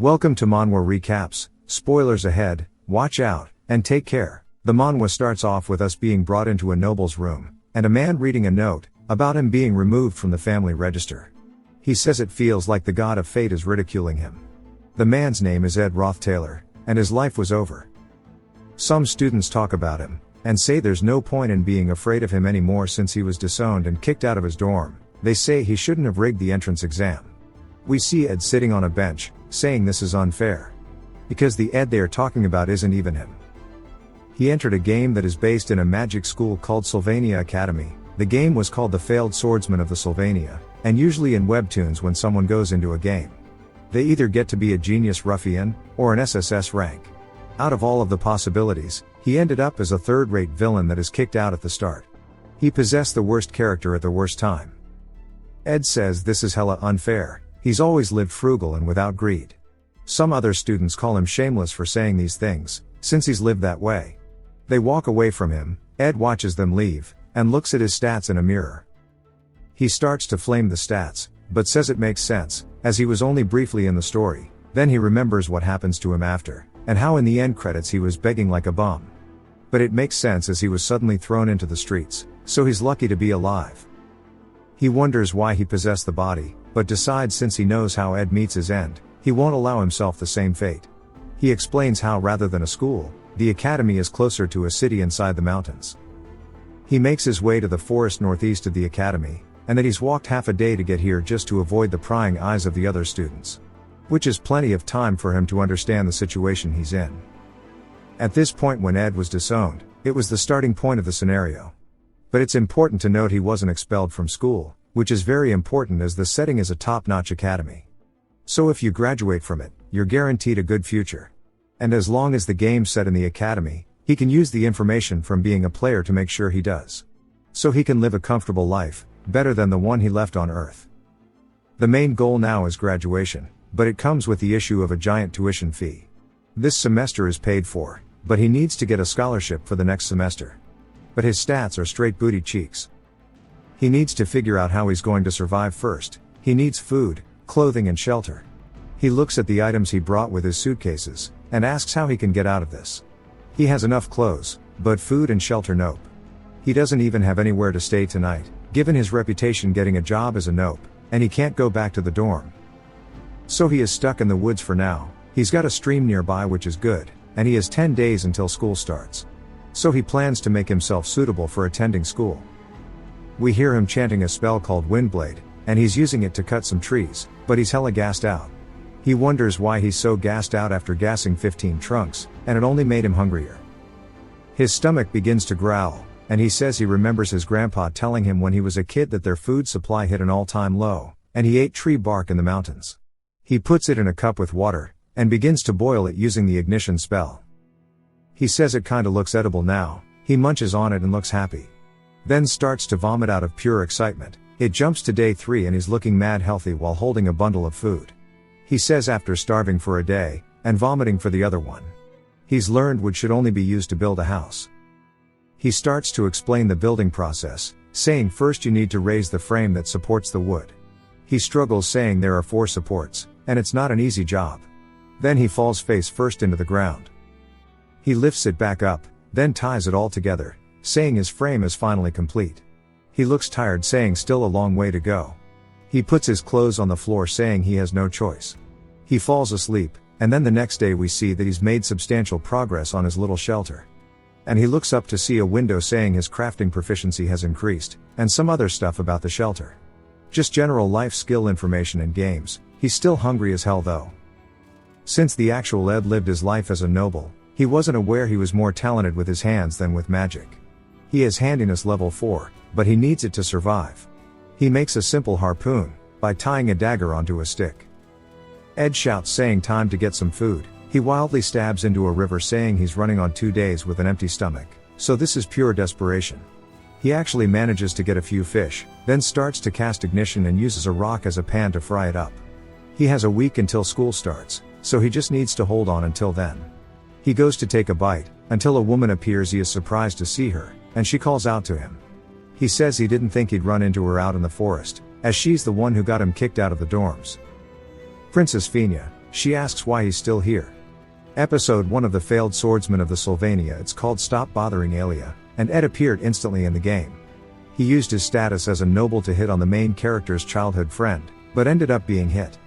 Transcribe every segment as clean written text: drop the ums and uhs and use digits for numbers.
Welcome to Manhwa Recaps, spoilers ahead, watch out, and take care. The manhwa starts off with us being brought into a noble's room, and a man reading a note, about him being removed from the family register. He says it feels like the god of fate is ridiculing him. The man's name is Ed Roth Taylor, and his life was over. Some students talk about him, and say there's no point in being afraid of him anymore since he was disowned and kicked out of his dorm. They say he shouldn't have rigged the entrance exam. We see Ed sitting on a bench, saying this is unfair. Because the Ed they are talking about isn't even him. He entered a game that is based in a magic school called Sylvania Academy. The game was called The Failed Swordsman of the Sylvania, and usually in webtoons when someone goes into a game, they either get to be a genius ruffian, or an SSS rank. Out of all of the possibilities, he ended up as a third-rate villain that is kicked out at the start. He possessed the worst character at the worst time. Ed says this is hella unfair. He's always lived frugal and without greed. Some other students call him shameless for saying these things, since he's lived that way. They walk away from him. Ed watches them leave, and looks at his stats in a mirror. He starts to flame the stats, but says it makes sense, as he was only briefly in the story. Then he remembers what happens to him after, and how in the end credits he was begging like a bum. But it makes sense as he was suddenly thrown into the streets, so he's lucky to be alive. He wonders why he possessed the body, but decides since he knows how Ed meets his end, he won't allow himself the same fate. He explains how rather than a school, the academy is closer to a city inside the mountains. He makes his way to the forest northeast of the academy, and that he's walked half a day to get here just to avoid the prying eyes of the other students. Which is plenty of time for him to understand the situation he's in. At this point when Ed was disowned, it was the starting point of the scenario. But it's important to note he wasn't expelled from school, which is very important as the setting is a top-notch academy. So if you graduate from it, you're guaranteed a good future. And as long as the game's set in the academy, he can use the information from being a player to make sure he does. So he can live a comfortable life, better than the one he left on Earth. The main goal now is graduation, but it comes with the issue of a giant tuition fee. This semester is paid for, but he needs to get a scholarship for the next semester. But his stats are straight booty cheeks. He needs to figure out how he's going to survive first. He needs food, clothing and shelter. He looks at the items he brought with his suitcases, and asks how he can get out of this. He has enough clothes, but food and shelter nope. He doesn't even have anywhere to stay tonight, given his reputation getting a job as a nope, and he can't go back to the dorm. So he is stuck in the woods for now. He's got a stream nearby which is good, and he has 10 days until school starts. So he plans to make himself suitable for attending school. We hear him chanting a spell called Windblade, and he's using it to cut some trees, but he's hella gassed out. He wonders why he's so gassed out after gassing 15 trunks, and it only made him hungrier. His stomach begins to growl, and he says he remembers his grandpa telling him when he was a kid that their food supply hit an all-time low, and he ate tree bark in the mountains. He puts it in a cup with water, and begins to boil it using the ignition spell. He says it kinda looks edible now. He munches on it and looks happy. Then starts to vomit out of pure excitement. It jumps to day 3 and he's looking mad healthy while holding a bundle of food. He says after starving for a day, and vomiting for the other one, he's learned wood should only be used to build a house. He starts to explain the building process, saying first you need to raise the frame that supports the wood. He struggles saying there are 4 supports, and it's not an easy job. Then he falls face first into the ground. He lifts it back up, then ties it all together, saying his frame is finally complete. He looks tired saying still a long way to go. He puts his clothes on the floor saying he has no choice. He falls asleep, and then the next day we see that he's made substantial progress on his little shelter. And he looks up to see a window saying his crafting proficiency has increased, and some other stuff about the shelter. Just general life skill information and games. He's still hungry as hell though. Since the actual Ed lived his life as a noble, he wasn't aware he was more talented with his hands than with magic. He has handiness level 4, but he needs it to survive. He makes a simple harpoon, by tying a dagger onto a stick. Ed shouts saying time to get some food. He wildly stabs into a river saying he's running on 2 days with an empty stomach, so this is pure desperation. He actually manages to get a few fish, then starts to cast ignition and uses a rock as a pan to fry it up. He has a week until school starts, so he just needs to hold on until then. He goes to take a bite, until a woman appears. He is surprised to see her, and she calls out to him. He says he didn't think he'd run into her out in the forest, as she's the one who got him kicked out of the dorms. Princess Fina, She asks why he's still here. Episode 1 of the failed swordsman of the Sylvania, it's called Stop Bothering Alia, and Ed appeared instantly in the game. He used his status as a noble to hit on the main character's childhood friend, but ended up being hit.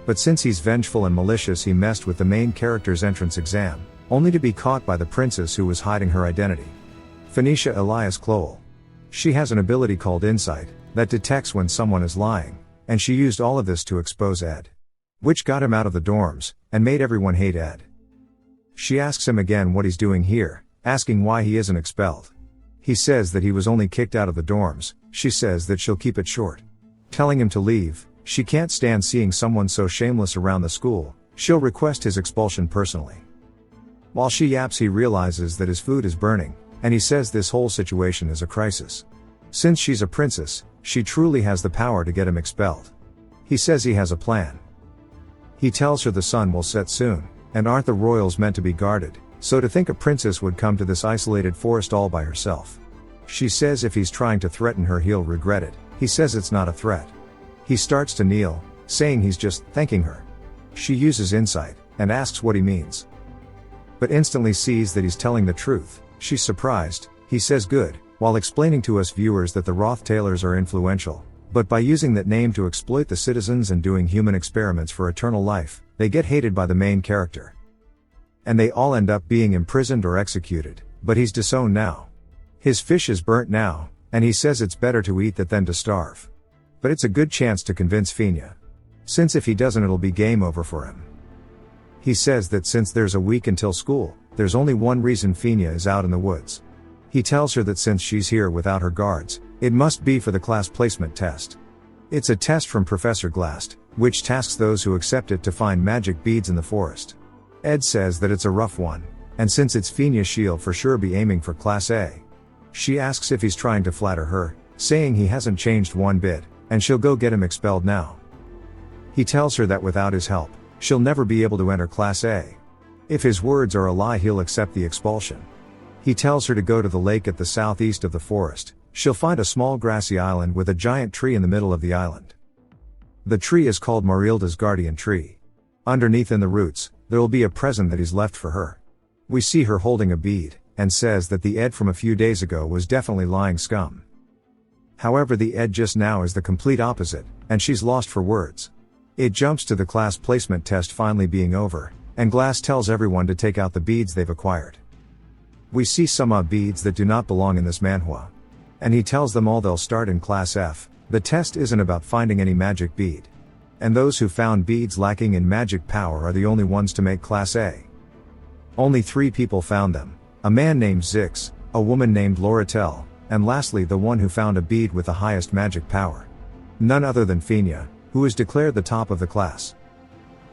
But since he's vengeful and malicious, he messed with the main character's entrance exam, only to be caught by the princess who was hiding her identity. Phoenicia Elias Clowell. She has an ability called Insight, that detects when someone is lying, and she used all of this to expose Ed. Which got him out of the dorms, and made everyone hate Ed. She asks him again what he's doing here, asking why he isn't expelled. He says that he was only kicked out of the dorms. She says that she'll keep it short. Telling him to leave, she can't stand seeing someone so shameless around the school, she'll request his expulsion personally. While she yaps, he realizes that his food is burning, and he says this whole situation is a crisis. Since she's a princess, she truly has the power to get him expelled. He says he has a plan. He tells her the sun will set soon, and aren't the royals meant to be guarded, so to think a princess would come to this isolated forest all by herself. She says if he's trying to threaten her, he'll regret it. He says it's not a threat. He starts to kneel, saying he's just thanking her. She uses Insight, and asks what he means. But instantly sees that he's telling the truth. She's surprised. He says good, while explaining to us viewers that the Rothtailers are influential, but by using that name to exploit the citizens and doing human experiments for eternal life, they get hated by the main character. And they all end up being imprisoned or executed, but he's disowned now. His fish is burnt now, and he says it's better to eat that than to starve. But it's a good chance to convince Fina. Since if he doesn't, it'll be game over for him. He says that since there's a week until school, there's only one reason Fina is out in the woods. He tells her that since she's here without her guards, it must be for the class placement test. It's a test from Professor Glast, which tasks those who accept it to find magic beads in the forest. Ed says that it's a rough one, and since it's Fina, she'll for sure be aiming for Class A. She asks if he's trying to flatter her, saying he hasn't changed one bit, and she'll go get him expelled now. He tells her that without his help, she'll never be able to enter Class A. If his words are a lie, he'll accept the expulsion. He tells her to go to the lake at the southeast of the forest. She'll find a small grassy island with a giant tree in the middle of the island. The tree is called Marilda's guardian tree. Underneath in the roots, there will be a present that he's left for her. We see her holding a bead, and says that the Ed from a few days ago was definitely lying scum. However, the Ed just now is the complete opposite, and she's lost for words. It jumps to the class placement test finally being over, and Glass tells everyone to take out the beads they've acquired. We see some beads that do not belong in this manhwa. And he tells them all they'll start in Class F. The test isn't about finding any magic bead. And those who found beads lacking in magic power are the only ones to make Class A. Only 3 people found them. A man named Zix, a woman named Loratel, and lastly the one who found a bead with the highest magic power. None other than Fina, who is declared the top of the class.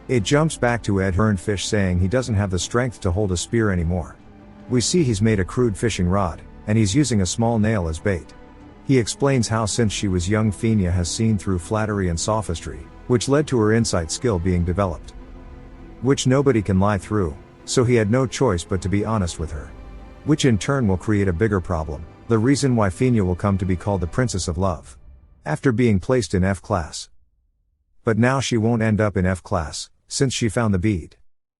It jumps back to Ed Hernfish saying he doesn't have the strength to hold a spear anymore. We see he's made a crude fishing rod, and he's using a small nail as bait. He explains how since she was young, Fina has seen through flattery and sophistry, which led to her insight skill being developed. Which nobody can lie through, so he had no choice but to be honest with her. Which in turn will create a bigger problem, the reason why Fina will come to be called the Princess of Love. After being placed in F class. But now she won't end up in F class, since she found the bead.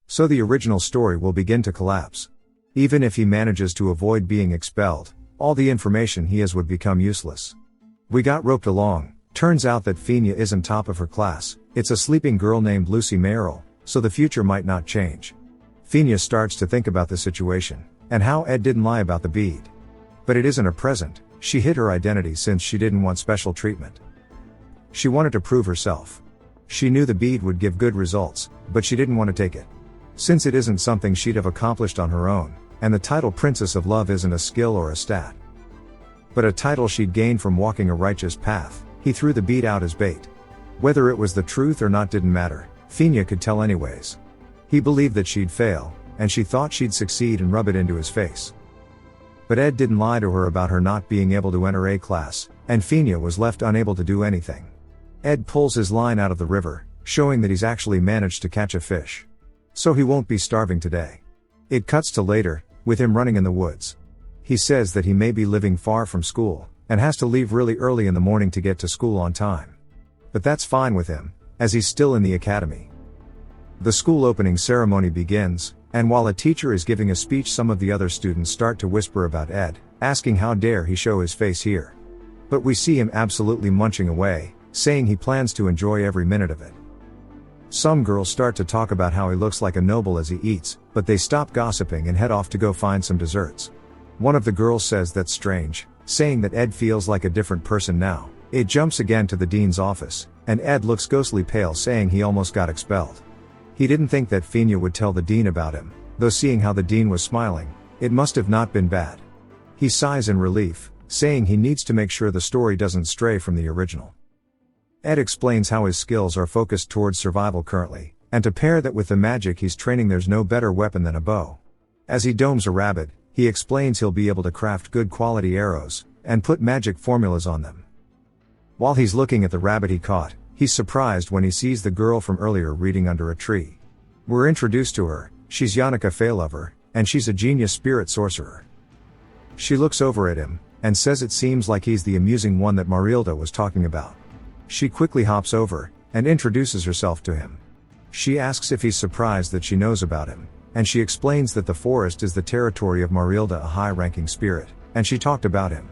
So the original story will begin to collapse. Even if he manages to avoid being expelled, all the information he has would become useless. We got roped along. Turns out that Fina isn't top of her class, it's a sleeping girl named Lucy Mayerl, so the future might not change. Fina starts to think about the situation, and how Ed didn't lie about the bead. But it isn't a present, she hid her identity since she didn't want special treatment. She wanted to prove herself. She knew the bead would give good results, but she didn't want to take it. Since it isn't something she'd have accomplished on her own, and the title Princess of Love isn't a skill or a stat, but a title she'd gained from walking a righteous path, he threw the bead out as bait. Whether it was the truth or not didn't matter, Fina could tell anyways. He believed that she'd fail, and she thought she'd succeed and rub it into his face. But Ed didn't lie to her about her not being able to enter A class, and Fina was left unable to do anything. Ed pulls his line out of the river, showing that he's actually managed to catch a fish. So he won't be starving today. It cuts to later, with him running in the woods. He says that he may be living far from school, and has to leave really early in the morning to get to school on time. But that's fine with him, as he's still in the academy. The school opening ceremony begins, and while a teacher is giving a speech, some of the other students start to whisper about Ed, asking how dare he show his face here. But we see him absolutely munching away, saying he plans to enjoy every minute of it. Some girls start to talk about how he looks like a noble as he eats, but they stop gossiping and head off to go find some desserts. One of the girls says that's strange, saying that Ed feels like a different person now. It jumps again to the dean's office, and Ed looks ghostly pale, saying he almost got expelled. He didn't think that Fina would tell the dean about him, though seeing how the dean was smiling, it must have not been bad. He sighs in relief, saying he needs to make sure the story doesn't stray from the original. Ed explains how his skills are focused towards survival currently, and to pair that with the magic he's training, there's no better weapon than a bow. As he domes a rabbit, he explains he'll be able to craft good quality arrows, and put magic formulas on them. While he's looking at the rabbit he caught, he's surprised when he sees the girl from earlier reading under a tree. We're introduced to her. She's Yannicka Faylover, and she's a genius spirit sorcerer. She looks over at him, and says it seems like he's the amusing one that Marilda was talking about. She quickly hops over, and introduces herself to him. She asks if he's surprised that she knows about him, and she explains that the forest is the territory of Marilda, a high-ranking spirit, and she talked about him.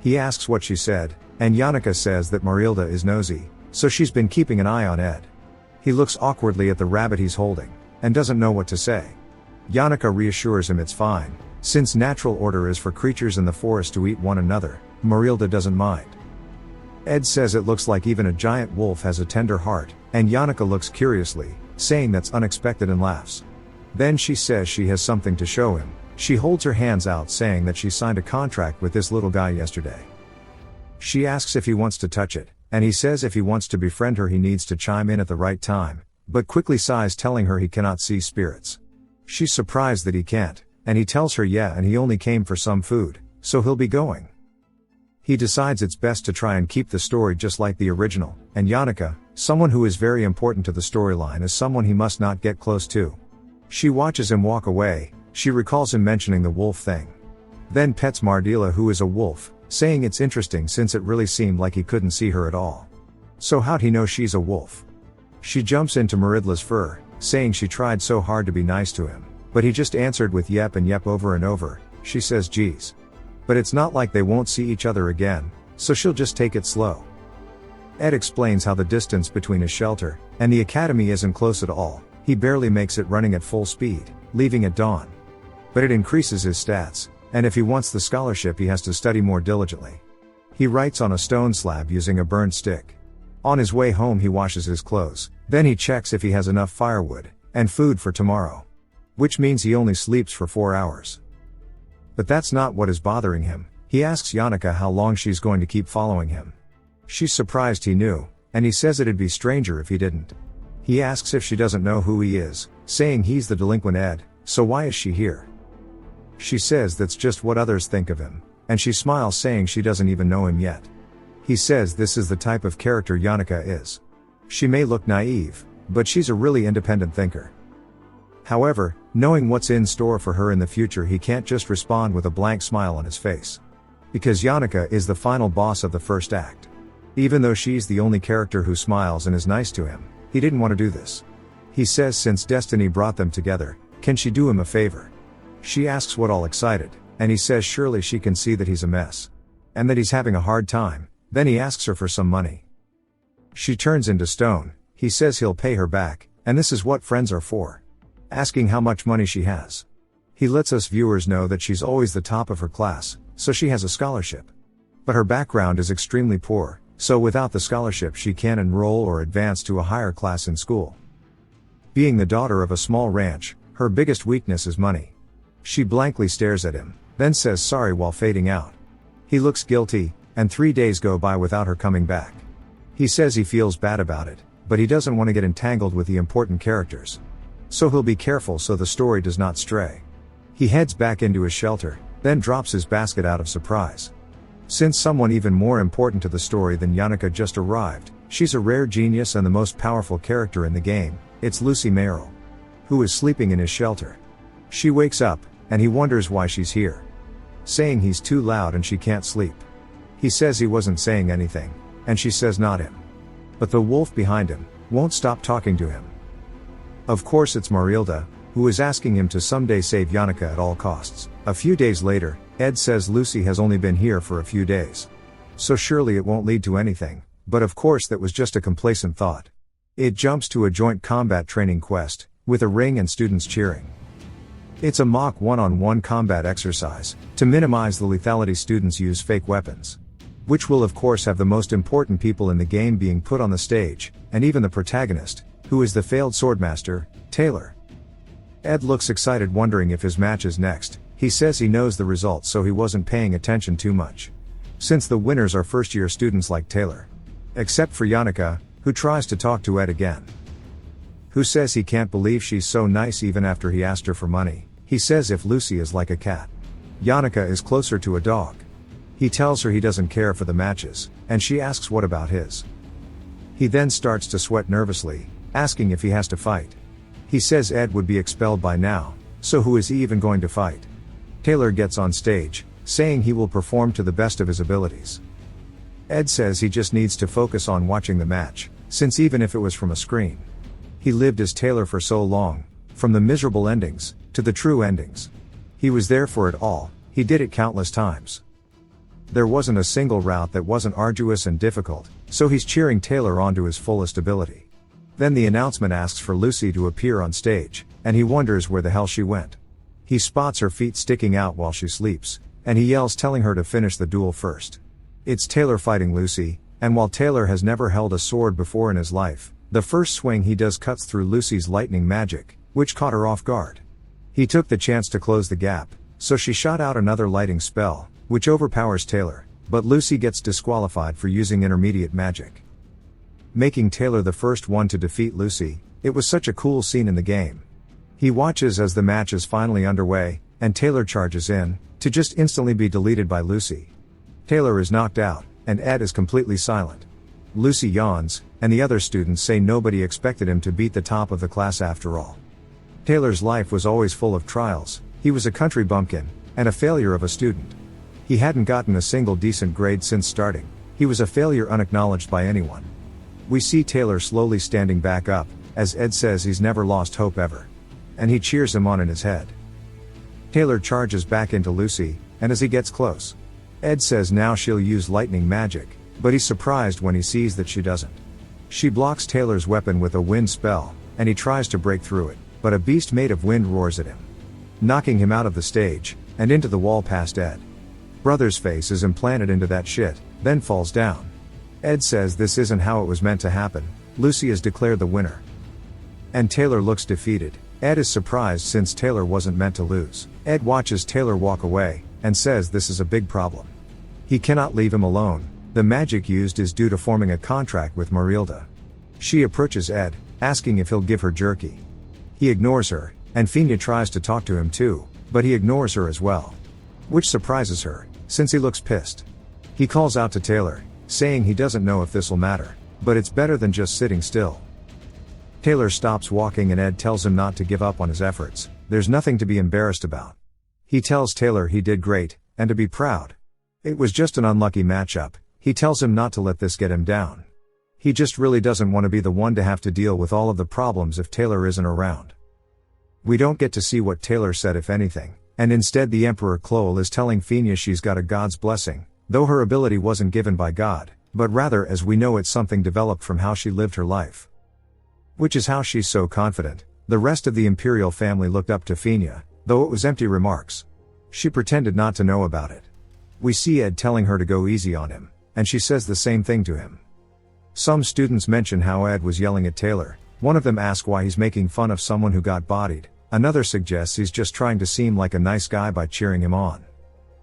He asks what she said, and Yannicka says that Marilda is nosy, so she's been keeping an eye on Ed. He looks awkwardly at the rabbit he's holding, and doesn't know what to say. Yannicka reassures him it's fine, since natural order is for creatures in the forest to eat one another. Marilda doesn't mind. Ed says it looks like even a giant wolf has a tender heart, and Yannicka looks curiously, saying that's unexpected, and laughs. Then she says she has something to show him. She holds her hands out, saying that she signed a contract with this little guy yesterday. She asks if he wants to touch it, and he says if he wants to befriend her he needs to chime in at the right time, but quickly sighs, telling her he cannot see spirits. She's surprised that he can't, and he tells her yeah, and he only came for some food, so he'll be going. He decides it's best to try and keep the story just like the original, and Yannicka, someone who is very important to the storyline, is someone he must not get close to. She watches him walk away. She recalls him mentioning the wolf thing. Then pets Mardila, who is a wolf, saying it's interesting since it really seemed like he couldn't see her at all. So how'd he know she's a wolf? She jumps into Marilla's fur, saying she tried so hard to be nice to him, but he just answered with yep and yep over and over. She says geez. But it's not like they won't see each other again, so she'll just take it slow. Ed explains how the distance between his shelter and the academy isn't close at all. He barely makes it running at full speed, leaving at dawn. But it increases his stats, and if he wants the scholarship he has to study more diligently. He writes on a stone slab using a burned stick. On his way home he washes his clothes, then he checks if he has enough firewood and food for tomorrow. Which means he only sleeps for 4 hours. But that's not what is bothering him. He asks Yannicka how long she's going to keep following him. She's surprised he knew, and he says it'd be stranger if he didn't. He asks if she doesn't know who he is, saying he's the delinquent Ed, so why is she here? She says that's just what others think of him, and she smiles, saying she doesn't even know him yet. He says this is the type of character Yannicka is. She may look naive, but she's a really independent thinker. However, knowing what's in store for her in the future, he can't just respond with a blank smile on his face. Because Yannicka is the final boss of the first act. Even though she's the only character who smiles and is nice to him, he didn't want to do this. He says since destiny brought them together, can she do him a favor? She asks what all excited, and he says surely she can see that he's a mess. And that he's having a hard time. Then he asks her for some money. She turns into stone. He says he'll pay her back, and this is what friends are for. Asking how much money she has. He lets us viewers know that she's always the top of her class, so she has a scholarship. But her background is extremely poor, so without the scholarship she can't enroll or advance to a higher class in school. Being the daughter of a small ranch, her biggest weakness is money. She blankly stares at him, then says sorry while fading out. He looks guilty, and 3 days go by without her coming back. He says he feels bad about it, but he doesn't want to get entangled with the important characters. So he'll be careful so the story does not stray. He heads back into his shelter, then drops his basket out of surprise. Since someone even more important to the story than Yannicka just arrived, she's a rare genius and the most powerful character in the game. It's Lucy Mayerl, who is sleeping in his shelter. She wakes up, and he wonders why she's here. Saying he's too loud and she can't sleep. He says he wasn't saying anything, and she says not him. But the wolf behind him won't stop talking to him. Of course it's Marilda, who is asking him to someday save Yannicka at all costs. A few days later, Ed says Lucy has only been here for a few days. So surely it won't lead to anything, but of course that was just a complacent thought. It jumps to a joint combat training quest, with a ring and students cheering. It's a mock one-on-one combat exercise, to minimize the lethality students use fake weapons. Which will of course have the most important people in the game being put on the stage, and even the protagonist, who is the failed swordmaster, Taylor. Ed looks excited wondering if his match is next. He says he knows the results so he wasn't paying attention too much. Since the winners are first-year students like Taylor. Except for Yannicka, who tries to talk to Ed again. Who says he can't believe she's so nice even after he asked her for money. He says if Lucy is like a cat, Yannicka is closer to a dog. He tells her he doesn't care for the matches, and she asks what about his. He then starts to sweat nervously, asking if he has to fight. He says Ed would be expelled by now, so who is he even going to fight? Taylor gets on stage, saying he will perform to the best of his abilities. Ed says he just needs to focus on watching the match, since even if it was from a screen. He lived as Taylor for so long, from the miserable endings, to the true endings. He was there for it all, he did it countless times. There wasn't a single route that wasn't arduous and difficult, so he's cheering Taylor on to his fullest ability. Then the announcement asks for Lucy to appear on stage, and he wonders where the hell she went. He spots her feet sticking out while she sleeps, and he yells telling her to finish the duel first. It's Taylor fighting Lucy, and while Taylor has never held a sword before in his life, the first swing he does cuts through Lucy's lightning magic, which caught her off guard. He took the chance to close the gap, so she shot out another lighting spell, which overpowers Taylor, but Lucy gets disqualified for using intermediate magic. Making Taylor the first one to defeat Lucy, it was such a cool scene in the game. He watches as the match is finally underway, and Taylor charges in, to just instantly be deleted by Lucy. Taylor is knocked out, and Ed is completely silent. Lucy yawns, and the other students say nobody expected him to beat the top of the class after all. Taylor's life was always full of trials. He was a country bumpkin, and a failure of a student. He hadn't gotten a single decent grade since starting. He was a failure unacknowledged by anyone. We see Taylor slowly standing back up, as Ed says he's never lost hope ever. And he cheers him on in his head. Taylor charges back into Lucy, and as he gets close, Ed says now she'll use lightning magic, but he's surprised when he sees that she doesn't. She blocks Taylor's weapon with a wind spell, and he tries to break through it, but a beast made of wind roars at him, knocking him out of the stage, and into the wall past Ed. Brother's face is implanted into that shit, then falls down. Ed says this isn't how it was meant to happen. Lucy is declared the winner. And Taylor looks defeated. Ed is surprised since Taylor wasn't meant to lose. Ed watches Taylor walk away, and says this is a big problem. He cannot leave him alone. The magic used is due to forming a contract with Marilda. She approaches Ed, asking if he'll give her jerky. He ignores her, and Fina tries to talk to him too, but he ignores her as well. Which surprises her, since he looks pissed. He calls out to Taylor, saying he doesn't know if this'll matter, but it's better than just sitting still. Taylor stops walking and Ed tells him not to give up on his efforts. There's nothing to be embarrassed about. He tells Taylor he did great, and to be proud. It was just an unlucky matchup. He tells him not to let this get him down. He just really doesn't want to be the one to have to deal with all of the problems if Taylor isn't around. We don't get to see what Taylor said if anything, and instead the Emperor Cloel is telling Fina she's got a God's blessing, though her ability wasn't given by God, but rather as we know it's something developed from how she lived her life. Which is how she's so confident. The rest of the imperial family looked up to Fina, though it was empty remarks. She pretended not to know about it. We see Ed telling her to go easy on him, and she says the same thing to him. Some students mention how Ed was yelling at Taylor. One of them asks why he's making fun of someone who got bodied. Another suggests he's just trying to seem like a nice guy by cheering him on.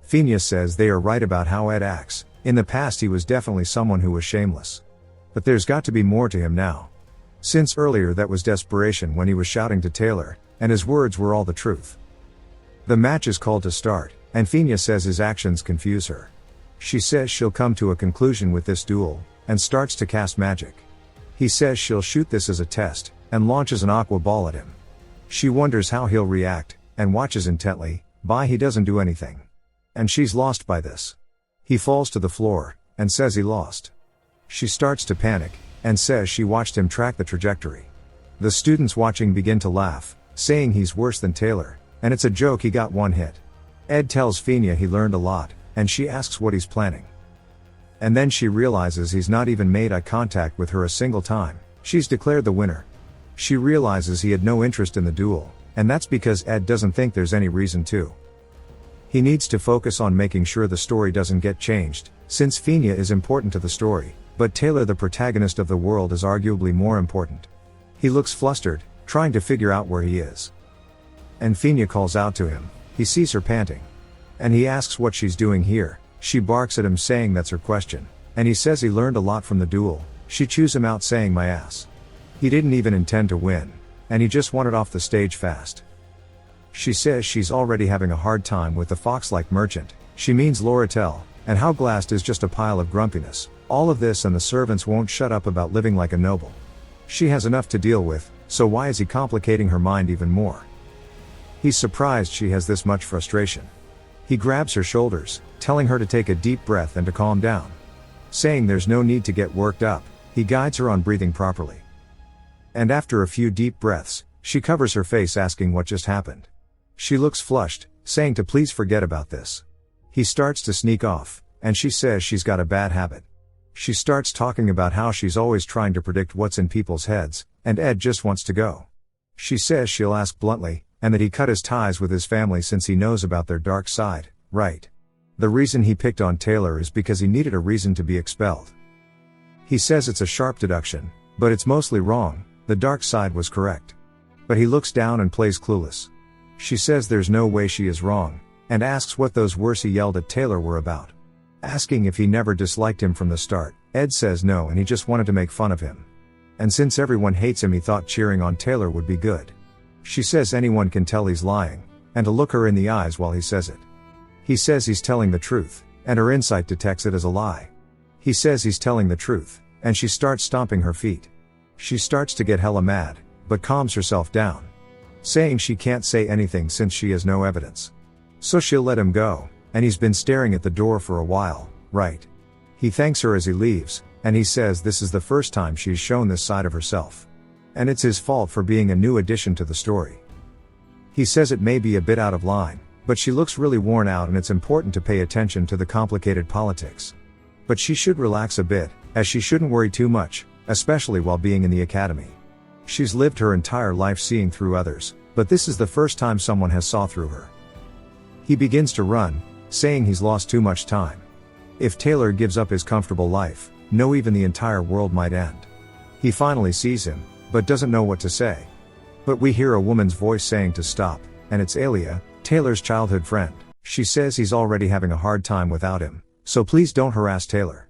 Fina says they are right about how Ed acts. In the past he was definitely someone who was shameless. But there's got to be more to him now. Since earlier that was desperation when he was shouting to Taylor, and his words were all the truth. The match is called to start, and Fina says his actions confuse her. She says she'll come to a conclusion with this duel, and starts to cast magic. He says she'll shoot this as a test, and launches an aqua ball at him. She wonders how he'll react, and watches intently, but he doesn't do anything. And she's lost by this. He falls to the floor, and says he lost. She starts to panic, and says she watched him track the trajectory. The students watching begin to laugh, saying he's worse than Taylor, and it's a joke he got one hit. Ed tells Fina he learned a lot, and she asks what he's planning. And then she realizes he's not even made eye contact with her a single time. She's declared the winner. She realizes he had no interest in the duel, and that's because Ed doesn't think there's any reason to. He needs to focus on making sure the story doesn't get changed, since Fina is important to the story, but Taylor, the protagonist of the world, is arguably more important. He looks flustered, trying to figure out where he is. And Fina calls out to him. He sees her panting. And he asks what she's doing here. She barks at him, saying that's her question. And he says he learned a lot from the duel. She chews him out, saying my ass. He didn't even intend to win. And he just wanted off the stage fast. She says she's already having a hard time with the fox-like merchant. She means Loretel, and how Glast is just a pile of grumpiness. All of this, and the servants won't shut up about living like a noble. She has enough to deal with, so why is he complicating her mind even more? He's surprised she has this much frustration. He grabs her shoulders, telling her to take a deep breath and to calm down. Saying there's no need to get worked up, he guides her on breathing properly. And after a few deep breaths, she covers her face, asking what just happened. She looks flushed, saying to please forget about this. He starts to sneak off, and she says she's got a bad habit. She starts talking about how she's always trying to predict what's in people's heads, and Ed just wants to go. She says she'll ask bluntly, and that he cut his ties with his family since he knows about their dark side, right? The reason he picked on Taylor is because he needed a reason to be expelled. He says it's a sharp deduction, but it's mostly wrong. The dark side was correct. But he looks down and plays clueless. She says there's no way she is wrong, and asks what those words he yelled at Taylor were about. Asking if he never disliked him from the start, Ed says no, and he just wanted to make fun of him. And since everyone hates him, he thought cheering on Taylor would be good. She says anyone can tell he's lying, and to look her in the eyes while he says it. He says he's telling the truth, and her insight detects it as a lie. He says he's telling the truth, and she starts stomping her feet. She starts to get hella mad, but calms herself down, saying she can't say anything since she has no evidence. So she'll let him go, and he's been staring at the door for a while, right? He thanks her as he leaves, and he says this is the first time she's shown this side of herself. And it's his fault for being a new addition to the story. He says it may be a bit out of line, but she looks really worn out and it's important to pay attention to the complicated politics. But she should relax a bit, as she shouldn't worry too much, especially while being in the academy. She's lived her entire life seeing through others, but this is the first time someone has saw through her. He begins to run, saying he's lost too much time. If Taylor gives up his comfortable life, no, even the entire world might end. He finally sees him, but doesn't know what to say. But we hear a woman's voice saying to stop, and it's Alia, Taylor's childhood friend. She says he's already having a hard time without him, so please don't harass Taylor.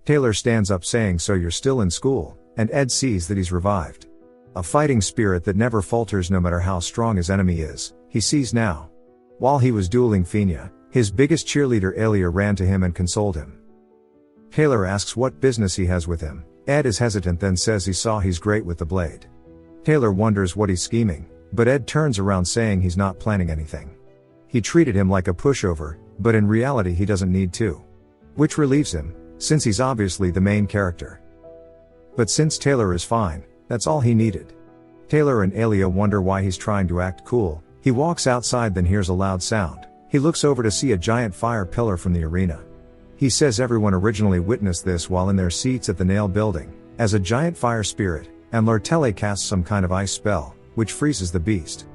Taylor stands up, saying so you're still in school, and Ed sees that he's revived. A fighting spirit that never falters no matter how strong his enemy is, he sees now. While he was dueling Fina, his biggest cheerleader Alia ran to him and consoled him. Taylor asks what business he has with him. Ed is hesitant, then says he saw he's great with the blade. Taylor wonders what he's scheming, but Ed turns around saying he's not planning anything. He treated him like a pushover, but in reality he doesn't need to. Which relieves him, since he's obviously the main character. But since Taylor is fine, that's all he needed. Taylor and Alia wonder why he's trying to act cool. He walks outside, then hears a loud sound. He looks over to see a giant fire pillar from the arena. He says everyone originally witnessed this while in their seats at the Nail building, as a giant fire spirit, and Lortele casts some kind of ice spell, which freezes the beast.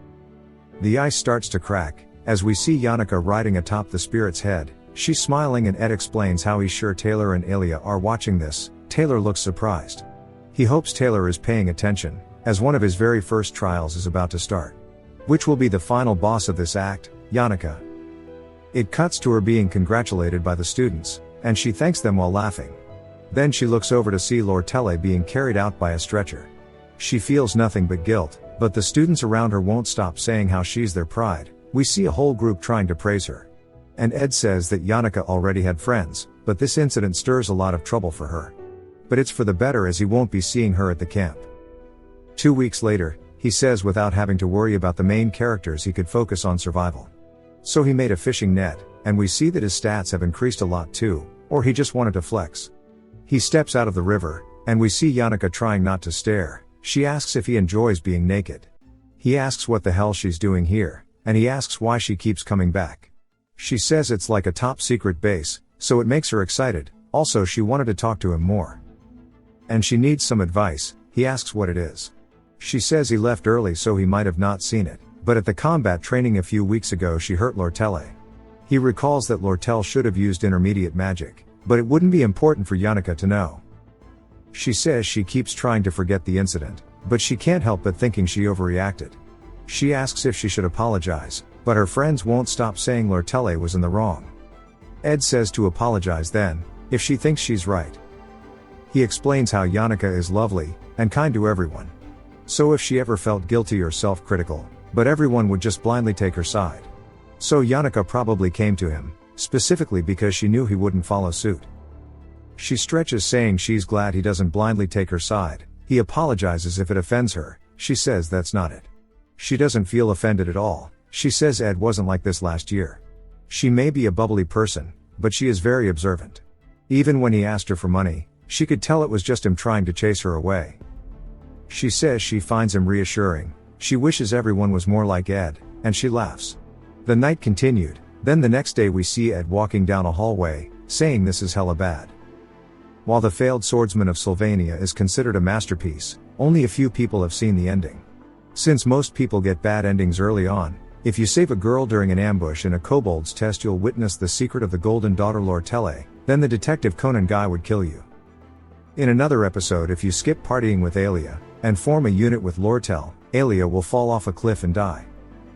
The ice starts to crack, as we see Yannicka riding atop the spirit's head. She's smiling, and Ed explains how he's sure Taylor and Alia are watching this. Taylor looks surprised. He hopes Taylor is paying attention, as one of his very first trials is about to start. Which will be the final boss of this act, Yannicka. It cuts to her being congratulated by the students, and she thanks them while laughing. Then she looks over to see Lortele being carried out by a stretcher. She feels nothing but guilt, but the students around her won't stop saying how she's their pride. We see a whole group trying to praise her. And Ed says that Yannicka already had friends, but this incident stirs a lot of trouble for her. But it's for the better, as he won't be seeing her at the camp. 2 weeks later, he says without having to worry about the main characters he could focus on survival. So he made a fishing net, and we see that his stats have increased a lot too, or he just wanted to flex. He steps out of the river, and we see Yannicka trying not to stare. She asks if he enjoys being naked. He asks what the hell she's doing here, and he asks why she keeps coming back. She says it's like a top secret base, so it makes her excited. Also, she wanted to talk to him more. And she needs some advice. He asks what it is. She says he left early so he might have not seen it, but at the combat training a few weeks ago she hurt Lortelle. He recalls that Lortelle should have used intermediate magic, but it wouldn't be important for Yannicka to know. She says she keeps trying to forget the incident, but she can't help but thinking she overreacted. She asks if she should apologize, but her friends won't stop saying Lortelle was in the wrong. Ed says to apologize then, if she thinks she's right. He explains how Yannicka is lovely, and kind to everyone. So if she ever felt guilty or self-critical, but everyone would just blindly take her side. So Yannicka probably came to him, specifically because she knew he wouldn't follow suit. She stretches saying she's glad he doesn't blindly take her side. He apologizes if it offends her. She says that's not it. She doesn't feel offended at all. She says Ed wasn't like this last year. She may be a bubbly person, but she is very observant. Even when he asked her for money, she could tell it was just him trying to chase her away. She says she finds him reassuring. She wishes everyone was more like Ed, and she laughs. The night continued. Then the next day we see Ed walking down a hallway, saying this is hella bad. While The Failed Swordsman of Sylvania is considered a masterpiece, only a few people have seen the ending. Since most people get bad endings early on, if you save a girl during an ambush in a kobold's test you'll witness the secret of the golden daughter Lortelle, then the Detective Conan guy would kill you. In another episode, if you skip partying with Alia, and form a unit with Lortelle, Alia will fall off a cliff and die.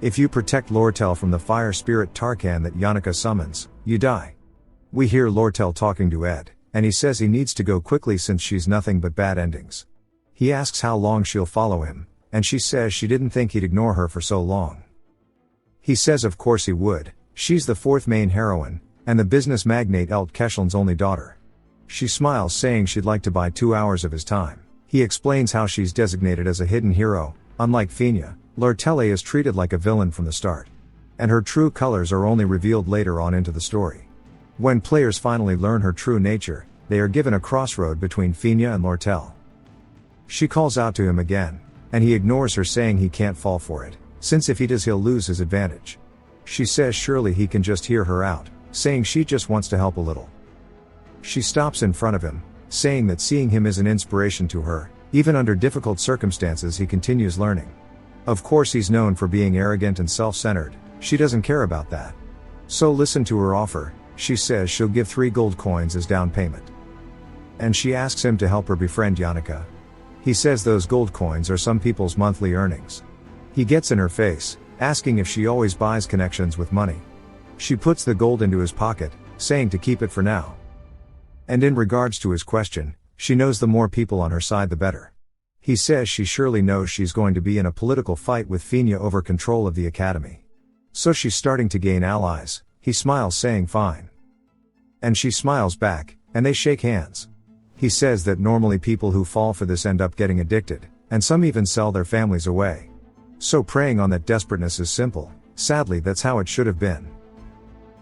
If you protect Lortelle from the fire spirit Tarkan that Yannicka summons, you die. We hear Lortelle talking to Ed, and he says he needs to go quickly since she's nothing but bad endings. He asks how long she'll follow him, and she says she didn't think he'd ignore her for so long. He says of course he would. She's the fourth main heroine, and the business magnate Elt Kesheln's only daughter. She smiles saying she'd like to buy 2 hours of his time. He explains how she's designated as a hidden hero. Unlike Fina, Lortelle is treated like a villain from the start. And her true colors are only revealed later on into the story. When players finally learn her true nature, they are given a crossroad between Fina and Lortelle. She calls out to him again, and he ignores her saying he can't fall for it, since if he does he'll lose his advantage. She says surely he can just hear her out, saying she just wants to help a little. She stops in front of him, saying that seeing him is an inspiration to her. Even under difficult circumstances he continues learning. Of course he's known for being arrogant and self-centered. She doesn't care about that. So listen to her offer. She says she'll give 3 gold coins as down payment. And she asks him to help her befriend Yannicka. He says those gold coins are some people's monthly earnings. He gets in her face, asking if she always buys connections with money. She puts the gold into his pocket, saying to keep it for now. And in regards to his question, she knows the more people on her side the better. He says she surely knows she's going to be in a political fight with Fina over control of the academy. So she's starting to gain allies. He smiles saying fine. And she smiles back, and they shake hands. He says that normally people who fall for this end up getting addicted, and some even sell their families away. So preying on that desperateness is simple. Sadly that's how it should have been.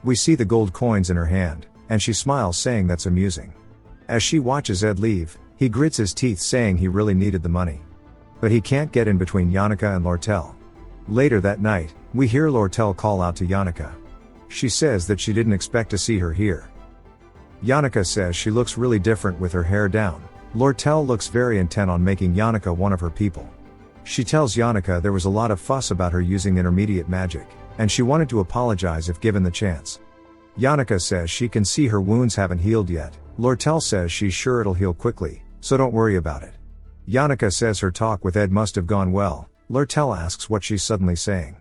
We see the gold coins in her hand, and she smiles saying that's amusing. As she watches Ed leave, he grits his teeth saying he really needed the money. But he can't get in between Yannicka and Lortelle. Later that night, we hear Lortelle call out to Yannicka. She says that she didn't expect to see her here. Yannicka says she looks really different with her hair down. Lortelle looks very intent on making Yannicka one of her people. She tells Yannicka there was a lot of fuss about her using intermediate magic, and she wanted to apologize if given the chance. Yannicka says she can see her wounds haven't healed yet. Lortelle says she's sure it'll heal quickly, so don't worry about it. Yannicka says her talk with Ed must have gone well. Lortelle asks what she's suddenly saying.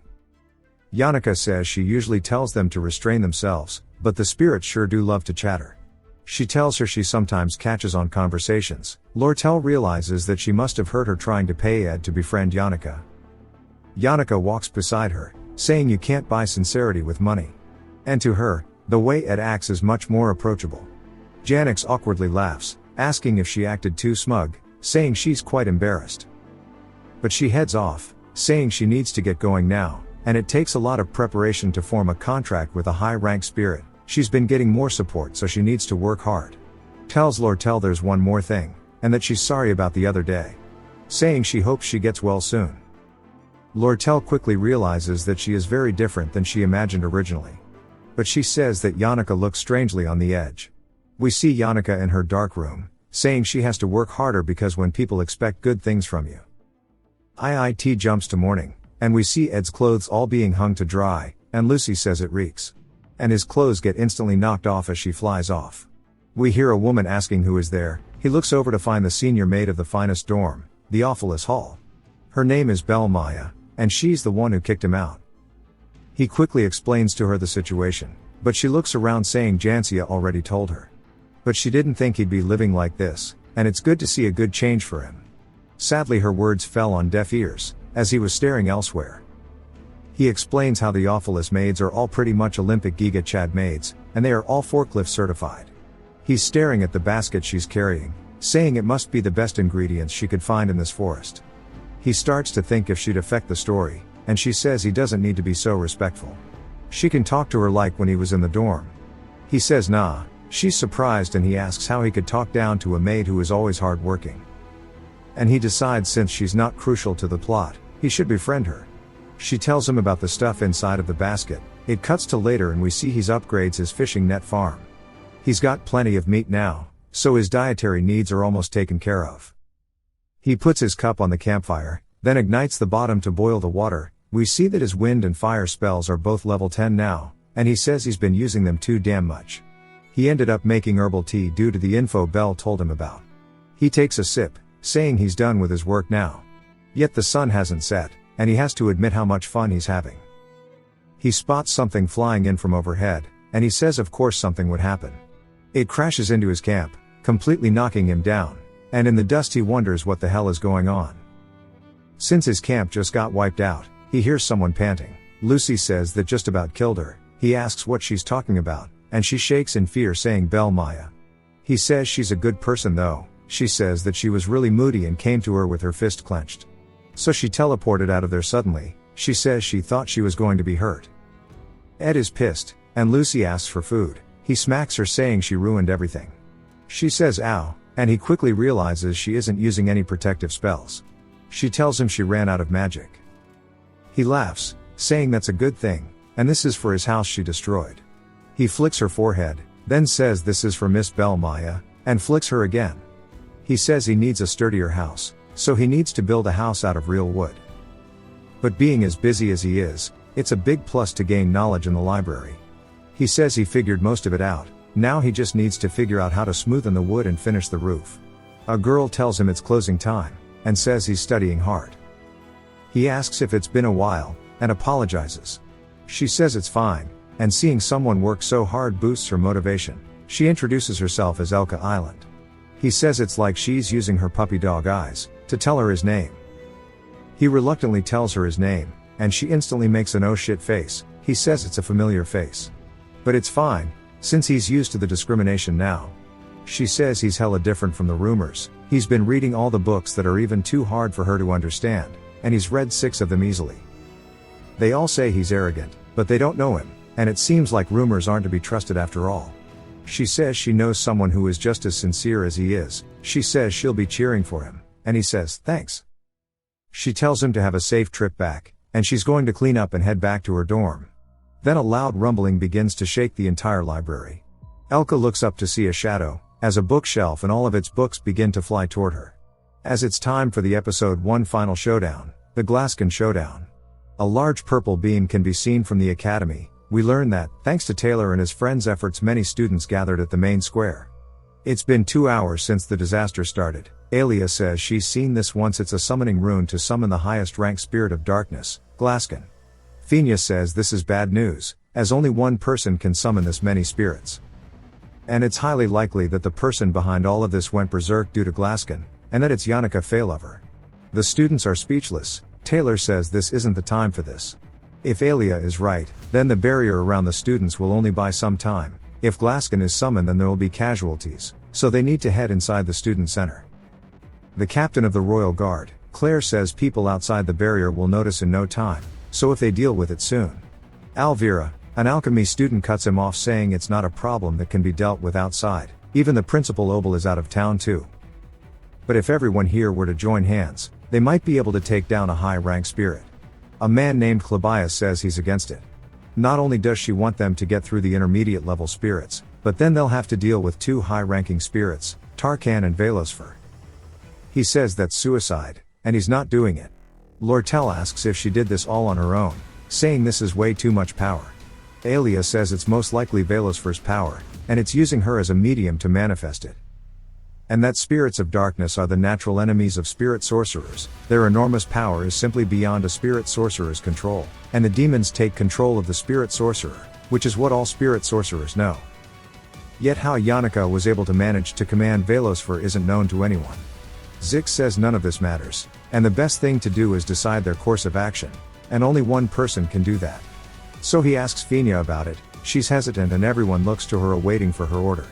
Yannicka says she usually tells them to restrain themselves, but the spirits sure do love to chatter. She tells her she sometimes catches on conversations. Lortelle realizes that she must have heard her trying to pay Ed to befriend Yannicka. Yannicka walks beside her, saying you can't buy sincerity with money. And to her, the way Ed acts is much more approachable. Janix awkwardly laughs, asking if she acted too smug, saying she's quite embarrassed. But she heads off, saying she needs to get going now, and it takes a lot of preparation to form a contract with a high-rank spirit. She's been getting more support so she needs to work hard. Tells Lortelle there's one more thing, and that she's sorry about the other day. saying she hopes she gets well soon. Lortel quickly realizes that she is very different than she imagined originally. But she says that Yannicka looks strangely on the edge. We see Yannicka in her dark room, saying she has to work harder because when people expect good things from you. IIT jumps to morning, and we see Ed's clothes all being hung to dry, and Lucy says it reeks. And his clothes get instantly knocked off as she flies off. We hear a woman asking who is there. He looks over to find the senior maid of the finest dorm, the Awfulest Hall. Her name is Belle Maya, and she's the one who kicked him out. He quickly explains to her the situation, but she looks around saying Jancia already told her. But she didn't think he'd be living like this, and it's good to see a good change for him. Sadly her words fell on deaf ears, as he was staring elsewhere. He explains how the Awfulest maids are all pretty much Olympic Giga Chad maids, and they are all forklift certified. He's staring at the basket she's carrying, saying it must be the best ingredients she could find in this forest. He starts to think if she'd affect the story, and she says he doesn't need to be so respectful. She can talk to her like when he was in the dorm. He says nah, she's surprised and he asks how he could talk down to a maid who is always hard-working. And he decides since she's not crucial to the plot, he should befriend her. She tells him about the stuff inside of the basket. It cuts to later and we see he upgrades his fishing net farm. He's got plenty of meat now, so his dietary needs are almost taken care of. He puts his cup on the campfire, then ignites the bottom to boil the water. We see that his wind and fire spells are both level 10 now, and he says he's been using them too damn much. He ended up making herbal tea due to the info Belle told him about. He takes a sip, saying he's done with his work now. Yet the sun hasn't set, and he has to admit how much fun he's having. He spots something flying in from overhead, and he says of course something would happen. It crashes into his camp, completely knocking him down, and in the dust he wonders what the hell is going on. Since his camp just got wiped out, he hears someone panting. Lucy says that just about killed her. He asks what she's talking about, and she shakes in fear saying Belle Maya. He says she's a good person though. She says that she was really moody and came to her with her fist clenched. So she teleported out of there suddenly. She says she thought she was going to be hurt. Ed is pissed, and Lucy asks for food. He smacks her saying she ruined everything. She says ow, and he quickly realizes she isn't using any protective spells. She tells him she ran out of magic. He laughs, saying that's a good thing, and this is for his house she destroyed. He flicks her forehead, then says this is for Miss Belle Maya, and flicks her again. He says he needs a sturdier house, so he needs to build a house out of real wood. But being as busy as he is, it's a big plus to gain knowledge in the library. He says he figured most of it out, now he just needs to figure out how to smoothen the wood and finish the roof. A girl tells him it's closing time, and says he's studying hard. He asks if it's been a while, and apologizes. She says it's fine, and seeing someone work so hard boosts her motivation. She introduces herself as Elka Island. He says it's like she's using her puppy dog eyes to tell her his name. He reluctantly tells her his name, and she instantly makes an oh shit face. He says it's a familiar face. But it's fine, since he's used to the discrimination now. She says he's hella different from the rumors. He's been reading all the books that are even too hard for her to understand, and he's read 6 of them easily. They all say he's arrogant, but they don't know him, and it seems like rumors aren't to be trusted after all. She says she knows someone who is just as sincere as he is. She says she'll be cheering for him, and he says thanks. She tells him to have a safe trip back, and she's going to clean up and head back to her dorm. Then a loud rumbling begins to shake the entire library. Elka looks up to see a shadow, as a bookshelf and all of its books begin to fly toward her. As it's time for the episode 1 final showdown, the Glaskin Showdown. A large purple beam can be seen from the academy. We learn that, thanks to Taylor and his friends' efforts, many students gathered at the main square. It's been 2 hours since the disaster started. Alia says she's seen this once. It's a summoning rune to summon the highest ranked spirit of darkness, Glaskin. Fenia says this is bad news, as only one person can summon this many spirits. And it's highly likely that the person behind all of this went berserk due to Glaskin, and that it's Yannicka Faylover. The students are speechless. Taylor says this isn't the time for this. If Alia is right, then the barrier around the students will only buy some time. If Glaskin is summoned, then there will be casualties, so they need to head inside the student center. The captain of the Royal Guard, Claire, says people outside the barrier will notice in no time, so if they deal with it soon. Alvira, an alchemy student, cuts him off saying it's not a problem that can be dealt with outside. Even the principal Obel is out of town too. but if everyone here were to join hands, they might be able to take down a high-ranked spirit. A man named Klebias says he's against it. Not only does she want them to get through the intermediate level spirits, but then they'll have to deal with 2 high-ranking spirits, Tarkan and Velosfer. He says that's suicide, and he's not doing it. Lortel asks if she did this all on her own, saying this is way too much power. Alia says it's most likely Velosfer's power, and it's using her as a medium to manifest it. And that spirits of darkness are the natural enemies of spirit sorcerers. Their enormous power is simply beyond a spirit sorcerer's control, and the demons take control of the spirit sorcerer, which is what all spirit sorcerers know. Yet how Yannicka was able to manage to command Velosfer isn't known to anyone. Zix says none of this matters, and the best thing to do is decide their course of action, and only one person can do that. So he asks Fina about it. She's hesitant and everyone looks to her awaiting for her order.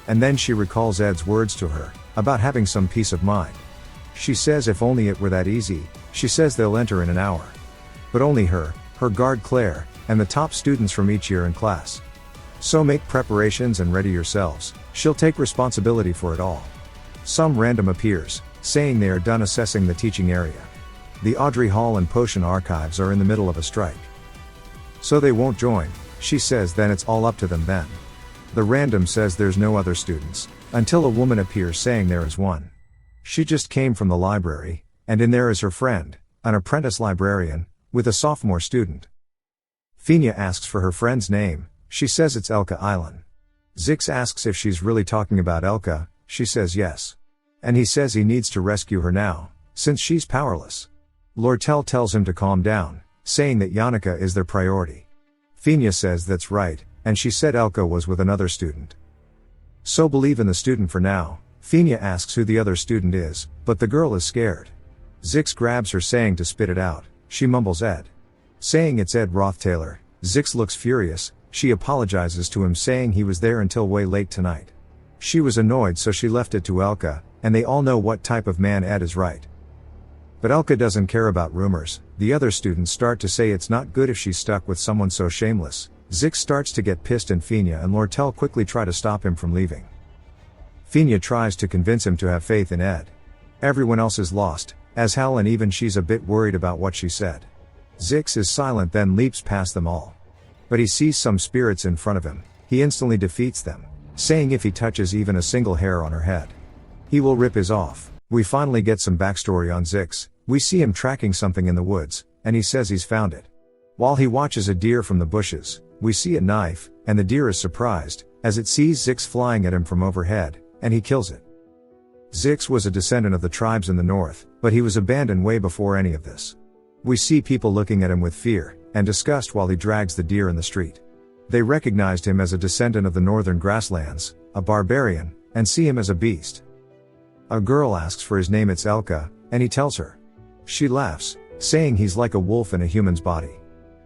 And then she recalls Ed's words to her, about having some peace of mind. She says if only it were that easy. She says they'll enter in an hour. But only her guard Claire, and the top students from each year in class. So make preparations and ready yourselves, she'll take responsibility for it all. Some random appears, saying they are done assessing the teaching area. The Audrey Hall and Potion Archives are in the middle of a strike. So they won't join, she says then it's all up to them then. The random says there's no other students, until a woman appears saying there is one. She just came from the library, and in there is her friend, an apprentice librarian, with a sophomore student. Fina asks for her friend's name, she says it's Elka Island. Zix asks if she's really talking about Elka, she says yes. And he says he needs to rescue her now, since she's powerless. Lortel tells him to calm down, saying that Yannicka is their priority. Fina says that's right, and she said Elka was with another student. So believe in the student for now. Fina asks who the other student is, but the girl is scared. Zix grabs her saying to spit it out, she mumbles Ed. Saying it's Ed Roth-Taylor, Zix looks furious, she apologizes to him saying he was there until way late tonight. She was annoyed so she left it to Elka, and they all know what type of man Ed is, right? But Elka doesn't care about rumors. The other students start to say it's not good if she's stuck with someone so shameless. Zix starts to get pissed and Fina and Lortel quickly try to stop him from leaving. Fina tries to convince him to have faith in Ed. Everyone else is lost, as hell, and even she's a bit worried about what she said. Zix is silent then leaps past them all. But he sees some spirits in front of him. He instantly defeats them, saying if he touches even a single hair on her head, he will rip his off. We finally get some backstory on Zix. We see him tracking something in the woods, and he says he's found it. While he watches a deer from the bushes, we see a knife, and the deer is surprised, as it sees Zix flying at him from overhead, and he kills it. Zix was a descendant of the tribes in the north, but he was abandoned way before any of this. We see people looking at him with fear and disgust while he drags the deer in the street. They recognized him as a descendant of the northern grasslands, a barbarian, and see him as a beast. A girl asks for his name, it's Elka, and he tells her. She laughs, saying he's like a wolf in a human's body.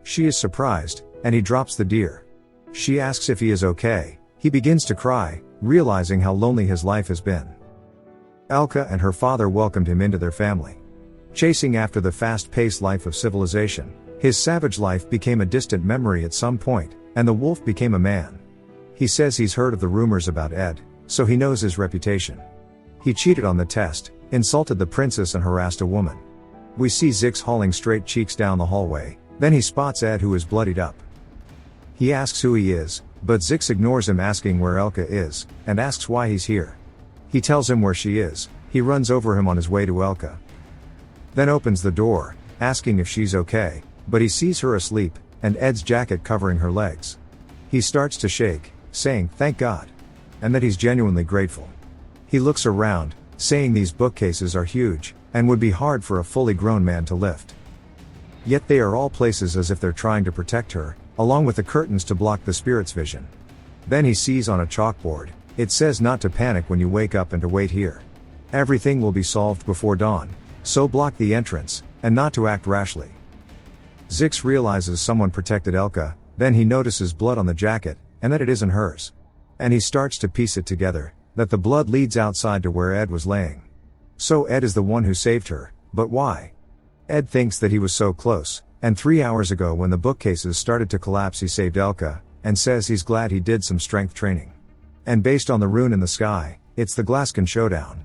She is surprised, and he drops the deer. She asks if he is okay. He begins to cry, realizing how lonely his life has been. Elka and her father welcomed him into their family. Chasing after the fast-paced life of civilization, his savage life became a distant memory at some point, and the wolf became a man. He says he's heard of the rumors about Ed, so he knows his reputation. He cheated on the test, insulted the princess and harassed a woman. We see Zix hauling straight cheeks down the hallway, then he spots Ed who is bloodied up. He asks who he is, but Zix ignores him asking where Elka is, and asks why he's here. He tells him where she is. He runs over him on his way to Elka. Then opens the door, asking if she's okay, but he sees her asleep, and Ed's jacket covering her legs. He starts to shake, saying thank God, and that he's genuinely grateful. He looks around, saying these bookcases are huge, and would be hard for a fully grown man to lift. Yet they are all places as if they're trying to protect her, along with the curtains to block the spirit's vision. Then he sees on a chalkboard, it says not to panic when you wake up and to wait here. Everything will be solved before dawn, so block the entrance, and not to act rashly. Zix realizes someone protected Elka, then he notices blood on the jacket, and that it isn't hers. And he starts to piece it together, that the blood leads outside to where Ed was laying. So Ed is the one who saved her, but why? Ed thinks that he was so close, and 3 hours ago when the bookcases started to collapse he saved Elka, and says he's glad he did some strength training. And based on the rune in the sky, it's the Glaskin showdown.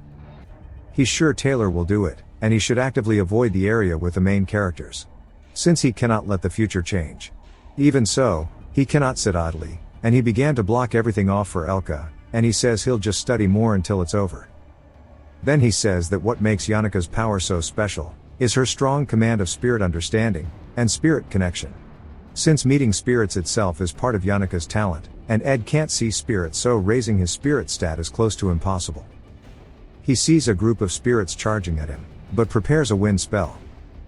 He's sure Taylor will do it, and he should actively avoid the area with the main characters, since he cannot let the future change. Even so, he cannot sit idly, and he began to block everything off for Elka, and he says he'll just study more until it's over. Then he says that what makes Yanika's power so special is her strong command of spirit understanding and spirit connection. Since meeting spirits itself is part of Yanika's talent, and Ed can't see spirits, so raising his spirit stat is close to impossible. He sees a group of spirits charging at him, but prepares a wind spell.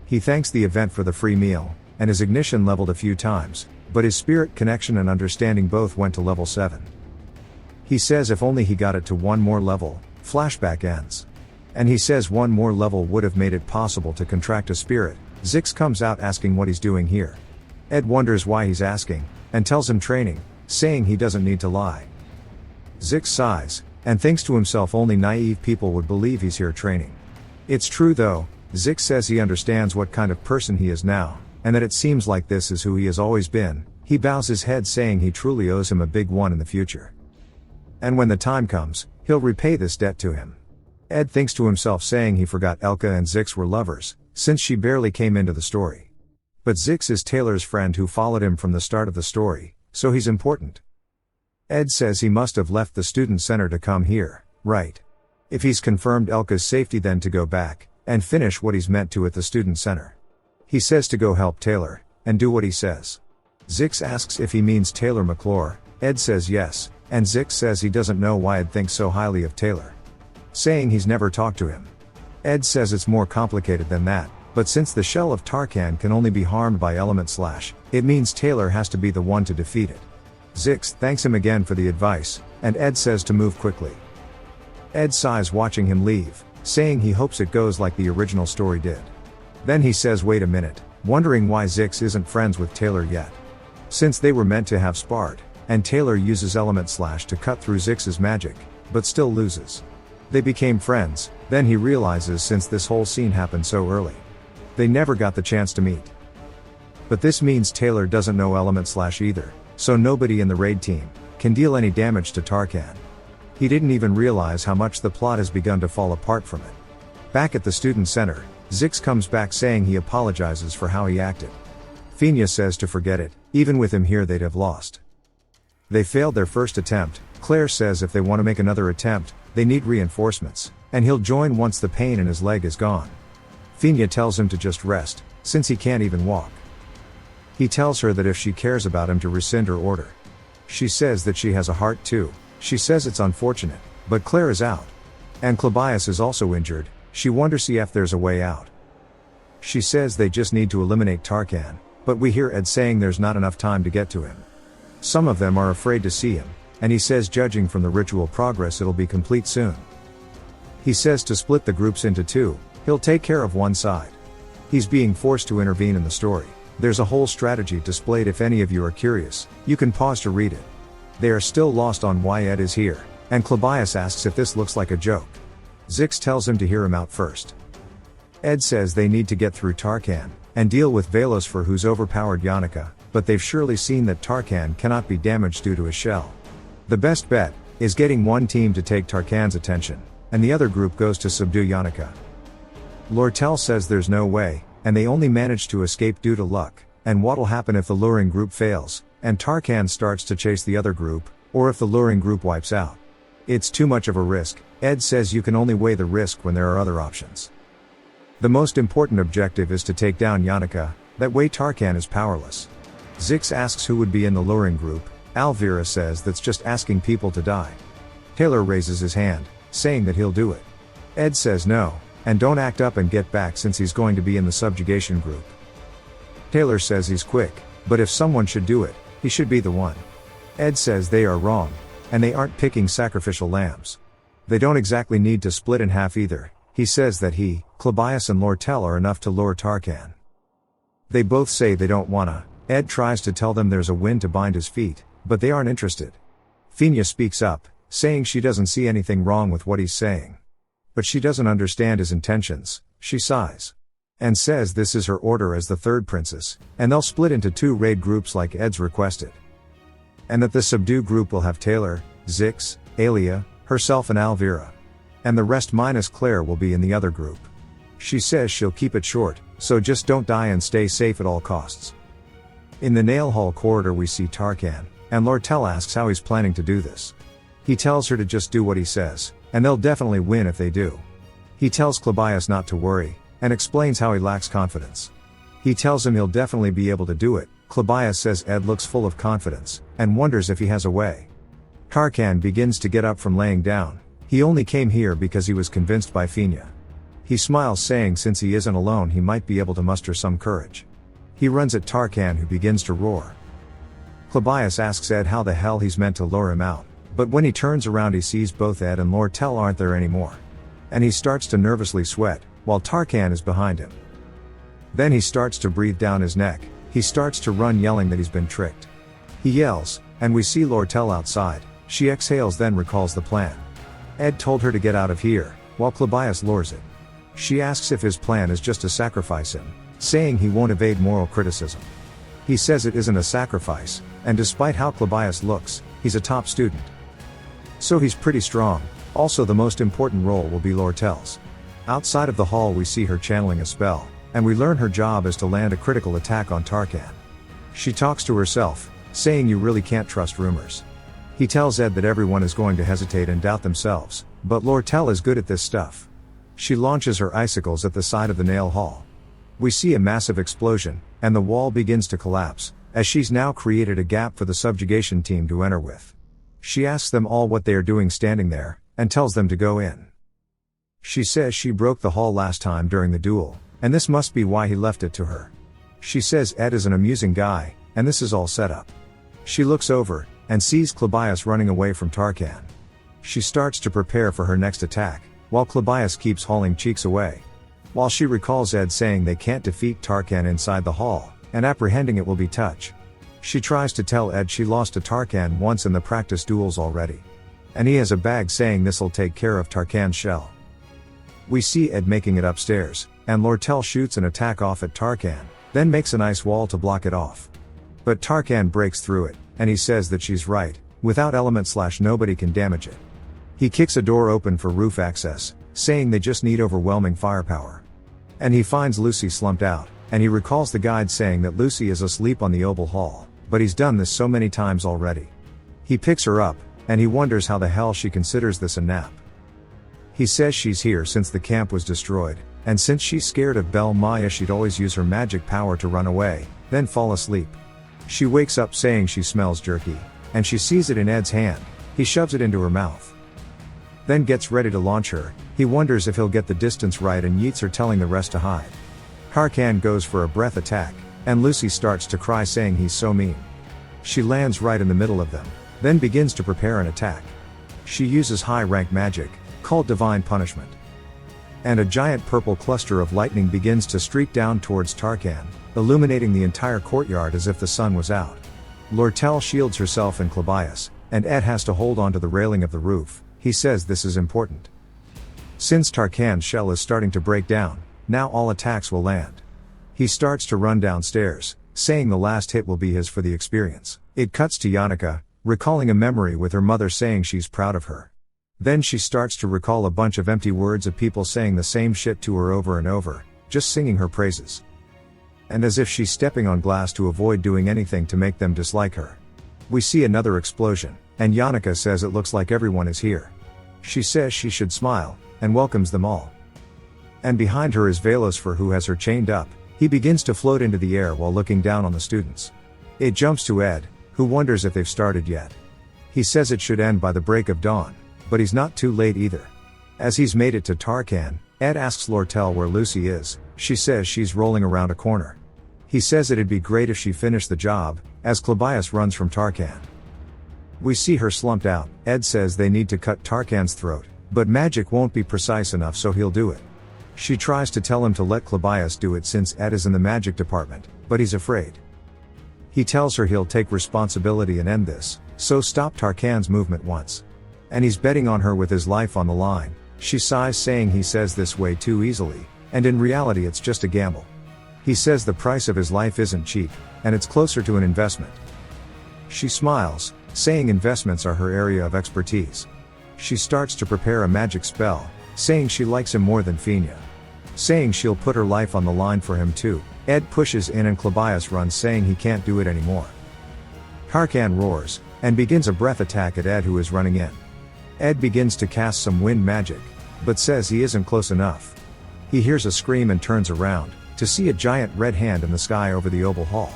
He thanks the event for the free meal, and his ignition leveled a few times, but his spirit connection and understanding both went to level 7. He says if only he got it to one more level, flashback ends. And he says one more level would have made it possible to contract a spirit. Zix comes out asking what he's doing here. Ed wonders why he's asking, and tells him training, saying he doesn't need to lie. Zix sighs, and thinks to himself only naive people would believe he's here training. It's true though. Zix says he understands what kind of person he is now, and that it seems like this is who he has always been. He bows his head saying he truly owes him a big one in the future. And when the time comes, he'll repay this debt to him. Ed thinks to himself saying he forgot Elka and Zix were lovers, since she barely came into the story. But Zix is Taylor's friend who followed him from the start of the story, so he's important. Ed says he must have left the student center to come here, right? If he's confirmed Elka's safety, then to go back and finish what he's meant to at the student center. He says to go help Taylor and do what he says. Zix asks if he means Taylor McClure. Ed says yes, and Zix says he doesn't know why Ed thinks so highly of Taylor, saying he's never talked to him. Ed says it's more complicated than that, but since the shell of Tarkan can only be harmed by element slash, it means Taylor has to be the one to defeat it. Zix thanks him again for the advice, and Ed says to move quickly. Ed sighs watching him leave, saying he hopes it goes like the original story did. Then he says wait a minute, wondering why Zix isn't friends with Taylor yet. Since they were meant to have sparred, and Taylor uses element slash to cut through Zix's magic, but still loses. They became friends, then he realizes since this whole scene happened so early, they never got the chance to meet. But this means Taylor doesn't know element slash either, so nobody in the raid team can deal any damage to Tarkan. He didn't even realize how much the plot has begun to fall apart from it. Back at the student center, Zix comes back saying he apologizes for how he acted. Fina says to forget it, even with him here they'd have lost. They failed their first attempt. Claire says if they want to make another attempt, they need reinforcements, and he'll join once the pain in his leg is gone. Fina tells him to just rest, since he can't even walk. He tells her that if she cares about him to rescind her order. She says that she has a heart too. She says it's unfortunate, but Claire is out. And Clabias is also injured. She wonders if there's a way out. She says they just need to eliminate Tarkan, but we hear Ed saying there's not enough time to get to him. Some of them are afraid to see him, and he says judging from the ritual progress it'll be complete soon. He says to split the groups into two, he'll take care of one side. He's being forced to intervene in the story. There's a whole strategy displayed. If any of you are curious, you can pause to read it. They are still lost on why Ed is here, and Clabias asks if this looks like a joke. Zix tells him to hear him out first. Ed says they need to get through Tarkan and deal with Velos for who's overpowered Yannika, but they've surely seen that Tarkan cannot be damaged due to his shell. The best bet is getting one team to take Tarkan's attention, and the other group goes to subdue Yannika. Lortel says there's no way, and they only manage to escape due to luck, and what'll happen if the luring group fails, and Tarkan starts to chase the other group, or if the luring group wipes out. It's too much of a risk. Ed says you can only weigh the risk when there are other options. The most important objective is to take down Yannika, that way Tarkan is powerless. Zix asks who would be in the luring group. Alvira says that's just asking people to die. Taylor raises his hand, saying that he'll do it. Ed says no, and don't act up and get back since he's going to be in the subjugation group. Taylor says he's quick, but if someone should do it, he should be the one. Ed says they are wrong, and they aren't picking sacrificial lambs. They don't exactly need to split in half either. He says that he, Clabias and Lortel are enough to lure Tarkan. They both say they don't wanna. Ed tries to tell them there's a wind to bind his feet, but they aren't interested. Fina speaks up, saying she doesn't see anything wrong with what he's saying. But she doesn't understand his intentions. She sighs. And says this is her order as the third princess, and they'll split into two raid groups like Ed's requested. And that the subdue group will have Taylor, Zix, Alia, herself and Alvira. and the rest minus Claire will be in the other group. She says she'll keep it short, so just don't die and stay safe at all costs. In the nail hall corridor we see Tarkan, and Lortel asks how he's planning to do this. He tells her to just do what he says, and they'll definitely win if they do. He tells Clabias not to worry, and explains how he lacks confidence. He tells him he'll definitely be able to do it. Clabias says Ed looks full of confidence, and wonders if he has a way. Tarkan begins to get up from laying down. He only came here because he was convinced by Fina. He smiles, saying since he isn't alone he might be able to muster some courage. He runs at Tarkan, who begins to roar. Clabias asks Ed how the hell he's meant to lure him out, but when he turns around he sees both Ed and Lortel aren't there anymore. And he starts to nervously sweat, while Tarkan is behind him. Then he starts to breathe down his neck. He starts to run, yelling that he's been tricked. He yells, and we see Lortel outside. She exhales, then recalls the plan. Ed told her to get out of here, while Clabias lures it. She asks if his plan is just to sacrifice him, saying he won't evade moral criticism. He says it isn't a sacrifice, and despite how Clabias looks, he's a top student. So he's pretty strong. Also, the most important role will be Lortel's. Outside of the hall we see her channeling a spell, and we learn her job is to land a critical attack on Tarkan. She talks to herself, saying you really can't trust rumors. He tells Ed that everyone is going to hesitate and doubt themselves, but Lortel is good at this stuff. She launches her icicles at the side of the nail hall. We see a massive explosion, and the wall begins to collapse, as she's now created a gap for the subjugation team to enter with. She asks them all what they are doing standing there, and tells them to go in. She says she broke the hall last time during the duel, and this must be why he left it to her. She says Ed is an amusing guy, and this is all set up. She looks over, and sees Clabias running away from Tarkan. She starts to prepare for her next attack, while Clabias keeps hauling Cheeks away. While she recalls Ed saying they can't defeat Tarkan inside the hall, and apprehending it will be touch. She tries to tell Ed she lost to Tarkan once in the practice duels already. And he has a bag saying this'll take care of Tarkan's shell. We see Ed making it upstairs, and Lortel shoots an attack off at Tarkan, then makes an ice wall to block it off. But Tarkan breaks through it, and he says that she's right, without element / nobody can damage it. He kicks a door open for roof access, saying they just need overwhelming firepower. And he finds Lucy slumped out, and he recalls the guide saying that Lucy is asleep on the oval hall, but he's done this so many times already. He picks her up, and he wonders how the hell she considers this a nap. He says she's here since the camp was destroyed, and since she's scared of Bel Maya she'd always use her magic power to run away, then fall asleep. She wakes up saying she smells jerky, and she sees it in Ed's hand. He shoves it into her mouth. Then gets ready to launch her. He wonders if he'll get the distance right and yeets her, telling the rest to hide. Tarkan goes for a breath attack, and Lucy starts to cry saying he's so mean. She lands right in the middle of them, then begins to prepare an attack. She uses high-rank magic, called Divine Punishment. And a giant purple cluster of lightning begins to streak down towards Tarkan, illuminating the entire courtyard as if the sun was out. Lortel shields herself and Clabias, and Ed has to hold onto the railing of the roof. He says this is important. Since Tarkan's shell is starting to break down, now all attacks will land. He starts to run downstairs, saying the last hit will be his for the experience. It cuts to Yannicka, recalling a memory with her mother saying she's proud of her. Then she starts to recall a bunch of empty words of people saying the same shit to her over and over, just singing her praises. And as if she's stepping on glass to avoid doing anything to make them dislike her. We see another explosion, and Yannicka says it looks like everyone is here. She says she should smile, and welcomes them all. And behind her is Velosfer, who has her chained up. He begins to float into the air while looking down on the students. It jumps to Ed, who wonders if they've started yet. He says it should end by the break of dawn, but he's not too late either. As he's made it to Tarkan, Ed asks Lortel where Lucy is. She says she's rolling around a corner. He says it'd be great if she finished the job, as Clabias runs from Tarkan. We see her slumped out. Ed says they need to cut Tarkan's throat, but magic won't be precise enough, so he'll do it. She tries to tell him to let Clabias do it since Ed is in the magic department, but he's afraid. He tells her he'll take responsibility and end this, so stop Tarkan's movement once. And he's betting on her with his life on the line. She sighs, saying he says this way too easily, and in reality it's just a gamble. He says the price of his life isn't cheap, and it's closer to an investment. She smiles, saying investments are her area of expertise. She starts to prepare a magic spell, saying she likes him more than Fina. Saying she'll put her life on the line for him too. Ed pushes in and Klabias runs saying he can't do it anymore. Tarkan roars, and begins a breath attack at Ed who is running in. Ed begins to cast some wind magic, but says he isn't close enough. He hears a scream and turns around, to see a giant red hand in the sky over the oval hall.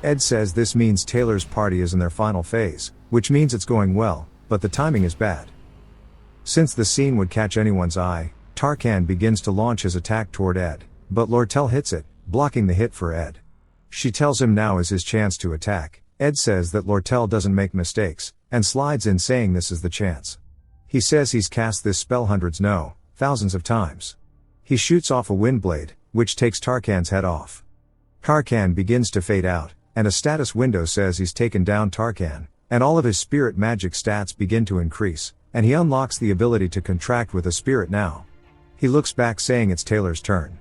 Ed says this means Taylor's party is in their final phase, which means it's going well, but the timing is bad. Since the scene would catch anyone's eye, Tarkan begins to launch his attack toward Ed, but Lortel hits it, blocking the hit for Ed. She tells him now is his chance to attack. Ed says that Lortel doesn't make mistakes, and slides in saying this is the chance. He says he's cast this spell thousands of times. He shoots off a wind blade, which takes Tarkan's head off. Tarkan begins to fade out, and a status window says he's taken down Tarkan, and all of his spirit magic stats begin to increase, and he unlocks the ability to contract with a spirit now. He looks back saying it's Taylor's turn.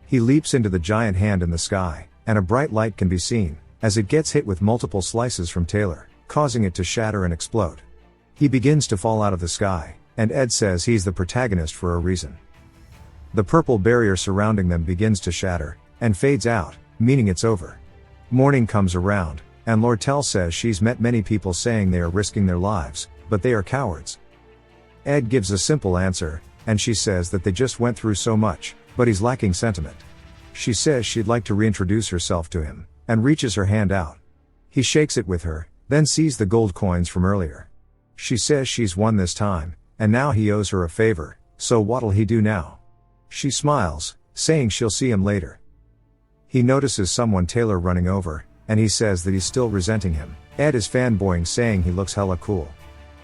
He leaps into the giant hand in the sky, and a bright light can be seen, as it gets hit with multiple slices from Taylor, causing it to shatter and explode. He begins to fall out of the sky, and Ed says he's the protagonist for a reason. The purple barrier surrounding them begins to shatter, and fades out, meaning it's over. Morning comes around, and Lortel says she's met many people saying they are risking their lives, but they are cowards. Ed gives a simple answer, and she says that they just went through so much, but he's lacking sentiment. She says she'd like to reintroduce herself to him, and reaches her hand out. He shakes it with her, then sees the gold coins from earlier. She says she's won this time, and now he owes her a favor, so what'll he do now? She smiles, saying she'll see him later. He notices someone Taylor running over, and he says that he's still resenting him. Ed is fanboying saying he looks hella cool.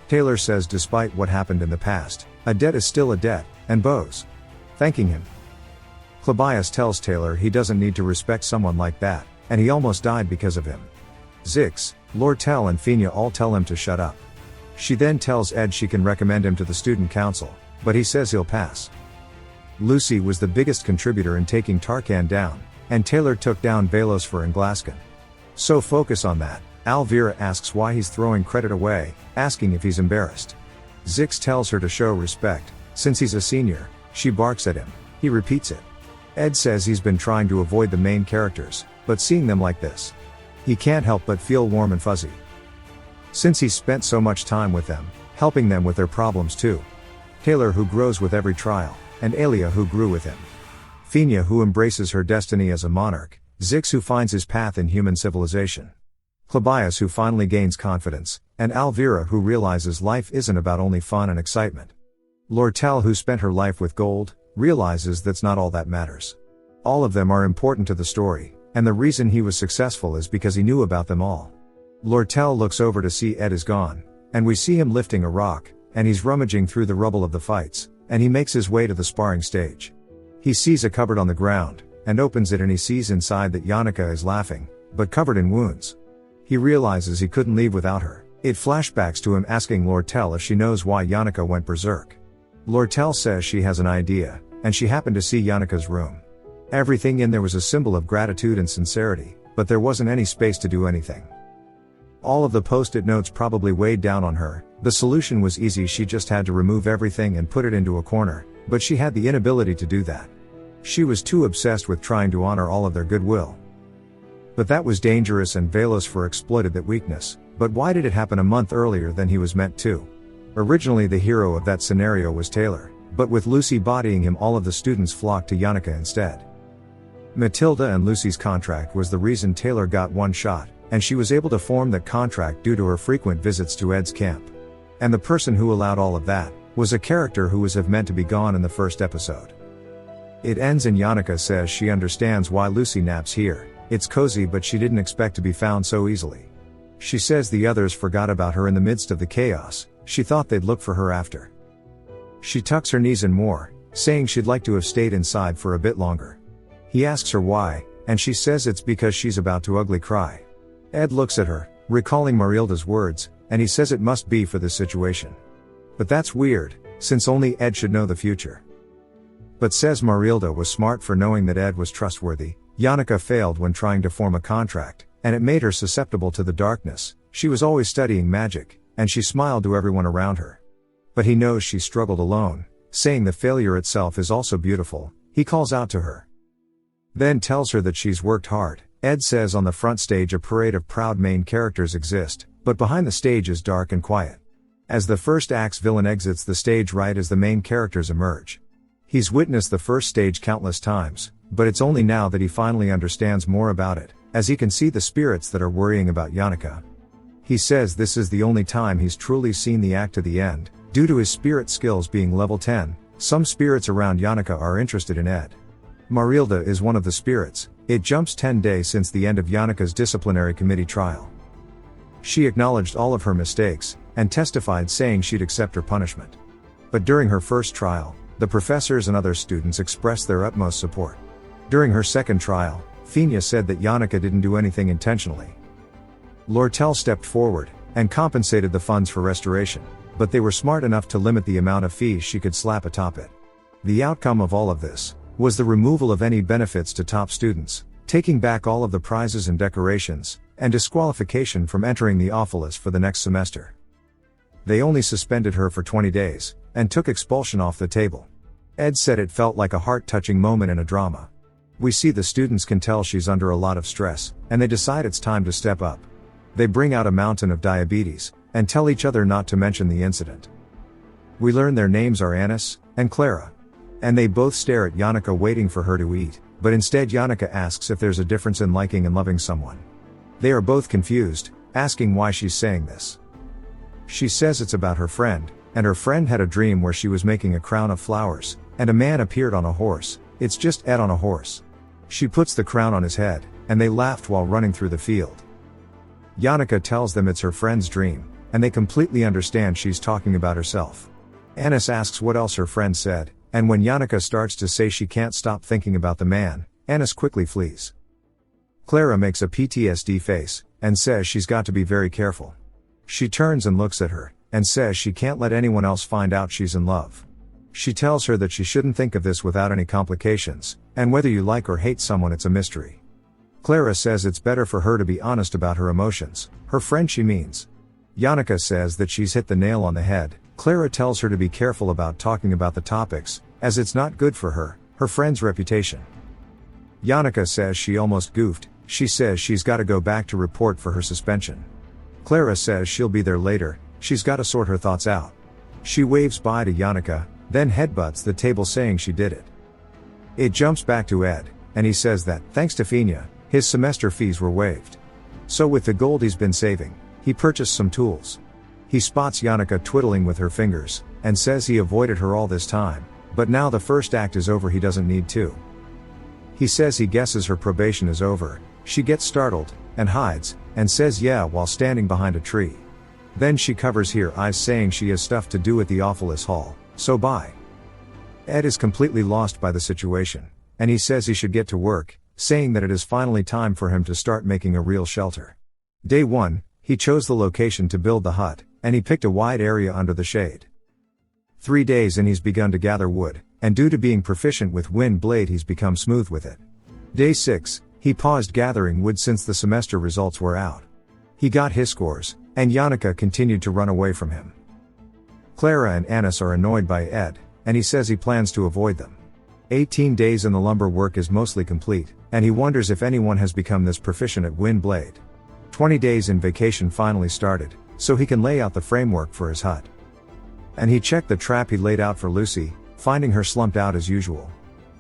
Taylor says despite what happened in the past, a debt is still a debt, and bows. Thanking him. Klabias tells Taylor he doesn't need to respect someone like that, and he almost died because of him. Zix, Lortel and Fina all tell him to shut up. She then tells Ed she can recommend him to the student council, but he says he'll pass. Lucy was the biggest contributor in taking Tarkan down, and Taylor took down Velosfer and Glaskin. So focus on that. Alvira asks why he's throwing credit away, asking if he's embarrassed. Zix tells her to show respect, since he's a senior. She barks at him. He repeats it. Ed says he's been trying to avoid the main characters, but seeing them like this, he can't help but feel warm and fuzzy. Since he's spent so much time with them, helping them with their problems too. Taylor who grows with every trial, and Alia who grew with him. Fina who embraces her destiny as a monarch, Zix who finds his path in human civilization. Klabias who finally gains confidence, and Alvira who realizes life isn't about only fun and excitement. Lortel who spent her life with gold, realizes that's not all that matters. All of them are important to the story, and the reason he was successful is because he knew about them all. Lortel looks over to see Ed is gone, and we see him lifting a rock, and he's rummaging through the rubble of the fights, and he makes his way to the sparring stage. He sees a cupboard on the ground, and opens it and he sees inside that Yannicka is laughing, but covered in wounds. He realizes he couldn't leave without her. It flashbacks to him asking Lortel if she knows why Yannicka went berserk. Lortel says she has an idea, and she happened to see Yannicka's room. Everything in there was a symbol of gratitude and sincerity, but there wasn't any space to do anything. All of the post-it notes probably weighed down on her. The solution was easy, she just had to remove everything and put it into a corner, but she had the inability to do that. She was too obsessed with trying to honor all of their goodwill. But that was dangerous and Velosfer exploited that weakness. But why did it happen a month earlier than he was meant to? Originally the hero of that scenario was Taylor, but with Lucy bodying him all of the students flocked to Yannicka instead. Matilda and Lucy's contract was the reason Taylor got one shot, and she was able to form that contract due to her frequent visits to Ed's camp. And the person who allowed all of that, was a character who was meant to be gone in the first episode. It ends and Yannicka says she understands why Lucy naps here, it's cozy but she didn't expect to be found so easily. She says the others forgot about her in the midst of the chaos, she thought they'd look for her after. She tucks her knees in more, saying she'd like to have stayed inside for a bit longer. He asks her why, and she says it's because she's about to ugly cry. Ed looks at her, recalling Marilda's words, and he says it must be for this situation. But that's weird, since only Ed should know the future. But says Marilda was smart for knowing that Ed was trustworthy. Yannicka failed when trying to form a contract, and it made her susceptible to the darkness. She was always studying magic, and she smiled to everyone around her. But he knows she struggled alone, saying the failure itself is also beautiful. He calls out to her. Then tells her that she's worked hard. Ed says on the front stage a parade of proud main characters exist, but behind the stage is dark and quiet. As the first act's villain exits the stage right as the main characters emerge. He's witnessed the first stage countless times, but it's only now that he finally understands more about it, as he can see the spirits that are worrying about Yannicka. He says this is the only time he's truly seen the act to the end, due to his spirit skills being level 10, some spirits around Yannicka are interested in Ed. Marilda is one of the spirits. It jumps 10 days since the end of Yannicka's disciplinary committee trial. She acknowledged all of her mistakes, and testified saying she'd accept her punishment. But during her first trial, the professors and other students expressed their utmost support. During her second trial, Fina said that Yannicka didn't do anything intentionally. Lortel stepped forward, and compensated the funds for restoration, but they were smart enough to limit the amount of fees she could slap atop it. The outcome of all of this was the removal of any benefits to top students, taking back all of the prizes and decorations, and disqualification from entering the Ophilis for the next semester. They only suspended her for 20 days, and took expulsion off the table. Ed said it felt like a heart-touching moment in a drama. We see the students can tell she's under a lot of stress, and they decide it's time to step up. They bring out a mountain of diabetes, and tell each other not to mention the incident. We learn their names are Anis and Clara. And they both stare at Yannicka waiting for her to eat, but instead Yannicka asks if there's a difference in liking and loving someone. They are both confused, asking why she's saying this. She says it's about her friend, and her friend had a dream where she was making a crown of flowers, and a man appeared on a horse. It's just Ed on a horse. She puts the crown on his head, and they laughed while running through the field. Yannicka tells them it's her friend's dream, and they completely understand she's talking about herself. Anis asks what else her friend said, and when Yannicka starts to say she can't stop thinking about the man, Anis quickly flees. Clara makes a PTSD face, and says she's got to be very careful. She turns and looks at her, and says she can't let anyone else find out she's in love. She tells her that she shouldn't think of this without any complications, and whether you like or hate someone it's a mystery. Clara says it's better for her to be honest about her emotions, her friend she means. Yannicka says that she's hit the nail on the head. Clara tells her to be careful about talking about the topics, as it's not good for her friend's reputation. Yannicka says she almost goofed. She says she's got to go back to report for her suspension. Clara says she'll be there later, she's got to sort her thoughts out. She waves bye to Yannicka, then headbutts the table saying she did it. It jumps back to Ed, and he says that, thanks to Fina, his semester fees were waived. So with the gold he's been saving, he purchased some tools. He spots Yannicka twiddling with her fingers, and says he avoided her all this time, but now the first act is over he doesn't need to. He says he guesses her probation is over. She gets startled, and hides, and says yeah while standing behind a tree. Then she covers her eyes saying she has stuff to do at the Ophilis Hall, so bye. Ed is completely lost by the situation, and he says he should get to work, saying that it is finally time for him to start making a real shelter. Day 1, he chose the location to build the hut, and he picked a wide area under the shade. 3 days in he's begun to gather wood, and due to being proficient with wind blade he's become smooth with it. Day 6, he paused gathering wood since the semester results were out. He got his scores, and Yannicka continued to run away from him. Clara and Anis are annoyed by Ed, and he says he plans to avoid them. 18 days in the lumber work is mostly complete, and he wonders if anyone has become this proficient at wind blade. 20 days in vacation finally started, so he can lay out the framework for his hut. And he checked the trap he laid out for Lucy, finding her slumped out as usual.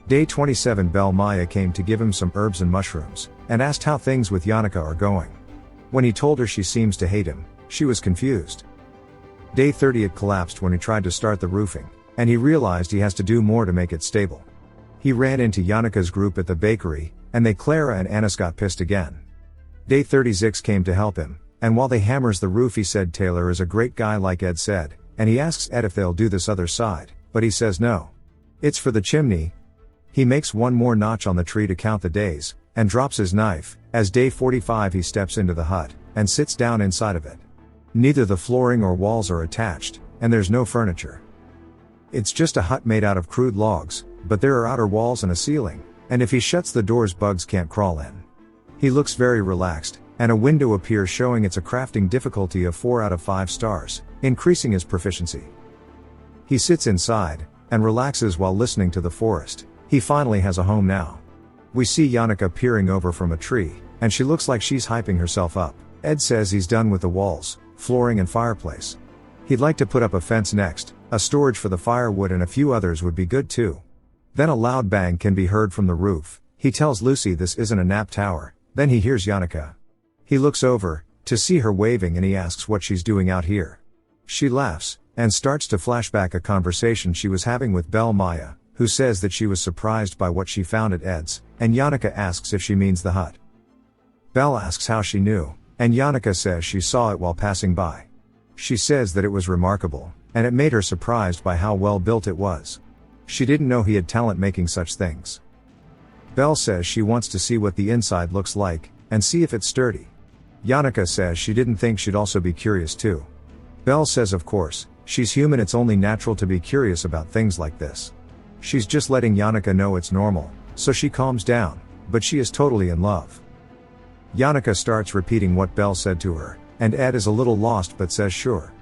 Day 27 Belle Maya came to give him some herbs and mushrooms, and asked how things with Yannicka are going. When he told her she seems to hate him, she was confused. Day 30 it collapsed when he tried to start the roofing, and he realized he has to do more to make it stable. He ran into Yannicka's group at the bakery, and Clara and Anis got pissed again. Day 36 came to help him, and while they hammers the roof he said Taylor is a great guy like Ed said, and he asks Ed if they'll do this other side, but he says no. It's for the chimney. He makes one more notch on the tree to count the days, and drops his knife. As day 45 he steps into the hut, and sits down inside of it. Neither the flooring or walls are attached, and there's no furniture. It's just a hut made out of crude logs, but there are outer walls and a ceiling, and if he shuts the doors bugs can't crawl in. He looks very relaxed, and a window appears showing it's a crafting difficulty of 4 out of 5 stars, increasing his proficiency. He sits inside, and relaxes while listening to the forest. He finally has a home now. We see Yannicka peering over from a tree, and she looks like she's hyping herself up. Ed says he's done with the walls, flooring and fireplace. He'd like to put up a fence next, a storage for the firewood and a few others would be good too. Then a loud bang can be heard from the roof. He tells Lucy this isn't a nap tower, then he hears Yannicka. He looks over, to see her waving, and he asks what she's doing out here. She laughs, and starts to flash back a conversation she was having with Belle Maya, who says that she was surprised by what she found at Ed's, and Yannicka asks if she means the hut. Belle asks how she knew, and Yannicka says she saw it while passing by. She says that it was remarkable, and it made her surprised by how well built it was. She didn't know he had talent making such things. Belle says she wants to see what the inside looks like, and see if it's sturdy. Yannicka says she didn't think she'd also be curious too. Belle says of course, she's human, it's only natural to be curious about things like this. She's just letting Yannicka know it's normal, so she calms down, but she is totally in love. Yannicka starts repeating what Belle said to her, and Ed is a little lost but says sure.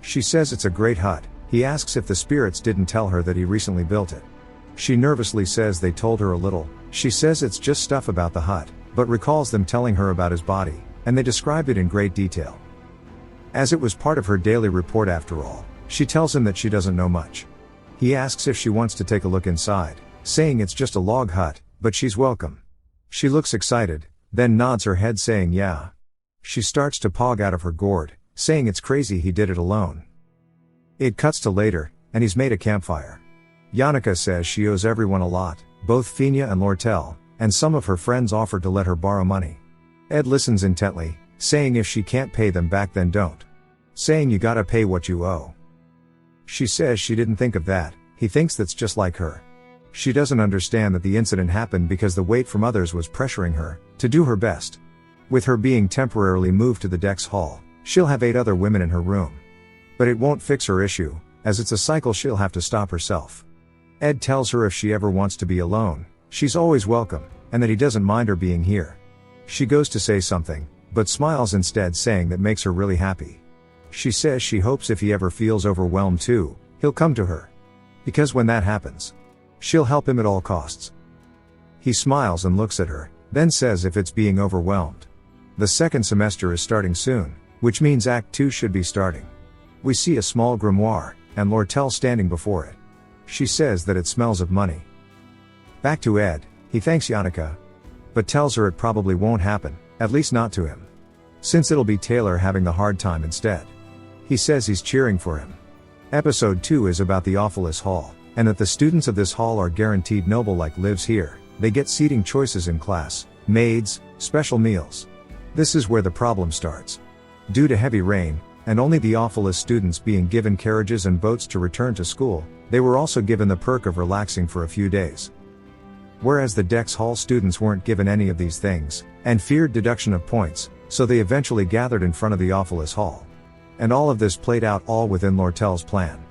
She says it's a great hut. He asks if the spirits didn't tell her that he recently built it. She nervously says they told her a little. She says it's just stuff about the hut, but recalls them telling her about his body, and they described it in great detail. As it was part of her daily report after all, she tells him that she doesn't know much. He asks if she wants to take a look inside, saying it's just a log hut, but she's welcome. She looks excited, then nods her head saying yeah. She starts to pog out of her gourd, saying it's crazy he did it alone. It cuts to later, and he's made a campfire. Yannicka says she owes everyone a lot, both Fina and Lortel, and some of her friends offered to let her borrow money. Ed listens intently, saying if she can't pay them back then don't. Saying you gotta pay what you owe. She says she didn't think of that, he thinks that's just like her. She doesn't understand that the incident happened because the weight from others was pressuring her to do her best. With her being temporarily moved to the Dex Hall, she'll have 8 other women in her room. But it won't fix her issue, as it's a cycle she'll have to stop herself. Ed tells her if she ever wants to be alone, she's always welcome, and that he doesn't mind her being here. She goes to say something, but smiles instead, saying that makes her really happy. She says she hopes if he ever feels overwhelmed too, he'll come to her. Because when that happens, she'll help him at all costs. He smiles and looks at her, then says if it's being overwhelmed. The second semester is starting soon, which means Act 2 should be starting. We see a small grimoire, and Lortel standing before it. She says that it smells of money. Back to Ed, he thanks Yannicka, but tells her it probably won't happen, at least not to him. Since it'll be Taylor having the hard time instead. He says he's cheering for him. Episode 2 is about the Awfulest Hall, and that the students of this hall are guaranteed noble-like lives here. They get seating choices in class, maids, special meals. This is where the problem starts. Due to heavy rain, and only the awfulest students being given carriages and boats to return to school, they were also given the perk of relaxing for a few days. Whereas the Dex Hall students weren't given any of these things, and feared deduction of points, so they eventually gathered in front of the Awfulest Hall. And all of this played out all within Lortel's plan.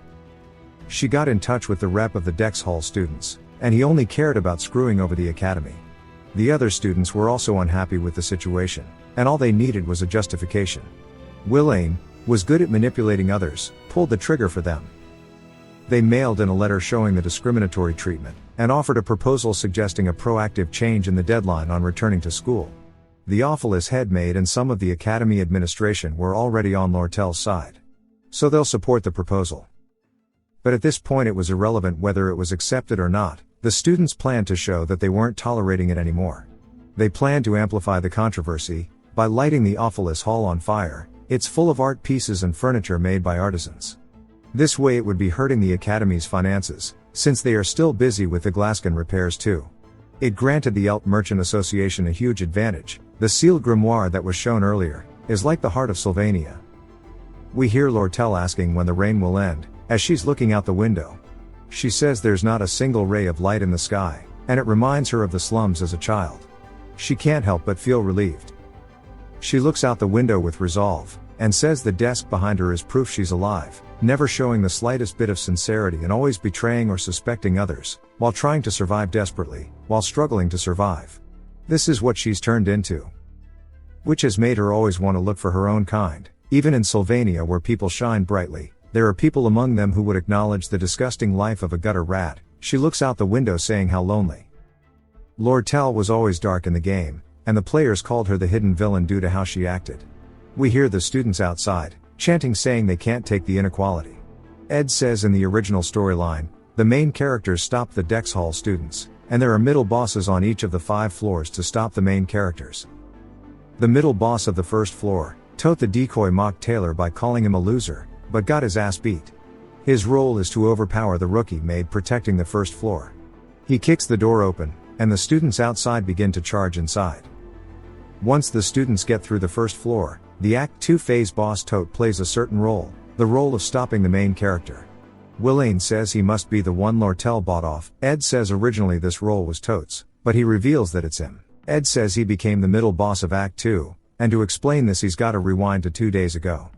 She got in touch with the rep of the Dex Hall students, and he only cared about screwing over the academy. The other students were also unhappy with the situation, and all they needed was a justification. Willain was good at manipulating others, pulled the trigger for them. They mailed in a letter showing the discriminatory treatment, and offered a proposal suggesting a proactive change in the deadline on returning to school. The Awfulest head maid and some of the academy administration were already on Lortel's side. So they'll support the proposal. But at this point it was irrelevant whether it was accepted or not. The students planned to show that they weren't tolerating it anymore. They planned to amplify the controversy by lighting the Awfulest Hall on fire. It's full of art pieces and furniture made by artisans. This way it would be hurting the academy's finances, since they are still busy with the Glasgow repairs too. It granted the Elt Merchant Association a huge advantage. The sealed grimoire that was shown earlier is like the heart of Sylvania. We hear Lortel asking when the rain will end, as she's looking out the window. She says there's not a single ray of light in the sky, and it reminds her of the slums as a child. She can't help but feel relieved. She looks out the window with resolve, and says the desk behind her is proof she's alive, never showing the slightest bit of sincerity and always betraying or suspecting others, while trying to survive desperately, while struggling to survive. This is what she's turned into. Which has made her always want to look for her own kind, even in Sylvania where people shine brightly, There are people among them who would acknowledge the disgusting life of a gutter rat. She looks out the window saying how lonely. Lortel was always dark in the game, and the players called her the hidden villain due to how she acted. We hear the students outside, chanting saying they can't take the inequality. Ed says in the original storyline, the main characters stop the Dex Hall students, and there are middle bosses on each of the 5 floors to stop the main characters. The middle boss of the first floor, Tote the decoy mocked Taylor by calling him a loser, but got his ass beat. His role is to overpower the rookie maid protecting the first floor. He kicks the door open, and the students outside begin to charge inside. Once the students get through the first floor, the Act 2 phase boss Tote plays a certain role, the role of stopping the main character. Willain says he must be the one Lortel bought off. Ed says originally this role was Tote's, but he reveals that it's him. Ed says he became the middle boss of Act 2, and to explain this he's gotta rewind to 2 days ago.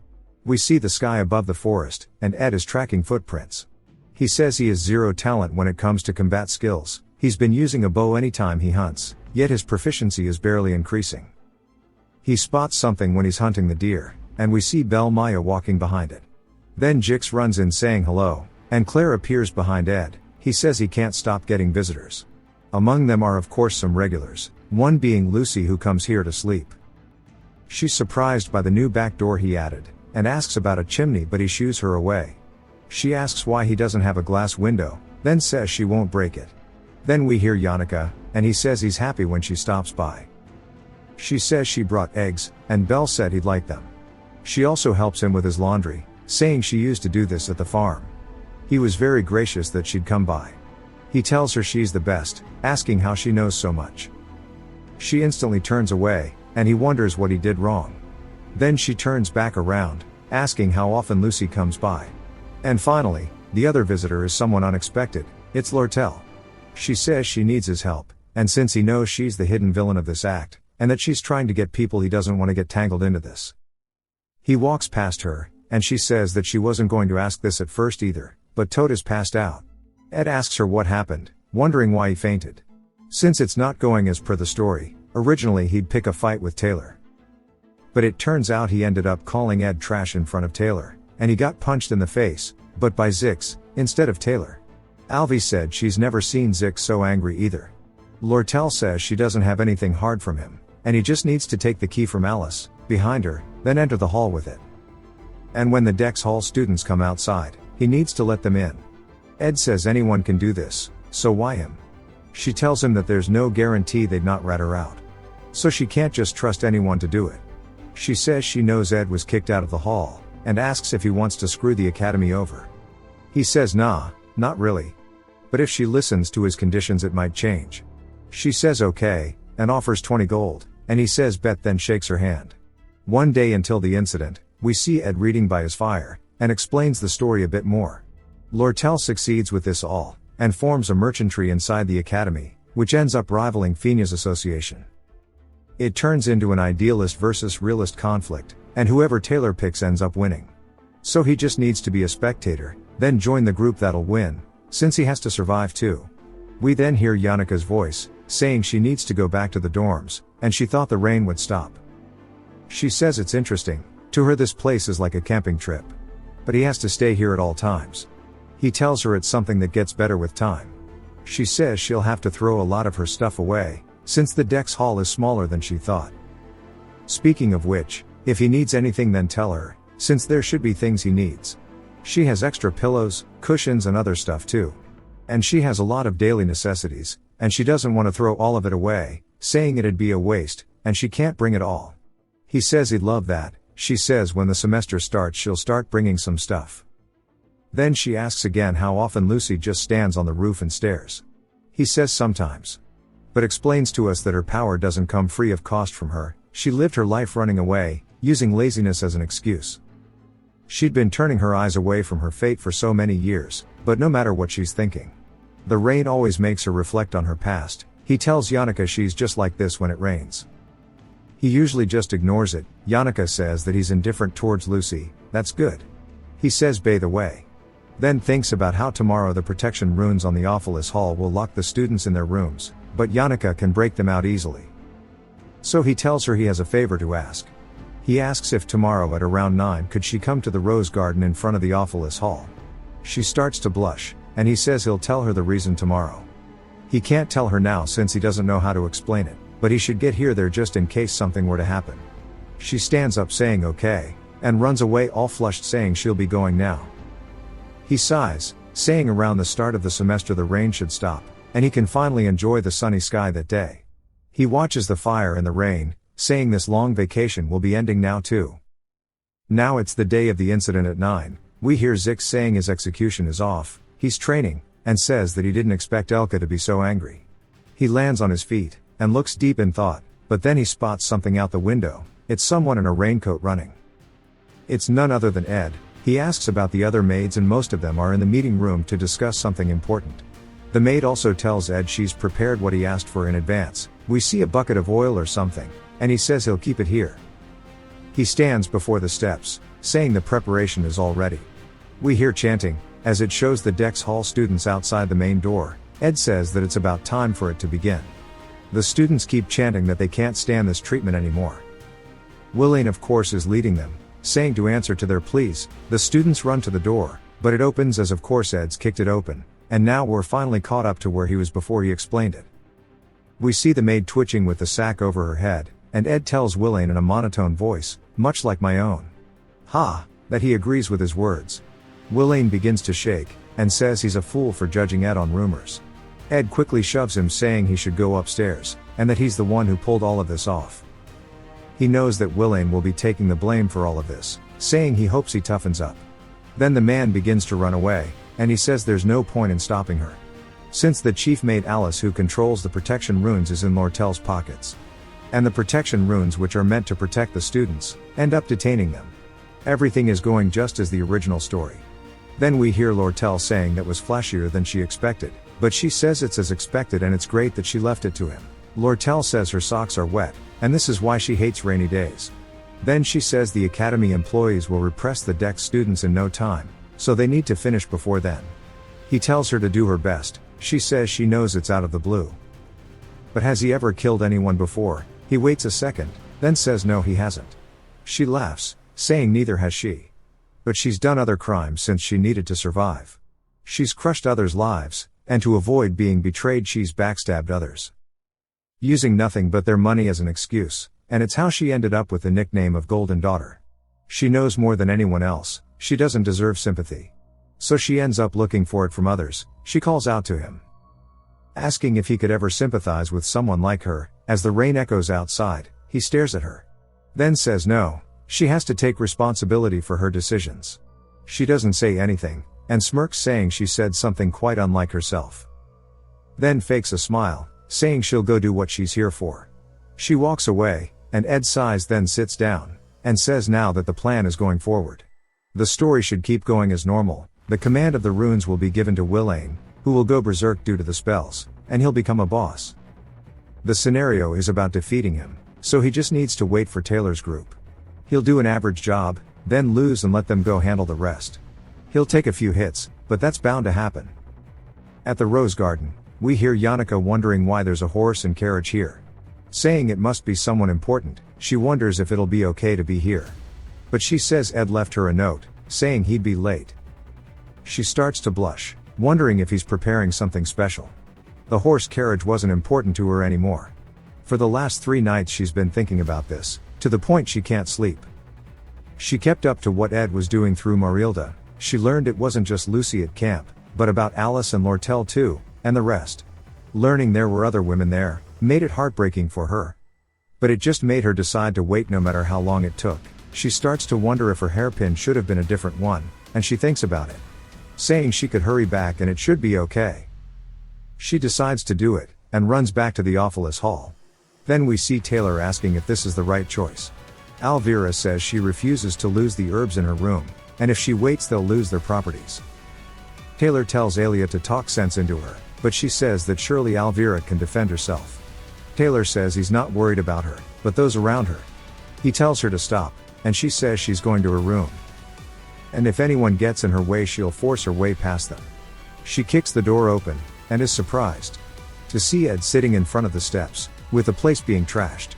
We see the sky above the forest, and Ed is tracking footprints. He says he has 0 talent when it comes to combat skills. He's been using a bow anytime he hunts, yet his proficiency is barely increasing. He spots something when he's hunting the deer, and we see Belle Maya walking behind it. Then Jix runs in saying hello, and Claire appears behind Ed. He says he can't stop getting visitors. Among them are of course some regulars, one being Lucy who comes here to sleep. She's surprised by the new back door he added, and asks about a chimney but he shoos her away. She asks why he doesn't have a glass window, then says she won't break it. Then we hear Yannicka, and he says he's happy when she stops by. She says she brought eggs, and Belle said he'd like them. She also helps him with his laundry, saying she used to do this at the farm. He was very gracious that she'd come by. He tells her she's the best, asking how she knows so much. She instantly turns away, and he wonders what he did wrong. Then she turns back around, asking how often Lucy comes by. And finally, the other visitor is someone unexpected. It's Lortel. She says she needs his help, and since he knows she's the hidden villain of this act, and that she's trying to get people he doesn't want to get tangled into this. He walks past her, and she says that she wasn't going to ask this at first either, but Tote is passed out. Ed asks her what happened, wondering why he fainted. Since it's not going as per the story, originally he'd pick a fight with Taylor. But it turns out he ended up calling Ed trash in front of Taylor, and he got punched in the face, but by Zix, instead of Taylor. Alvy said she's never seen Zix so angry either. Lortel says she doesn't have anything hard from him, and he just needs to take the key from Alice, behind her, then enter the hall with it. And when the Dex Hall students come outside, he needs to let them in. Ed says anyone can do this, so why him? She tells him that there's no guarantee they'd not rat her out. So she can't just trust anyone to do it. She says she knows Ed was kicked out of the hall, and asks if he wants to screw the academy over. He says nah, not really. But if she listens to his conditions it might change. She says okay, and offers 20 gold, and he says bet, then shakes her hand. One day until the incident, we see Ed reading by his fire, and explains the story a bit more. Lortel succeeds with this all, and forms a merchantry inside the academy, which ends up rivaling Fenia's association. It turns into an idealist versus realist conflict, and whoever Taylor picks ends up winning. So he just needs to be a spectator, then join the group that'll win, since he has to survive too. We then hear Yannicka's voice, saying she needs to go back to the dorms, and she thought the rain would stop. She says it's interesting, to her this place is like a camping trip. But he has to stay here at all times. He tells her it's something that gets better with time. She says she'll have to throw a lot of her stuff away, since the Dex Hall is smaller than she thought. Speaking of which, if he needs anything then tell her, since there should be things he needs. She has extra pillows, cushions and other stuff too. And she has a lot of daily necessities, and she doesn't want to throw all of it away, saying it'd be a waste, and she can't bring it all. He says he'd love that. She says when the semester starts she'll start bringing some stuff. Then she asks again how often Lucy just stands on the roof and stares. He says sometimes. But explains to us that her power doesn't come free of cost from her. She lived her life running away, using laziness as an excuse. She'd been turning her eyes away from her fate for so many years, but no matter what she's thinking. The rain always makes her reflect on her past. He tells Yannicka she's just like this when it rains. He usually just ignores it. Yannicka says that he's indifferent towards Lucy. That's good. He says bathe away. Then thinks about how tomorrow the protection runes on the Awfulest Hall will lock the students in their rooms, but Yannicka can break them out easily. So he tells her he has a favor to ask. He asks if tomorrow at around 9 could she come to the rose garden in front of the office hall. She starts to blush, and he says he'll tell her the reason tomorrow. He can't tell her now since he doesn't know how to explain it, but he should get here there just in case something were to happen. She stands up saying okay, and runs away all flushed saying she'll be going now. He sighs, saying around the start of the semester the rain should stop, and he can finally enjoy the sunny sky that day. He watches the fire and the rain, saying this long vacation will be ending now too. Now it's the day of the incident at 9, we hear Zix saying his execution is off, he's training, and says that he didn't expect Elka to be so angry. He lands on his feet, and looks deep in thought, but then he spots something out the window, it's someone in a raincoat running. It's none other than Ed. He asks about the other maids and most of them are in the meeting room to discuss something important. The maid also tells Ed she's prepared what he asked for in advance, we see a bucket of oil or something, and he says he'll keep it here. He stands before the steps, saying the preparation is all ready. We hear chanting, as it shows the Dex Hall students outside the main door. Ed says that it's about time for it to begin. The students keep chanting that they can't stand this treatment anymore. Willain of course is leading them, saying to answer to their pleas. The students run to the door, but it opens as of course Ed's kicked it open, and now we're finally caught up to where he was before he explained it. We see the maid twitching with the sack over her head, and Ed tells Willain in a monotone voice, much like my own. That he agrees with his words. Willain begins to shake, and says he's a fool for judging Ed on rumors. Ed quickly shoves him saying he should go upstairs, and that he's the one who pulled all of this off. He knows that Willain will be taking the blame for all of this, saying he hopes he toughens up. Then the man begins to run away, and he says there's no point in stopping her. Since the chief maid Alice who controls the protection runes is in Lortel's pockets. And the protection runes which are meant to protect the students, end up detaining them. Everything is going just as the original story. Then we hear Lortel saying that was flashier than she expected, but she says it's as expected and it's great that she left it to him. Lortel says her socks are wet, and this is why she hates rainy days. Then she says the academy employees will repress the Dex students in no time, so they need to finish before then. He tells her to do her best, she says she knows it's out of the blue. But has he ever killed anyone before? He waits a second, then says no he hasn't. She laughs, saying neither has she. But she's done other crimes since she needed to survive. She's crushed others' lives, and to avoid being betrayed she's backstabbed others. Using nothing but their money as an excuse, and it's how she ended up with the nickname of Golden Daughter. She knows more than anyone else, she doesn't deserve sympathy. So she ends up looking for it from others. She calls out to him, asking if he could ever sympathize with someone like her. As the rain echoes outside, he stares at her. Then says no, she has to take responsibility for her decisions. She doesn't say anything, and smirks saying she said something quite unlike herself. Then fakes a smile, saying she'll go do what she's here for. She walks away, and Ed sighs then sits down, and says now that the plan is going forward. The story should keep going as normal, the command of the runes will be given to Willain, who will go berserk due to the spells, and he'll become a boss. The scenario is about defeating him, so he just needs to wait for Taylor's group. He'll do an average job, then lose and let them go handle the rest. He'll take a few hits, but that's bound to happen. At the Rose Garden, we hear Yannicka wondering why there's a horse and carriage here. Saying it must be someone important, she wonders if it'll be okay to be here. But she says Ed left her a note, saying he'd be late. She starts to blush, wondering if he's preparing something special. The horse carriage wasn't important to her anymore. For the last 3 nights she's been thinking about this, to the point she can't sleep. She kept up to what Ed was doing through Marilda. She learned it wasn't just Lucy at camp, but about Alice and Lortel too, and the rest. Learning there were other women there, made it heartbreaking for her. But it just made her decide to wait no matter how long it took. She starts to wonder if her hairpin should have been a different one, and she thinks about it. Saying she could hurry back and it should be okay. She decides to do it, and runs back to the office hall. Then we see Taylor asking if this is the right choice. Alvira says she refuses to lose the herbs in her room, and if she waits they'll lose their properties. Taylor tells Alia to talk sense into her, but she says that surely Alvira can defend herself. Taylor says he's not worried about her, but those around her. He tells her to stop, and she says she's going to her room. And if anyone gets in her way she'll force her way past them. She kicks the door open, and is surprised to see Ed sitting in front of the steps, with the place being trashed.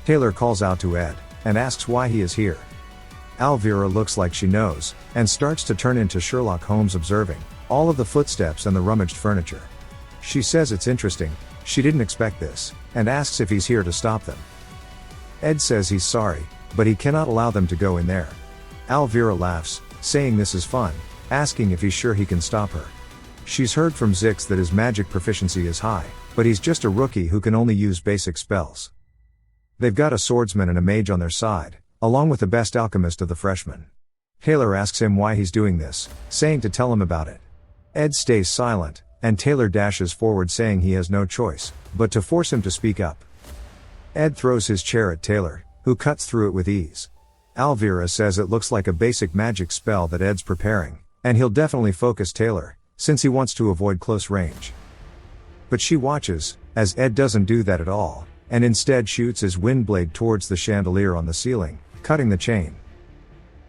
Taylor calls out to Ed, and asks why he is here. Elvira looks like she knows, and starts to turn into Sherlock Holmes, observing all of the footsteps and the rummaged furniture. She says it's interesting, she didn't expect this, and asks if he's here to stop them. Ed says he's sorry, but he cannot allow them to go in there. Elvira laughs, saying this is fun, asking if he's sure he can stop her. She's heard from Zix that his magic proficiency is high, but he's just a rookie who can only use basic spells. They've got a swordsman and a mage on their side, along with the best alchemist of the freshmen. Taylor asks him why he's doing this, saying to tell him about it. Ed stays silent, and Taylor dashes forward saying he has no choice, but to force him to speak up. Ed throws his chair at Taylor, who cuts through it with ease. Elvira says it looks like a basic magic spell that Ed's preparing, and he'll definitely focus Taylor, since he wants to avoid close range. But she watches, as Ed doesn't do that at all, and instead shoots his wind blade towards the chandelier on the ceiling, cutting the chain,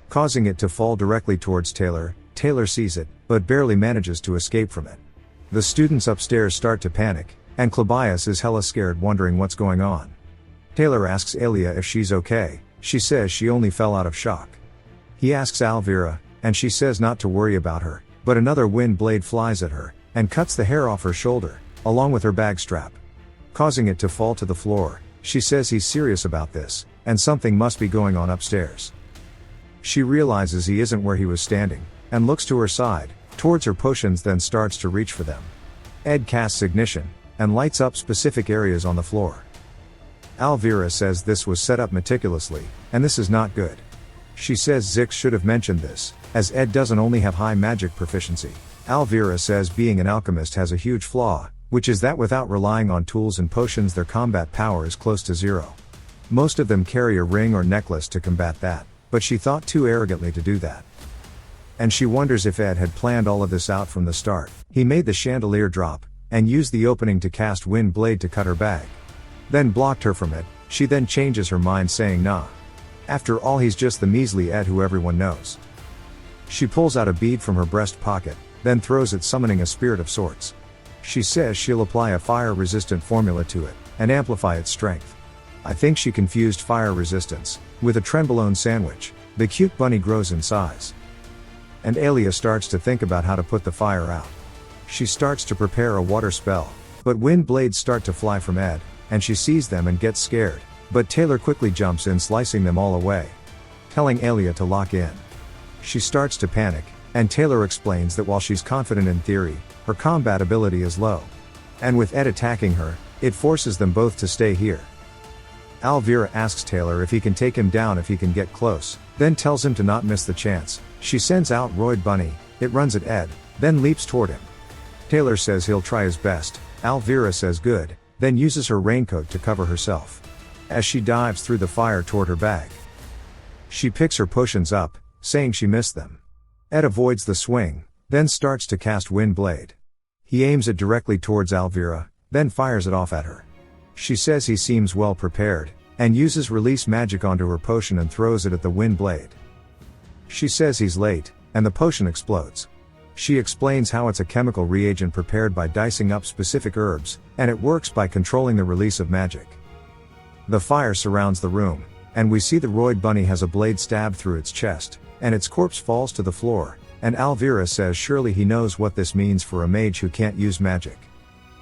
causing it to fall directly towards Taylor. Taylor sees it, but barely manages to escape from it. The students upstairs start to panic, and Clabius is hella scared, wondering what's going on. Taylor asks Alia if she's okay. She says she only fell out of shock. He asks Elvira, and she says not to worry about her, but another wind blade flies at her, and cuts the hair off her shoulder, along with her bag strap, causing it to fall to the floor. She says he's serious about this, and something must be going on upstairs. She realizes he isn't where he was standing, and looks to her side, towards her potions, then starts to reach for them. Ed casts ignition, and lights up specific areas on the floor. Elvira says this was set up meticulously, and this is not good. She says Zix should have mentioned this, as Ed doesn't only have high magic proficiency. Elvira says being an alchemist has a huge flaw, which is that without relying on tools and potions their combat power is close to zero. Most of them carry a ring or necklace to combat that, but she thought too arrogantly to do that. And she wonders if Ed had planned all of this out from the start. He made the chandelier drop, and used the opening to cast wind blade to cut her bag. Then blocked her from it. She then changes her mind, saying nah. After all, he's just the measly Ed who everyone knows. She pulls out a bead from her breast pocket, then throws it, summoning a spirit of sorts. She says she'll apply a fire-resistant formula to it, and amplify its strength. I think she confused fire resistance with a trenbolone sandwich. The cute bunny grows in size. And Alia starts to think about how to put the fire out. She starts to prepare a water spell, but wind blades start to fly from Ed, and she sees them and gets scared, but Taylor quickly jumps in, slicing them all away, telling Alia to lock in. She starts to panic, and Taylor explains that while she's confident in theory, her combat ability is low. And with Ed attacking her, it forces them both to stay here. Elvira asks Taylor if he can take him down if he can get close, then tells him to not miss the chance. She sends out Roid Bunny, it runs at Ed, then leaps toward him. Taylor says he'll try his best. Elvira says good, then uses her raincoat to cover herself, as she dives through the fire toward her bag. She picks her potions up, saying she missed them. Ed avoids the swing, then starts to cast Wind Blade. He aims it directly towards Elvira, then fires it off at her. She says he seems well prepared, and uses Release Magic onto her potion and throws it at the Wind Blade. She says he's late, and the potion explodes. She explains how it's a chemical reagent prepared by dicing up specific herbs, and it works by controlling the release of magic. The fire surrounds the room, and we see the Roid Bunny has a blade stabbed through its chest, and its corpse falls to the floor, and Elvira says surely he knows what this means for a mage who can't use magic.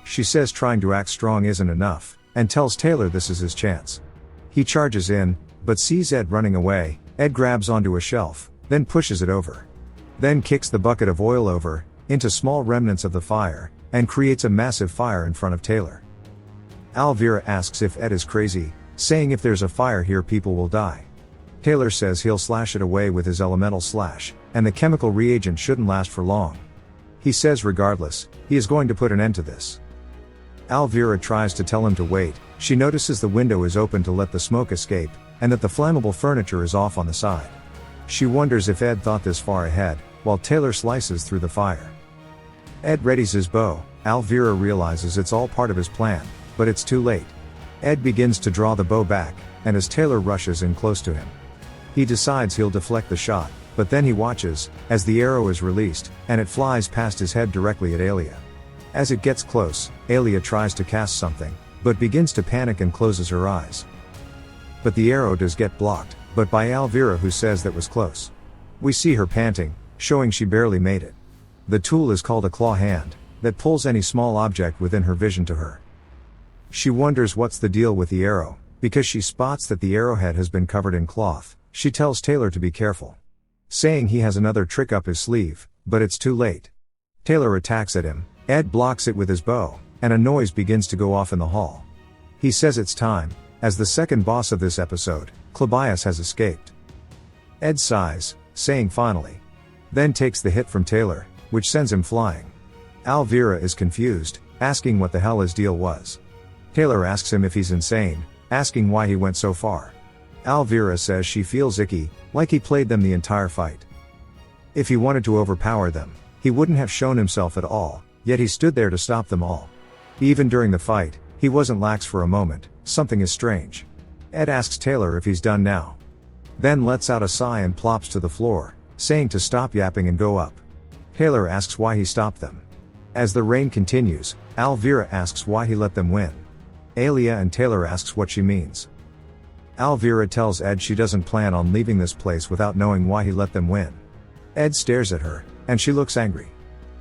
She says trying to act strong isn't enough, and tells Taylor this is his chance. He charges in, but sees Ed running away. Ed grabs onto a shelf, then pushes it over. Then kicks the bucket of oil over, into small remnants of the fire, and creates a massive fire in front of Taylor. Elvira asks if Ed is crazy, saying if there's a fire here people will die. Taylor says he'll slash it away with his elemental slash, and the chemical reagent shouldn't last for long. He says regardless, he is going to put an end to this. Elvira tries to tell him to wait. She notices the window is open to let the smoke escape, and that the flammable furniture is off on the side. She wonders if Ed thought this far ahead, while Taylor slices through the fire. Ed readies his bow. Elvira realizes it's all part of his plan, but it's too late. Ed begins to draw the bow back, and as Taylor rushes in close to him, he decides he'll deflect the shot, but then he watches, as the arrow is released, and it flies past his head directly at Alia. As it gets close, Alia tries to cast something, but begins to panic and closes her eyes. but the arrow does get blocked, but by Elvira, who says that was close. We see her panting, showing she barely made it. The tool is called a claw hand, that pulls any small object within her vision to her. She wonders what's the deal with the arrow, because she spots that the arrowhead has been covered in cloth. She tells Taylor to be careful, saying he has another trick up his sleeve, but it's too late. Taylor attacks at him, Ed blocks it with his bow, and a noise begins to go off in the hall. He says it's time, as the second boss of this episode, Clabias, has escaped. Ed sighs, saying finally. Then takes the hit from Taylor, which sends him flying. Elvira is confused, asking what the hell his deal was. Taylor asks him if he's insane, asking why he went so far. Elvira says she feels icky, like he played them the entire fight. If he wanted to overpower them, he wouldn't have shown himself at all, yet he stood there to stop them all. Even during the fight, he wasn't lax for a moment. Something is strange. Ed asks Taylor if he's done now. Then lets out a sigh and plops to the floor, saying to stop yapping and go up. Taylor asks why he stopped them. As the rain continues, Elvira asks why he let them win. Alia and Taylor asks what she means. Elvira tells Ed she doesn't plan on leaving this place without knowing why he let them win. Ed stares at her, and she looks angry.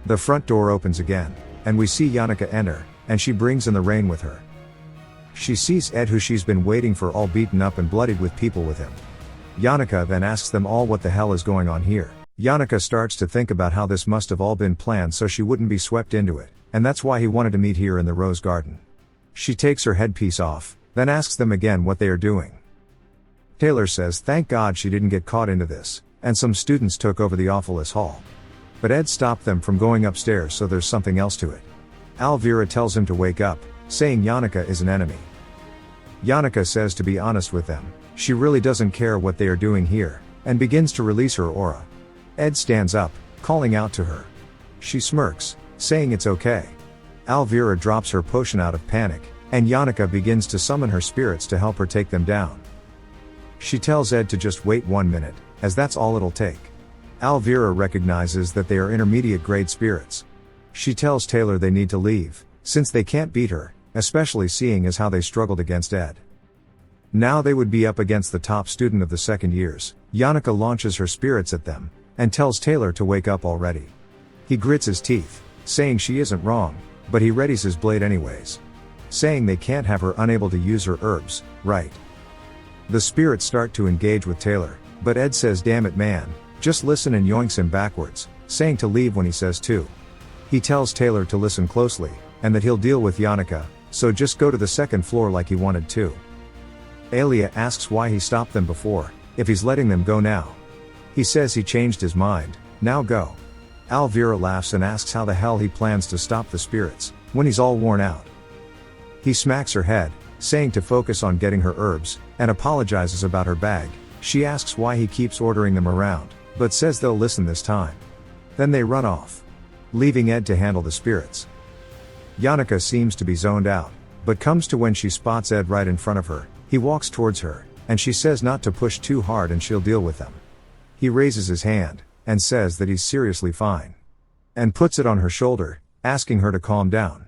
The front door opens again, and we see Yannicka enter, and she brings in the rain with her. She sees Ed, who she's been waiting for, all beaten up and bloodied with people with him. Yannicka then asks them all what the hell is going on here. Yannicka starts to think about how this must have all been planned so she wouldn't be swept into it, and that's why he wanted to meet here in the rose garden. She takes her headpiece off, then asks them again what they are doing. Taylor says thank God she didn't get caught into this, and some students took over the awfulest hall. But Ed stopped them from going upstairs, so there's something else to it. Elvira tells him to wake up, saying Yannicka is an enemy. Yannicka says to be honest with them, she really doesn't care what they are doing here, and begins to release her aura. Ed stands up, calling out to her. She smirks, saying it's okay. Elvira drops her potion out of panic, and Yannicka begins to summon her spirits to help her take them down. She tells Ed to just wait 1 minute, as that's all it'll take. Elvira recognizes that they are intermediate grade spirits. She tells Taylor they need to leave, since they can't beat her, especially seeing as how they struggled against Ed. Now they would be up against the top student of the second years. Yannicka launches her spirits at them, and tells Taylor to wake up already. He grits his teeth, saying she isn't wrong, but he readies his blade anyways. Saying they can't have her unable to use her herbs, right? The spirits start to engage with Taylor, but Ed says damn it man, just listen, and yoinks him backwards, saying to leave when he says to. He tells Taylor to listen closely, and that he'll deal with Yannicka, so just go to the second floor like he wanted to. Alia asks why he stopped them before, if he's letting them go now. He says he changed his mind, now go. Elvira laughs and asks how the hell he plans to stop the spirits, when he's all worn out. He smacks her head, saying to focus on getting her herbs, and apologizes about her bag. She asks why he keeps ordering them around, but says they'll listen this time. Then they run off, leaving Ed to handle the spirits. Yannicka seems to be zoned out, but comes to when she spots Ed right in front of her. He walks towards her, and she says not to push too hard and she'll deal with them. He raises his hand, and says that he's seriously fine. And puts it on her shoulder, asking her to calm down.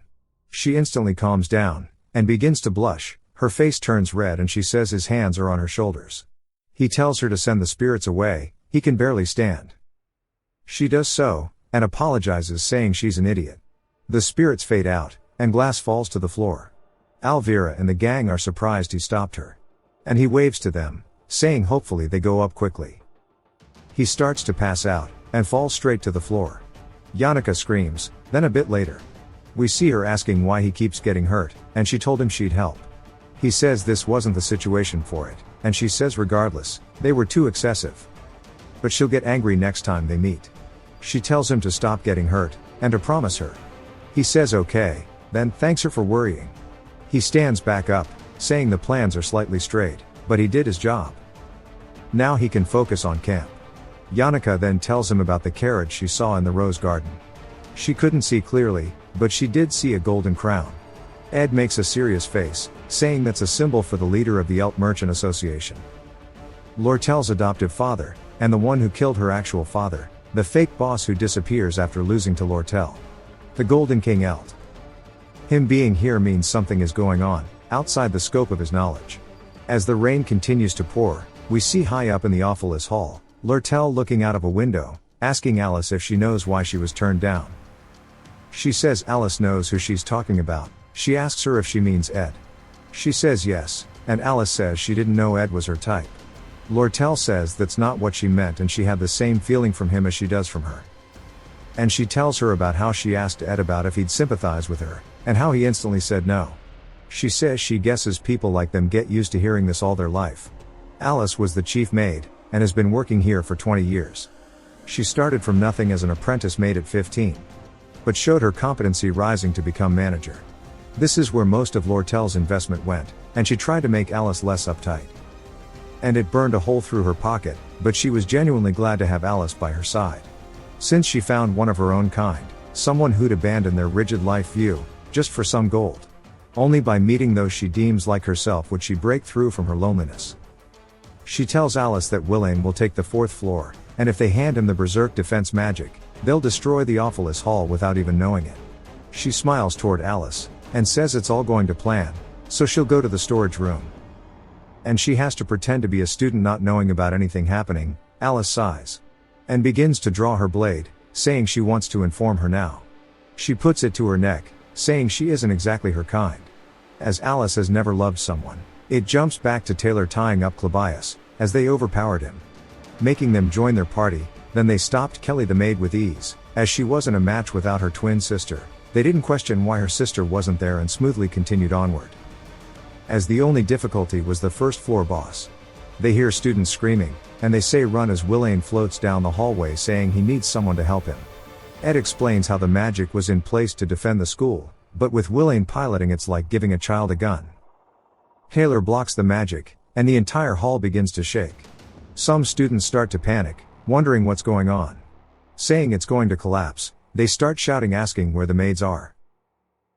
She instantly calms down, and begins to blush. Her face turns red and she says his hands are on her shoulders. He tells her to send the spirits away, he can barely stand. She does so, and apologizes, saying she's an idiot. The spirits fade out, and glass falls to the floor. Elvira and the gang are surprised he stopped her. And he waves to them, saying hopefully they go up quickly. He starts to pass out, and falls straight to the floor. Yannicka screams, then a bit later. We see her asking why he keeps getting hurt, and she told him she'd help. He says this wasn't the situation for it, and she says regardless, they were too excessive. But she'll get angry next time they meet. She tells him to stop getting hurt, and to promise her. He says okay, then thanks her for worrying. He stands back up, saying the plans are slightly strayed, but he did his job. Now he can focus on camp. Yannicka then tells him about the carriage she saw in the rose garden. She couldn't see clearly, but she did see a golden crown. Ed makes a serious face, saying that's a symbol for the leader of the Elk Merchant Association. Lortel's adoptive father, and the one who killed her actual father, the fake boss who disappears after losing to Lortel. The Golden King Elt. Him being here means something is going on, outside the scope of his knowledge. As the rain continues to pour, we see high up in the awfulest hall, Lortel looking out of a window, asking Alice if she knows why she was turned down. She says Alice knows who she's talking about. She asks her if she means Ed. She says yes, and Alice says she didn't know Ed was her type. Lortel says that's not what she meant and she had the same feeling from him as she does from her. And she tells her about how she asked Ed about if he'd sympathize with her, and how he instantly said no. She says she guesses people like them get used to hearing this all their life. Alice was the chief maid, and has been working here for 20 years. She started from nothing as an apprentice maid at 15. But showed her competency rising to become manager. This is where most of Lortel's investment went, and she tried to make Alice less uptight. And it burned a hole through her pocket, but she was genuinely glad to have Alice by her side. Since she found one of her own kind, someone who'd abandon their rigid life view, just for some gold. Only by meeting those she deems like herself would she break through from her loneliness. She tells Alice that Willain will take the 4th floor, and if they hand him the Berserk defense magic, they'll destroy the awfulest hall without even knowing it. She smiles toward Alice, and says it's all going to plan, so she'll go to the storage room. And she has to pretend to be a student not knowing about anything happening. Alice sighs. And begins to draw her blade, saying she wants to inform her now. She puts it to her neck, saying she isn't exactly her kind. As Alice has never loved someone, it jumps back to Taylor tying up Clabias, as they overpowered him. Making them join their party. Then they stopped Kelly the maid with ease, as she wasn't a match without her twin sister. They didn't question why her sister wasn't there and smoothly continued onward. As the only difficulty was the 1st floor boss. They hear students screaming, and they say run as Willain floats down the hallway saying he needs someone to help him. Ed explains how the magic was in place to defend the school, but with Willain piloting it's like giving a child a gun. Taylor blocks the magic, and the entire hall begins to shake. Some students start to panic, wondering what's going on. Saying it's going to collapse, they start shouting asking where the maids are.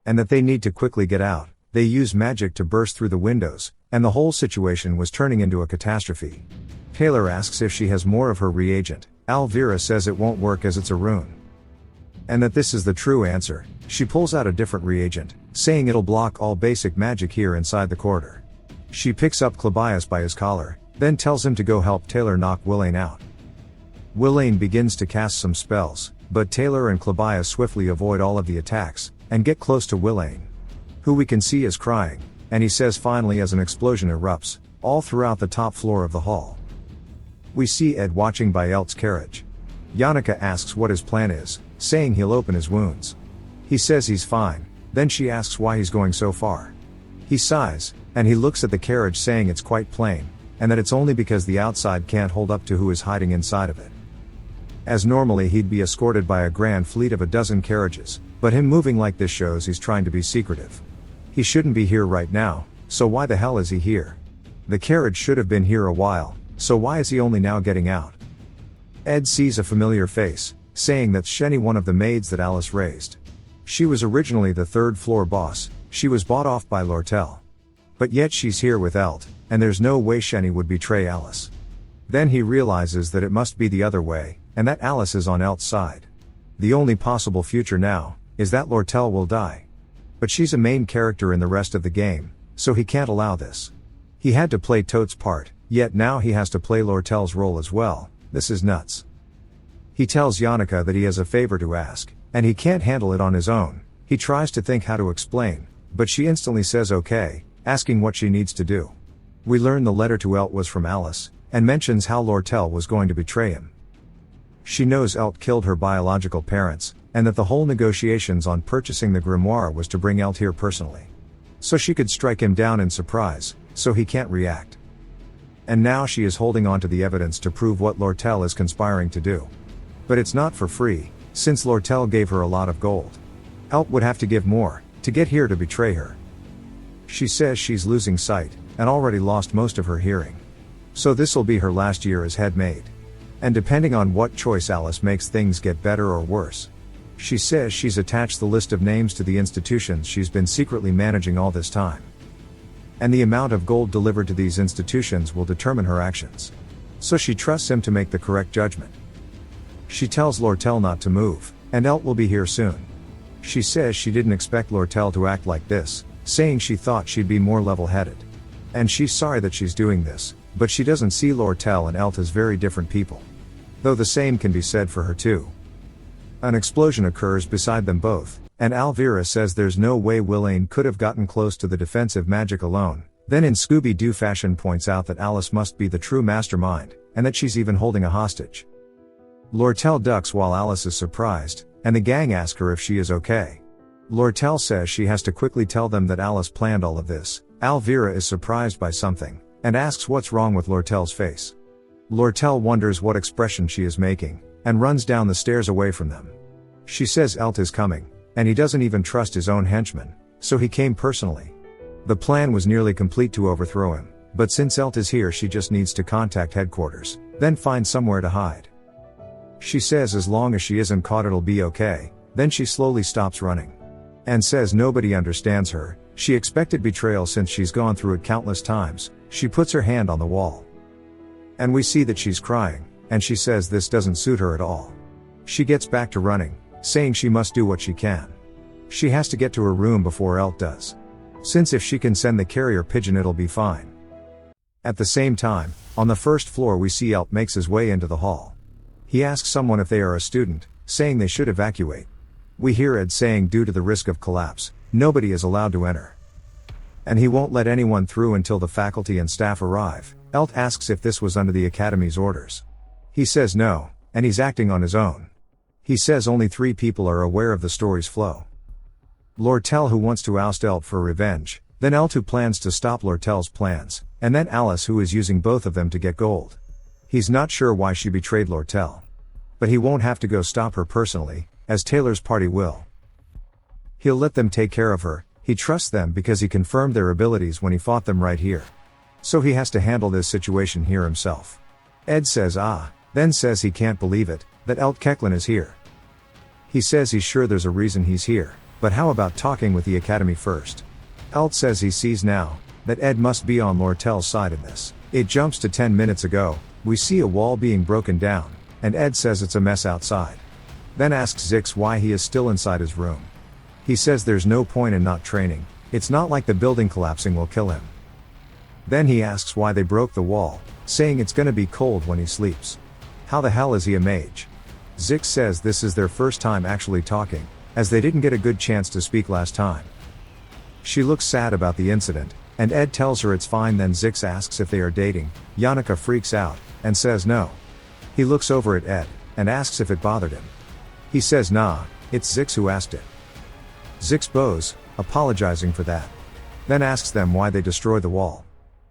And that they need to quickly get out. They use magic to burst through the windows, and the whole situation was turning into a catastrophe. Taylor asks if she has more of her reagent. Alvira says it won't work as it's a rune. And that this is the true answer. She pulls out a different reagent, saying it'll block all basic magic here inside the corridor. She picks up Clabias by his collar, then tells him to go help Taylor knock Willain out. Willain begins to cast some spells, but Taylor and Clabias swiftly avoid all of the attacks, and get close to Willain, who we can see is crying, and he says finally as an explosion erupts, all throughout the top floor of the hall. We see Ed watching by Elt's carriage. Yannicka asks what his plan is, saying he'll open his wounds. He says he's fine, then she asks why he's going so far. He sighs, and he looks at the carriage saying it's quite plain, and that it's only because the outside can't hold up to who is hiding inside of it. As normally he'd be escorted by a grand fleet of a dozen carriages, but him moving like this shows he's trying to be secretive. He shouldn't be here right now, so why the hell is he here? The carriage should have been here a while, so why is he only now getting out? Ed sees a familiar face, saying that's Shenny, one of the maids that Alice raised. She was originally the 3rd floor boss, she was bought off by Lortel. But yet she's here with Elt, and there's no way Shenny would betray Alice. Then he realizes that it must be the other way, and that Alice is on Elt's side. The only possible future now, is that Lortel will die. But she's a main character in the rest of the game, so he can't allow this. He had to play Toad's part, yet now he has to play Lortel's role as well. This is nuts. He tells Yannicka that he has a favor to ask, and he can't handle it on his own. He tries to think how to explain, but she instantly says okay, asking what she needs to do. We learn the letter to Elt was from Alice, and mentions how Lortel was going to betray him. She knows Elt killed her biological parents, and that the whole negotiations on purchasing the grimoire was to bring Elt here personally. So she could strike him down in surprise, so he can't react. And now she is holding on to the evidence to prove what Lortel is conspiring to do. But it's not for free, since Lortel gave her a lot of gold. Elt would have to give more, to get here to betray her. She says she's losing sight, and already lost most of her hearing. So this'll be her last year as head maid. And depending on what choice Alice makes, things get better or worse. She says she's attached the list of names to the institutions she's been secretly managing all this time. And the amount of gold delivered to these institutions will determine her actions. So she trusts him to make the correct judgment. She tells Lortel not to move, and Elt will be here soon. She says she didn't expect Lortel to act like this, saying she thought she'd be more level-headed. And she's sorry that she's doing this, but she doesn't see Lortel and Elt as very different people. Though the same can be said for her too. An explosion occurs beside them both, and Alvira says there's no way Willain could have gotten close to the defensive magic alone, then in Scooby-Doo fashion points out that Alice must be the true mastermind, and that she's even holding a hostage. Lortel ducks while Alice is surprised, and the gang ask her if she is okay. Lortel says she has to quickly tell them that Alice planned all of this. Alvira is surprised by something, and asks what's wrong with Lortel's face. Lortel wonders what expression she is making, and runs down the stairs away from them. She says Elt is coming, and he doesn't even trust his own henchman, so he came personally. The plan was nearly complete to overthrow him, but since Elt is here she just needs to contact headquarters, then find somewhere to hide. She says as long as she isn't caught it'll be okay, then she slowly stops running. And says nobody understands her, she expected betrayal since she's gone through it countless times. She puts her hand on the wall. And we see that she's crying, and she says this doesn't suit her at all. She gets back to running, saying she must do what she can. She has to get to her room before Elt does. Since if she can send the carrier pigeon it'll be fine. At the same time, on the first floor we see Elt makes his way into the hall. He asks someone if they are a student, saying they should evacuate. We hear Ed saying due to the risk of collapse, nobody is allowed to enter. And he won't let anyone through until the faculty and staff arrive. Elt asks if this was under the academy's orders. He says no, and he's acting on his own. He says only 3 people are aware of the story's flow. Lortel who wants to oust Elt for revenge, then Elt who plans to stop Lortel's plans, and then Alice who is using both of them to get gold. He's not sure why she betrayed Lortel. But he won't have to go stop her personally, as Taylor's party will. He'll let them take care of her. He trusts them because he confirmed their abilities when he fought them right here. So he has to handle this situation here himself. Ed says then says he can't believe it, that Elt Kecklin is here. He says he's sure there's a reason he's here, but how about talking with the academy first? Elt says he sees now, that Ed must be on Lortel's side in this. It jumps to 10 minutes ago, we see a wall being broken down, and Ed says it's a mess outside. Then asks Zix why he is still inside his room. He says there's no point in not training, it's not like the building collapsing will kill him. Then he asks why they broke the wall, saying it's gonna be cold when he sleeps. How the hell is he a mage? Zix says this is their first time actually talking, as they didn't get a good chance to speak last time. She looks sad about the incident, and Ed tells her it's fine. Then Zix asks if they are dating. Yannicka freaks out, and says no. He looks over at Ed, and asks if it bothered him. He says nah, it's Zix who asked it. Zix bows, apologizing for that. Then asks them why they destroyed the wall.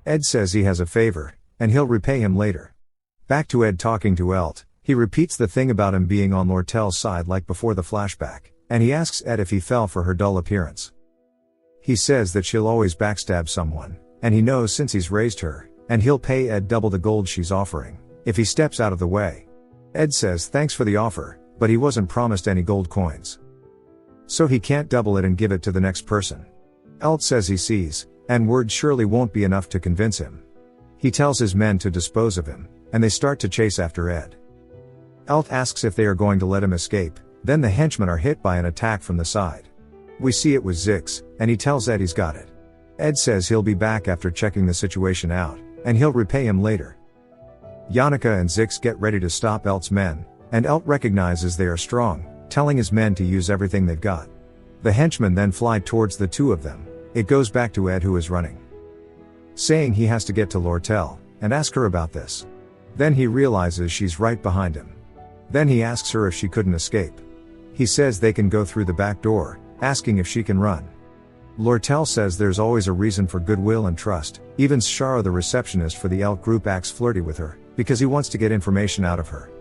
Ed says he has a favor, and he'll repay him later. Back to Ed talking to Elt, he repeats the thing about him being on Lortel's side like before the flashback, and he asks Ed if he fell for her dull appearance. He says that she'll always backstab someone, and he knows since he's raised her, and he'll pay Ed double the gold she's offering, if he steps out of the way. Ed says thanks for the offer, but he wasn't promised any gold coins. So he can't double it and give it to the next person. Elt says he sees, and words surely won't be enough to convince him. He tells his men to dispose of him, and they start to chase after Ed. Elt asks if they are going to let him escape, then the henchmen are hit by an attack from the side. We see it was Zix, and he tells Ed he's got it. Ed says he'll be back after checking the situation out, and he'll repay him later. Yannicka and Zix get ready to stop Elt's men, and Elt recognizes they are strong, telling his men to use everything they've got. The henchmen then fly towards the 2 of them. It goes back to Ed who is running, saying he has to get to Lortel, and ask her about this. Then he realizes she's right behind him. Then he asks her if she couldn't escape. He says they can go through the back door, asking if she can run. Lortel says there's always a reason for goodwill and trust. Even Shara the receptionist for the Elt group acts flirty with her, because he wants to get information out of her.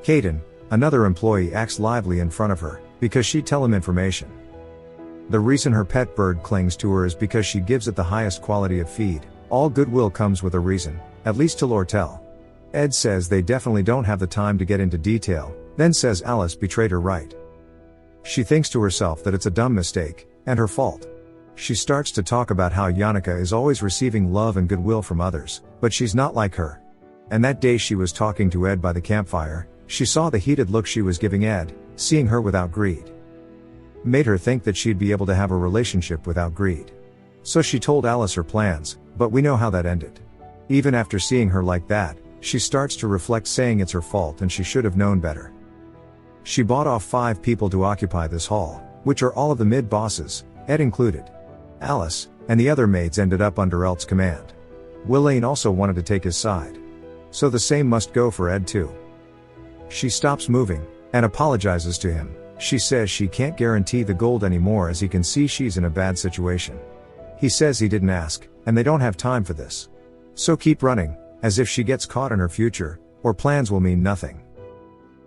Kaden, another employee, acts lively in front of her, because she tell him information. The reason her pet bird clings to her is because she gives it the highest quality of feed. All goodwill comes with a reason, at least to Lortel. Ed says they definitely don't have the time to get into detail, then says Alice betrayed her right. She thinks to herself that it's a dumb mistake, and her fault. She starts to talk about how Yannicka is always receiving love and goodwill from others, but she's not like her. And that day she was talking to Ed by the campfire, she saw the heated look she was giving Ed, seeing her without greed. Made her think that she'd be able to have a relationship without greed. So she told Alice her plans, but we know how that ended. Even after seeing her like that, she starts to reflect, saying it's her fault and she should have known better. She bought off 5 people to occupy this hall, which are all of the mid-bosses, Ed included. Alice, and the other maids ended up under Elt's command. Willain also wanted to take his side. So the same must go for Ed too. She stops moving, and apologizes to him. She says she can't guarantee the gold anymore as he can see she's in a bad situation. He says he didn't ask, and they don't have time for this. So keep running, as if she gets caught in her future, or plans will mean nothing.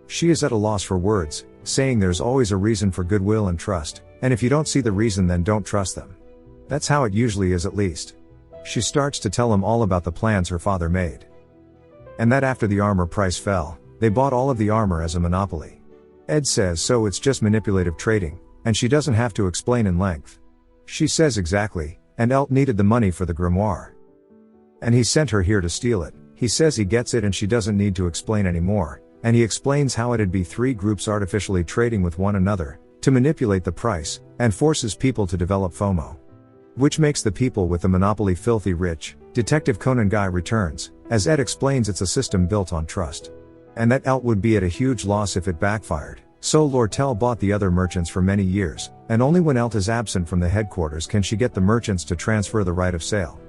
She is at a loss for words, saying there's always a reason for goodwill and trust, and if you don't see the reason then don't trust them. That's how it usually is, at least. She starts to tell him all about the plans her father made. And that after the armor price fell, they bought all of the armor as a monopoly. Ed says so it's just manipulative trading, and she doesn't have to explain in length. She says exactly, and Elt needed the money for the grimoire. And he sent her here to steal it. He says he gets it and she doesn't need to explain anymore, and he explains how it'd be 3 groups artificially trading with one another, to manipulate the price, and forces people to develop FOMO. Which makes the people with the monopoly filthy rich. Detective Conan Guy returns, as Ed explains it's a system built on trust. And that Elt would be at a huge loss if it backfired, so Lortel bought the other merchants for many years, and only when Elt is absent from the headquarters can she get the merchants to transfer the right of sale.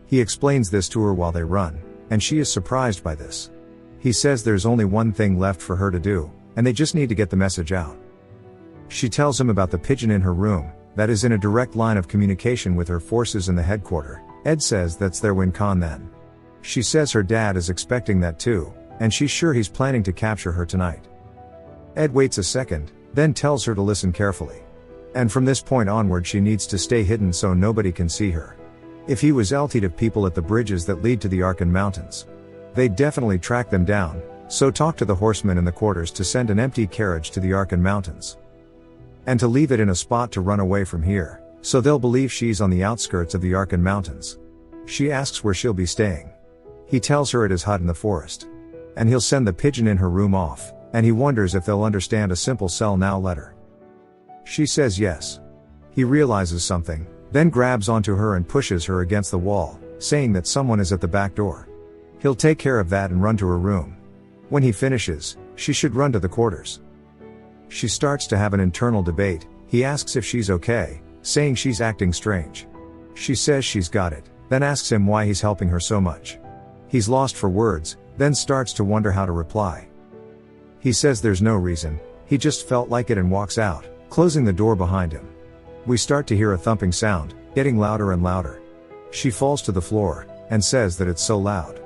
He explains this to her while they run, and she is surprised by this. He says there's only one thing left for her to do, and they just need to get the message out. She tells him about the pigeon in her room, that is in a direct line of communication with her forces in the headquarter. Ed says that's their win con then. She says her dad is expecting that too, and she's sure he's planning to capture her tonight. Ed waits a second, then tells her to listen carefully. And from this point onward she needs to stay hidden so nobody can see her. If he was Elt he'd have people at the bridges that lead to the Arkan Mountains. They'd definitely track them down, so talk to the horsemen in the quarters to send an empty carriage to the Arkan Mountains. And to leave it in a spot to run away from here, so they'll believe she's on the outskirts of the Arkan Mountains. She asks where she'll be staying. He tells her at his hut in the forest. And he'll send the pigeon in her room off, and he wonders if they'll understand a simple sell now letter. She says yes. He realizes something, then grabs onto her and pushes her against the wall, saying that someone is at the back door. He'll take care of that and run to her room. When he finishes, she should run to the quarters. She starts to have an internal debate. He asks if she's okay, saying she's acting strange. She says she's got it, then asks him why he's helping her so much. He's lost for words, then starts to wonder how to reply. He says there's no reason, he just felt like it and walks out, closing the door behind him. We start to hear a thumping sound, getting louder and louder. She falls to the floor, and says that it's so loud.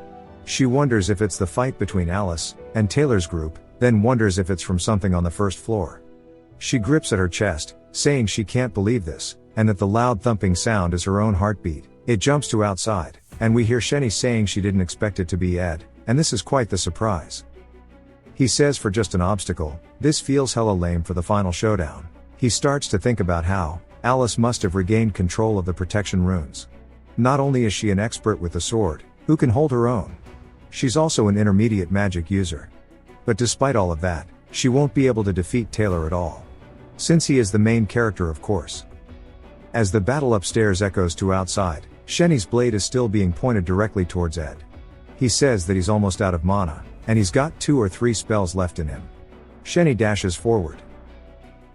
She wonders if it's the fight between Alice and Taylor's group, then wonders if it's from something on the first floor. She grips at her chest, saying she can't believe this, and that the loud thumping sound is her own heartbeat. It jumps to outside, and we hear Shenny saying she didn't expect it to be Ed, and this is quite the surprise. He says for just an obstacle, this feels hella lame for the final showdown. He starts to think about how Alice must have regained control of the protection runes. Not only is she an expert with the sword, who can hold her own, she's also an intermediate magic user. But despite all of that, she won't be able to defeat Taylor at all. Since he is the main character, of course. As the battle upstairs echoes to outside, Shenny's blade is still being pointed directly towards Ed. He says that he's almost out of mana, and he's got 2 or 3 spells left in him. Shenny dashes forward.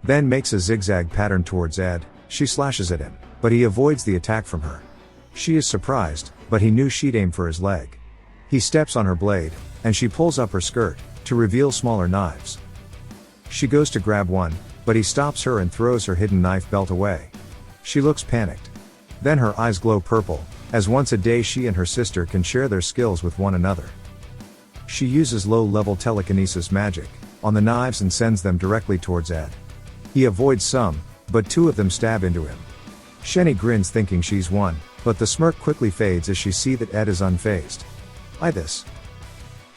Then makes a zigzag pattern towards Ed. She slashes at him, but he avoids the attack from her. She is surprised, but he knew she'd aim for his leg. He steps on her blade, and she pulls up her skirt, to reveal smaller knives. She goes to grab one, but he stops her and throws her hidden knife belt away. She looks panicked. Then her eyes glow purple, as once a day she and her sister can share their skills with one another. She uses low-level telekinesis magic on the knives and sends them directly towards Ed. He avoids some, but 2 of them stab into him. Shenny grins thinking she's won, but the smirk quickly fades as she sees that Ed is unfazed. By this,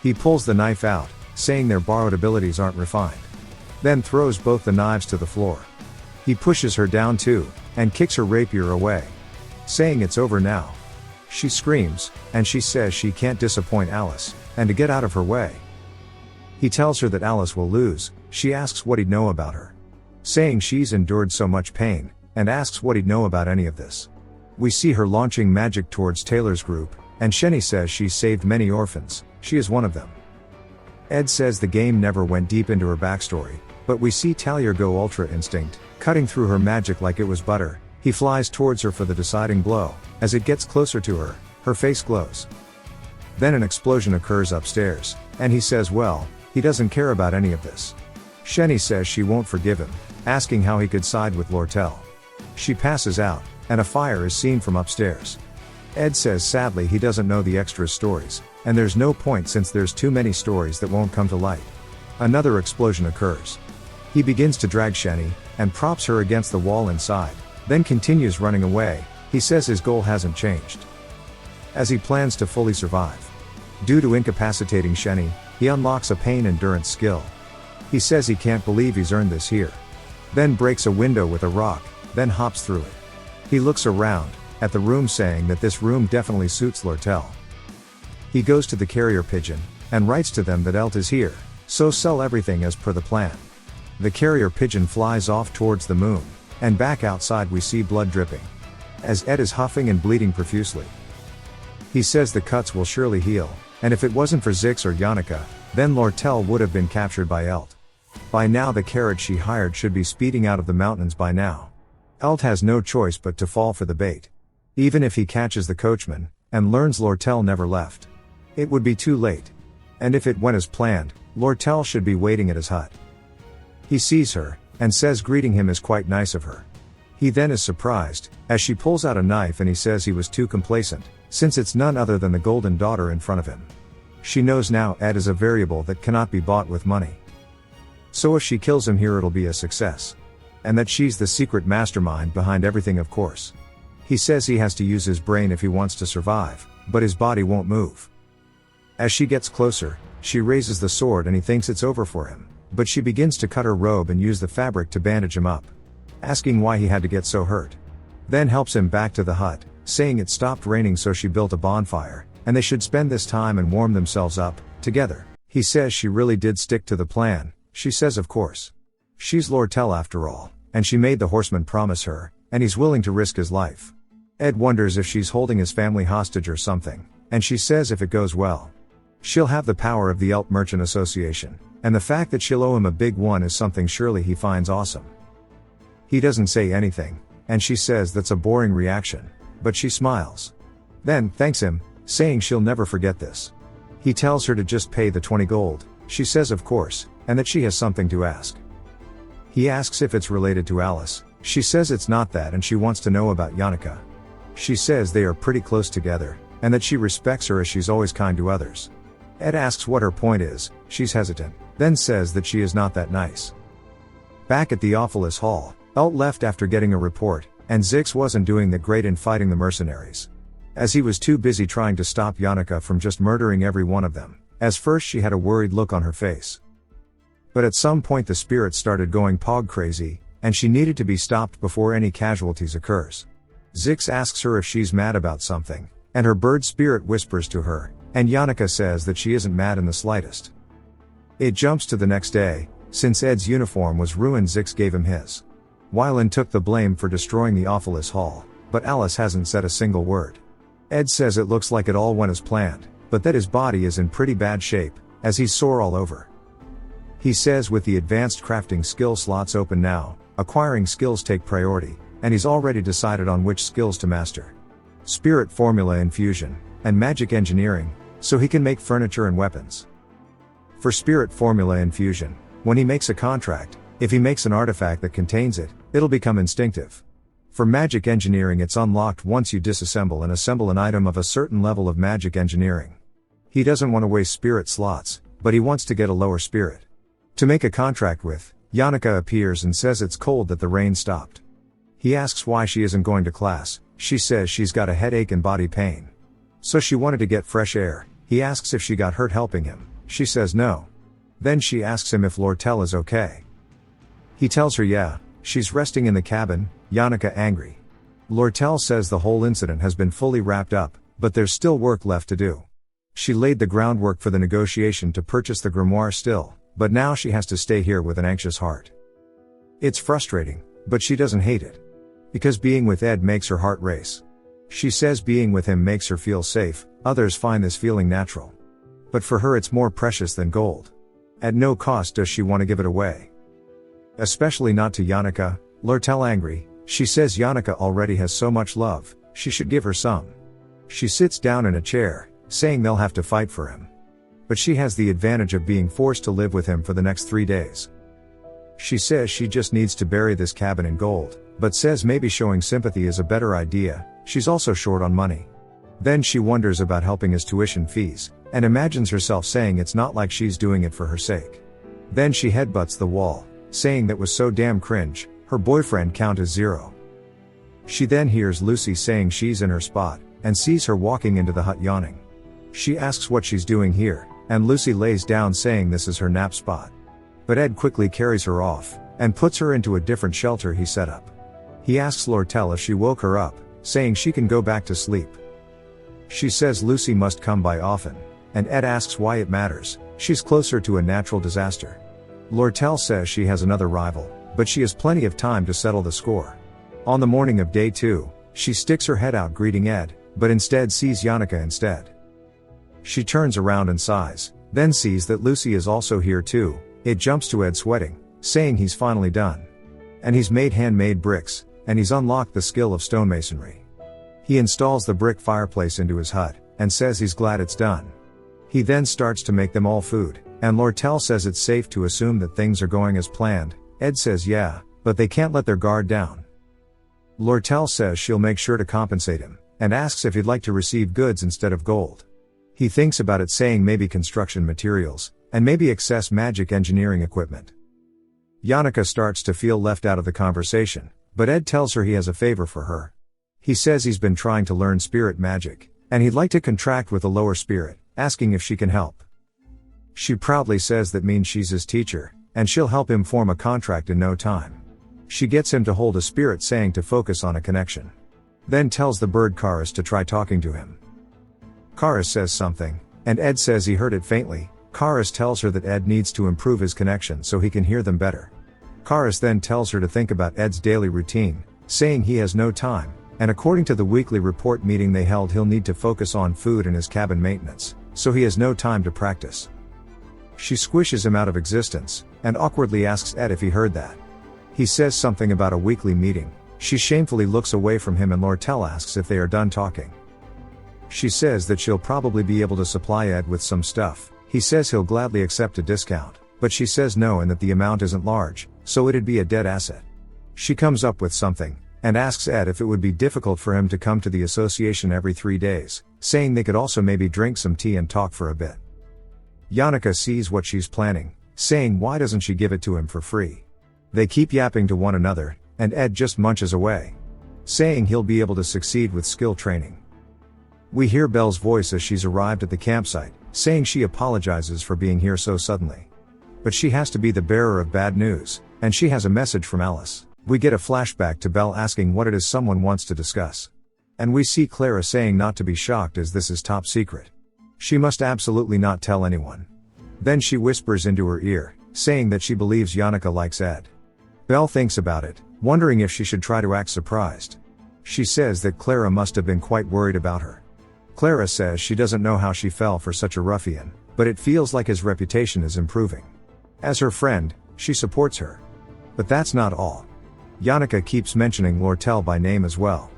he pulls the knife out, saying their borrowed abilities aren't refined. Then throws both the knives to the floor. He pushes her down too, and kicks her rapier away, saying it's over now. She screams, and she says she can't disappoint Alice, and to get out of her way. He tells her that Alice will lose. She asks what he'd know about her, saying she's endured so much pain, and asks what he'd know about any of this. We see her launching magic towards Taylor's group, and Shenny says she's saved many orphans, she is one of them. Ed says the game never went deep into her backstory, but we see Taylor go Ultra Instinct, cutting through her magic like it was butter. He flies towards her for the deciding blow. As it gets closer to her, her face glows. Then an explosion occurs upstairs, and he says well, he doesn't care about any of this. Shenny says she won't forgive him, asking how he could side with Lortel. She passes out, and a fire is seen from upstairs. Ed says sadly he doesn't know the extra stories, and there's no point since there's too many stories that won't come to light. Another explosion occurs. He begins to drag Shenny, and props her against the wall inside, then continues running away. He says his goal hasn't changed, as he plans to fully survive. Due to incapacitating Shenny, he unlocks a pain endurance skill. He says he can't believe he's earned this here. Then breaks a window with a rock, then hops through it. He looks around at the room saying that this room definitely suits Lortel. He goes to the carrier pigeon, and writes to them that Elt is here, so sell everything as per the plan. The carrier pigeon flies off towards the moon, and back outside we see blood dripping, as Ed is huffing and bleeding profusely. He says the cuts will surely heal, and if it wasn't for Zix or Yannicka, then Lortel would have been captured by Elt. By now the carriage she hired should be speeding out of the mountains by now. Elt has no choice but to fall for the bait. Even if he catches the coachman, and learns Lortel never left, it would be too late. And if it went as planned, Lortel should be waiting at his hut. He sees her, and says greeting him is quite nice of her. He then is surprised, as she pulls out a knife and he says he was too complacent, since it's none other than the golden daughter in front of him. She knows now Ed is a variable that cannot be bought with money. So if she kills him here it'll be a success. And that she's the secret mastermind behind everything of course. He says he has to use his brain if he wants to survive, but his body won't move. As she gets closer, she raises the sword and he thinks it's over for him, but she begins to cut her robe and use the fabric to bandage him up, asking why he had to get so hurt. Then helps him back to the hut, saying it stopped raining so she built a bonfire, and they should spend this time and warm themselves up, together. He says she really did stick to the plan. She says of course. She's Lortel after all, and she made the horseman promise her, and he's willing to risk his life. Ed wonders if she's holding his family hostage or something, and she says if it goes well, she'll have the power of the Elt Merchant Association, and the fact that she'll owe him a big one is something surely he finds awesome. He doesn't say anything, and she says that's a boring reaction, but she smiles. Then thanks him, saying she'll never forget this. He tells her to just pay the 20 gold, she says of course, and that she has something to ask. He asks if it's related to Alice, she says it's not that and she wants to know about Yannicka. She says they are pretty close together, and that she respects her as she's always kind to others. Ed asks what her point is, she's hesitant, then says that she is not that nice. Back at the Awfulest Hall, Elt left after getting a report, and Zix wasn't doing that great in fighting the mercenaries, as he was too busy trying to stop Yannicka from just murdering every one of them. As first she had a worried look on her face, but at some point the spirit started going pog crazy, and she needed to be stopped before any casualties occurs. Zix asks her if she's mad about something, and her bird spirit whispers to her, and Yannicka says that she isn't mad in the slightest. It jumps to the next day. Since Ed's uniform was ruined, Zix gave him his. Wylan took the blame for destroying the Awfulest Hall, but Alice hasn't said a single word. Ed says it looks like it all went as planned, but that his body is in pretty bad shape, as he's sore all over. He says with the advanced crafting skill slots open now, acquiring skills take priority, and he's already decided on which skills to master. Spirit formula infusion, and magic engineering, so he can make furniture and weapons. For spirit formula infusion, when he makes a contract, if he makes an artifact that contains it, it'll become instinctive. For magic engineering it's unlocked once you disassemble and assemble an item of a certain level of magic engineering. He doesn't want to waste spirit slots, but he wants to get a lower spirit. To make a contract with, Yannicka appears and says it's cold that the rain stopped. He asks why she isn't going to class, she says she's got a headache and body pain. So she wanted to get fresh air. He asks if she got hurt helping him, she says no. Then she asks him if Lortel is okay. He tells her yeah, she's resting in the cabin. Yannicka angry. Lortel says the whole incident has been fully wrapped up, but there's still work left to do. She laid the groundwork for the negotiation to purchase the grimoire still, but now she has to stay here with an anxious heart. It's frustrating, but she doesn't hate it, because being with Ed makes her heart race. She says being with him makes her feel safe, others find this feeling natural. But for her it's more precious than gold. At no cost does she want to give it away. Especially not to Yannicka. Lortel angry, she says Yannicka already has so much love, she should give her some. She sits down in a chair, saying they'll have to fight for him. But she has the advantage of being forced to live with him for the next 3 days. She says she just needs to bury this cabin in gold, but says maybe showing sympathy is a better idea. She's also short on money. Then she wonders about helping his tuition fees, and imagines herself saying it's not like she's doing it for her sake. Then she headbutts the wall, saying that was so damn cringe, her boyfriend count is 0. She then hears Lucy saying she's in her spot, and sees her walking into the hut yawning. She asks what she's doing here, and Lucy lays down saying this is her nap spot. But Ed quickly carries her off, and puts her into a different shelter he set up. He asks Lortel if she woke her up, saying she can go back to sleep. She says Lucy must come by often, and Ed asks why it matters, she's closer to a natural disaster. Lortel says she has another rival, but she has plenty of time to settle the score. On the morning of day 2, she sticks her head out greeting Ed, but instead sees Yannicka instead. She turns around and sighs, then sees that Lucy is also here too. It jumps to Ed sweating, saying he's finally done. And he's made handmade bricks, and he's unlocked the skill of stonemasonry. He installs the brick fireplace into his hut, and says he's glad it's done. He then starts to make them all food, and Lortel says it's safe to assume that things are going as planned. Ed says yeah, but they can't let their guard down. Lortel says she'll make sure to compensate him, and asks if he'd like to receive goods instead of gold. He thinks about it, saying maybe construction materials, and maybe excess magic engineering equipment. Yannicka starts to feel left out of the conversation, but Ed tells her he has a favor for her. He says he's been trying to learn spirit magic, and he'd like to contract with a lower spirit, asking if she can help. She proudly says that means she's his teacher, and she'll help him form a contract in no time. She gets him to hold a spirit, saying to focus on a connection. Then tells the bird Karis to try talking to him. Karis says something, and Ed says he heard it faintly. Karis tells her that Ed needs to improve his connection so he can hear them better. Karis then tells her to think about Ed's daily routine, saying he has no time, and according to the weekly report meeting they held, he'll need to focus on food and his cabin maintenance, so he has no time to practice. She squishes him out of existence, and awkwardly asks Ed if he heard that. He says something about a weekly meeting. She shamefully looks away from him, and Lortel asks if they are done talking. She says that she'll probably be able to supply Ed with some stuff. He says he'll gladly accept a discount, but she says no and that the amount isn't large, so it'd be a dead asset. She comes up with something, and asks Ed if it would be difficult for him to come to the association every 3 days, saying they could also maybe drink some tea and talk for a bit. Yannicka sees what she's planning, saying why doesn't she give it to him for free? They keep yapping to one another, and Ed just munches away, saying he'll be able to succeed with skill training. We hear Belle's voice as she's arrived at the campsite, saying she apologizes for being here so suddenly. But she has to be the bearer of bad news, and she has a message from Alice. We get a flashback to Belle asking what it is someone wants to discuss. And we see Clara saying not to be shocked as this is top secret. She must absolutely not tell anyone. Then she whispers into her ear, saying that she believes Yannicka likes Ed. Belle thinks about it, wondering if she should try to act surprised. She says that Clara must have been quite worried about her. Clara says she doesn't know how she fell for such a ruffian, but it feels like his reputation is improving. As her friend, she supports her. But that's not all. Yannicka keeps mentioning Lortel by name as well.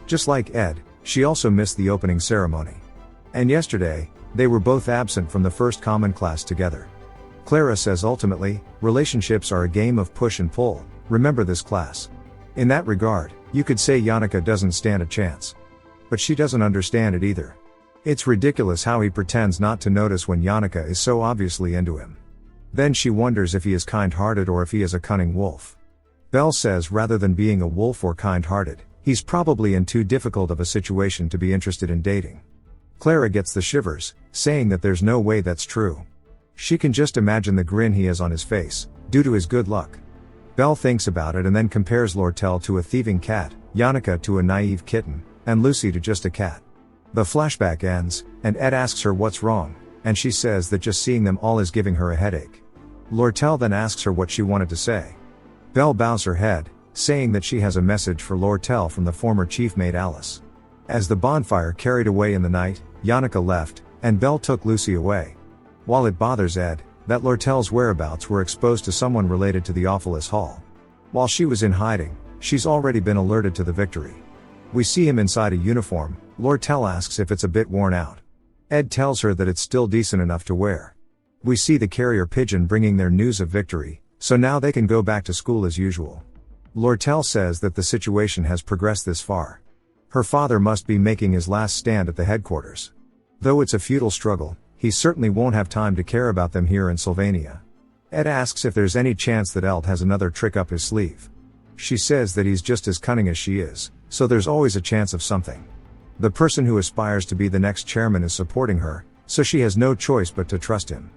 Just like Ed, she also missed the opening ceremony. And yesterday, they were both absent from the first common class together. Clara says ultimately, relationships are a game of push and pull, remember this class. In that regard, you could say Yannicka doesn't stand a chance. But she doesn't understand it either. It's ridiculous how he pretends not to notice when Yannicka is so obviously into him. Then she wonders if he is kind-hearted or if he is a cunning wolf. Belle says rather than being a wolf or kind-hearted, he's probably in too difficult of a situation to be interested in dating. Clara gets the shivers, saying that there's no way that's true. She can just imagine the grin he has on his face, due to his good luck. Belle thinks about it and then compares Lortel to a thieving cat, Yannicka to a naive kitten, and Lucy to just a cat. The flashback ends, and Ed asks her what's wrong, and she says that just seeing them all is giving her a headache. Lortel then asks her what she wanted to say. Belle bows her head, saying that she has a message for Lortel from the former chief maid Alice. As the bonfire carried away in the night, Yannicka left, and Belle took Lucy away. While it bothers Ed that Lortel's whereabouts were exposed to someone related to the Awfulest Hall. While she was in hiding, she's already been alerted to the victory. We see him inside a uniform. Lortel asks if it's a bit worn out. Ed tells her that it's still decent enough to wear. We see the carrier pigeon bringing their news of victory, so now they can go back to school as usual. Lortel says that the situation has progressed this far. Her father must be making his last stand at the headquarters. Though it's a futile struggle, he certainly won't have time to care about them here in Sylvania. Ed asks if there's any chance that Elt has another trick up his sleeve. She says that he's just as cunning as she is, so there's always a chance of something. The person who aspires to be the next chairman is supporting her, so she has no choice but to trust him.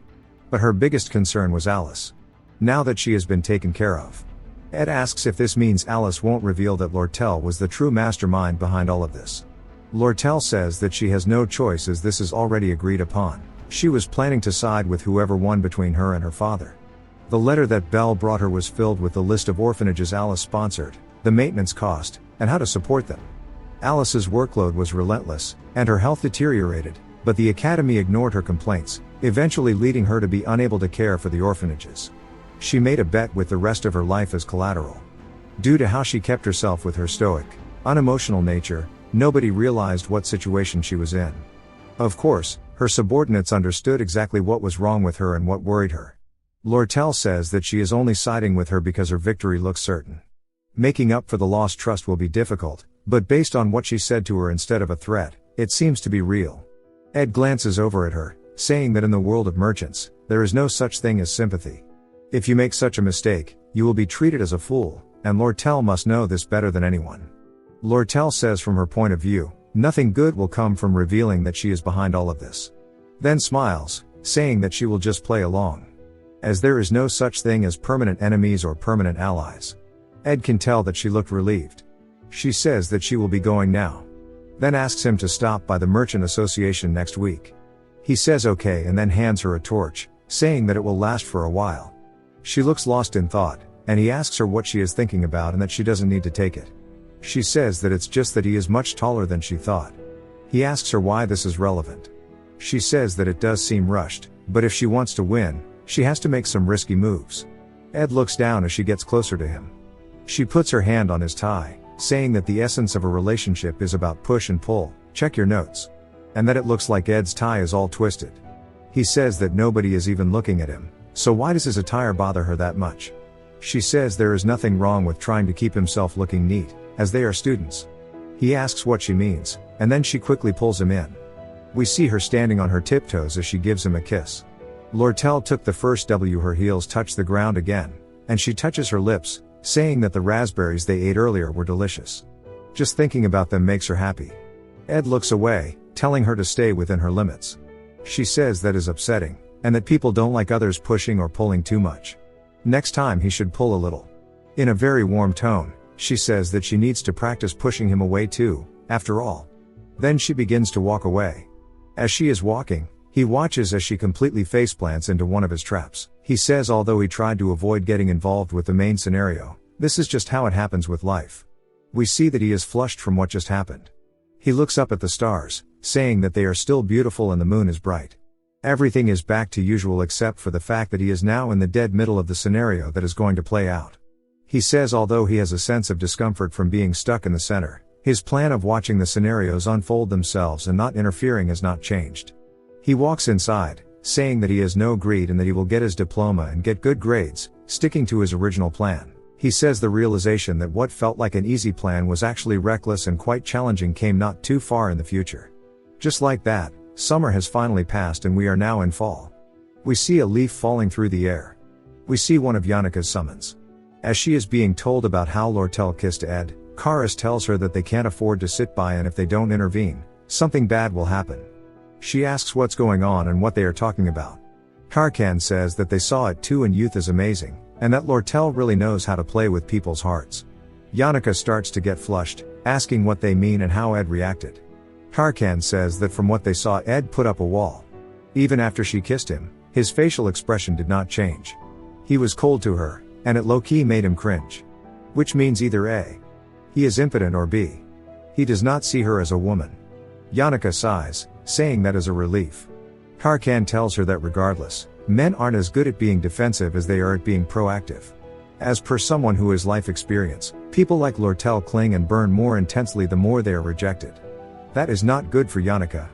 But her biggest concern was Alice. Now that she has been taken care of. Ed asks if this means Alice won't reveal that Lortel was the true mastermind behind all of this. Lortel says that she has no choice as this is already agreed upon. She was planning to side with whoever won between her and her father. The letter that Belle brought her was filled with the list of orphanages Alice sponsored, the maintenance cost, and how to support them. Alice's workload was relentless, and her health deteriorated, but the academy ignored her complaints, eventually leading her to be unable to care for the orphanages. She made a bet with the rest of her life as collateral. Due to how she kept herself with her stoic, unemotional nature, nobody realized what situation she was in. Of course, her subordinates understood exactly what was wrong with her and what worried her. Lortel says that she is only siding with her because her victory looks certain. Making up for the lost trust will be difficult, but based on what she said to her instead of a threat, it seems to be real. Ed glances over at her, saying that in the world of merchants, there is no such thing as sympathy. If you make such a mistake, you will be treated as a fool, and Lortel must know this better than anyone. Lortel says from her point of view, nothing good will come from revealing that she is behind all of this. Then smiles, saying that she will just play along. As there is no such thing as permanent enemies or permanent allies. Ed can tell that she looked relieved. She says that she will be going now. Then asks him to stop by the Merchant Association next week. He says okay and then hands her a torch, saying that it will last for a while. She looks lost in thought, and he asks her what she is thinking about and that she doesn't need to take it. She says that it's just that he is much taller than she thought. He asks her why this is relevant. She says that it does seem rushed, but if she wants to win, she has to make some risky moves. Ed looks down as she gets closer to him. She puts her hand on his tie, saying that the essence of a relationship is about push and pull, check your notes. And that it looks like Ed's tie is all twisted. He says that nobody is even looking at him, so why does his attire bother her that much? She says there is nothing wrong with trying to keep himself looking neat, as they are students. He asks what she means, and then she quickly pulls him in. We see her standing on her tiptoes as she gives him a kiss. Lortel took the first W, her heels touch the ground again, and she touches her lips, saying that the raspberries they ate earlier were delicious. Just thinking about them makes her happy. Ed looks away, telling her to stay within her limits. She says that is upsetting, and that people don't like others pushing or pulling too much. Next time he should pull a little. In a very warm tone, she says that she needs to practice pushing him away too, after all. Then she begins to walk away. As she is walking, he watches as she completely faceplants into one of his traps. He says although he tried to avoid getting involved with the main scenario, this is just how it happens with life. We see that he is flushed from what just happened. He looks up at the stars, saying that they are still beautiful and the moon is bright. Everything is back to usual except for the fact that he is now in the dead middle of the scenario that is going to play out. He says although he has a sense of discomfort from being stuck in the center, his plan of watching the scenarios unfold themselves and not interfering has not changed. He walks inside, saying that he has no greed and that he will get his diploma and get good grades, sticking to his original plan. He says the realization that what felt like an easy plan was actually reckless and quite challenging came not too far in the future. Just like that, summer has finally passed and we are now in fall. We see a leaf falling through the air. We see one of Yannicka's summons. As she is being told about how Lortel kissed Ed, Karis tells her that they can't afford to sit by and if they don't intervene, something bad will happen. She asks what's going on and what they are talking about. Karkan says that they saw it too and youth is amazing, and that Lortel really knows how to play with people's hearts. Yannicka starts to get flushed, asking what they mean and how Ed reacted. Karkan says that from what they saw Ed put up a wall. Even after she kissed him, his facial expression did not change. He was cold to her, and it low-key made him cringe. Which means either A. he is impotent or B. He does not see her as a woman. Yannicka sighs, saying that as a relief. Tarkan tells her that regardless, men aren't as good at being defensive as they are at being proactive. As per someone who has life experience, people like Lortel cling and burn more intensely the more they are rejected. That is not good for Yannicka.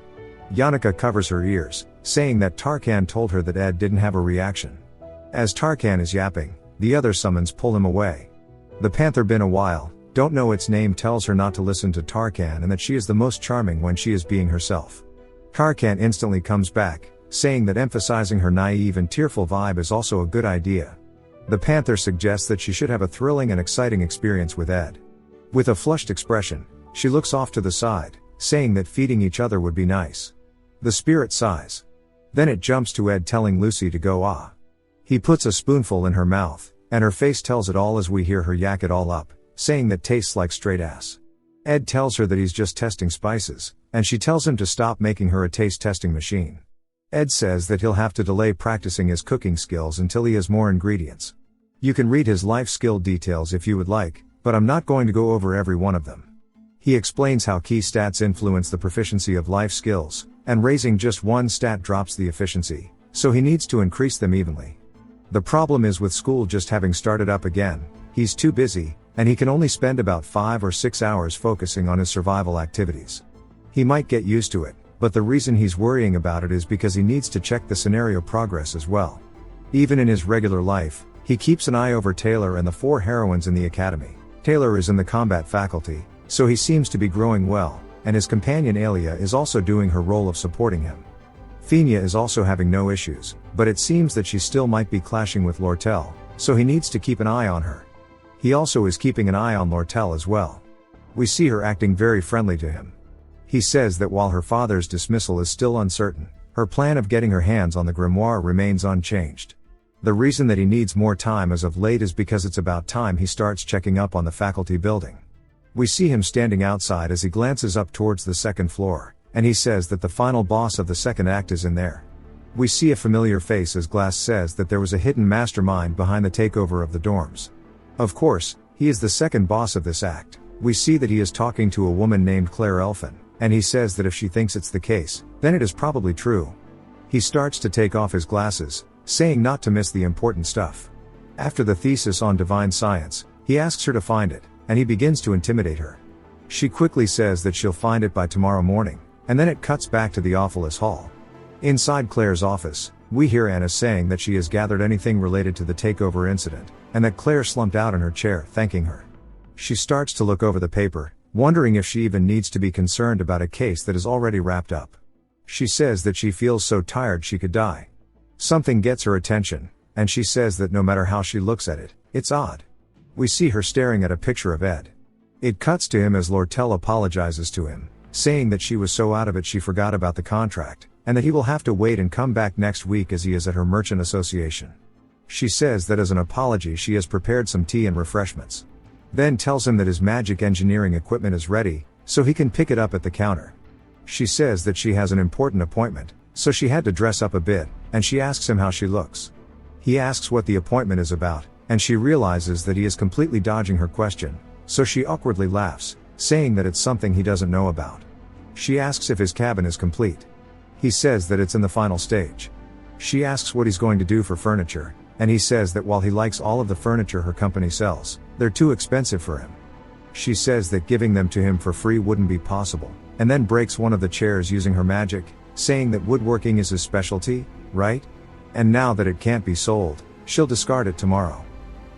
Yannicka covers her ears, saying that Tarkan told her that Ed didn't have a reaction. As Tarkan is yapping, the other summons pull him away. The panther been a while, don't know its name, tells her not to listen to Tarkan and that she is the most charming when she is being herself. Tarkan instantly comes back, saying that emphasizing her naive and tearful vibe is also a good idea. The panther suggests that she should have a thrilling and exciting experience with Ed. With a flushed expression, she looks off to the side, saying that feeding each other would be nice. The spirit sighs. Then it jumps to Ed telling Lucy to go ah. He puts a spoonful in her mouth, and her face tells it all as we hear her yak it all up, saying that tastes like straight ass. Ed tells her that he's just testing spices, and she tells him to stop making her a taste testing machine. Ed says that he'll have to delay practicing his cooking skills until he has more ingredients. You can read his life skill details if you would like, but I'm not going to go over every one of them. He explains how key stats influence the proficiency of life skills, and raising just one stat drops the efficiency, so he needs to increase them evenly. The problem is with school just having started up again, he's too busy, and he can only spend about 5 or 6 hours focusing on his survival activities. He might get used to it, but the reason he's worrying about it is because he needs to check the scenario progress as well. Even in his regular life, he keeps an eye over Taylor and the 4 heroines in the academy. Taylor is in the combat faculty, so he seems to be growing well, and his companion Alia is also doing her role of supporting him. Fenia is also having no issues, but it seems that she still might be clashing with Lortel, so he needs to keep an eye on her. He also is keeping an eye on Lortel as well. We see her acting very friendly to him. He says that while her father's dismissal is still uncertain, her plan of getting her hands on the grimoire remains unchanged. The reason that he needs more time as of late is because it's about time he starts checking up on the faculty building. We see him standing outside as he glances up towards the 2nd floor, and he says that the final boss of the 2nd act is in there. We see a familiar face as Glass says that there was a hidden mastermind behind the takeover of the dorms. Of course, he is the 2nd boss of this act. We see that he is talking to a woman named Claire Elfin, and he says that if she thinks it's the case, then it is probably true. He starts to take off his glasses, saying not to miss the important stuff. After the thesis on divine science, he asks her to find it, and he begins to intimidate her. She quickly says that she'll find it by tomorrow morning, and then it cuts back to the Awfulest Hall. Inside Claire's office, we hear Anna saying that she has gathered anything related to the takeover incident, and that Claire slumped out in her chair, thanking her. She starts to look over the paper, wondering if she even needs to be concerned about a case that is already wrapped up. She says that she feels so tired she could die. Something gets her attention, and she says that no matter how she looks at it, it's odd. We see her staring at a picture of Ed. It cuts to him as Lortel apologizes to him, saying that she was so out of it she forgot about the contract, and that he will have to wait and come back next week as he is at her merchant association. She says that as an apology she has prepared some tea and refreshments. Then tells him that his magic engineering equipment is ready, so he can pick it up at the counter. She says that she has an important appointment, so she had to dress up a bit, and she asks him how she looks. He asks what the appointment is about, and she realizes that he is completely dodging her question, so she awkwardly laughs, saying that it's something he doesn't know about. She asks if his cabin is complete. He says that it's in the final stage. She asks what he's going to do for furniture, and he says that while he likes all of the furniture her company sells, they're too expensive for him. She says that giving them to him for free wouldn't be possible, and then breaks one of the chairs using her magic, saying that woodworking is his specialty, right? And now that it can't be sold, she'll discard it tomorrow.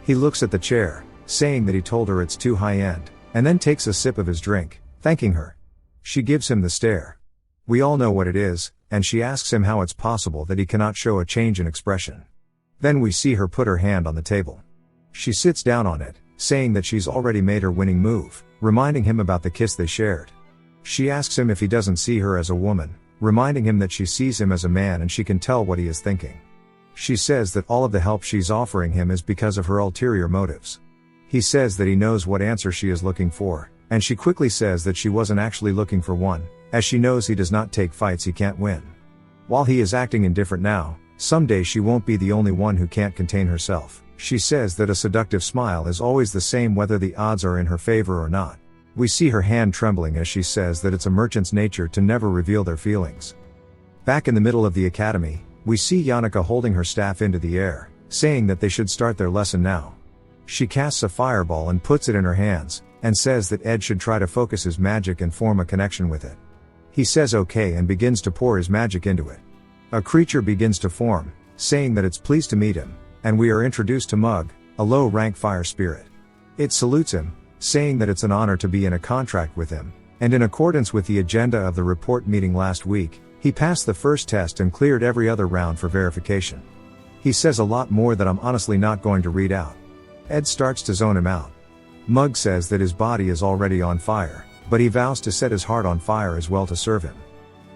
He looks at the chair, saying that he told her it's too high-end, and then takes a sip of his drink, thanking her. She gives him the stare. We all know what it is, and she asks him how it's possible that he cannot show a change in expression. Then we see her put her hand on the table. She sits down on it, saying that she's already made her winning move, reminding him about the kiss they shared. She asks him if he doesn't see her as a woman, reminding him that she sees him as a man and she can tell what he is thinking. She says that all of the help she's offering him is because of her ulterior motives. He says that he knows what answer she is looking for, and she quickly says that she wasn't actually looking for one, as she knows he does not take fights he can't win. While he is acting indifferent now, someday she won't be the only one who can't contain herself. She says that a seductive smile is always the same whether the odds are in her favor or not. We see her hand trembling as she says that it's a merchant's nature to never reveal their feelings. Back in the middle of the academy, we see Yannicka holding her staff into the air, saying that they should start their lesson now. She casts a fireball and puts it in her hands, and says that Ed should try to focus his magic and form a connection with it. He says okay and begins to pour his magic into it. A creature begins to form, saying that it's pleased to meet him, and we are introduced to Mug, a low-rank fire spirit. It salutes him, saying that it's an honor to be in a contract with him, and in accordance with the agenda of the report meeting last week, he passed the first test and cleared every other round for verification. He says a lot more that I'm honestly not going to read out. Ed starts to zone him out. Mug says that his body is already on fire, but he vows to set his heart on fire as well to serve him.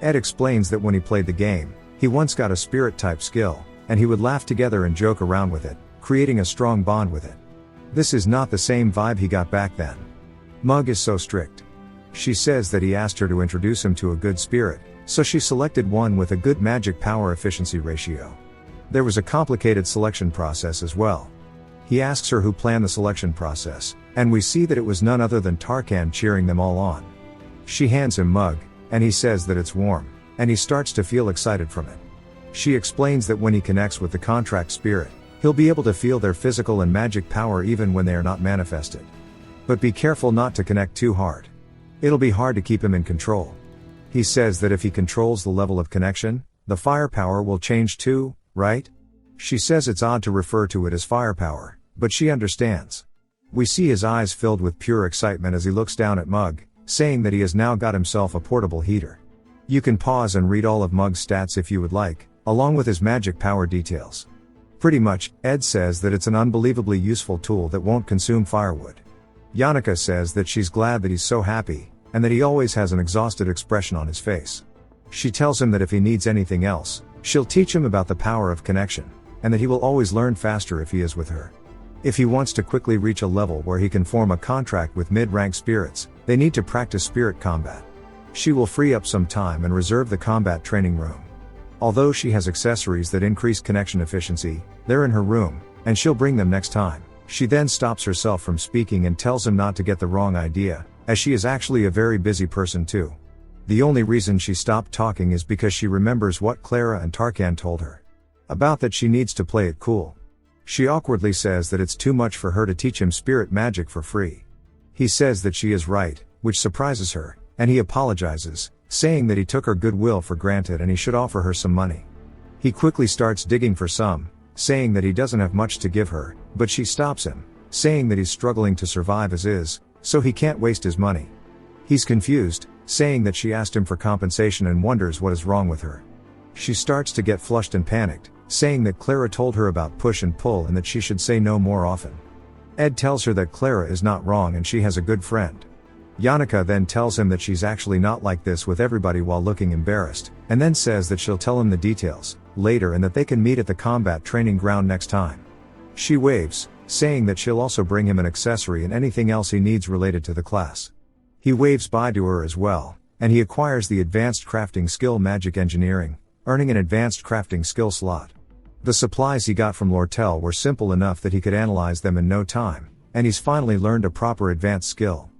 Ed explains that when he played the game, he once got a spirit-type skill, and he would laugh together and joke around with it, creating a strong bond with it. This is not the same vibe he got back then. Mug is so strict. She says that he asked her to introduce him to a good spirit, so she selected one with a good magic power efficiency ratio. There was a complicated selection process as well. He asks her who planned the selection process, and we see that it was none other than Tarkan cheering them all on. She hands him Mug, and he says that it's warm, and he starts to feel excited from it. She explains that when he connects with the contract spirit, he'll be able to feel their physical and magic power even when they are not manifested. But be careful not to connect too hard. It'll be hard to keep him in control. He says that if he controls the level of connection, the firepower will change too, right? She says it's odd to refer to it as firepower, but she understands. We see his eyes filled with pure excitement as he looks down at Mug, saying that he has now got himself a portable heater. You can pause and read all of Mug's stats if you would like, along with his magic power details. Pretty much, Ed says that it's an unbelievably useful tool that won't consume firewood. Yannicka says that she's glad that he's so happy, and that he always has an exhausted expression on his face. She tells him that if he needs anything else, she'll teach him about the power of connection, and that he will always learn faster if he is with her. If he wants to quickly reach a level where he can form a contract with mid-rank spirits, they need to practice spirit combat. She will free up some time and reserve the combat training room. Although she has accessories that increase connection efficiency, they're in her room, and she'll bring them next time. She then stops herself from speaking and tells him not to get the wrong idea, as she is actually a very busy person too. The only reason she stopped talking is because she remembers what Clara and Tarkan told her. About that she needs to play it cool. She awkwardly says that it's too much for her to teach him spirit magic for free. He says that she is right, which surprises her, and he apologizes, saying that he took her goodwill for granted and he should offer her some money. He quickly starts digging for some, saying that he doesn't have much to give her, but she stops him, saying that he's struggling to survive as is, so he can't waste his money. He's confused, saying that she asked him for compensation and wonders what is wrong with her. She starts to get flushed and panicked, saying that Clara told her about push and pull and that she should say no more often. Ed tells her that Clara is not wrong and she has a good friend. Yannicka then tells him that she's actually not like this with everybody while looking embarrassed, and then says that she'll tell him the details later and that they can meet at the combat training ground next time. She waves, saying that she'll also bring him an accessory and anything else he needs related to the class. He waves bye to her as well, and he acquires the advanced crafting skill magic engineering, earning an advanced crafting skill slot. The supplies he got from Lortel were simple enough that he could analyze them in no time, and he's finally learned a proper advanced skill.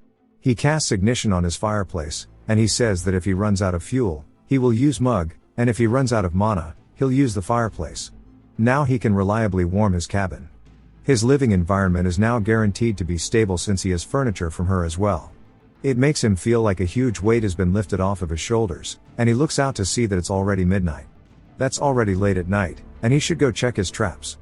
He casts ignition on his fireplace, and he says that if he runs out of fuel, he will use Mug, and if he runs out of mana, he'll use the fireplace. Now he can reliably warm his cabin. His living environment is now guaranteed to be stable since he has furniture from her as well. It makes him feel like a huge weight has been lifted off of his shoulders, and he looks out to see that it's already midnight. That's already late at night, and he should go check his traps.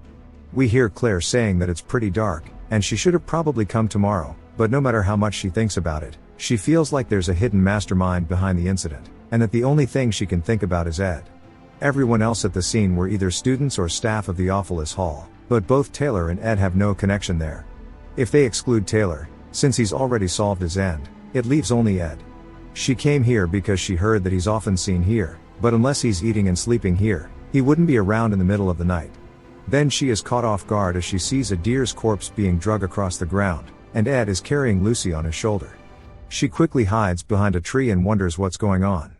We hear Claire saying that it's pretty dark, and she should have probably come tomorrow, but no matter how much she thinks about it, she feels like there's a hidden mastermind behind the incident, and that the only thing she can think about is Ed. Everyone else at the scene were either students or staff of the Awfulest Hall, but both Taylor and Ed have no connection there. If they exclude Taylor, since he's already solved his end, it leaves only Ed. She came here because she heard that he's often seen here, but unless he's eating and sleeping here, he wouldn't be around in the middle of the night. Then she is caught off guard as she sees a deer's corpse being dragged across the ground, and Ed is carrying Lucy on his shoulder. She quickly hides behind a tree and wonders what's going on.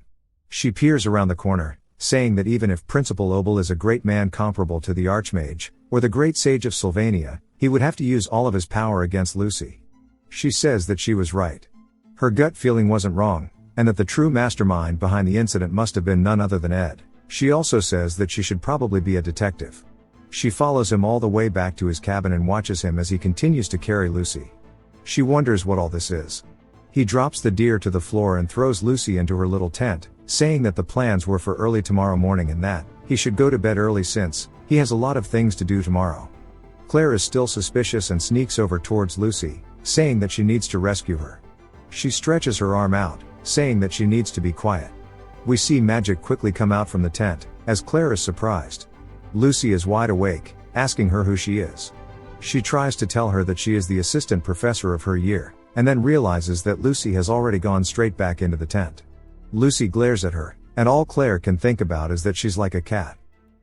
She peers around the corner, saying that even if Principal Obel is a great man comparable to the Archmage, or the great sage of Sylvania, he would have to use all of his power against Lucy. She says that she was right. Her gut feeling wasn't wrong, and that the true mastermind behind the incident must have been none other than Ed. She also says that she should probably be a detective. She follows him all the way back to his cabin and watches him as he continues to carry Lucy. She wonders what all this is. He drops the deer to the floor and throws Lucy into her little tent, saying that the plans were for early tomorrow morning and that he should go to bed early since he has a lot of things to do tomorrow. Claire is still suspicious and sneaks over towards Lucy, saying that she needs to rescue her. She stretches her arm out, saying that she needs to be quiet. We see magic quickly come out from the tent, as Claire is surprised. Lucy is wide awake, asking her who she is. She tries to tell her that she is the assistant professor of her year, and then realizes that Lucy has already gone straight back into the tent. Lucy glares at her, and all Claire can think about is that she's like a cat.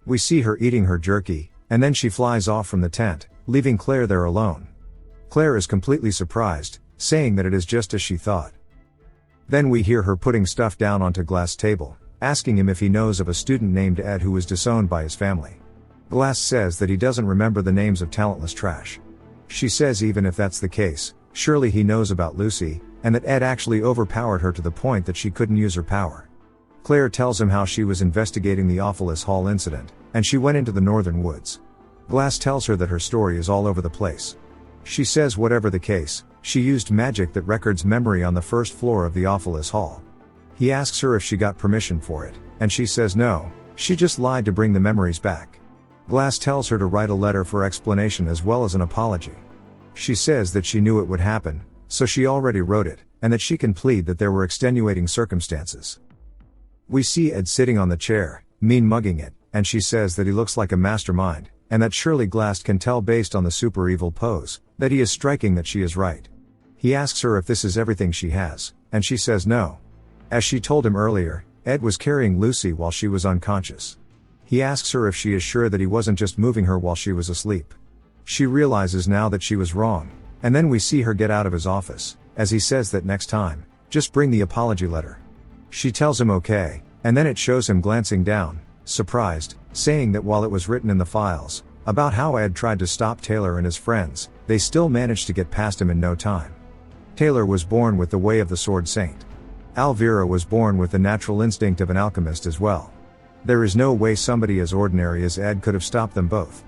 We see her eating her jerky, and then she flies off from the tent, leaving Claire there alone. Claire is completely surprised, saying that it is just as she thought. Then we hear her putting stuff down onto Glass' table, asking him if he knows of a student named Ed who was disowned by his family. Glass says that he doesn't remember the names of talentless trash. She says even if that's the case, surely he knows about Lucy, and that Ed actually overpowered her to the point that she couldn't use her power. Claire tells him how she was investigating the Awfulest Hall incident, and she went into the northern woods. Glass tells her that her story is all over the place. She says whatever the case, she used magic that records memory on the first floor of the Awfulest Hall. He asks her if she got permission for it, and she says no, she just lied to bring the memories back. Glass tells her to write a letter for explanation as well as an apology. She says that she knew it would happen, so she already wrote it, and that she can plead that there were extenuating circumstances. We see Ed sitting on the chair, mean mugging it, and she says that he looks like a mastermind, and that surely Glass can tell based on the super evil pose, that he is striking that she is right. He asks her if this is everything she has, and she says no. As she told him earlier, Ed was carrying Lucy while she was unconscious. He asks her if she is sure that he wasn't just moving her while she was asleep. She realizes now that she was wrong, and then we see her get out of his office, as he says that next time, just bring the apology letter. She tells him okay, and then it shows him glancing down, surprised, saying that while it was written in the files, about how Ed tried to stop Taylor and his friends, they still managed to get past him in no time. Taylor was born with the way of the Sword Saint. Alvira was born with the natural instinct of an alchemist as well. There is no way somebody as ordinary as Ed could have stopped them both.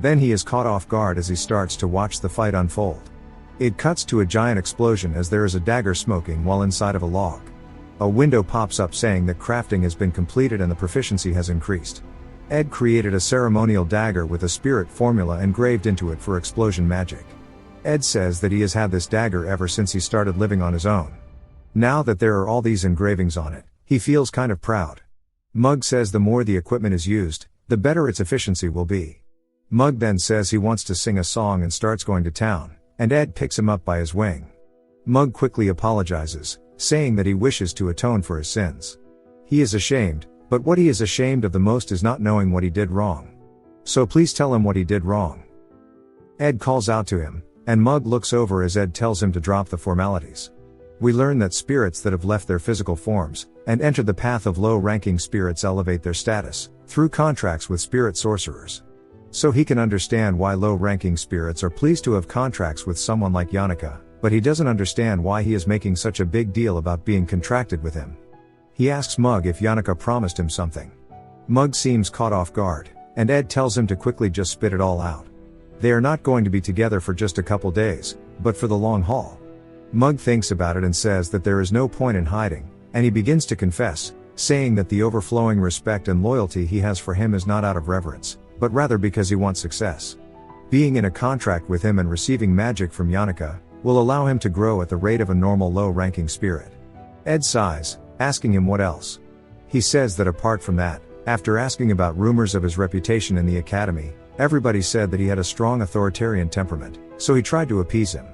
Then he is caught off guard as he starts to watch the fight unfold. It cuts to a giant explosion as there is a dagger smoking while inside of a log. A window pops up saying that crafting has been completed and the proficiency has increased. Ed created a ceremonial dagger with a spirit formula engraved into it for explosion magic. Ed says that he has had this dagger ever since he started living on his own. Now that there are all these engravings on it, he feels kind of proud. Mug says the more the equipment is used, the better its efficiency will be. Mug then says he wants to sing a song and starts going to town, and Ed picks him up by his wing. Mug quickly apologizes, saying that he wishes to atone for his sins. He is ashamed, but what he is ashamed of the most is not knowing what he did wrong. So please tell him what he did wrong. Ed calls out to him, and Mug looks over as Ed tells him to drop the formalities. We learn that spirits that have left their physical forms, and entered the path of low-ranking spirits elevate their status, through contracts with spirit sorcerers. So he can understand why low-ranking spirits are pleased to have contracts with someone like Yannicka, but he doesn't understand why he is making such a big deal about being contracted with him. He asks Mug if Yannicka promised him something. Mug seems caught off guard, and Ed tells him to quickly just spit it all out. They are not going to be together for just a couple days, but for the long haul. Mug thinks about it and says that there is no point in hiding, and he begins to confess, saying that the overflowing respect and loyalty he has for him is not out of reverence, but rather because he wants success. Being in a contract with him and receiving magic from Yannicka will allow him to grow at the rate of a normal low-ranking spirit. Ed sighs, asking him what else. He says that apart from that, after asking about rumors of his reputation in the academy, everybody said that he had a strong authoritarian temperament, so he tried to appease him.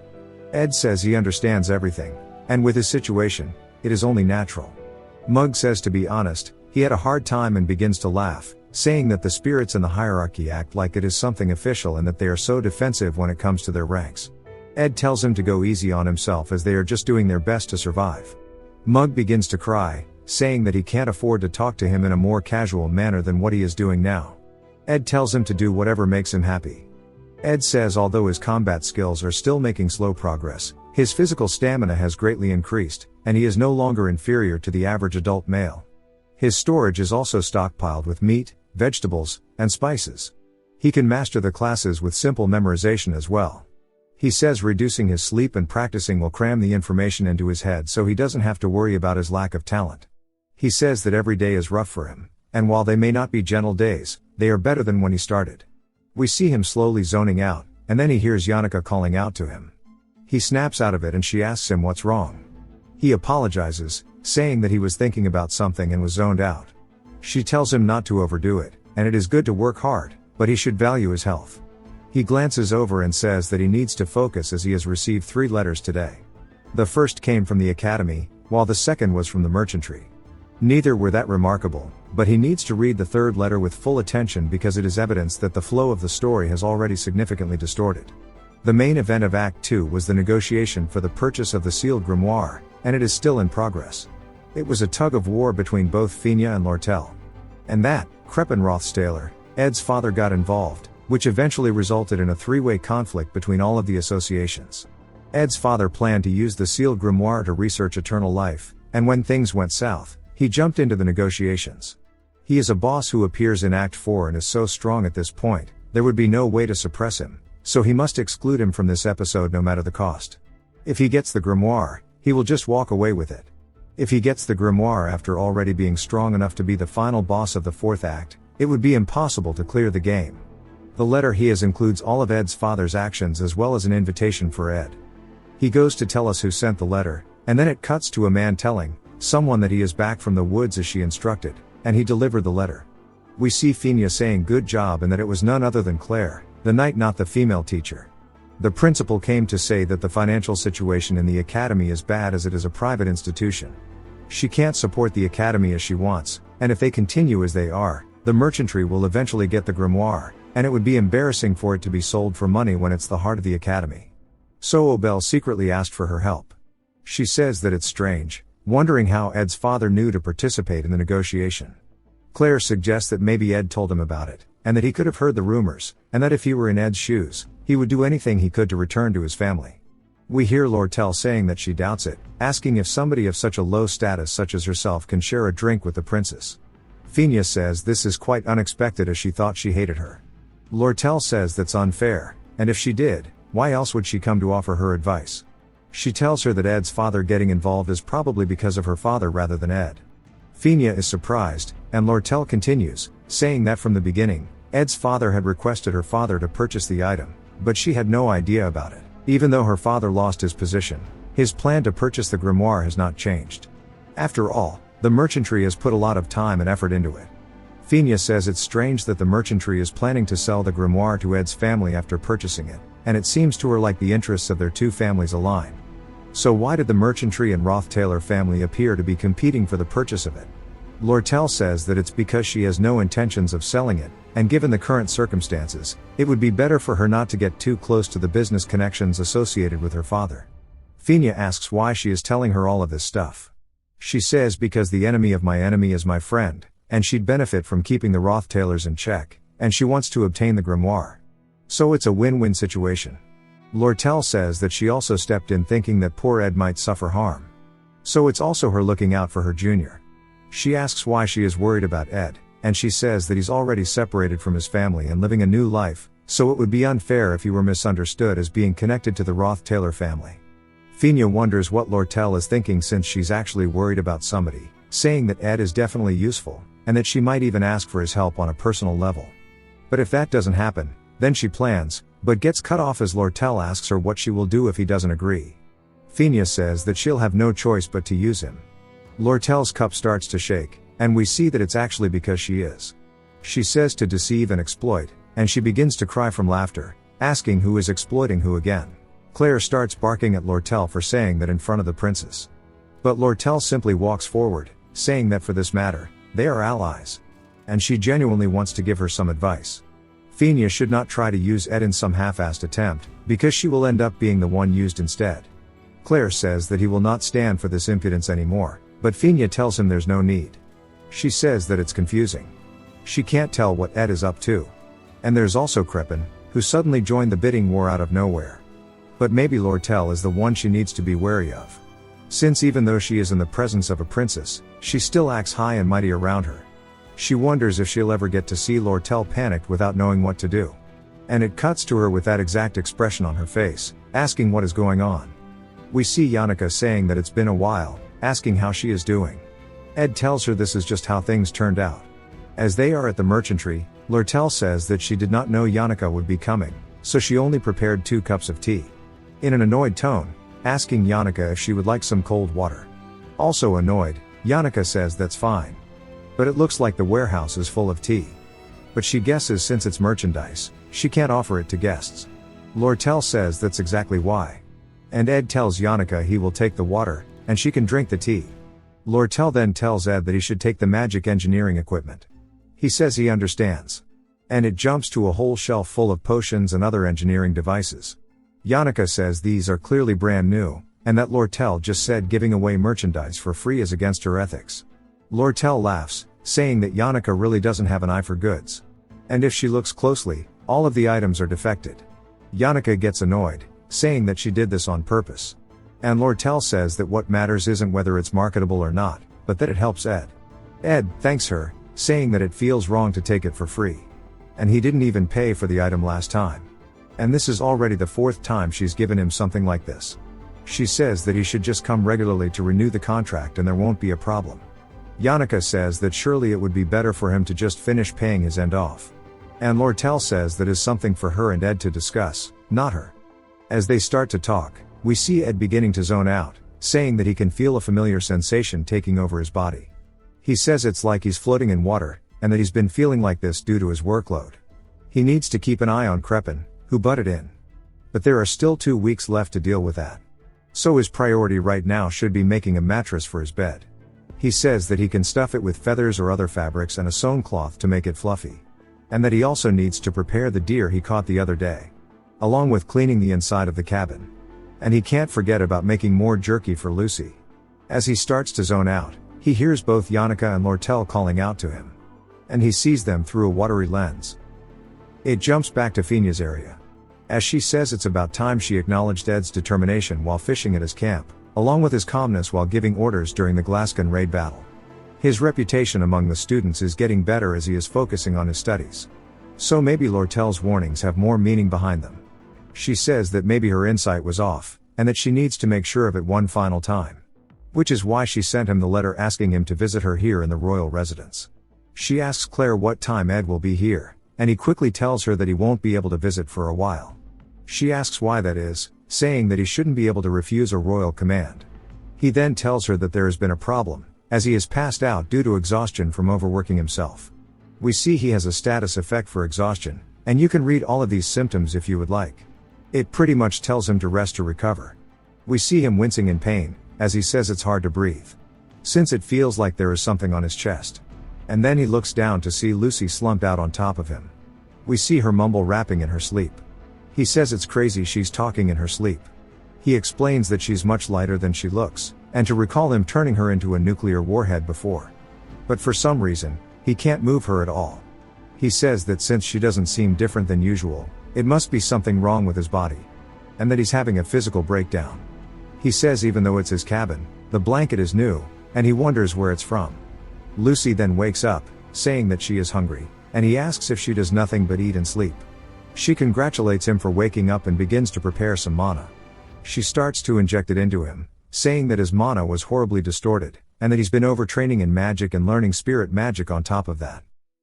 Ed says he understands everything, and with his situation, it is only natural. Mug says to be honest, he had a hard time and begins to laugh, saying that the spirits in the hierarchy act like it is something official and that they are so defensive when it comes to their ranks. Ed tells him to go easy on himself as they are just doing their best to survive. Mug begins to cry, saying that he can't afford to talk to him in a more casual manner than what he is doing now. Ed tells him to do whatever makes him happy. Ed says although his combat skills are still making slow progress, His physical stamina has greatly increased, and he is no longer inferior to the average adult male. His storage is also stockpiled with meat, vegetables, and spices. He can master the classes with simple memorization as well. He says reducing his sleep and practicing will cram the information into his head so he doesn't have to worry about his lack of talent. He says that every day is rough for him, and while they may not be gentle days, they are better than when he started. We see him slowly zoning out, and then he hears Yannicka calling out to him. He snaps out of it and she asks him what's wrong. He apologizes, saying that he was thinking about something and was zoned out. She tells him not to overdo it, and it is good to work hard, but he should value his health. He glances over and says that he needs to focus as he has received 3 letters today. The first came from the academy, while the second was from the merchantry. Neither were that remarkable, but he needs to read the third letter with full attention because it is evidence that the flow of the story has already significantly distorted. The main event of Act 2 was the negotiation for the purchase of the sealed grimoire, and it is still in progress. It was a tug of war between both Finya and Lortel. And that, Kreppenrothstaler, Ed's father, got involved, which eventually resulted in a 3-way conflict between all of the associations. Ed's father planned to use the sealed grimoire to research eternal life, and when things went south, he jumped into the negotiations. He is a boss who appears in Act 4 and is so strong at this point, there would be no way to suppress him, so he must exclude him from this episode no matter the cost. If he gets the grimoire, he will just walk away with it. If he gets the grimoire after already being strong enough to be the final boss of the 4th act, it would be impossible to clear the game. The letter he has includes all of Ed's father's actions as well as an invitation for Ed. He goes to tell us who sent the letter, and then it cuts to a man telling someone that he is back from the woods as she instructed, and he delivered the letter. We see Finya saying good job and that it was none other than Claire, the knight, not the female teacher. The principal came to say that the financial situation in the academy is bad as it is a private institution. She can't support the academy as she wants, and if they continue as they are, the merchantry will eventually get the grimoire, and it would be embarrassing for it to be sold for money when it's the heart of the academy. So Obel secretly asked for her help. She says that it's strange, wondering how Ed's father knew to participate in the negotiation. Claire suggests that maybe Ed told him about it, and that he could have heard the rumors, and that if he were in Ed's shoes, he would do anything he could to return to his family. We hear Lortel saying that she doubts it, asking if somebody of such a low status such as herself can share a drink with the princess. Finya says this is quite unexpected as she thought she hated her. Lortel says that's unfair, and if she did, why else would she come to offer her advice? She tells her that Ed's father getting involved is probably because of her father rather than Ed. Finya is surprised, and Lortel continues, saying that from the beginning, Ed's father had requested her father to purchase the item, but she had no idea about it. Even though her father lost his position, his plan to purchase the grimoire has not changed. After all, the merchantry has put a lot of time and effort into it. Finya says it's strange that the merchantry is planning to sell the grimoire to Ed's family after purchasing it, and it seems to her like the interests of their two families align. So why did the merchantry and Roth-Taylor family appear to be competing for the purchase of it? Lortel says that it's because she has no intentions of selling it, and given the current circumstances, it would be better for her not to get too close to the business connections associated with her father. Finya asks why she is telling her all of this stuff. She says because the enemy of my enemy is my friend, and she'd benefit from keeping the Roth-Taylors in check, and she wants to obtain the grimoire. So it's a win-win situation. Lortel says that she also stepped in thinking that poor Ed might suffer harm. So it's also her looking out for her junior. She asks why she is worried about Ed, and she says that he's already separated from his family and living a new life, so it would be unfair if he were misunderstood as being connected to the Roth-Taylor family. Finya wonders what Lortel is thinking since she's actually worried about somebody, saying that Ed is definitely useful, and that she might even ask for his help on a personal level. But if that doesn't happen, then she plans, but gets cut off as Lortel asks her what she will do if he doesn't agree. Finya says that she'll have no choice but to use him. Lortel's cup starts to shake, and we see that it's actually because she is. She says to deceive and exploit, and she begins to cry from laughter, asking who is exploiting who again. Claire starts barking at Lortel for saying that in front of the princess. But Lortel simply walks forward, saying that for this matter, they are allies. And she genuinely wants to give her some advice. Finya should not try to use Ed in some half-assed attempt, because she will end up being the one used instead. Claire says that he will not stand for this impudence anymore, but Finya tells him there's no need. She says that it's confusing. She can't tell what Ed is up to. And there's also Kreppen, who suddenly joined the bidding war out of nowhere. But maybe Lortel is the one she needs to be wary of. Since even though she is in the presence of a princess, she still acts high and mighty around her. She wonders if she'll ever get to see Lortel panicked without knowing what to do. And it cuts to her with that exact expression on her face, asking what is going on. We see Yannicka saying that it's been a while, asking how she is doing. Ed tells her this is just how things turned out. As they are at the merchantry, Lortel says that she did not know Yannicka would be coming, so she only prepared 2 cups of tea. In an annoyed tone, asking Yannicka if she would like some cold water. Also annoyed, Yannicka says that's fine. But it looks like the warehouse is full of tea. But she guesses since it's merchandise, she can't offer it to guests. Lortel says that's exactly why. And Ed tells Yannicka he will take the water, and she can drink the tea. Lortel then tells Ed that he should take the magic engineering equipment. He says he understands. And it jumps to a whole shelf full of potions and other engineering devices. Yannicka says these are clearly brand new, and that Lortel just said giving away merchandise for free is against her ethics. Lortel laughs, saying that Yannicka really doesn't have an eye for goods. And if she looks closely, all of the items are defected. Yannicka gets annoyed, saying that she did this on purpose. And Lortel says that what matters isn't whether it's marketable or not, but that it helps Ed. Ed thanks her, saying that it feels wrong to take it for free. And he didn't even pay for the item last time. And this is already the 4th time she's given him something like this. She says that he should just come regularly to renew the contract and there won't be a problem. Yannicka says that surely it would be better for him to just finish paying his end off. And Lortel says that is something for her and Ed to discuss, not her. As they start to talk, we see Ed beginning to zone out, saying that he can feel a familiar sensation taking over his body. He says it's like he's floating in water, and that he's been feeling like this due to his workload. He needs to keep an eye on Crepin, who butted in. But there are still 2 weeks left to deal with that. So his priority right now should be making a mattress for his bed. He says that he can stuff it with feathers or other fabrics and a sewn cloth to make it fluffy. And that he also needs to prepare the deer he caught the other day. Along with cleaning the inside of the cabin. And he can't forget about making more jerky for Lucy. As he starts to zone out, he hears both Yannicka and Lortel calling out to him. And he sees them through a watery lens. It jumps back to Finya's area. As she says it's about time she acknowledged Ed's determination while fishing at his camp, along with his calmness while giving orders during the Glasgow raid battle. His reputation among the students is getting better as he is focusing on his studies. So maybe Lortel's warnings have more meaning behind them. She says that maybe her insight was off, and that she needs to make sure of it one final time. Which is why she sent him the letter asking him to visit her here in the royal residence. She asks Claire what time Ed will be here, and he quickly tells her that he won't be able to visit for a while. She asks why that is, saying that he shouldn't be able to refuse a royal command. He then tells her that there has been a problem, as he has passed out due to exhaustion from overworking himself. We see he has a status effect for exhaustion, and you can read all of these symptoms if you would like. It pretty much tells him to rest to recover. We see him wincing in pain, as he says it's hard to breathe. Since it feels like there is something on his chest. And then he looks down to see Lucy slumped out on top of him. We see her mumble rapping in her sleep. He says it's crazy she's talking in her sleep. He explains that she's much lighter than she looks, and to recall him turning her into a nuclear warhead before. But for some reason, he can't move her at all. He says that since she doesn't seem different than usual, it must be something wrong with his body. And that he's having a physical breakdown. He says even though it's his cabin, the blanket is new, and he wonders where it's from. Lucy then wakes up, saying that she is hungry, and he asks if she does nothing but eat and sleep. She congratulates him for waking up and begins to prepare some mana. She starts to inject it into him, saying that his mana was horribly distorted, and that he's been overtraining in magic and learning spirit magic on top of that.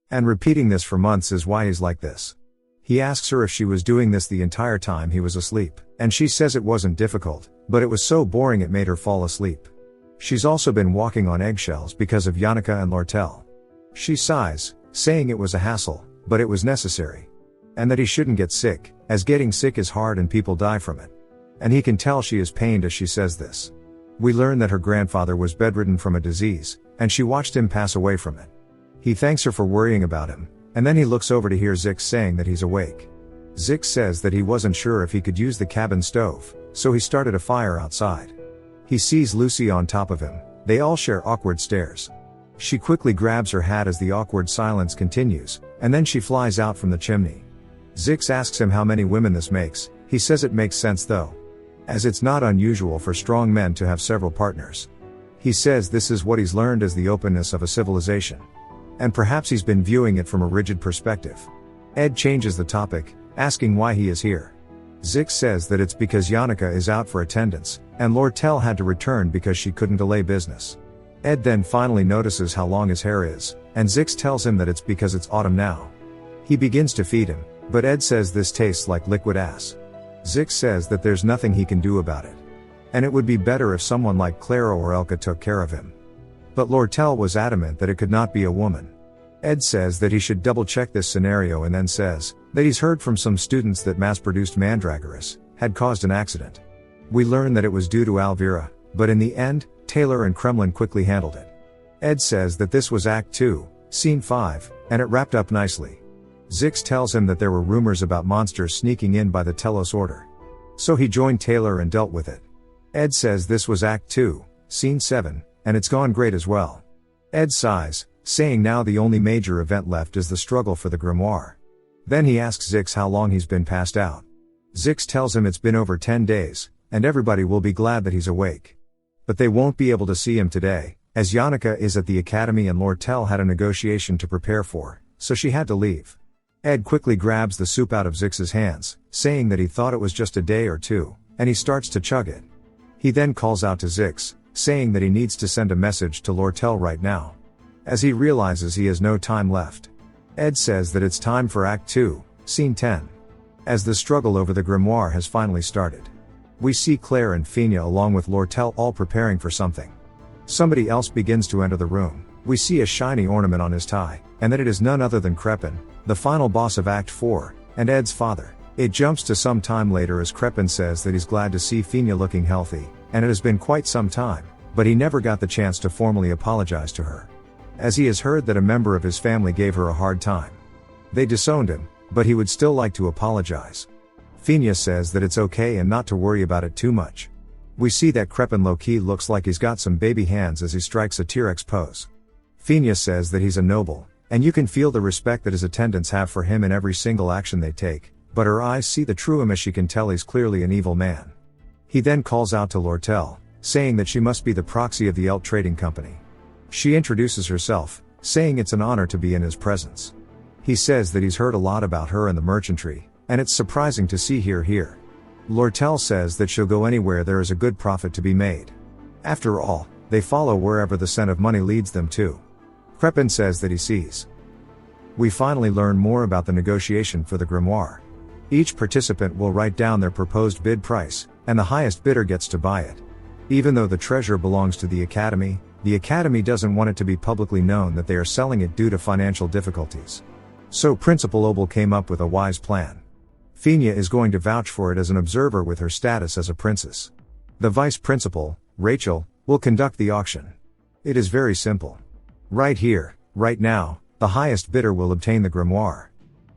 And repeating this for months is why he's like this. He asks her if she was doing this the entire time he was asleep, and she says it wasn't difficult, but it was so boring it made her fall asleep. She's also been walking on eggshells because of Yannicka and Lortel. She sighs, saying it was a hassle, but it was necessary. And that he shouldn't get sick, as getting sick is hard and people die from it. And he can tell she is pained as she says this. We learn that her grandfather was bedridden from a disease, and she watched him pass away from it. He thanks her for worrying about him, and then he looks over to hear Zix saying that he's awake. Zix says that he wasn't sure if he could use the cabin stove, so he started a fire outside. He sees Lucy on top of him, they all share awkward stares. She quickly grabs her hat as the awkward silence continues, and then she flies out from the chimney. Zix asks him how many women this makes, he says it makes sense though. as it's not unusual for strong men to have several partners. He says this is what he's learned as the openness of a civilization. And perhaps he's been viewing it from a rigid perspective. Ed changes the topic, asking why he is here. Zix says that it's because Yannicka is out for attendance, and Lortel had to return because she couldn't delay business. Ed then finally notices how long his hair is, and Zix tells him that it's because it's autumn now. He begins to feed him, but Ed says this tastes like liquid ass. Zix says that there's nothing he can do about it. And it would be better if someone like Clara or Elka took care of him. But Lortel was adamant that it could not be a woman. Ed says that he should double check this scenario and then says that he's heard from some students that mass-produced Mandragoras had caused an accident. We learn that it was due to Alvira, but in the end, Taylor and Kremlin quickly handled it. Ed says that this was Act 2, Scene 5, and it wrapped up nicely. Zix tells him that there were rumors about monsters sneaking in by the Telos Order. So he joined Taylor and dealt with it. Ed says this was Act 2, Scene 7, and it's gone great as well. Ed sighs, saying now the only major event left is the struggle for the grimoire. Then he asks Zix how long he's been passed out. Zix tells him it's been over 10 days, and everybody will be glad that he's awake. But they won't be able to see him today, as Yannicka is at the academy and Lortel had a negotiation to prepare for, so she had to leave. Ed quickly grabs the soup out of Zix's hands, saying that he thought it was just a day or two, and he starts to chug it. He then calls out to Zix, saying that he needs to send a message to Lortel right now, as he realizes he has no time left. Ed says that it's time for Act 2, Scene 10. As the struggle over the grimoire has finally started. We see Claire and Fina along with Lortel all preparing for something. Somebody else begins to enter the room. We see a shiny ornament on his tie, and that it is none other than Crepin, the final boss of Act 4, and Ed's father. It jumps to some time later as Crepin says that he's glad to see Fina looking healthy, and it has been quite some time, but he never got the chance to formally apologize to her, as he has heard that a member of his family gave her a hard time. They disowned him, but he would still like to apologize. Fina says that it's okay and not to worry about it too much. We see that Crepin low-key looks like he's got some baby hands as he strikes a T-Rex pose. Fina says that he's a noble, and you can feel the respect that his attendants have for him in every single action they take, but her eyes see the true him as she can tell he's clearly an evil man. He then calls out to Lortel, saying that she must be the proxy of the Elt Trading Company. She introduces herself, saying it's an honor to be in his presence. He says that he's heard a lot about her and the merchantry, and it's surprising to see her here. Lortel says that she'll go anywhere there is a good profit to be made. After all, they follow wherever the scent of money leads them to. Crepin says that he sees. We finally learn more about the negotiation for the grimoire. Each participant will write down their proposed bid price, and the highest bidder gets to buy it. Even though the treasure belongs to the Academy doesn't want it to be publicly known that they are selling it due to financial difficulties. So Principal Obel came up with a wise plan. Fina is going to vouch for it as an observer with her status as a princess. The vice principal, Rachel, will conduct the auction. It is very simple. Right here, right now, the highest bidder will obtain the grimoire.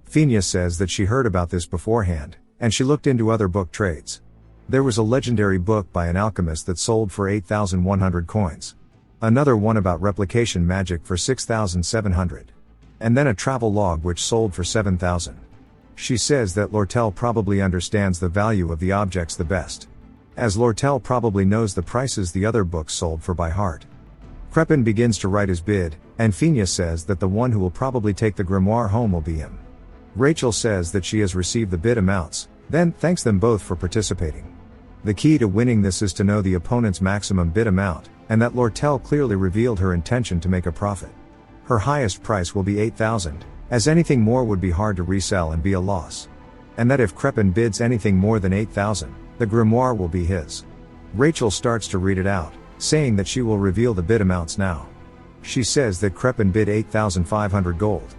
Fina says that she heard about this beforehand, and she looked into other book trades. There was a legendary book by an alchemist that sold for 8,100 coins. Another one about replication magic for 6,700. And then a travel log which sold for 7,000. She says that Lortel probably understands the value of the objects the best, as Lortel probably knows the prices the other books sold for by heart. Crepin begins to write his bid, and Fina says that the one who will probably take the grimoire home will be him. Rachel says that she has received the bid amounts, then thanks them both for participating. The key to winning this is to know the opponent's maximum bid amount, and that Lortel clearly revealed her intention to make a profit. Her highest price will be 8,000, as anything more would be hard to resell and be a loss. And that if Crepin bids anything more than 8,000, the grimoire will be his. Rachel starts to read it out, saying that she will reveal the bid amounts now. She says that Crepin bid 8,500 gold.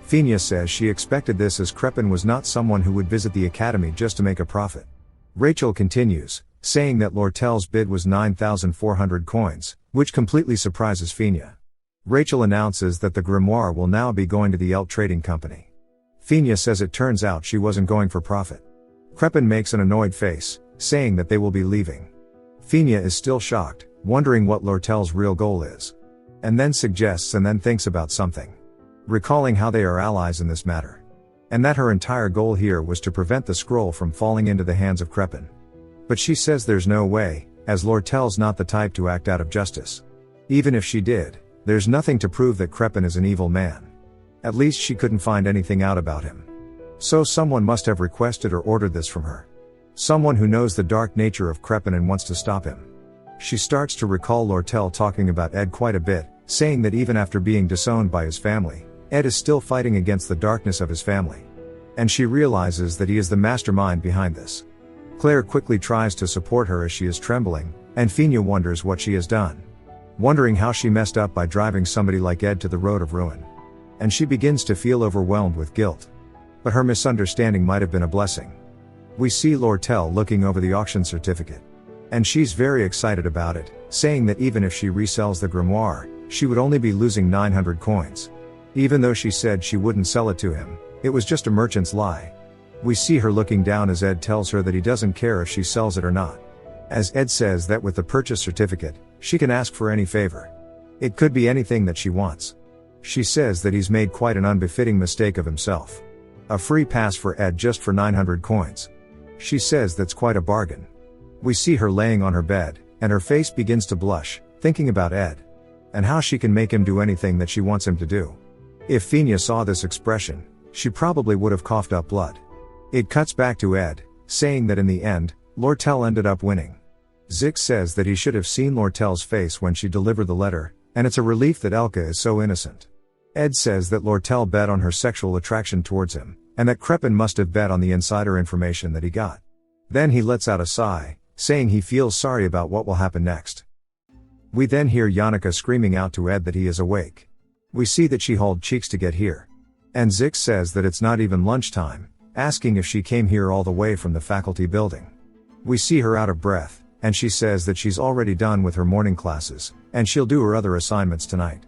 Fina says she expected this as Crepin was not someone who would visit the academy just to make a profit. Rachel continues, saying that Lortel's bid was 9,400 coins, which completely surprises Fina. Rachel announces that the grimoire will now be going to the Elt Trading Company. Fina says it turns out she wasn't going for profit. Crepin makes an annoyed face, saying that they will be leaving. Fina is still shocked, wondering what Lortel's real goal is. And then suggests and then thinks about something, recalling how they are allies in this matter. And that her entire goal here was to prevent the scroll from falling into the hands of Crepin. But she says there's no way, as Lortel's not the type to act out of justice. Even if she did, there's nothing to prove that Crepin is an evil man. At least she couldn't find anything out about him. So someone must have requested or ordered this from her. Someone who knows the dark nature of Crepin and wants to stop him. She starts to recall Lortel talking about Ed quite a bit, saying that even after being disowned by his family, Ed is still fighting against the darkness of his family. And she realizes that he is the mastermind behind this. Claire quickly tries to support her as she is trembling, and Fina wonders what she has done. Wondering how she messed up by driving somebody like Ed to the road of ruin. And she begins to feel overwhelmed with guilt. But her misunderstanding might have been a blessing. We see Lortel looking over the auction certificate. And she's very excited about it, saying that even if she resells the grimoire, she would only be losing 900 coins. Even though she said she wouldn't sell it to him, it was just a merchant's lie. We see her looking down as Ed tells her that he doesn't care if she sells it or not. As Ed says that with the purchase certificate, she can ask for any favor. It could be anything that she wants. She says that he's made quite an unbefitting mistake of himself. A free pass for Ed just for 900 coins. She says that's quite a bargain. We see her laying on her bed, and her face begins to blush, thinking about Ed. And how she can make him do anything that she wants him to do. If Fina saw this expression, she probably would have coughed up blood. It cuts back to Ed, saying that in the end, Lortel ended up winning. Zix says that he should have seen Lortel's face when she delivered the letter, and it's a relief that Elka is so innocent. Ed says that Lortel bet on her sexual attraction towards him, and that Crepin must have bet on the insider information that he got. Then he lets out a sigh, saying he feels sorry about what will happen next. We then hear Yannicka screaming out to Ed that he is awake. We see that she hauled cheeks to get here. And Zix says that it's not even lunchtime, asking if she came here all the way from the faculty building. We see her out of breath, and she says that she's already done with her morning classes, and she'll do her other assignments tonight.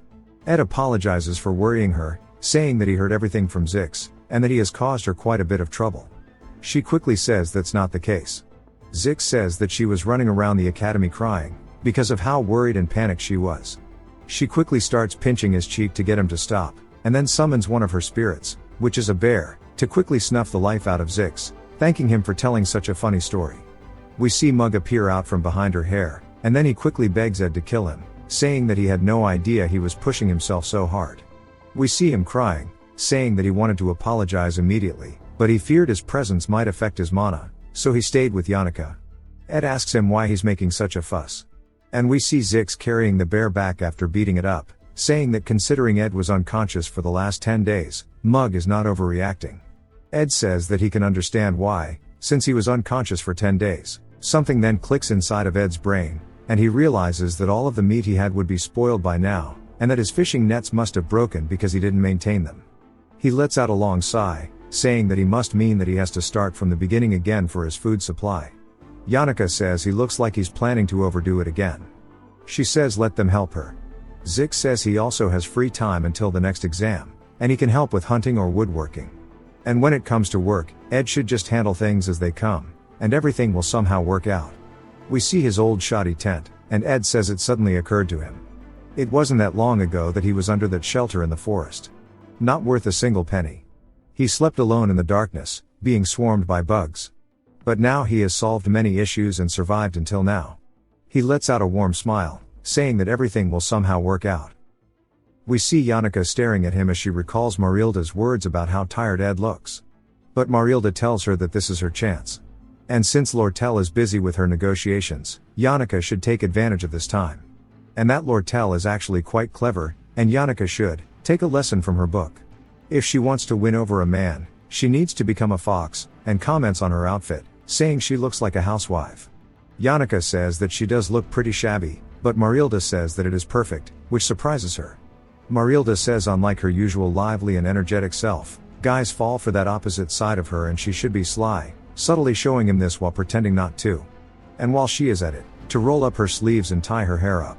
Ed apologizes for worrying her, saying that he heard everything from Zix, and that he has caused her quite a bit of trouble. She quickly says that's not the case. Zix says that she was running around the academy crying, because of how worried and panicked she was. She quickly starts pinching his cheek to get him to stop, and then summons one of her spirits, which is a bear, to quickly snuff the life out of Zix, thanking him for telling such a funny story. We see Mug appear out from behind her hair, and then he quickly begs Ed to kill him, saying that he had no idea he was pushing himself so hard. We see him crying, saying that he wanted to apologize immediately, but he feared his presence might affect his mana, so he stayed with Yannicka. Ed asks him why he's making such a fuss. And we see Zix carrying the bear back after beating it up, saying that considering Ed was unconscious for the last 10 days, Mug is not overreacting. Ed says that he can understand why, since he was unconscious for 10 days. Something then clicks inside of Ed's brain, and he realizes that all of the meat he had would be spoiled by now, and that his fishing nets must have broken because he didn't maintain them. He lets out a long sigh, saying that he must mean that he has to start from the beginning again for his food supply. Yannicka says he looks like he's planning to overdo it again. She says let them help her. Zix says he also has free time until the next exam, and he can help with hunting or woodworking. And when it comes to work, Ed should just handle things as they come, and everything will somehow work out. We see his old shoddy tent, and Ed says it suddenly occurred to him. It wasn't that long ago that he was under that shelter in the forest. Not worth a single penny. He slept alone in the darkness, being swarmed by bugs. But now he has solved many issues and survived until now. He lets out a warm smile, saying that everything will somehow work out. We see Yannicka staring at him as she recalls Marilda's words about how tired Ed looks. But Marilda tells her that this is her chance. And since Lortel is busy with her negotiations, Yannicka should take advantage of this time. And that Lortel is actually quite clever, and Yannicka should take a lesson from her book. If she wants to win over a man, she needs to become a fox, and comments on her outfit, saying she looks like a housewife. Yannicka says that she does look pretty shabby, but Marilda says that it is perfect, which surprises her. Marilda says unlike her usual lively and energetic self, guys fall for that opposite side of her and she should be sly, subtly showing him this while pretending not to. And while she is at it, to roll up her sleeves and tie her hair up.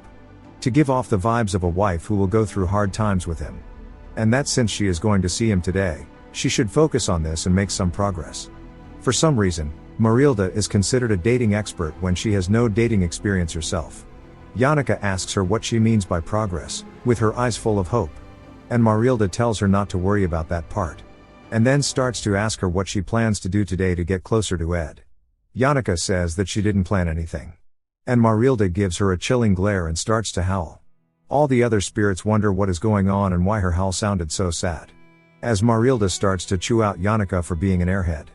To give off the vibes of a wife who will go through hard times with him. And that since she is going to see him today, she should focus on this and make some progress. For some reason, Marilda is considered a dating expert when she has no dating experience herself. Yannicka asks her what she means by progress, with her eyes full of hope. And Marilda tells her not to worry about that part. And then starts to ask her what she plans to do today to get closer to Ed. Yannicka says that she didn't plan anything. And Marilda gives her a chilling glare and starts to howl. All the other spirits wonder what is going on and why her howl sounded so sad. As Marilda starts to chew out Yannicka for being an airhead.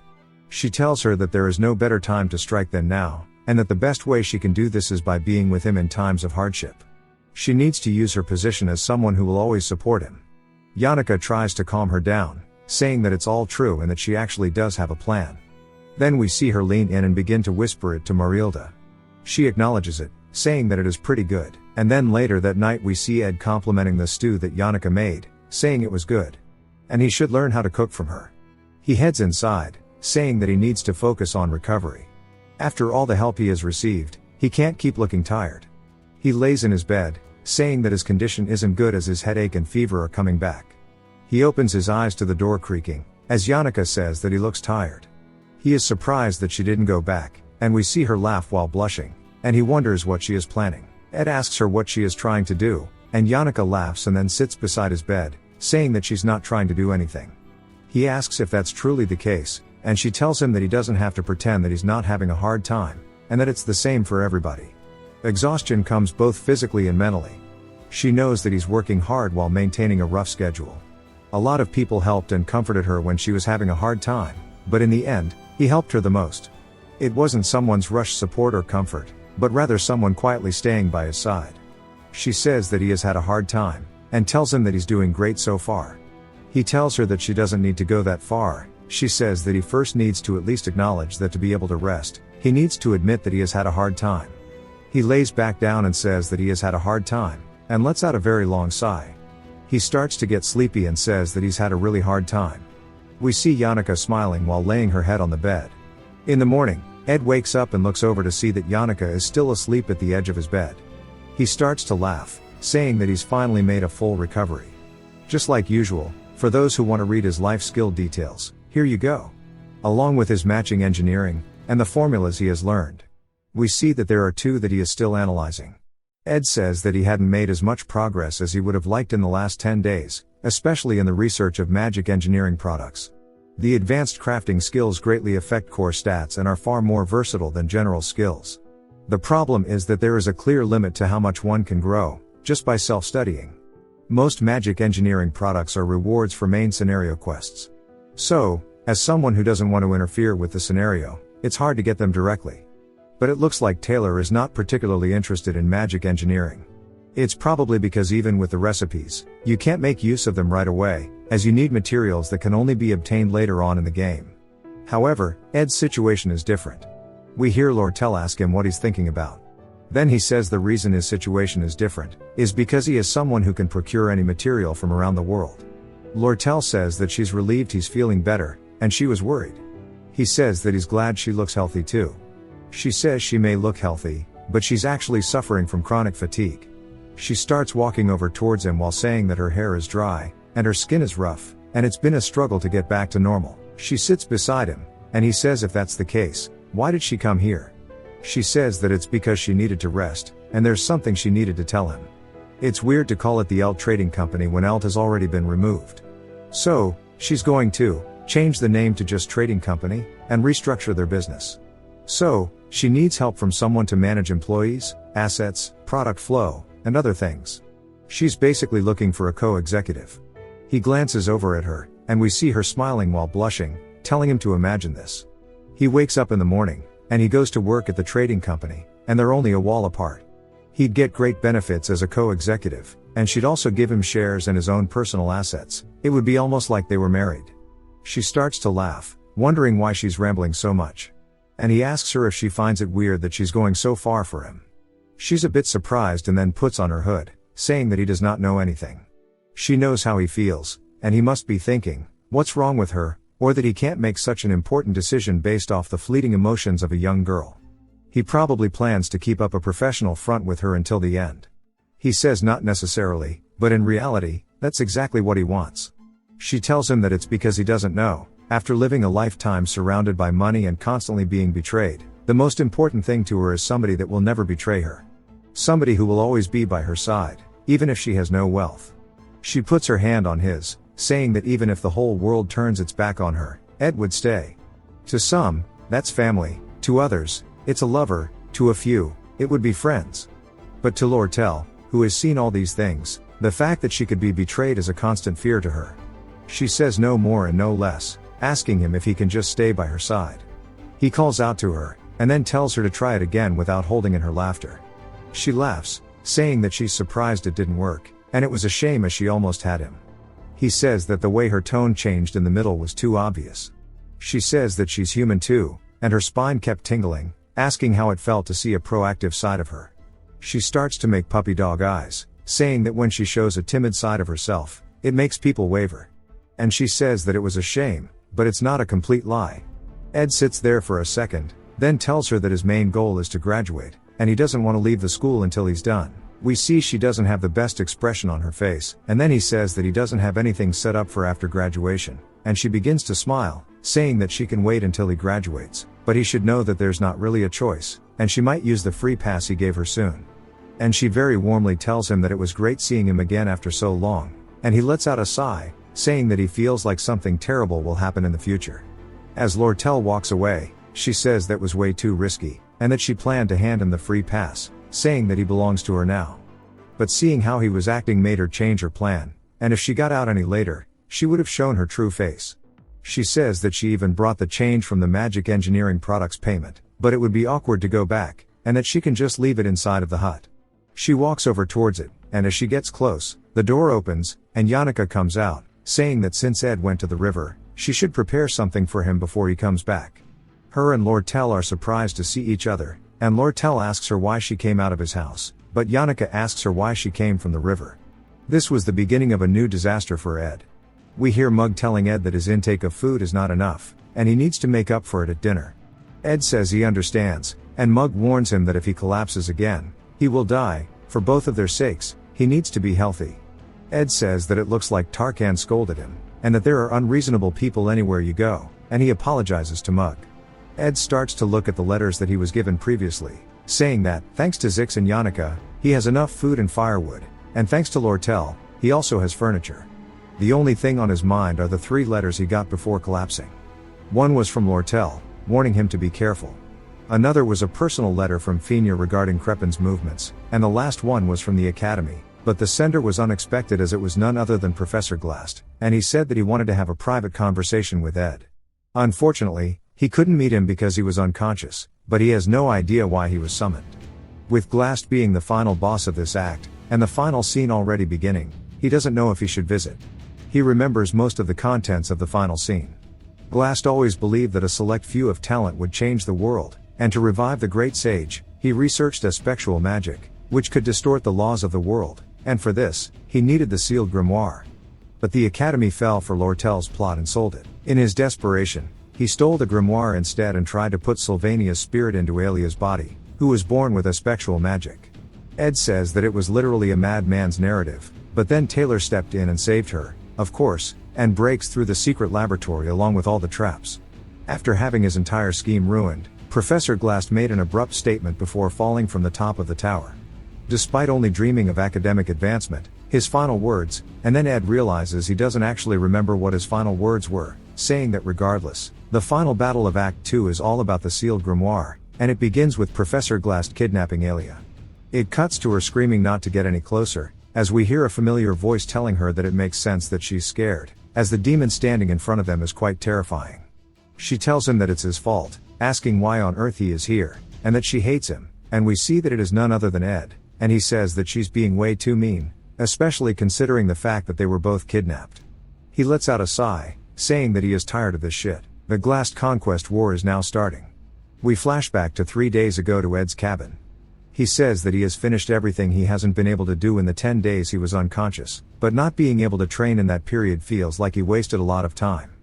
She tells her that there is no better time to strike than now, and that the best way she can do this is by being with him in times of hardship. She needs to use her position as someone who will always support him. Yannicka tries to calm her down, saying that it's all true and that she actually does have a plan. Then we see her lean in and begin to whisper it to Marilda. She acknowledges it, saying that it is pretty good, and then later that night we see Ed complimenting the stew that Yannicka made, saying it was good. And he should learn how to cook from her. He heads inside, saying that he needs to focus on recovery. After all the help he has received, he can't keep looking tired. He lays in his bed, saying that his condition isn't good as his headache and fever are coming back. He opens his eyes to the door creaking, as Yannicka says that he looks tired. He is surprised that she didn't go back, and we see her laugh while blushing, and he wonders what she is planning. Ed asks her what she is trying to do, and Yannicka laughs and then sits beside his bed, saying that she's not trying to do anything. He asks if that's truly the case, and she tells him that he doesn't have to pretend that he's not having a hard time, and that it's the same for everybody. Exhaustion comes both physically and mentally. She knows that he's working hard while maintaining a rough schedule. A lot of people helped and comforted her when she was having a hard time, but in the end, he helped her the most. It wasn't someone's rushed support or comfort, but rather someone quietly staying by his side. She says that he has had a hard time, and tells him that he's doing great so far. He tells her that she doesn't need to go that far. She says that he first needs to at least acknowledge that to be able to rest, he needs to admit that he has had a hard time. He lays back down and says that he has had a hard time, and lets out a very long sigh. He starts to get sleepy and says that he's had a really hard time. We see Yannicka smiling while laying her head on the bed. In the morning, Ed wakes up and looks over to see that Yannicka is still asleep at the edge of his bed. He starts to laugh, saying that he's finally made a full recovery. Just like usual, for those who want to read his life skill details, here you go. Along with his matching engineering, and the formulas he has learned. We see that there are two that he is still analyzing. Ed says that he hadn't made as much progress as he would have liked in the last 10 days, especially in the research of magic engineering products. The advanced crafting skills greatly affect core stats and are far more versatile than general skills. The problem is that there is a clear limit to how much one can grow, just by self-studying. Most magic engineering products are rewards for main scenario quests. So, as someone who doesn't want to interfere with the scenario, it's hard to get them directly. But it looks like Taylor is not particularly interested in magic engineering. It's probably because even with the recipes, you can't make use of them right away, as you need materials that can only be obtained later on in the game. However, Ed's situation is different. We hear Lortel ask him what he's thinking about. Then he says the reason his situation is different, is because he is someone who can procure any material from around the world. Lortel says that she's relieved he's feeling better, and she was worried. He says that he's glad she looks healthy too. She says she may look healthy, but she's actually suffering from chronic fatigue. She starts walking over towards him while saying that her hair is dry, and her skin is rough, and it's been a struggle to get back to normal. She sits beside him, and he says if that's the case, why did she come here? She says that it's because she needed to rest, and there's something she needed to tell him. It's weird to call it the Elt Trading Company when Elt has already been removed. So, she's going to change the name to just Trading Company, and restructure their business. So, she needs help from someone to manage employees, assets, product flow, and other things. She's basically looking for a co-executive. He glances over at her, and we see her smiling while blushing, telling him to imagine this. He wakes up in the morning, and he goes to work at the trading company, and they're only a wall apart. He'd get great benefits as a co-executive, and she'd also give him shares and his own personal assets. It would be almost like they were married. She starts to laugh, wondering why she's rambling so much. And he asks her if she finds it weird that she's going so far for him. She's a bit surprised and then puts on her hood, saying that he does not know anything. She knows how he feels, and he must be thinking, what's wrong with her, or that he can't make such an important decision based off the fleeting emotions of a young girl. He probably plans to keep up a professional front with her until the end. He says not necessarily, but in reality, that's exactly what he wants. She tells him that it's because he doesn't know, after living a lifetime surrounded by money and constantly being betrayed, the most important thing to her is somebody that will never betray her. Somebody who will always be by her side, even if she has no wealth. She puts her hand on his, saying that even if the whole world turns its back on her, Ed would stay. To some, that's family, To others, it's a lover, to a few, it would be friends. But to Lortel, who has seen all these things, the fact that she could be betrayed is a constant fear to her. She says no more and no less, asking him if he can just stay by her side. He calls out to her, and then tells her to try it again without holding in her laughter. She laughs, saying that she's surprised it didn't work, and it was a shame as she almost had him. He says that the way her tone changed in the middle was too obvious. She says that she's human too, and her spine kept tingling, asking how it felt to see a proactive side of her. She starts to make puppy dog eyes, saying that when she shows a timid side of herself, it makes people waver. And she says that it was a shame, but it's not a complete lie. Ed sits there for a second, then tells her that his main goal is to graduate, and he doesn't want to leave the school until he's done. We see she doesn't have the best expression on her face, and then he says that he doesn't have anything set up for after graduation, and she begins to smile, saying that she can wait until he graduates, but he should know that there's not really a choice, and she might use the free pass he gave her soon. And she very warmly tells him that it was great seeing him again after so long, and he lets out a sigh, saying that he feels like something terrible will happen in the future. As Lortel walks away, she says that was way too risky, and that she planned to hand him the free pass, saying that he belongs to her now. But seeing how he was acting made her change her plan, and if she got out any later, she would have shown her true face. She says that she even brought the change from the magic engineering products payment, but it would be awkward to go back, and that she can just leave it inside of the hut. She walks over towards it, and as she gets close, the door opens, and Yannicka comes out, saying that since Ed went to the river, she should prepare something for him before he comes back. Her and Lortel are surprised to see each other, and Lortel asks her why she came out of his house, but Yannicka asks her why she came from the river. This was the beginning of a new disaster for Ed. We hear Mug telling Ed that his intake of food is not enough, and he needs to make up for it at dinner. Ed says he understands, and Mug warns him that if he collapses again, he will die. For both of their sakes, he needs to be healthy. Ed says that it looks like Tarkan scolded him, and that there are unreasonable people anywhere you go, and he apologizes to Mug. Ed starts to look at the letters that he was given previously, saying that, thanks to Zix and Yannicka, he has enough food and firewood, and thanks to Lortel, he also has furniture. The only thing on his mind are the 3 letters he got before collapsing. One was from Lortel, warning him to be careful. Another was a personal letter from Fina regarding Crepin's movements, and the last one was from the Academy, but the sender was unexpected as it was none other than Professor Glast, and he said that he wanted to have a private conversation with Ed. Unfortunately, he couldn't meet him because he was unconscious, but he has no idea why he was summoned. With Glast being the final boss of this act, and the final scene already beginning, he doesn't know if he should visit. He remembers most of the contents of the final scene. Glast always believed that a select few of talent would change the world, and to revive the great sage, he researched spectral magic, which could distort the laws of the world, and for this, he needed the sealed grimoire. But the Academy fell for Lortel's plot and sold it. In his desperation, he stole the grimoire instead and tried to put Sylvania's spirit into Alia's body, who was born with spectral magic. Ed says that it was literally a madman's narrative, but then Taylor stepped in and saved her, of course, and breaks through the secret laboratory along with all the traps. After having his entire scheme ruined, Professor Glast made an abrupt statement before falling from the top of the tower. Despite only dreaming of academic advancement, his final words, and then Ed realizes he doesn't actually remember what his final words were, saying that regardless, the final battle of Act 2 is all about the sealed grimoire, and it begins with Professor Glast kidnapping Alia. It cuts to her screaming not to get any closer, as we hear a familiar voice telling her that it makes sense that she's scared, as the demon standing in front of them is quite terrifying. She tells him that it's his fault, asking why on earth he is here, and that she hates him, and we see that it is none other than Ed, and he says that she's being way too mean, especially considering the fact that they were both kidnapped. He lets out a sigh, saying that he is tired of this shit. The Glast Conquest War is now starting. We flash back to 3 days ago to Ed's cabin. He says that he has finished everything he hasn't been able to do in the 10 days he was unconscious, but not being able to train in that period feels like he wasted a lot of time.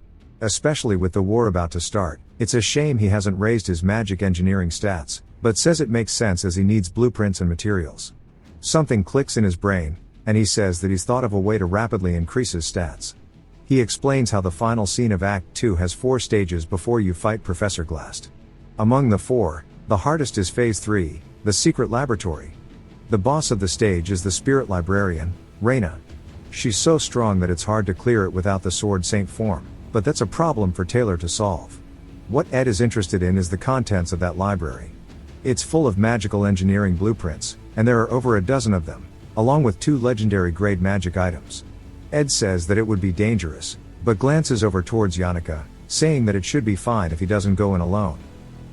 Especially with the war about to start, it's a shame he hasn't raised his magic engineering stats, but says it makes sense as he needs blueprints and materials. Something clicks in his brain, and he says that he's thought of a way to rapidly increase his stats. He explains how the final scene of Act 2 has 4 stages before you fight Professor Glast. Among the 4, the hardest is Phase 3, the secret laboratory. The boss of the stage is the spirit librarian, Reina. She's so strong that it's hard to clear it without the sword saint form, but that's a problem for Taylor to solve. What Ed is interested in is the contents of that library. It's full of magical engineering blueprints, and there are over a dozen of them, along with 2 legendary grade magic items. Ed says that it would be dangerous, but glances over towards Yannicka, saying that it should be fine if he doesn't go in alone.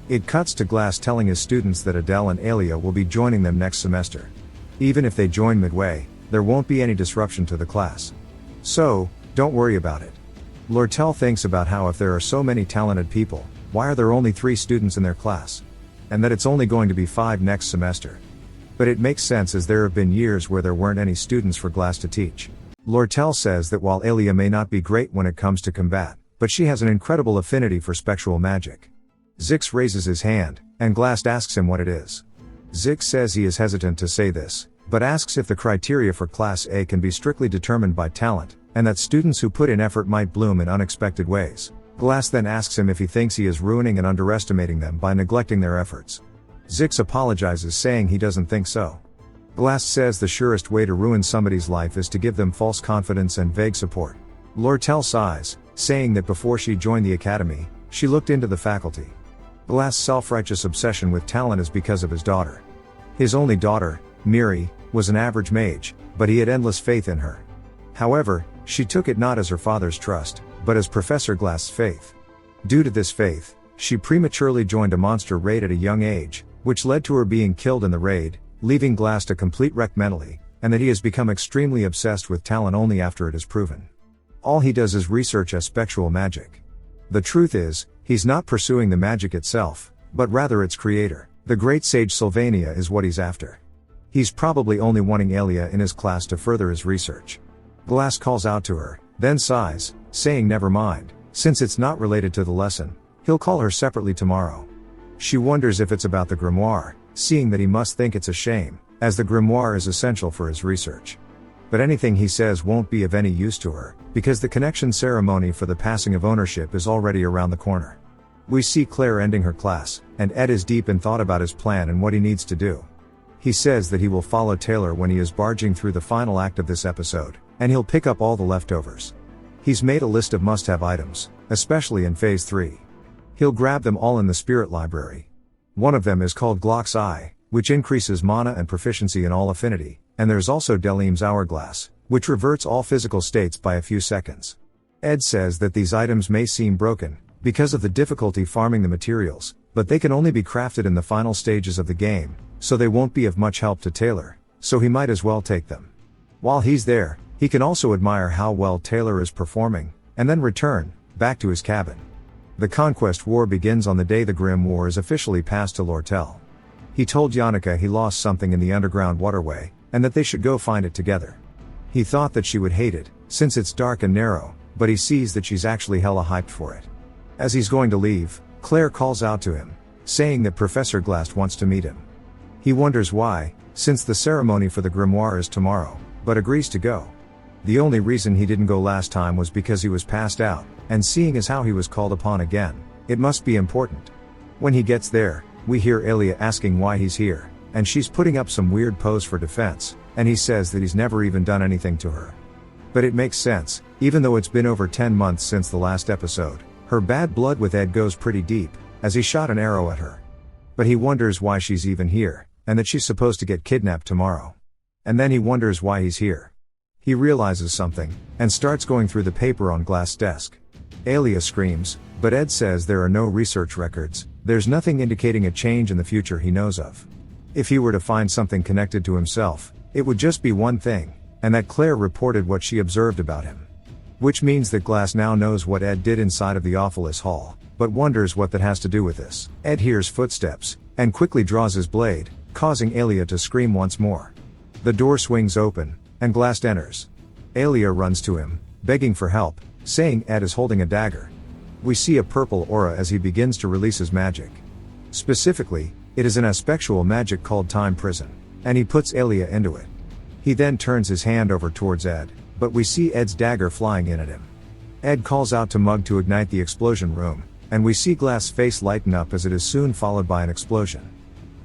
It cuts to Glass telling his students that Adele and Alia will be joining them next semester. Even if they join midway, there won't be any disruption to the class. So, don't worry about it. Lortel thinks about how if there are so many talented people, why are there only 3 students in their class? And that it's only going to be 5 next semester. But it makes sense as there have been years where there weren't any students for Glass to teach. Lortel says that while Alia may not be great when it comes to combat, but she has an incredible affinity for spectral magic. Zix raises his hand, and Glass asks him what it is. Zix says he is hesitant to say this, but asks if the criteria for Class A can be strictly determined by talent, and that students who put in effort might bloom in unexpected ways. Glass then asks him if he thinks he is ruining and underestimating them by neglecting their efforts. Zix apologizes, saying he doesn't think so. Glass says the surest way to ruin somebody's life is to give them false confidence and vague support. Lortel sighs, saying that before she joined the academy, she looked into the faculty. Glass' self-righteous obsession with talent is because of his daughter. His only daughter, Miri, was an average mage, but he had endless faith in her. However, she took it not as her father's trust, but as Professor Glass's faith. Due to this faith, she prematurely joined a monster raid at a young age, which led to her being killed in the raid, leaving Glass a complete wreck mentally, and that he has become extremely obsessed with talent only after it is proven. All he does is research as spectral magic. The truth is, he's not pursuing the magic itself, but rather its creator. The great sage Sylvania is what he's after. He's probably only wanting Alia in his class to further his research. Glass calls out to her, then sighs, saying never mind, since it's not related to the lesson, he'll call her separately tomorrow. She wonders if it's about the grimoire, seeing that he must think it's a shame, as the grimoire is essential for his research. But anything he says won't be of any use to her, because the connection ceremony for the passing of ownership is already around the corner. We see Claire ending her class, and Ed is deep in thought about his plan and what he needs to do. He says that he will follow Taylor when he is barging through the final act of this episode, and he'll pick up all the leftovers. He's made a list of must-have items, especially in Phase 3. He'll grab them all in the Spirit Library. One of them is called Glock's Eye, which increases mana and proficiency in all affinity, and there's also Delim's Hourglass, which reverts all physical states by a few seconds. Ed says that these items may seem broken, because of the difficulty farming the materials, but they can only be crafted in the final stages of the game, so they won't be of much help to Taylor, so he might as well take them. While he's there, he can also admire how well Taylor is performing, and then return, back to his cabin. The Conquest War begins on the day the Grim War is officially passed to Lortel. He told Yannicka he lost something in the underground waterway, and that they should go find it together. He thought that she would hate it, since it's dark and narrow, but he sees that she's actually hella hyped for it. As he's going to leave, Claire calls out to him, saying that Professor Glass wants to meet him. He wonders why, since the ceremony for the grimoire is tomorrow, but agrees to go. The only reason he didn't go last time was because he was passed out, and seeing as how he was called upon again, it must be important. When he gets there, we hear Alia asking why he's here, and she's putting up some weird pose for defense, and he says that he's never even done anything to her. But it makes sense, even though it's been over 10 months since the last episode, her bad blood with Ed goes pretty deep, as he shot an arrow at her. But he wonders why she's even here, and that she's supposed to get kidnapped tomorrow. And then he wonders why he's here. He realizes something, and starts going through the paper on Glass' desk. Alia screams, but Ed says there are no research records, there's nothing indicating a change in the future he knows of. If he were to find something connected to himself, it would just be one thing, and that Claire reported what she observed about him. Which means that Glass now knows what Ed did inside of the Awfulest Hall, but wonders what that has to do with this. Ed hears footsteps, and quickly draws his blade, causing Alia to scream once more. The door swings open, and Glass enters. Alia runs to him, begging for help, saying Ed is holding a dagger. We see a purple aura as he begins to release his magic. Specifically, it is an aspectual magic called Time Prison, and he puts Alia into it. He then turns his hand over towards Ed, but we see Ed's dagger flying in at him. Ed calls out to Mug to ignite the explosion room, and we see Glass' face lighten up as it is soon followed by an explosion.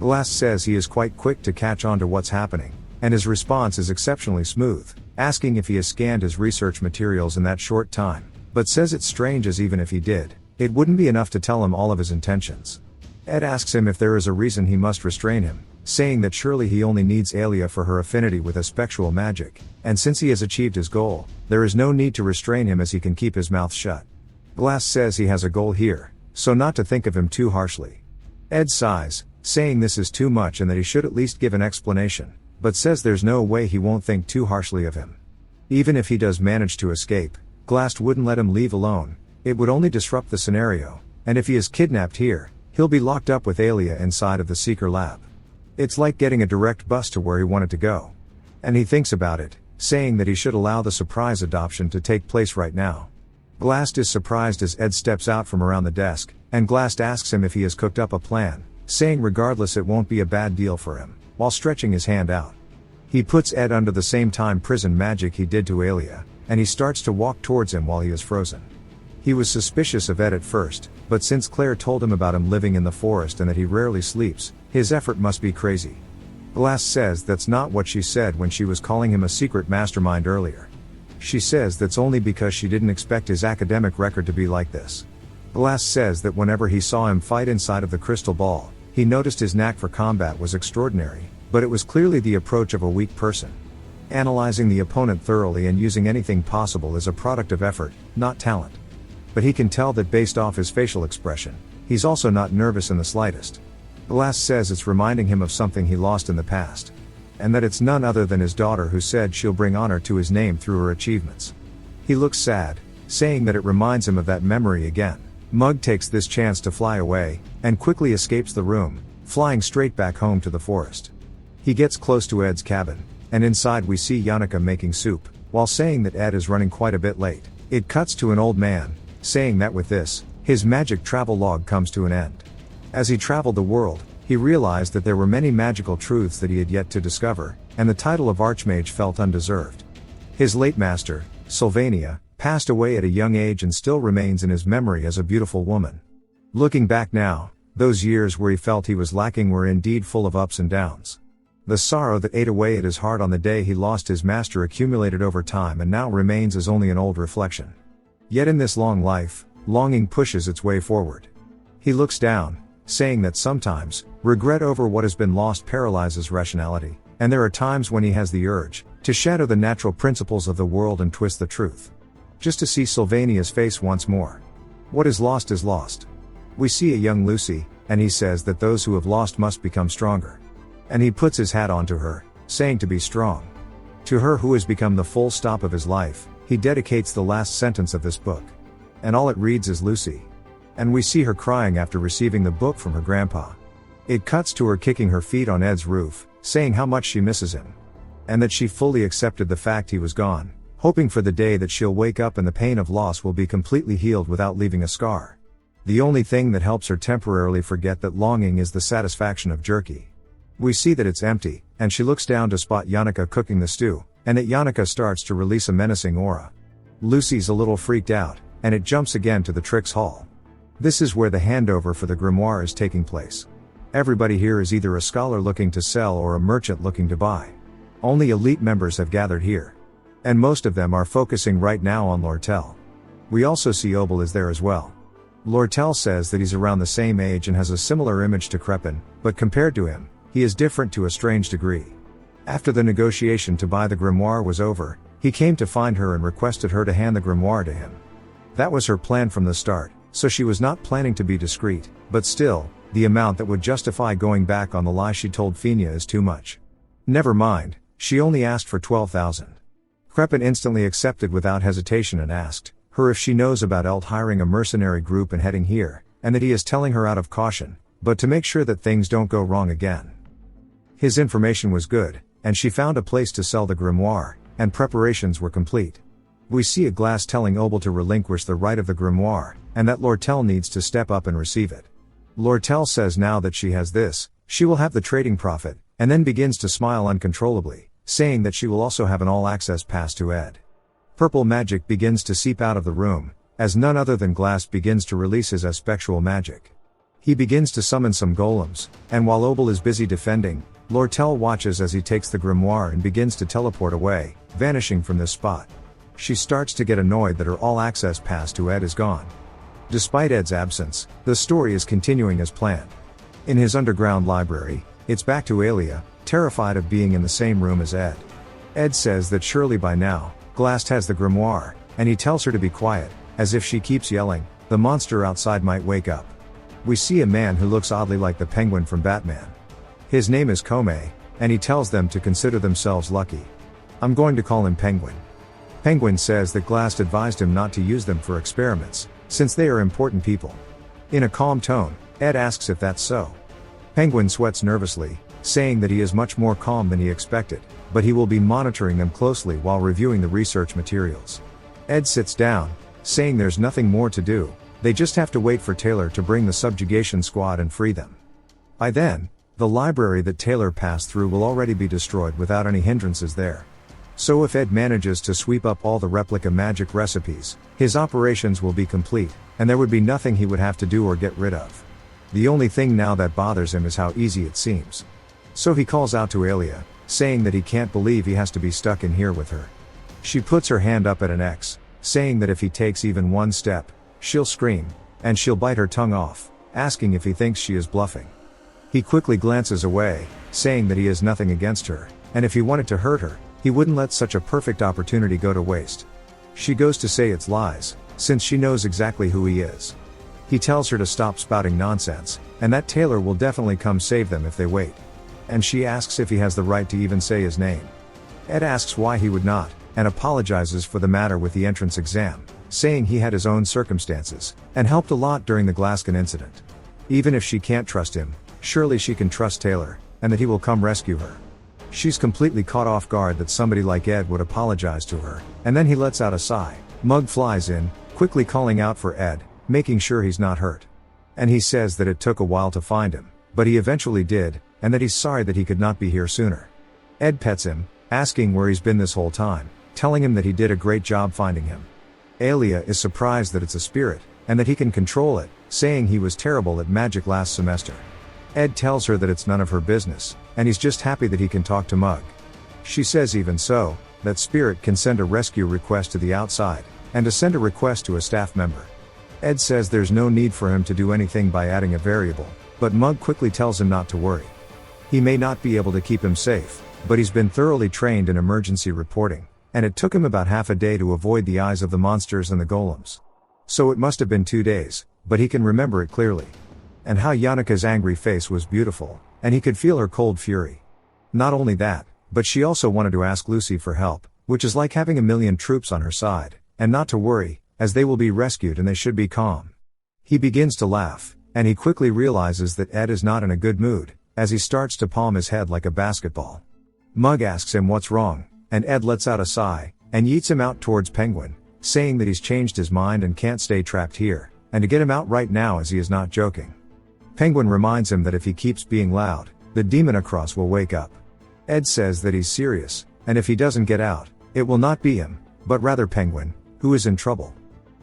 Glass says he is quite quick to catch on to what's happening, and his response is exceptionally smooth, asking if he has scanned his research materials in that short time, but says it's strange as even if he did, It wouldn't be enough to tell him all of his intentions. Ed asks him if there is a reason he must restrain him, saying that surely he only needs Alia for her affinity with espectral magic, and since he has achieved his goal, there is no need to restrain him as he can keep his mouth shut. Glass says he has a goal here, so not to think of him too harshly. Ed sighs, saying this is too much and that he should at least give an explanation, but says there's no way he won't think too harshly of him. Even if he does manage to escape, Glass wouldn't let him leave alone. It would only disrupt the scenario, and if he is kidnapped here, he'll be locked up with Alia inside of the Seeker lab. It's like getting a direct bus to where he wanted to go. And he thinks about it, saying that he should allow the surprise adoption to take place right now. Glass is surprised as Ed steps out from around the desk, and Glass asks him if he has cooked up a plan, saying regardless it won't be a bad deal for him, while stretching his hand out. He puts Ed under the same time prison magic he did to Alia, and he starts to walk towards him while he is frozen. He was suspicious of Ed at first, but since Claire told him about him living in the forest and that he rarely sleeps, his effort must be crazy. Glass says that's not what she said when she was calling him a secret mastermind earlier. She says that's only because she didn't expect his academic record to be like this. Glass says that whenever he saw him fight inside of the crystal ball, he noticed his knack for combat was extraordinary, but it was clearly the approach of a weak person. Analyzing the opponent thoroughly and using anything possible is a product of effort, not talent. But he can tell that based off his facial expression, he's also not nervous in the slightest. Glass says it's reminding him of something he lost in the past. And that it's none other than his daughter who said she'll bring honor to his name through her achievements. He looks sad, saying that it reminds him of that memory again. Mug takes this chance to fly away, and quickly escapes the room, flying straight back home to the forest. He gets close to Ed's cabin, and inside we see Yannicka making soup, while saying that Ed is running quite a bit late. It cuts to an old man, saying that with this, his magic travel log comes to an end. As he traveled the world, he realized that there were many magical truths that he had yet to discover, and the title of Archmage felt undeserved. His late master, Sylvania, passed away at a young age and still remains in his memory as a beautiful woman. Looking back now, those years where he felt he was lacking were indeed full of ups and downs. The sorrow that ate away at his heart on the day he lost his master accumulated over time and now remains as only an old reflection. Yet in this long life, longing pushes its way forward. He looks down, saying that sometimes, regret over what has been lost paralyzes rationality, and there are times when he has the urge to shadow the natural principles of the world and twist the truth. Just to see Sylvania's face once more. What is lost is lost. We see a young Lucy, and he says that those who have lost must become stronger. And he puts his hat onto her, saying to be strong. To her who has become the full stop of his life, he dedicates the last sentence of this book. And all it reads is Lucy. And we see her crying after receiving the book from her grandpa. It cuts to her kicking her feet on Ed's roof, saying how much she misses him. And that she fully accepted the fact he was gone, hoping for the day that she'll wake up and the pain of loss will be completely healed without leaving a scar. The only thing that helps her temporarily forget that longing is the satisfaction of jerky. We see that it's empty, and she looks down to spot Yannicka cooking the stew, and that Yannicka starts to release a menacing aura. Lucy's a little freaked out, and it jumps again to the tricks hall. This is where the handover for the grimoire is taking place. Everybody here is either a scholar looking to sell or a merchant looking to buy. Only elite members have gathered here. And most of them are focusing right now on Lortel. We also see Obel is there as well. Lortel says that he's around the same age and has a similar image to Crepin, but compared to him, he is different to a strange degree. After the negotiation to buy the grimoire was over, he came to find her and requested her to hand the grimoire to him. That was her plan from the start, so she was not planning to be discreet, but still, the amount that would justify going back on the lie she told Fina is too much. Never mind, she only asked for 12,000. Crepin instantly accepted without hesitation and asked her if she knows about Elt hiring a mercenary group and heading here, and that he is telling her out of caution, but to make sure that things don't go wrong again. His information was good, and she found a place to sell the grimoire, and preparations were complete. We see a Glass telling Obel to relinquish the right of the grimoire, and that Lortel needs to step up and receive it. Lortel says now that she has this, she will have the trading profit, and then begins to smile uncontrollably, saying that she will also have an all-access pass to Ed. Purple magic begins to seep out of the room, as none other than Glass begins to release his spectral magic. He begins to summon some golems, and while Obel is busy defending, Lortel watches as he takes the grimoire and begins to teleport away, vanishing from this spot. She starts to get annoyed that her all-access pass to Ed is gone. Despite Ed's absence, the story is continuing as planned. In his underground library, it's back to Alia, terrified of being in the same room as Ed. Ed says that surely by now, Glast has the grimoire, and he tells her to be quiet, as if she keeps yelling, the monster outside might wake up. We see a man who looks oddly like the Penguin from Batman. His name is Kome, and he tells them to consider themselves lucky. I'm going to call him Penguin. Penguin says that Glast advised him not to use them for experiments, since they are important people. In a calm tone, Ed asks if that's so. Penguin sweats nervously, saying that he is much more calm than he expected, but he will be monitoring them closely while reviewing the research materials. Ed sits down, saying there's nothing more to do, they just have to wait for Taylor to bring the subjugation squad and free them. By then, the library that Taylor passed through will already be destroyed without any hindrances there. So if Ed manages to sweep up all the replica magic recipes, his operations will be complete, and there would be nothing he would have to do or get rid of. The only thing now that bothers him is how easy it seems. So he calls out to Alia, saying that he can't believe he has to be stuck in here with her. She puts her hand up at an X, saying that if he takes even one step, she'll scream, and she'll bite her tongue off, asking if he thinks she is bluffing. He quickly glances away, saying that he has nothing against her, and if he wanted to hurt her, he wouldn't let such a perfect opportunity go to waste. She goes to say it's lies, since she knows exactly who he is. He tells her to stop spouting nonsense, and that Taylor will definitely come save them if they wait. And she asks if he has the right to even say his name. Ed asks why he would not, and apologizes for the matter with the entrance exam, saying he had his own circumstances, and helped a lot during the Glaskin incident. Even if she can't trust him, surely she can trust Taylor, and that he will come rescue her. She's completely caught off guard that somebody like Ed would apologize to her, and then he lets out a sigh. Mug flies in, quickly calling out for Ed, making sure he's not hurt. And he says that it took a while to find him, but he eventually did, and that he's sorry that he could not be here sooner. Ed pets him, asking where he's been this whole time, telling him that he did a great job finding him. Alia is surprised that it's a spirit, and that he can control it, saying he was terrible at magic last semester. Ed tells her that it's none of her business, and he's just happy that he can talk to Mug. She says even so, that Spirit can send a rescue request to the outside, and to send a request to a staff member. Ed says there's no need for him to do anything by adding a variable, but Mug quickly tells him not to worry. He may not be able to keep him safe, but he's been thoroughly trained in emergency reporting, and it took him about half a day to avoid the eyes of the monsters and the golems. So it must have been 2 days, but he can remember it clearly. And how Yannika's angry face was beautiful, and he could feel her cold fury. Not only that, but she also wanted to ask Lucy for help, which is like having a million troops on her side, and not to worry, as they will be rescued and they should be calm. He begins to laugh, and he quickly realizes that Ed is not in a good mood, as he starts to palm his head like a basketball. Mug asks him what's wrong, and Ed lets out a sigh, and yeets him out towards Penguin, saying that he's changed his mind and can't stay trapped here, and to get him out right now as he is not joking. Penguin reminds him that if he keeps being loud, the demon across will wake up. Ed says that he's serious, and if he doesn't get out, it will not be him, but rather Penguin, who is in trouble.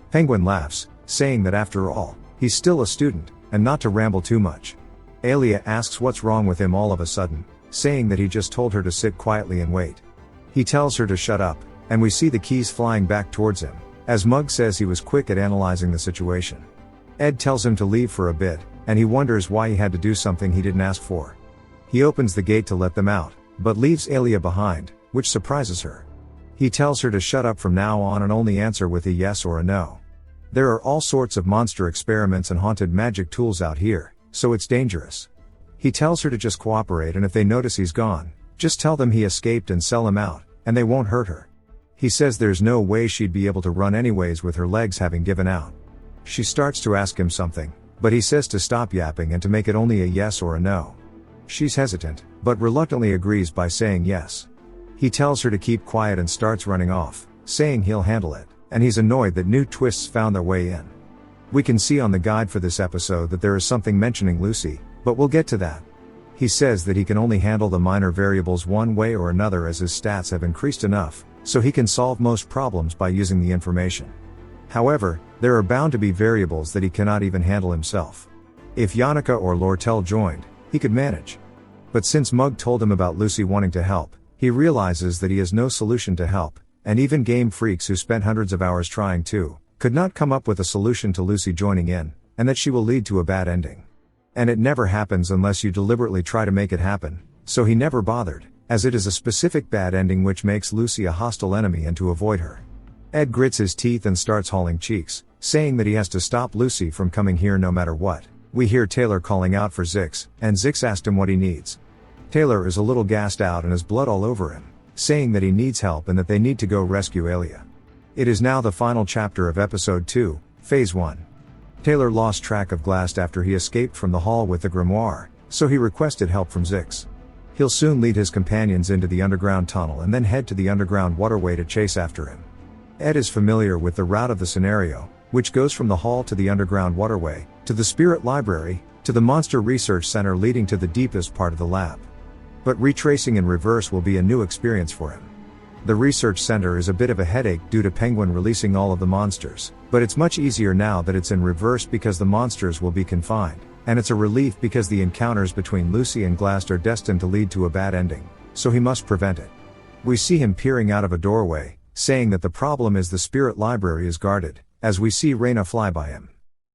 Penguin laughs, saying that after all, he's still a student, and not to ramble too much. Alia asks what's wrong with him all of a sudden, saying that he just told her to sit quietly and wait. He tells her to shut up, and we see the keys flying back towards him, as Mug says he was quick at analyzing the situation. Ed tells him to leave for a bit, and he wonders why he had to do something he didn't ask for. He opens the gate to let them out, but leaves Alia behind, which surprises her. He tells her to shut up from now on and only answer with a yes or a no. There are all sorts of monster experiments and haunted magic tools out here, so it's dangerous. He tells her to just cooperate, and if they notice he's gone, just tell them he escaped and sell him out, and they won't hurt her. He says there's no way she'd be able to run anyways with her legs having given out. She starts to ask him something, but he says to stop yapping and to make it only a yes or a no. She's hesitant, but reluctantly agrees by saying yes. He tells her to keep quiet and starts running off, saying he'll handle it, and he's annoyed that new twists found their way in. We can see on the guide for this episode that there is something mentioning Lucy, but we'll get to that. He says that he can only handle the minor variables one way or another as his stats have increased enough, so he can solve most problems by using the information. However, there are bound to be variables that he cannot even handle himself. If Yannika or Lortel joined, he could manage. But since Mug told him about Lucy wanting to help, he realizes that he has no solution to help, and even game freaks who spent hundreds of hours trying to, could not come up with a solution to Lucy joining in, and that she will lead to a bad ending. And it never happens unless you deliberately try to make it happen, so he never bothered, as it is a specific bad ending which makes Lucy a hostile enemy and to avoid her. Ed grits his teeth and starts hauling cheeks, saying that he has to stop Lucy from coming here no matter what. We hear Taylor calling out for Zix, and Zix asked him what he needs. Taylor is a little gassed out and has blood all over him, saying that he needs help and that they need to go rescue Alia. It is now the final chapter of episode 2, phase 1. Taylor lost track of Glast after he escaped from the hall with the grimoire, so he requested help from Zix. He'll soon lead his companions into the underground tunnel and then head to the underground waterway to chase after him. Ed is familiar with the route of the scenario, which goes from the hall to the underground waterway, to the spirit library, to the monster research center leading to the deepest part of the lab. But retracing in reverse will be a new experience for him. The research center is a bit of a headache due to Penguin releasing all of the monsters, but it's much easier now that it's in reverse because the monsters will be confined, and it's a relief because the encounters between Lucy and Glast are destined to lead to a bad ending, so he must prevent it. We see him peering out of a doorway, saying that the problem is the spirit library is guarded, as we see Raina fly by him.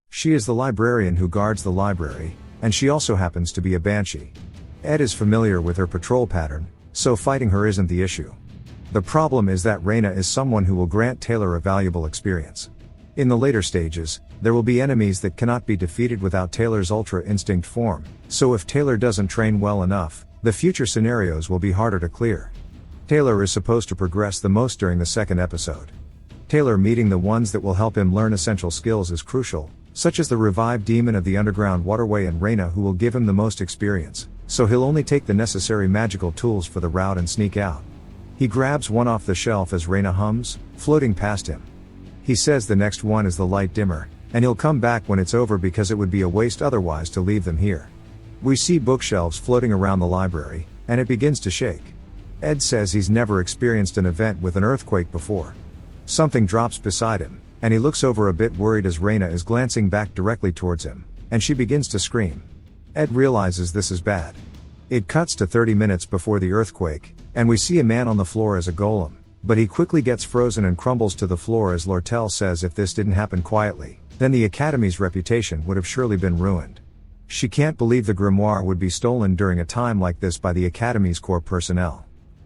She is the librarian who guards the library, and she also happens to be a banshee. Ed is familiar with her patrol pattern, so fighting her isn't the issue. The problem is that Raina is someone who will grant Taylor a valuable experience. In the later stages, there will be enemies that cannot be defeated without Taylor's Ultra Instinct form, so if Taylor doesn't train well enough, the future scenarios will be harder to clear. Taylor is supposed to progress the most during the second episode. Taylor meeting the ones that will help him learn essential skills is crucial, such as the revived demon of the underground waterway and Raina who will give him the most experience, so he'll only take the necessary magical tools for the route and sneak out. He grabs one off the shelf as Raina hums, floating past him. He says the next one is the light dimmer, and he'll come back when it's over because it would be a waste otherwise to leave them here. We see bookshelves floating around the library, and it begins to shake. Ed says he's never experienced an event with an earthquake before. Something drops beside him, and he looks over a bit worried as Raina is glancing back directly towards him, and she begins to scream. Ed realizes this is bad. It cuts to 30 minutes before the earthquake, and we see a man on the floor as a golem, but he quickly gets frozen and crumbles to the floor as Lortel says if this didn't happen quietly, then the Academy's reputation would have surely been ruined. She can't believe the grimoire would be stolen during a time like this by the Academy's core personnel.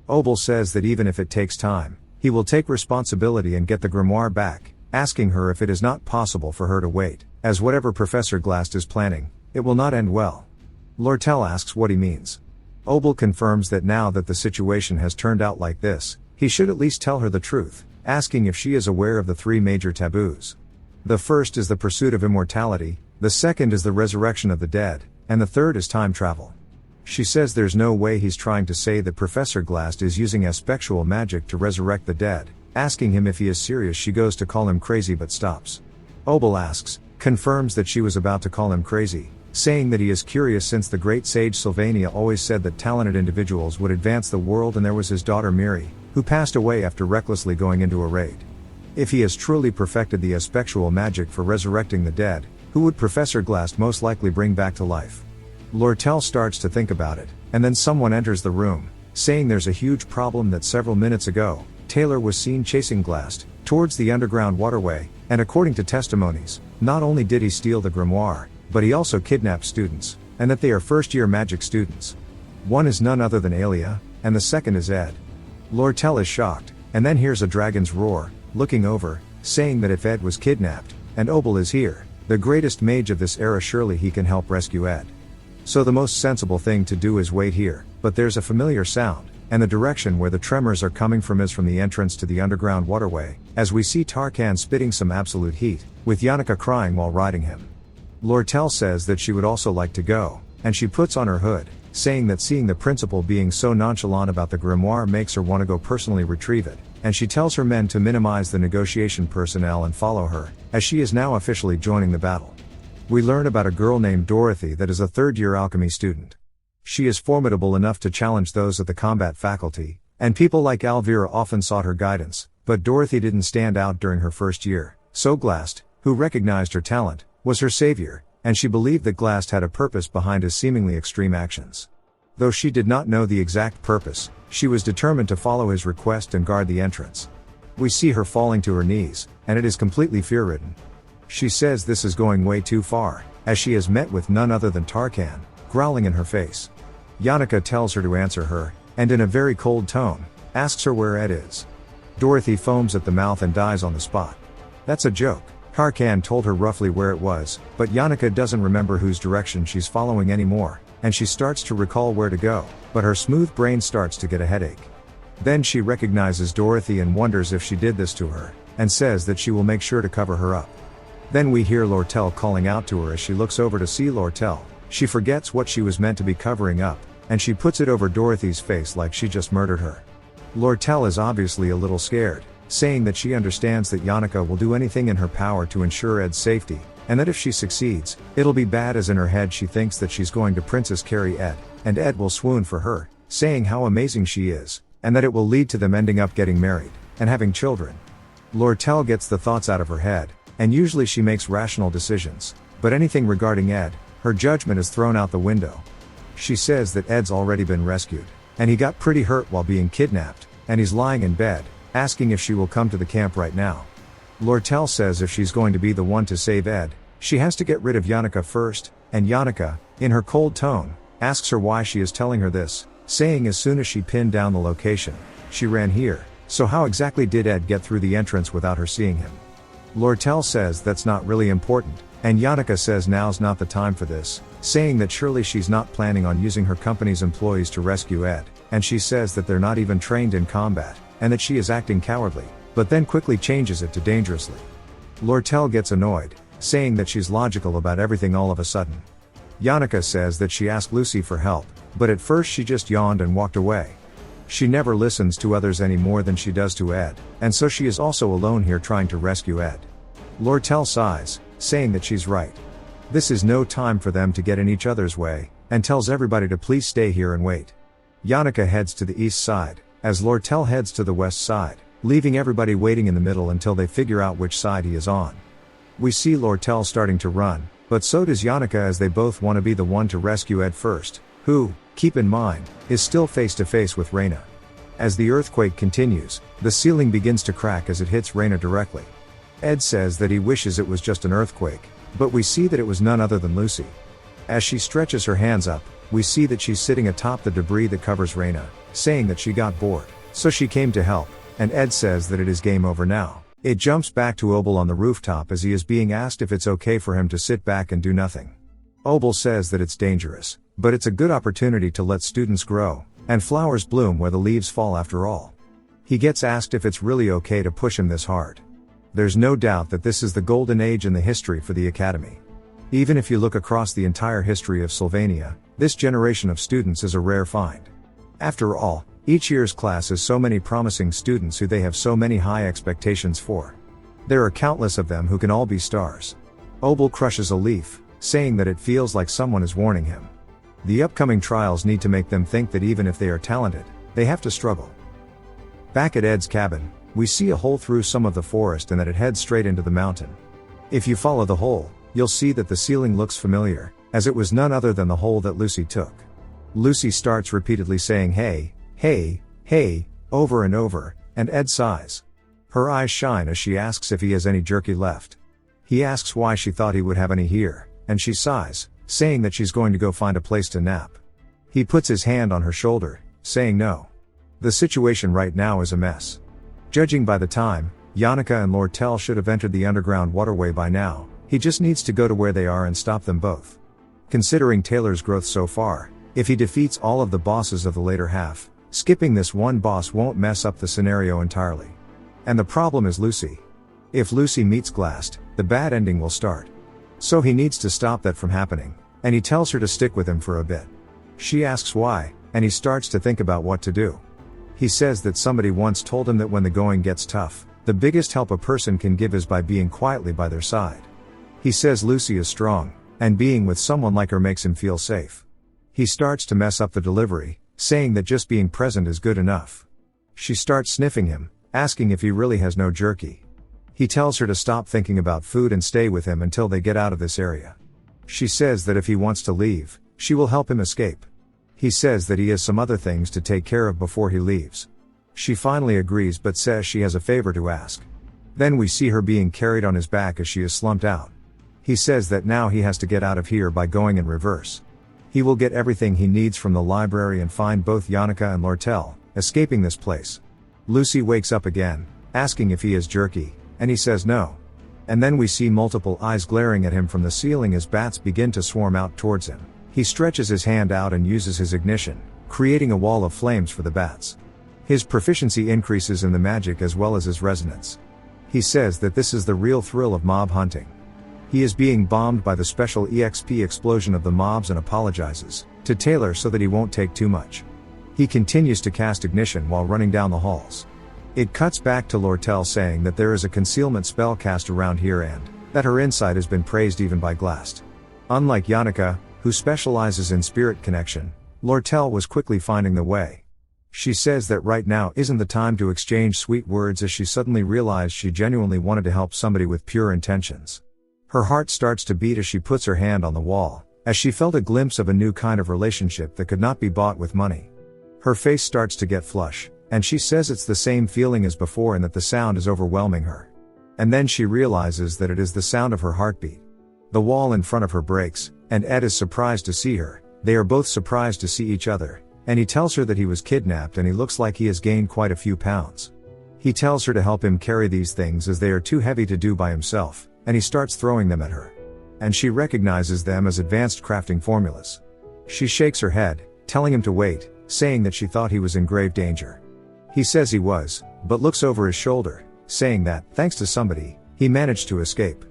Obel says that even if it takes time, he will take responsibility and get the grimoire back, asking her if it is not possible for her to wait, as whatever Professor Glast is planning, it will not end well. Lortel asks what he means. Obel confirms that now that the situation has turned out like this, he should at least tell her the truth, asking if she is aware of the 3 major taboos. The first is the pursuit of immortality, the second is the resurrection of the dead, and the third is time travel. She says there's no way he's trying to say that Professor Glast is using aspectual magic to resurrect the dead, asking him if he is serious. She goes to call him crazy but stops. Obel asks, confirms that she was about to call him crazy, saying that he is curious since the great sage Sylvania always said that talented individuals would advance the world, and there was his daughter Miri, who passed away after recklessly going into a raid. If he has truly perfected the aspectual magic for resurrecting the dead, who would Professor Glast most likely bring back to life? Lortel starts to think about it, and then someone enters the room, saying there's a huge problem that several minutes ago, Taylor was seen chasing Glast towards the underground waterway, and according to testimonies, not only did he steal the grimoire, but he also kidnapped students, and that they are first-year magic students. One is none other than Alia, and the second is Ed. Lortel is shocked, and then hears a dragon's roar, looking over, saying that if Ed was kidnapped, and Obel is here, the greatest mage of this era, surely he can help rescue Ed. So the most sensible thing to do is wait here, but there's a familiar sound, and the direction where the tremors are coming from is from the entrance to the underground waterway, as we see Tarkan spitting some absolute heat, with Yannicka crying while riding him. Lortel says that she would also like to go, and she puts on her hood, saying that seeing the principal being so nonchalant about the grimoire makes her want to go personally retrieve it, and she tells her men to minimize the negotiation personnel and follow her, as she is now officially joining the battle. We learn about a girl named Dorothy that is a third-year alchemy student. She is formidable enough to challenge those at the combat faculty, and people like Alvira often sought her guidance, but Dorothy didn't stand out during her first year, so Glast, who recognized her talent, was her savior, and she believed that Glast had a purpose behind his seemingly extreme actions. Though she did not know the exact purpose, she was determined to follow his request and guard the entrance. We see her falling to her knees, and it is completely fear-ridden. She says this is going way too far, as she is met with none other than Tarkan, growling in her face. Yannicka tells her to answer her, and in a very cold tone, asks her where Ed is. Dorothy foams at the mouth and dies on the spot. That's a joke. Tarkan told her roughly where it was, but Yannicka doesn't remember whose direction she's following anymore, and she starts to recall where to go, but her smooth brain starts to get a headache. Then she recognizes Dorothy and wonders if she did this to her, and says that she will make sure to cover her up. Then we hear Lortel calling out to her as she looks over to see Lortel. She forgets what she was meant to be covering up, and she puts it over Dorothy's face like she just murdered her. Lortel is obviously a little scared, saying that she understands that Yannicka will do anything in her power to ensure Ed's safety, and that if she succeeds, it'll be bad, as in her head she thinks that she's going to Princess carry Ed, and Ed will swoon for her, saying how amazing she is, and that it will lead to them ending up getting married, and having children. Lortel gets the thoughts out of her head, and usually she makes rational decisions, but anything regarding Ed, her judgment is thrown out the window. She says that Ed's already been rescued, and he got pretty hurt while being kidnapped, and he's lying in bed, asking if she will come to the camp right now. Lortel says if she's going to be the one to save Ed, she has to get rid of Yannicka first, and Yannicka, in her cold tone, asks her why she is telling her this, saying as soon as she pinned down the location, she ran here, so how exactly did Ed get through the entrance without her seeing him? Lortel says that's not really important, and Yannicka says now's not the time for this, saying that surely she's not planning on using her company's employees to rescue Ed, and she says that they're not even trained in combat, and that she is acting cowardly, but then quickly changes it to dangerously. Lortel gets annoyed, saying that she's logical about everything all of a sudden. Yannicka says that she asked Lucy for help, but at first she just yawned and walked away. She never listens to others any more than she does to Ed, and so she is also alone here trying to rescue Ed. Lortel sighs, saying that she's right. This is no time for them to get in each other's way, and tells everybody to please stay here and wait. Yannicka heads to the east side, as Lortel heads to the west side, leaving everybody waiting in the middle until they figure out which side he is on. We see Lortel starting to run, but so does Yannicka, as they both want to be the one to rescue Ed first, who, keep in mind, is still face to face with Reina. As the earthquake continues, the ceiling begins to crack as it hits Reina directly. Ed says that he wishes it was just an earthquake, but we see that it was none other than Lucy. As she stretches her hands up, we see that she's sitting atop the debris that covers Reina, saying that she got bored, so she came to help, and Ed says that it is game over now. It jumps back to Obel on the rooftop as he is being asked if it's okay for him to sit back and do nothing. Obel says that it's dangerous, but it's a good opportunity to let students grow, and flowers bloom where the leaves fall after all. He gets asked if it's really okay to push him this hard. There's no doubt that this is the golden age in the history for the academy. Even if you look across the entire history of Sylvania, this generation of students is a rare find. After all, each year's class has so many promising students who they have so many high expectations for. There are countless of them who can all be stars. Obel crushes a leaf, saying that it feels like someone is warning him. The upcoming trials need to make them think that even if they are talented, they have to struggle. Back at Ed's cabin, we see a hole through some of the forest and that it heads straight into the mountain. If you follow the hole, you'll see that the ceiling looks familiar, as it was none other than the hole that Lucy took. Lucy starts repeatedly saying hey, hey, hey, over and over, and Ed sighs. Her eyes shine as she asks if he has any jerky left. He asks why she thought he would have any here, and she sighs, saying that she's going to go find a place to nap. He puts his hand on her shoulder, saying no. The situation right now is a mess. Judging by the time, Yannicka and Lortel should have entered the underground waterway by now. He just needs to go to where they are and stop them both. Considering Taylor's growth so far, if he defeats all of the bosses of the later half, skipping this one boss won't mess up the scenario entirely. And the problem is Lucy. If Lucy meets Glast, the bad ending will start. So he needs to stop that from happening, and he tells her to stick with him for a bit. She asks why, and he starts to think about what to do. He says that somebody once told him that when the going gets tough, the biggest help a person can give is by being quietly by their side. He says Lucy is strong, and being with someone like her makes him feel safe. He starts to mess up the delivery, saying that just being present is good enough. She starts sniffing him, asking if he really has no jerky. He tells her to stop thinking about food and stay with him until they get out of this area. She says that if he wants to leave, she will help him escape. He says that he has some other things to take care of before he leaves. She finally agrees but says she has a favor to ask. Then we see her being carried on his back as she is slumped out. He says that now he has to get out of here by going in reverse. He will get everything he needs from the library and find both Yannicka and Lortel, escaping this place. Lucy wakes up again, asking if he is jerky, and he says no. And then we see multiple eyes glaring at him from the ceiling as bats begin to swarm out towards him. He stretches his hand out and uses his ignition, creating a wall of flames for the bats. His proficiency increases in the magic as well as his resonance. He says that this is the real thrill of mob hunting. He is being bombed by the special EXP explosion of the mobs and apologizes to Taylor so that he won't take too much. He continues to cast ignition while running down the halls. It cuts back to Lortel saying that there is a concealment spell cast around here and that her insight has been praised even by Glast. Unlike Yannicka, who specializes in spirit connection, Lortel was quickly finding the way. She says that right now isn't the time to exchange sweet words as she suddenly realized she genuinely wanted to help somebody with pure intentions. Her heart starts to beat as she puts her hand on the wall, as she felt a glimpse of a new kind of relationship that could not be bought with money. Her face starts to get flush, and she says it's the same feeling as before and that the sound is overwhelming her. And then she realizes that it is the sound of her heartbeat. The wall in front of her breaks, and Ed is surprised to see her. They are both surprised to see each other. And he tells her that he was kidnapped and he looks like he has gained quite a few pounds. He tells her to help him carry these things as they are too heavy to do by himself, and he starts throwing them at her. And she recognizes them as advanced crafting formulas. She shakes her head, telling him to wait, saying that she thought he was in grave danger. He says he was, but looks over his shoulder, saying that, thanks to somebody, he managed to escape.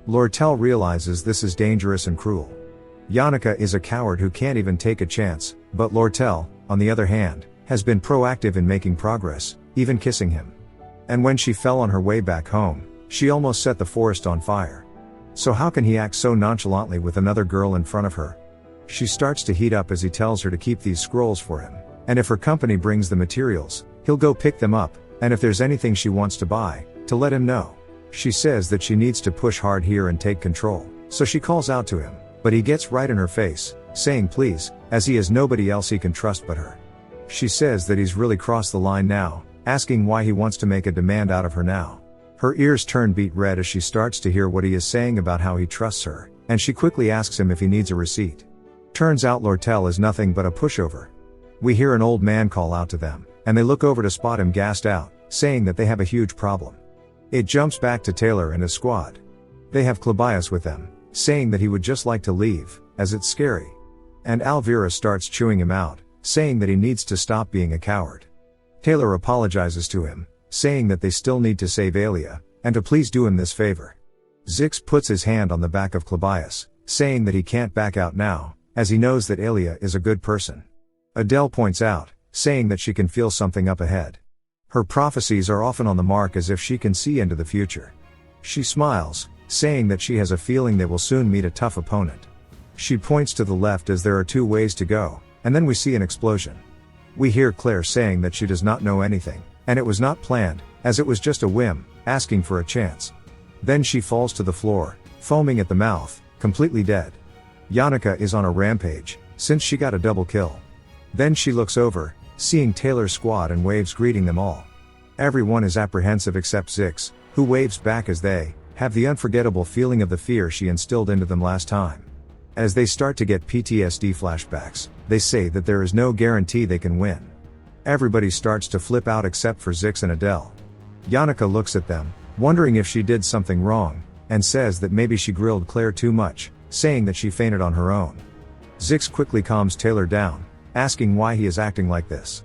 Lortel realizes this is dangerous and cruel. Yannicka is a coward who can't even take a chance, but Lortel, on the other hand, has been proactive in making progress, even kissing him. And when she fell on her way back home, she almost set the forest on fire. So how can he act so nonchalantly with another girl in front of her? She starts to heat up as he tells her to keep these scrolls for him, and if her company brings the materials, he'll go pick them up, and if there's anything she wants to buy, to let him know. She says that she needs to push hard here and take control, so she calls out to him. But he gets right in her face, saying please, as he has nobody else he can trust but her. She says that he's really crossed the line now, asking why he wants to make a demand out of her now. Her ears turn beet red as she starts to hear what he is saying about how he trusts her, and she quickly asks him if he needs a receipt. Turns out Lortel is nothing but a pushover. We hear an old man call out to them, and they look over to spot him gassed out, saying that they have a huge problem. It jumps back to Taylor and his squad. They have Clabias with them, saying that he would just like to leave, as it's scary. And Alvira starts chewing him out, saying that he needs to stop being a coward. Taylor apologizes to him, saying that they still need to save Alia, and to please do him this favor. Zix puts his hand on the back of Clabias, saying that he can't back out now, as he knows that Alia is a good person. Adele points out, saying that she can feel something up ahead. Her prophecies are often on the mark as if she can see into the future. She smiles, saying that she has a feeling they will soon meet a tough opponent. She points to the left as there are two ways to go, and then we see an explosion. We hear Claire saying that she does not know anything, and it was not planned, as it was just a whim, asking for a chance. Then she falls to the floor, foaming at the mouth, completely dead. Yannicka is on a rampage, since she got a double kill. Then she looks over, seeing Taylor's squad and waves greeting them all. Everyone is apprehensive except Zix, who waves back as they have the unforgettable feeling of the fear she instilled into them last time. As they start to get PTSD flashbacks, they say that there is no guarantee they can win. Everybody starts to flip out except for Zix and Adele. Yannicka looks at them, wondering if she did something wrong, and says that maybe she grilled Claire too much, saying that she fainted on her own. Zix quickly calms Taylor down, asking why he is acting like this.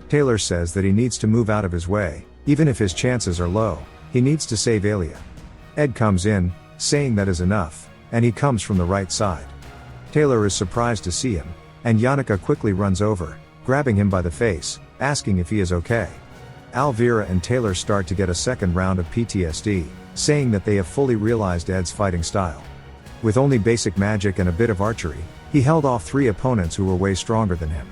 Taylor says that he needs to move out of his way, even if his chances are low, he needs to save Alia. Ed comes in, saying that is enough, and he comes from the right side. Taylor is surprised to see him, and Yannicka quickly runs over, grabbing him by the face, asking if he is okay. Alvira and Taylor start to get a second round of PTSD, saying that they have fully realized Ed's fighting style. With only basic magic and a bit of archery, he held off 3 opponents who were way stronger than him.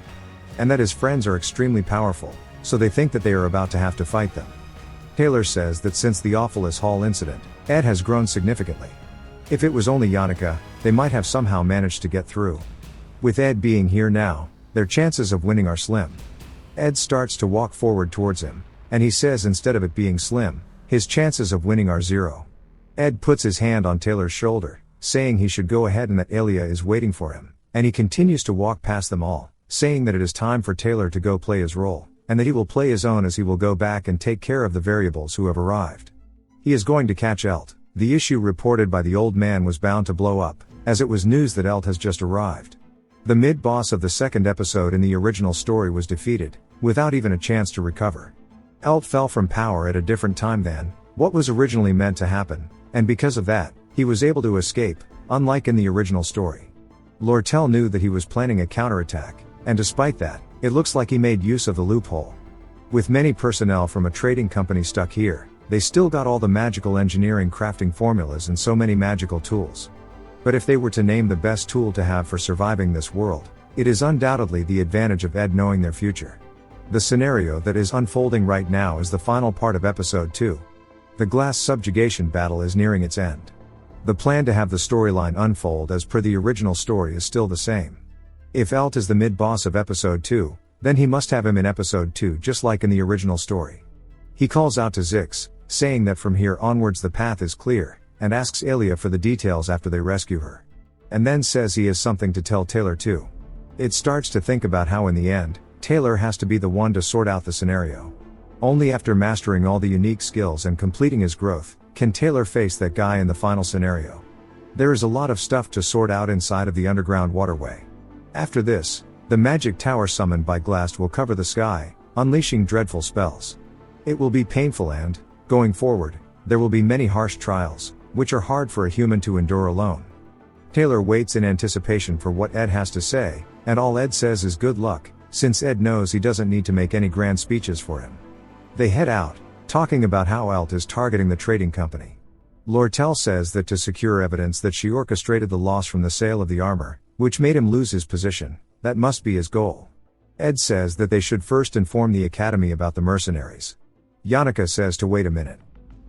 And that his friends are extremely powerful, so they think that they are about to have to fight them. Taylor says that since the Awfulest Hall incident, Ed has grown significantly. If it was only Yannicka, they might have somehow managed to get through. With Ed being here now, their chances of winning are slim. Ed starts to walk forward towards him, and he says instead of it being slim, his chances of winning are 0. Ed puts his hand on Taylor's shoulder, saying he should go ahead and that Elia is waiting for him, and he continues to walk past them all, saying that it is time for Taylor to go play his role, and that he will play his own as he will go back and take care of the variables who have arrived. He is going to catch Elt. The issue reported by the old man was bound to blow up, as it was news that Elt has just arrived. The mid-boss of the second episode in the original story was defeated, without even a chance to recover. Elt fell from power at a different time than what was originally meant to happen, and because of that, he was able to escape, unlike in the original story. Lortel knew that he was planning a counterattack, and despite that, it looks like he made use of the loophole. With many personnel from a trading company stuck here, they still got all the magical engineering crafting formulas and so many magical tools. But if they were to name the best tool to have for surviving this world, it is undoubtedly the advantage of Ed knowing their future. The scenario that is unfolding right now is the final part of episode 2. The glass subjugation battle is nearing its end. The plan to have the storyline unfold as per the original story is still the same. If Elt is the mid-boss of episode 2, then he must have him in episode 2 just like in the original story. He calls out to Zix, saying that from here onwards the path is clear, and asks Elia for the details after they rescue her. And then says he has something to tell Taylor too. It starts to think about how in the end, Taylor has to be the one to sort out the scenario. Only after mastering all the unique skills and completing his growth, can Taylor face that guy in the final scenario. There is a lot of stuff to sort out inside of the underground waterway. After this, the magic tower summoned by Glast will cover the sky, unleashing dreadful spells. It will be painful and, going forward, there will be many harsh trials, which are hard for a human to endure alone. Taylor waits in anticipation for what Ed has to say, and all Ed says is good luck, since Ed knows he doesn't need to make any grand speeches for him. They head out, talking about how Elt is targeting the trading company. Lortel says that to secure evidence that she orchestrated the loss from the sale of the armor, which made him lose his position, that must be his goal. Ed says that they should first inform the academy about the mercenaries. Yannicka says to wait a minute.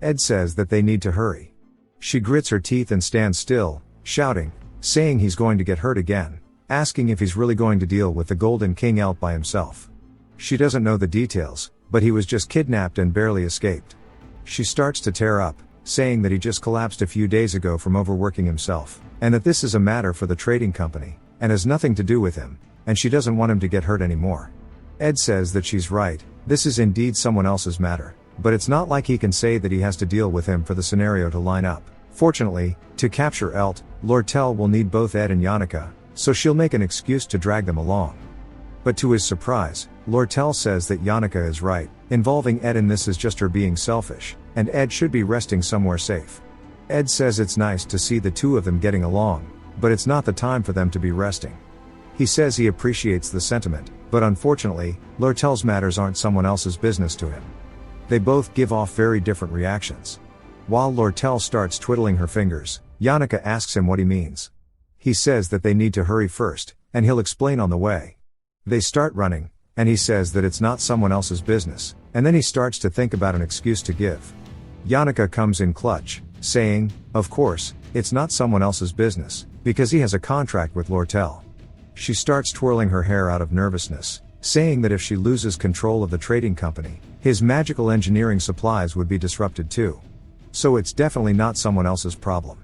Ed says that they need to hurry. She grits her teeth and stands still, shouting, saying he's going to get hurt again, asking if he's really going to deal with the Golden King Elt by himself. She doesn't know the details, but he was just kidnapped and barely escaped. She starts to tear up, saying that he just collapsed a few days ago from overworking himself, and that this is a matter for the trading company, and has nothing to do with him, and she doesn't want him to get hurt anymore. Ed says that she's right, this is indeed someone else's matter, but it's not like he can say that he has to deal with him for the scenario to line up. Fortunately, to capture Elt, Lortel will need both Ed and Yannicka, so she'll make an excuse to drag them along. But to his surprise, Lortel says that Yannicka is right, involving Ed in this is just her being selfish, and Ed should be resting somewhere safe. Ed says it's nice to see the two of them getting along, but it's not the time for them to be resting. He says he appreciates the sentiment, but unfortunately, Lortel's matters aren't someone else's business to him. They both give off very different reactions. While Lortel starts twiddling her fingers, Yannicka asks him what he means. He says that they need to hurry first, and he'll explain on the way. They start running, and he says that it's not someone else's business, and then he starts to think about an excuse to give. Yannicka comes in clutch, saying, of course, it's not someone else's business, because he has a contract with Lortel. She starts twirling her hair out of nervousness, saying that if she loses control of the trading company, his magical engineering supplies would be disrupted too. So it's definitely not someone else's problem.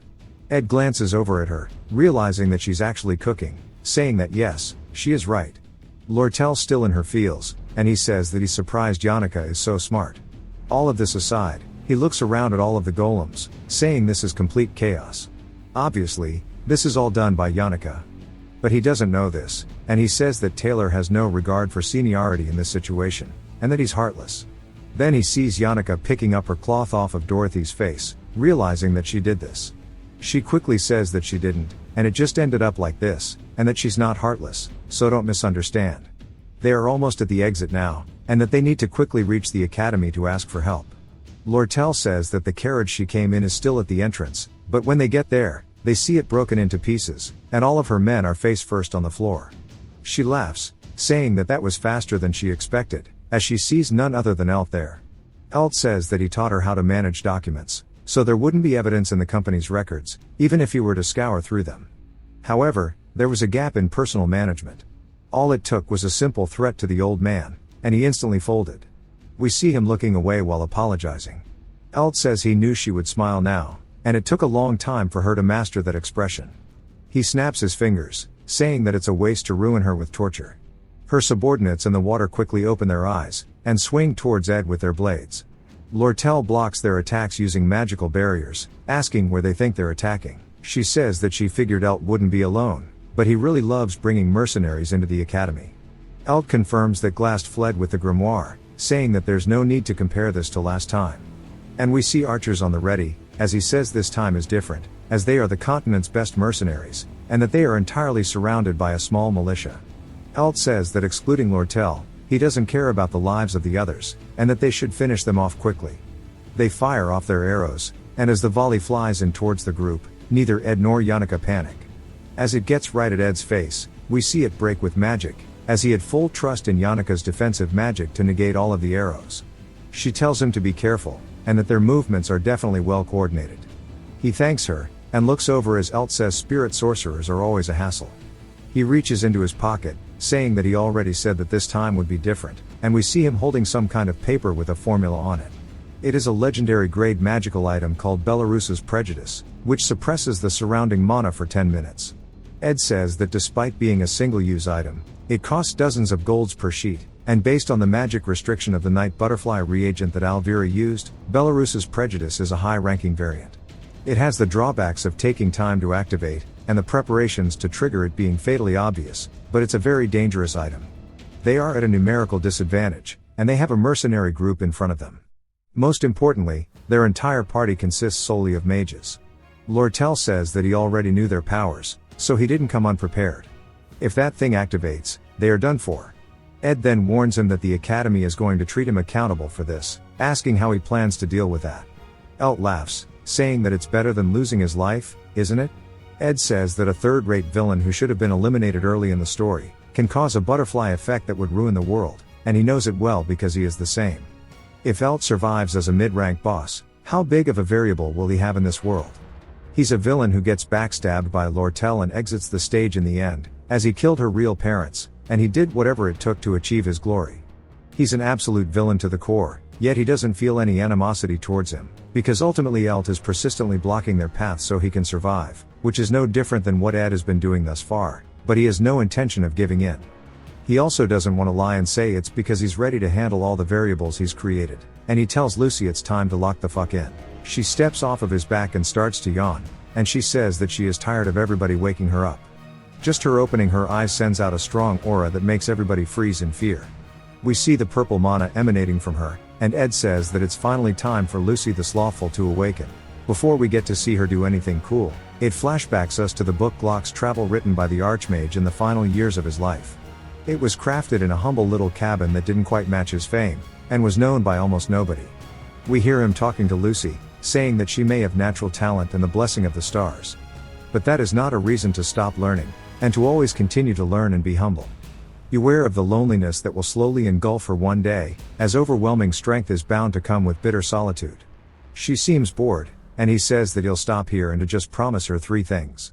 Ed glances over at her, realizing that she's actually cooking, saying that yes, she is right. Lortel's still in her feels, and he says that he's surprised Yannicka is so smart. All of this aside, he looks around at all of the golems, saying this is complete chaos. Obviously, this is all done by Yannicka. But he doesn't know this, and he says that Taylor has no regard for seniority in this situation, and that he's heartless. Then he sees Yannicka picking up her cloth off of Dorothy's face, realizing that she did this. She quickly says that she didn't, and it just ended up like this, and that she's not heartless, so don't misunderstand. They are almost at the exit now, and that they need to quickly reach the academy to ask for help. Lortel says that the carriage she came in is still at the entrance, but when they get there, they see it broken into pieces, and all of her men are face first on the floor. She laughs, saying that that was faster than she expected, as she sees none other than Elt there. Elt says that he taught her how to manage documents, so there wouldn't be evidence in the company's records, even if he were to scour through them. However, there was a gap in personal management. All it took was a simple threat to the old man, and he instantly folded. We see him looking away while apologizing. Elt says he knew she would smile now, and it took a long time for her to master that expression. He snaps his fingers, saying that it's a waste to ruin her with torture. Her subordinates in the water quickly open their eyes, and swing towards Ed with their blades. Lortel blocks their attacks using magical barriers, asking where they think they're attacking. She says that she figured Elt wouldn't be alone, but he really loves bringing mercenaries into the academy. Elt confirms that Glast fled with the grimoire, saying that there's no need to compare this to last time. And we see archers on the ready, as he says this time is different, as they are the continent's best mercenaries, and that they are entirely surrounded by a small militia. Elt says that excluding Lortel, he doesn't care about the lives of the others, and that they should finish them off quickly. They fire off their arrows, and as the volley flies in towards the group, neither Ed nor Yannicka panic. As it gets right at Ed's face, we see it break with magic, as he had full trust in Yannicka's defensive magic to negate all of the arrows. She tells him to be careful, and that their movements are definitely well coordinated. He thanks her, and looks over as Elt says spirit sorcerers are always a hassle. He reaches into his pocket, saying that he already said that this time would be different, and we see him holding some kind of paper with a formula on it. It is a legendary grade magical item called Belarus's Prejudice, which suppresses the surrounding mana for 10 minutes. Ed says that despite being a single-use item, it costs dozens of golds per sheet, and based on the magic restriction of the night butterfly reagent that Alvira used, Belarus's Prejudice is a high-ranking variant. It has the drawbacks of taking time to activate, and the preparations to trigger it being fatally obvious, but it's a very dangerous item. They are at a numerical disadvantage, and they have a mercenary group in front of them. Most importantly, their entire party consists solely of mages. Lortel says that he already knew their powers, so he didn't come unprepared. If that thing activates, they are done for. Ed then warns him that the academy is going to treat him accountable for this, asking how he plans to deal with that. Elt laughs, saying that it's better than losing his life, isn't it? Ed says that a third-rate villain who should have been eliminated early in the story, can cause a butterfly effect that would ruin the world, and he knows it well because he is the same. If Elt survives as a mid-rank boss, how big of a variable will he have in this world? He's a villain who gets backstabbed by Lortel and exits the stage in the end, as he killed her real parents, and he did whatever it took to achieve his glory. He's an absolute villain to the core, yet he doesn't feel any animosity towards him, because ultimately Elt is persistently blocking their path so he can survive, which is no different than what Ed has been doing thus far, but he has no intention of giving in. He also doesn't want to lie and say it's because he's ready to handle all the variables he's created, and he tells Lucy it's time to lock the fuck in. She steps off of his back and starts to yawn, and she says that she is tired of everybody waking her up. Just her opening her eyes sends out a strong aura that makes everybody freeze in fear. We see the purple mana emanating from her, and Ed says that it's finally time for Lucy the Slothful to awaken. Before we get to see her do anything cool, it flashbacks us to the book Glock's Travel written by the Archmage in the final years of his life. It was crafted in a humble little cabin that didn't quite match his fame, and was known by almost nobody. We hear him talking to Lucy, saying that she may have natural talent and the blessing of the stars. But that is not a reason to stop learning, and to always continue to learn and be humble. Beware of the loneliness that will slowly engulf her one day, as overwhelming strength is bound to come with bitter solitude. She seems bored, and he says that he'll stop here and to just promise her 3 things.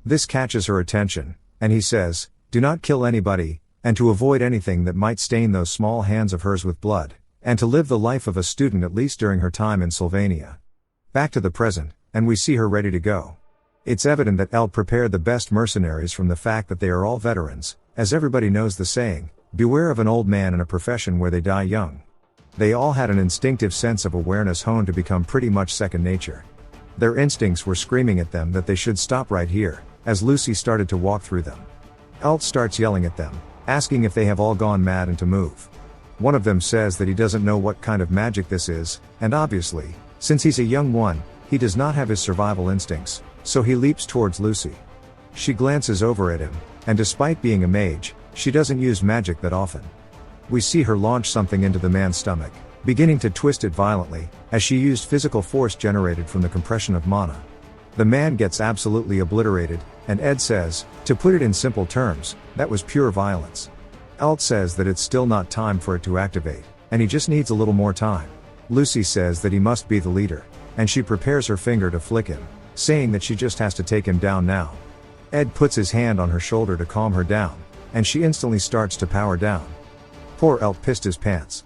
This catches her attention, and he says, do not kill anybody, and to avoid anything that might stain those small hands of hers with blood, and to live the life of a student at least during her time in Sylvania. Back to the present, and we see her ready to go. It's evident that Elt prepared the best mercenaries from the fact that they are all veterans, as everybody knows the saying, beware of an old man in a profession where they die young. They all had an instinctive sense of awareness honed to become pretty much second nature. Their instincts were screaming at them that they should stop right here, as Lucy started to walk through them. Elt starts yelling at them, asking if they have all gone mad and to move. One of them says that he doesn't know what kind of magic this is, and obviously, since he's a young one, he does not have his survival instincts, so he leaps towards Lucy. She glances over at him, and despite being a mage, she doesn't use magic that often. We see her launch something into the man's stomach, beginning to twist it violently, as she used physical force generated from the compression of mana. The man gets absolutely obliterated, and Ed says, to put it in simple terms, that was pure violence. Elt says that it's still not time for it to activate, and he just needs a little more time. Lucy says that he must be the leader, and she prepares her finger to flick him, saying that she just has to take him down now. Ed puts his hand on her shoulder to calm her down, and she instantly starts to power down. Poor Elt pissed his pants.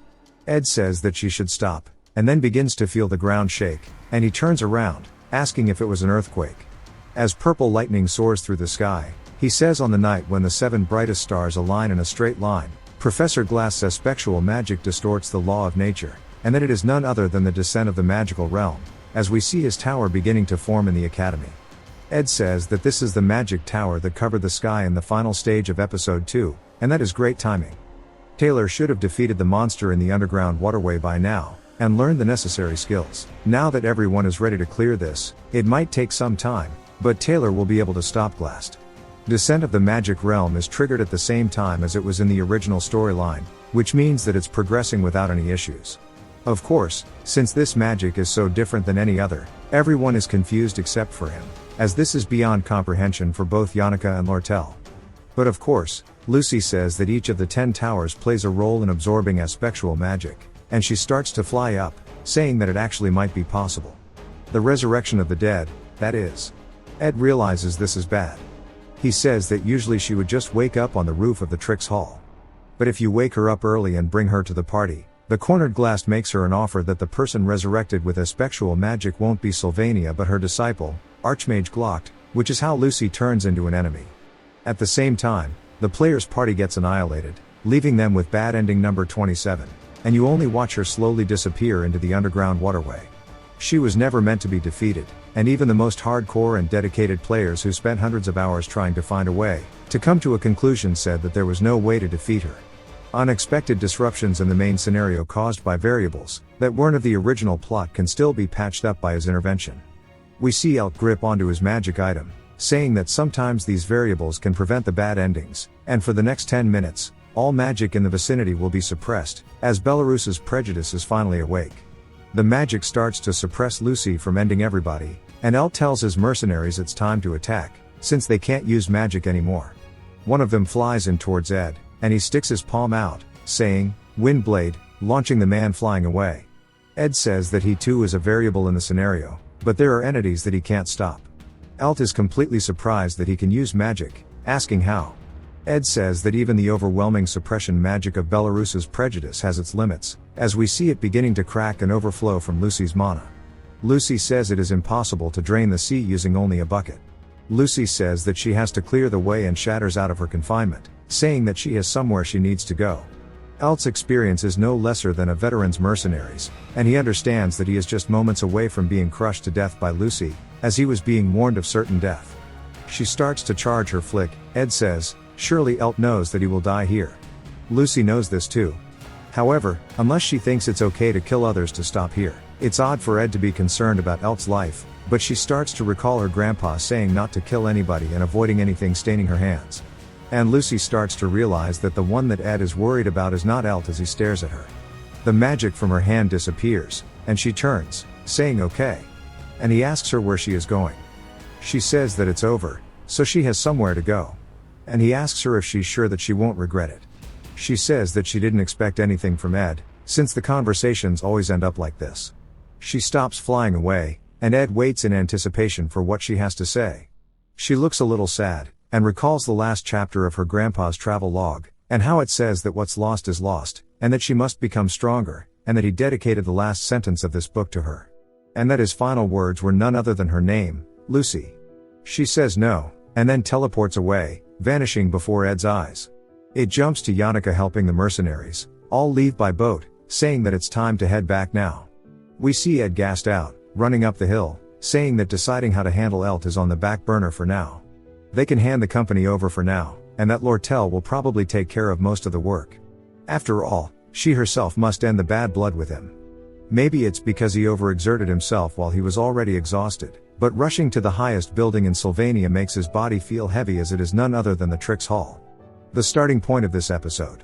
Ed says that she should stop, and then begins to feel the ground shake, and he turns around, asking if it was an earthquake. As purple lightning soars through the sky, he says on the night when the 7 brightest stars align in a straight line, Professor Glass says spectral magic distorts the law of nature, and that it is none other than the descent of the magical realm, as we see his tower beginning to form in the academy. Ed says that this is the magic tower that covered the sky in the final stage of episode 2, and that is great timing. Taylor should have defeated the monster in the underground waterway by now, and learned the necessary skills. Now that everyone is ready to clear this, it might take some time, but Taylor will be able to stop Glass. Descent of the Magic Realm is triggered at the same time as it was in the original storyline, which means that it's progressing without any issues. Of course, since this magic is so different than any other, everyone is confused except for him, as this is beyond comprehension for both Yannicka and Lortel. But of course, Lucy says that each of the 10 towers plays a role in absorbing aspectual magic, and she starts to fly up, saying that it actually might be possible. The resurrection of the dead, that is. Ed realizes this is bad. He says that usually she would just wake up on the roof of the Tricks Hall. But if you wake her up early and bring her to the party, the cornered Glass makes her an offer that the person resurrected with aspectual magic won't be Sylvania but her disciple, Archmage Glocht, which is how Lucy turns into an enemy. At the same time, the players' party gets annihilated, leaving them with bad ending number 27, and you only watch her slowly disappear into the underground waterway. She was never meant to be defeated, and even the most hardcore and dedicated players who spent hundreds of hours trying to find a way to come to a conclusion said that there was no way to defeat her. Unexpected disruptions in the main scenario caused by variables that weren't of the original plot can still be patched up by his intervention. We see Elt grip onto his magic item, saying that sometimes these variables can prevent the bad endings, and for the next 10 minutes, all magic in the vicinity will be suppressed, as Belarus's prejudice is finally awake. The magic starts to suppress Lucy from ending everybody, and Elt tells his mercenaries it's time to attack, since they can't use magic anymore. One of them flies in towards Ed, and he sticks his palm out, saying, "Wind Blade," launching the man flying away. Ed says that he too is a variable in the scenario, but there are entities that he can't stop. Elt is completely surprised that he can use magic, asking how. Ed says that even the overwhelming suppression magic of Belarus's prejudice has its limits, as we see it beginning to crack and overflow from Lucy's mana. Lucy says it is impossible to drain the sea using only a bucket. Lucy says that she has to clear the way and shatters out of her confinement, saying that she has somewhere she needs to go. Elt's experience is no lesser than a veteran's mercenaries, and he understands that he is just moments away from being crushed to death by Lucy, as he was being warned of certain death. She starts to charge her flick. Ed says, surely Elt knows that he will die here. Lucy knows this too. However, unless she thinks it's okay to kill others to stop here, it's odd for Ed to be concerned about Elt's life, but she starts to recall her grandpa saying not to kill anybody and avoiding anything staining her hands. And Lucy starts to realize that the one that Ed is worried about is not Elt as he stares at her. The magic from her hand disappears, and she turns, saying okay. And he asks her where she is going. She says that it's over, so she has somewhere to go. And he asks her if she's sure that she won't regret it. She says that she didn't expect anything from Ed, since the conversations always end up like this. She stops flying away, and Ed waits in anticipation for what she has to say. She looks a little sad, and recalls the last chapter of her grandpa's travel log, and how it says that what's lost is lost, and that she must become stronger, and that he dedicated the last sentence of this book to her. And that his final words were none other than her name, Lucy. She says no, and then teleports away, vanishing before Ed's eyes. It jumps to Yannicka helping the mercenaries, all leave by boat, saying that it's time to head back now. We see Ed gassed out, running up the hill, saying that deciding how to handle Elt is on the back burner for now. They can hand the company over for now, and that Lortel will probably take care of most of the work. After all, she herself must end the bad blood with him. Maybe it's because he overexerted himself while he was already exhausted, but rushing to the highest building in Sylvania makes his body feel heavy as it is none other than the Tricks Hall. The starting point of this episode.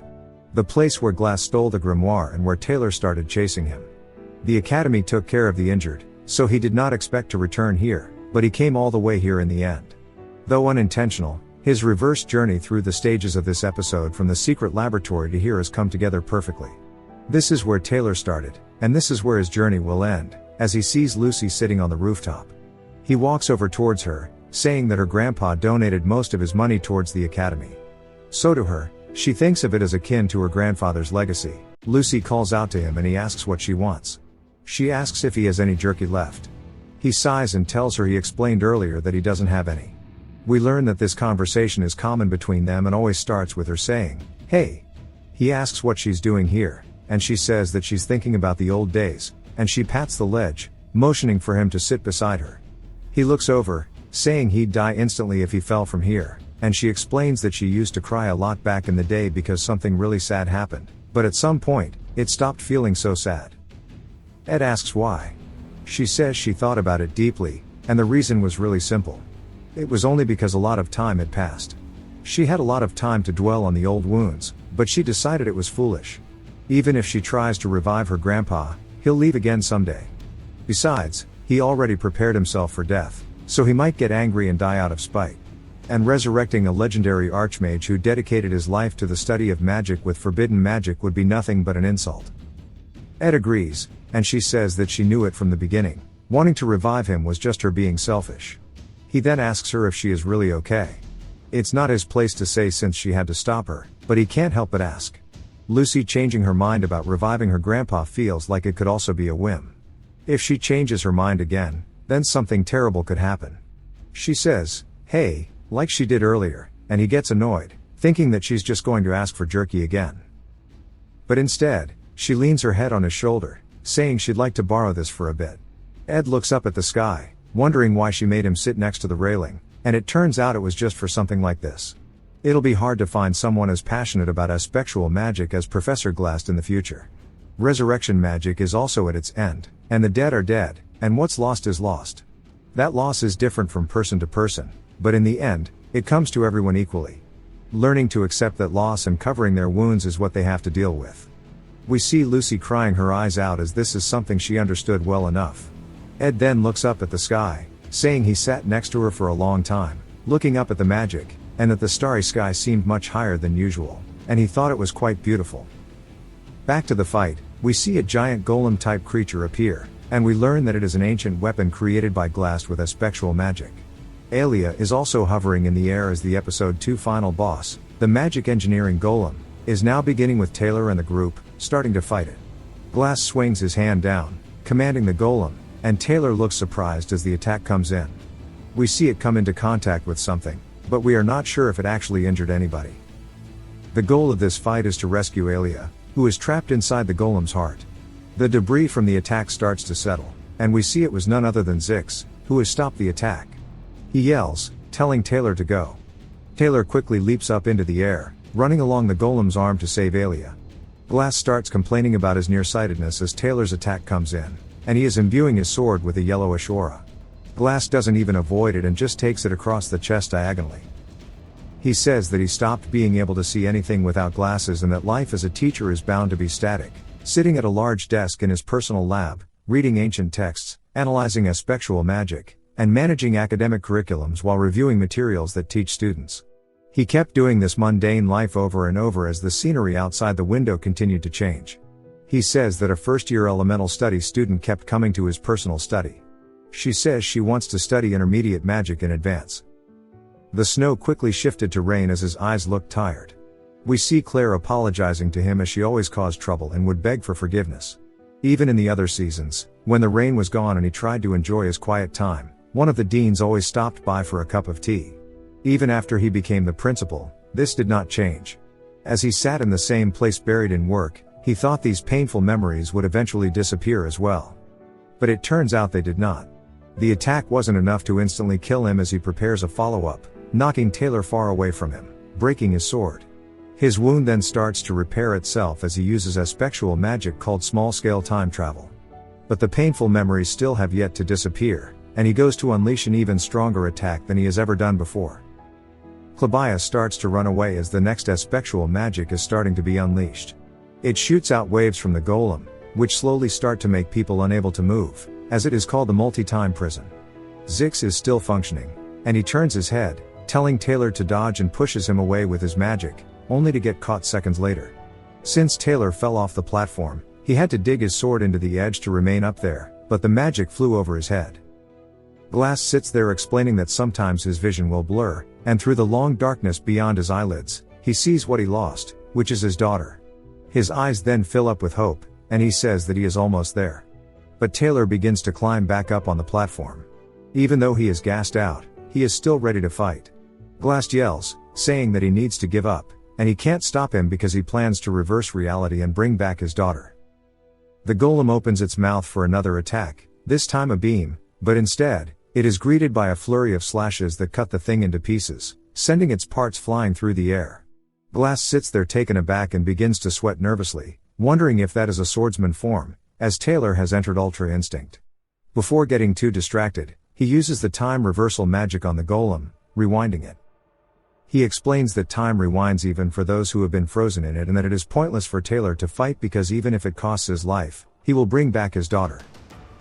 The place where Glass stole the grimoire and where Taylor started chasing him. The academy took care of the injured, so he did not expect to return here, but he came all the way here in the end. Though unintentional, his reverse journey through the stages of this episode from the secret laboratory to here has come together perfectly. This is where Taylor started, and this is where his journey will end, as he sees Lucy sitting on the rooftop. He walks over towards her, saying that her grandpa donated most of his money towards the academy. So to her, She thinks of it as akin to her grandfather's legacy. Lucy calls out to him and he asks what she wants. She asks if he has any jerky left. He sighs and tells her he explained earlier that he doesn't have any. We learn that this conversation is common between them and always starts with her saying, "Hey." He asks what she's doing here, and she says that she's thinking about the old days, and she pats the ledge, motioning for him to sit beside her. He looks over, saying he'd die instantly if he fell from here, and she explains that she used to cry a lot back in the day because something really sad happened, but at some point, it stopped feeling so sad. Ed asks why. She says she thought about it deeply, and the reason was really simple. It was only because a lot of time had passed. She had a lot of time to dwell on the old wounds, but she decided it was foolish. Even if she tries to revive her grandpa, he'll leave again someday. Besides, he already prepared himself for death, so he might get angry and die out of spite. And resurrecting a legendary archmage who dedicated his life to the study of magic with forbidden magic would be nothing but an insult. Ed agrees, and she says that she knew it from the beginning. Wanting to revive him was just her being selfish. He then asks her if she is really okay. It's not his place to say since she had to stop her, but he can't help but ask. Lucy changing her mind about reviving her grandpa feels like it could also be a whim. If she changes her mind again, then something terrible could happen. She says, "Hey," like she did earlier, and he gets annoyed, thinking that she's just going to ask for jerky again. But instead, she leans her head on his shoulder, saying she'd like to borrow this for a bit. Ed looks up at the sky, wondering why she made him sit next to the railing, and it turns out it was just for something like this. It'll be hard to find someone as passionate about aspectual magic as Professor Glast in the future. Resurrection magic is also at its end, and the dead are dead, and what's lost is lost. That loss is different from person to person, but in the end, it comes to everyone equally. Learning to accept that loss and covering their wounds is what they have to deal with. We see Lucy crying her eyes out as this is something she understood well enough. Ed then looks up at the sky, saying he sat next to her for a long time, looking up at the magic, and that the starry sky seemed much higher than usual, and he thought it was quite beautiful. Back to the fight, we see a giant golem-type creature appear, and we learn that it is an ancient weapon created by Glast with aspectual magic. Aelia is also hovering in the air as the episode 2 final boss, the magic engineering golem, is now beginning with Taylor and the group, starting to fight it. Glast swings his hand down, commanding the golem, and Taylor looks surprised as the attack comes in. We see it come into contact with something, but we are not sure if it actually injured anybody. The goal of this fight is to rescue Aelia, who is trapped inside the golem's heart. The debris from the attack starts to settle, and we see it was none other than Zix, who has stopped the attack. He yells, telling Taylor to go. Taylor quickly leaps up into the air, running along the golem's arm to save Aelia. Glast starts complaining about his nearsightedness as Taylor's attack comes in, and he is imbuing his sword with a yellowish aura. Glast doesn't even avoid it and just takes it across the chest diagonally. He says that he stopped being able to see anything without glasses and that life as a teacher is bound to be static, sitting at a large desk in his personal lab, reading ancient texts, analyzing aspectual magic, and managing academic curriculums while reviewing materials that teach students. He kept doing this mundane life over and over as the scenery outside the window continued to change. He says that a first-year elemental study student kept coming to his personal study. She says she wants to study intermediate magic in advance. The snow quickly shifted to rain as his eyes looked tired. We see Claire apologizing to him as she always caused trouble and would beg for forgiveness. Even in the other seasons, when the rain was gone and he tried to enjoy his quiet time, one of the deans always stopped by for a cup of tea. Even after he became the principal, this did not change. As he sat in the same place buried in work, he thought these painful memories would eventually disappear as well. But it turns out they did not. The attack wasn't enough to instantly kill him as he prepares a follow-up, knocking Taylor far away from him, breaking his sword. His wound then starts to repair itself as he uses aspectual magic called small-scale time travel. But the painful memories still have yet to disappear, and he goes to unleash an even stronger attack than he has ever done before. Klabaya starts to run away as the next aspectual magic is starting to be unleashed. It shoots out waves from the golem, which slowly start to make people unable to move, as it is called the multi-time prison. Zix is still functioning, and he turns his head, telling Taylor to dodge and pushes him away with his magic, only to get caught seconds later. Since Taylor fell off the platform, he had to dig his sword into the edge to remain up there, but the magic flew over his head. Glass sits there explaining that sometimes his vision will blur, and through the long darkness beyond his eyelids, He sees what he lost, which is his daughter. His eyes then fill up with hope, and he says that he is almost there. But Taylor begins to climb back up on the platform. Even though he is gassed out, he is still ready to fight. Glass yells, saying that he needs to give up, and he can't stop him because he plans to reverse reality and bring back his daughter. The golem opens its mouth for another attack, this time a beam, but instead, it is greeted by a flurry of slashes that cut the thing into pieces, sending its parts flying through the air. Glass sits there taken aback and begins to sweat nervously, wondering if that is a swordsman form, as Taylor has entered Ultra Instinct. Before getting too distracted, he uses the time reversal magic on the golem, rewinding it. He explains that time rewinds even for those who have been frozen in it and that it is pointless for Taylor to fight because even if it costs his life, he will bring back his daughter.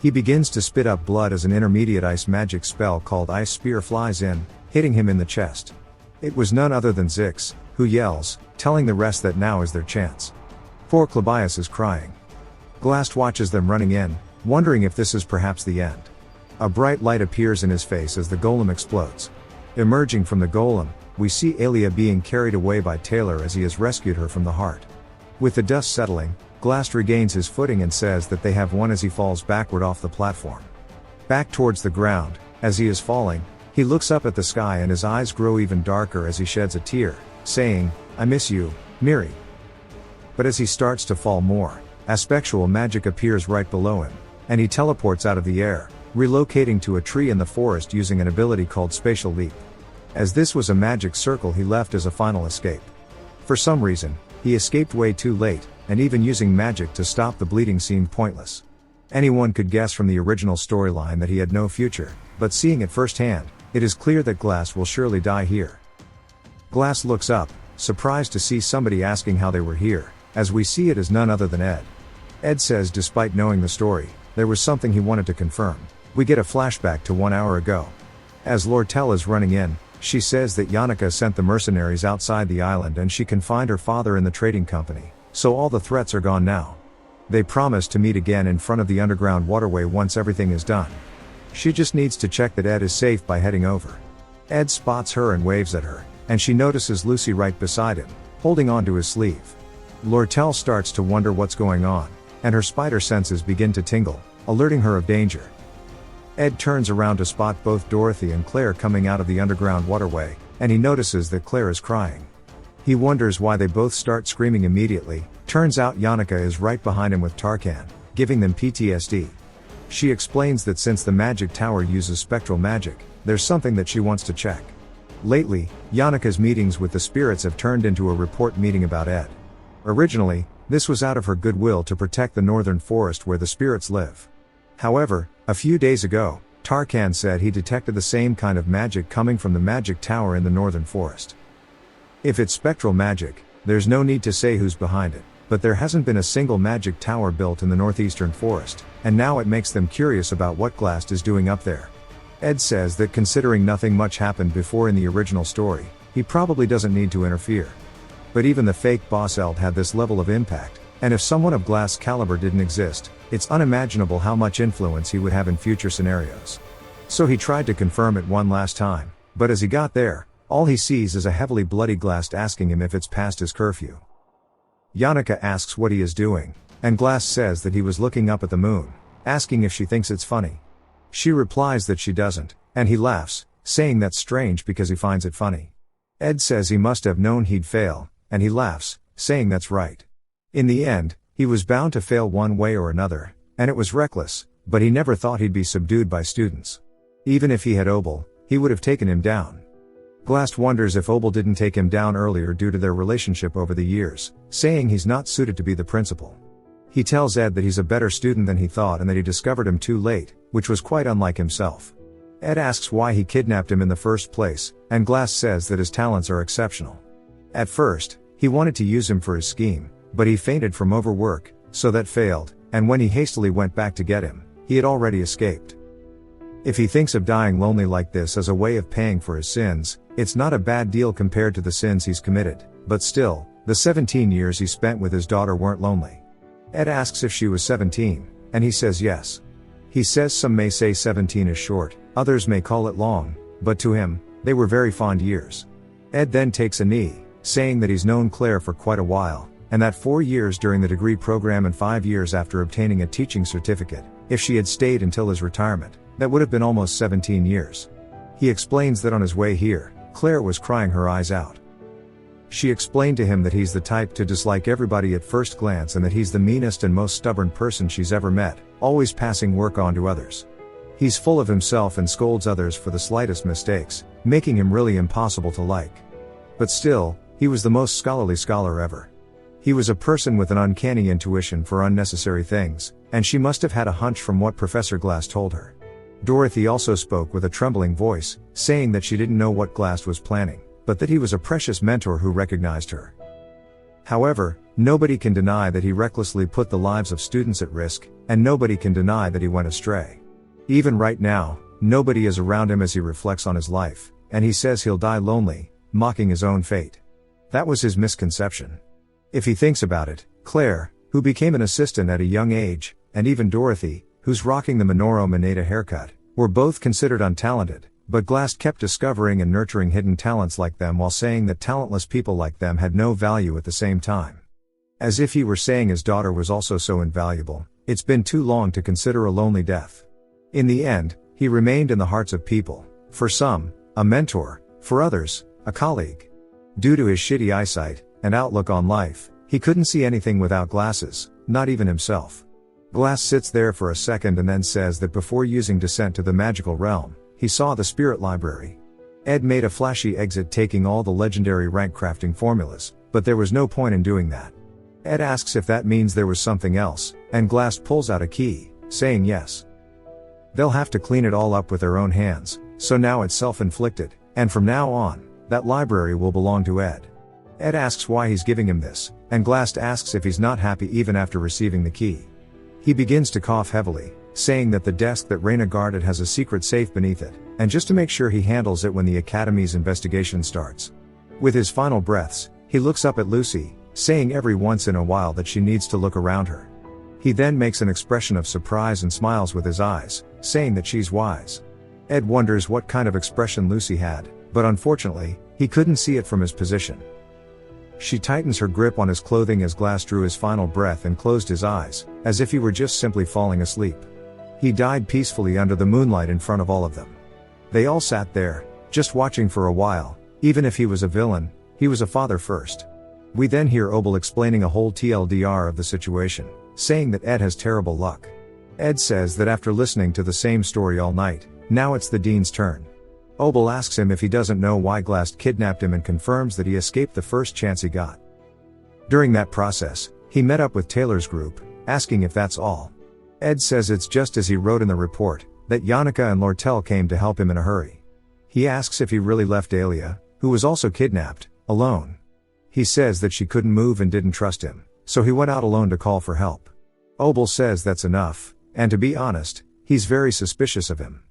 He begins to spit up blood as an intermediate ice magic spell called Ice Spear flies in, hitting him in the chest. It was none other than Zix, who yells, telling the rest that now is their chance. Poor Clabius is crying. Glass watches them running in, wondering if this is perhaps the end. A bright light appears in his face as the golem explodes. Emerging from the golem, we see Alia being carried away by Taylor as he has rescued her from the heart. With the dust settling, Glass regains his footing and says that they have won as he falls backward off the platform. Back towards the ground, as he is falling, he looks up at the sky and his eyes grow even darker as he sheds a tear, saying, "I miss you, Miri." But as he starts to fall more, aspectual magic appears right below him, and he teleports out of the air, relocating to a tree in the forest using an ability called Spatial Leap. As this was a magic circle he left as a final escape. For some reason, he escaped way too late, and even using magic to stop the bleeding seemed pointless. Anyone could guess from the original storyline that he had no future, but seeing it firsthand, it is clear that Glass will surely die here. Glass looks up, surprised to see somebody asking how they were here, as we see it as none other than Ed. Ed says despite knowing the story, there was something he wanted to confirm. We get a flashback to 1 hour ago. As Lortel is running in, she says that Yannicka sent the mercenaries outside the island and she can find her father in the trading company, so all the threats are gone now. They promise to meet again in front of the underground waterway once everything is done. She just needs to check that Ed is safe by heading over. Ed spots her and waves at her, and she notices Lucy right beside him, holding onto his sleeve. Lortel starts to wonder what's going on, and her spider senses begin to tingle, alerting her of danger. Ed turns around to spot both Dorothy and Claire coming out of the underground waterway, and he notices that Claire is crying. He wonders why they both start screaming immediately. Turns out Yannicka is right behind him with Tarkan, giving them PTSD. She explains that since the magic tower uses spectral magic, there's something that she wants to check. Lately, Yannicka's meetings with the spirits have turned into a report meeting about Ed. Originally, this was out of her goodwill to protect the northern forest where the spirits live. However, a few days ago, Tarkan said he detected the same kind of magic coming from the magic tower in the northern forest. If it's spectral magic, there's no need to say who's behind it, but there hasn't been a single magic tower built in the northeastern forest, and now it makes them curious about what Glast is doing up there. Ed says that considering nothing much happened before in the original story, he probably doesn't need to interfere. But even the fake boss Eld had this level of impact, and if someone of Glast's caliber didn't exist, it's unimaginable how much influence he would have in future scenarios. So he tried to confirm it one last time, but as he got there, all he sees is a heavily bloody Glast asking him if it's past his curfew. Yannicka asks what he is doing, and Glast says that he was looking up at the moon, asking if she thinks it's funny. She replies that she doesn't, and he laughs, saying that's strange because he finds it funny. Ed says he must have known he'd fail, and he laughs, saying that's right. In the end, he was bound to fail one way or another, and it was reckless, but he never thought he'd be subdued by students. Even if he had Obel, he would have taken him down. Glast wonders if Obel didn't take him down earlier due to their relationship over the years, saying he's not suited to be the principal. He tells Ed that he's a better student than he thought and that he discovered him too late, which was quite unlike himself. Ed asks why he kidnapped him in the first place, and Glast says that his talents are exceptional. At first, he wanted to use him for his scheme, but he fainted from overwork, so that failed, and when he hastily went back to get him, he had already escaped. If he thinks of dying lonely like this as a way of paying for his sins, it's not a bad deal compared to the sins he's committed, but still, the 17 years he spent with his daughter weren't lonely. Ed asks if she was 17, and he says yes. He says some may say 17 is short, others may call it long, but to him, they were very fond years. Ed then takes a knee, saying that he's known Claire for quite a while, and that 4 years during the degree program and 5 years after obtaining a teaching certificate, if she had stayed until his retirement, that would have been almost 17 years. He explains that on his way here, Claire was crying her eyes out. She explained to him that he's the type to dislike everybody at first glance and that he's the meanest and most stubborn person she's ever met, always passing work on to others. He's full of himself and scolds others for the slightest mistakes, making him really impossible to like. But still, he was the most scholarly scholar ever. He was a person with an uncanny intuition for unnecessary things, and she must have had a hunch from what Professor Glass told her. Dorothy also spoke with a trembling voice, saying that she didn't know what Glass was planning, but that he was a precious mentor who recognized her. However, nobody can deny that he recklessly put the lives of students at risk, and nobody can deny that he went astray. Even right now, nobody is around him as he reflects on his life, and he says he'll die lonely, mocking his own fate. That was his misconception. If he thinks about it, Claire, who became an assistant at a young age, and even Dorothy, who's rocking the Minoru Mineta haircut, were both considered untalented, but Glass kept discovering and nurturing hidden talents like them while saying that talentless people like them had no value at the same time. As if he were saying his daughter was also so invaluable, it's been too long to consider a lonely death. In the end, he remained in the hearts of people, for some, a mentor, for others, a colleague. Due to his shitty eyesight and outlook on life, he couldn't see anything without glasses, not even himself. Glass sits there for a second and then says that before using Descent to the Magical Realm, he saw the Spirit Library. Ed made a flashy exit taking all the legendary rank crafting formulas, but there was no point in doing that. Ed asks if that means there was something else, and Glass pulls out a key, saying yes. They'll have to clean it all up with their own hands, so now it's self-inflicted, and from now on, that library will belong to Ed. Ed asks why he's giving him this, and Glass asks if he's not happy even after receiving the key. He begins to cough heavily, saying that the desk that Reina guarded has a secret safe beneath it, and just to make sure he handles it when the Academy's investigation starts. With his final breaths, he looks up at Lucy, saying every once in a while that she needs to look around her. He then makes an expression of surprise and smiles with his eyes, saying that she's wise. Ed wonders what kind of expression Lucy had, but unfortunately, he couldn't see it from his position. She tightens her grip on his clothing as Glass drew his final breath and closed his eyes, as if he were just simply falling asleep. He died peacefully under the moonlight in front of all of them. They all sat there, just watching for a while. Even if he was a villain, he was a father first. We then hear Obel explaining a whole TLDR of the situation, saying that Ed has terrible luck. Ed says that after listening to the same story all night, now it's the dean's turn. Obel asks him if he doesn't know why Glass kidnapped him and confirms that he escaped the first chance he got. During that process, he met up with Taylor's group, asking if that's all. Ed says it's just as he wrote in the report, that Yannicka and Lortel came to help him in a hurry. He asks if he really left Dahlia, who was also kidnapped, alone. He says that she couldn't move and didn't trust him, so he went out alone to call for help. Obel says that's enough, and to be honest, he's very suspicious of him.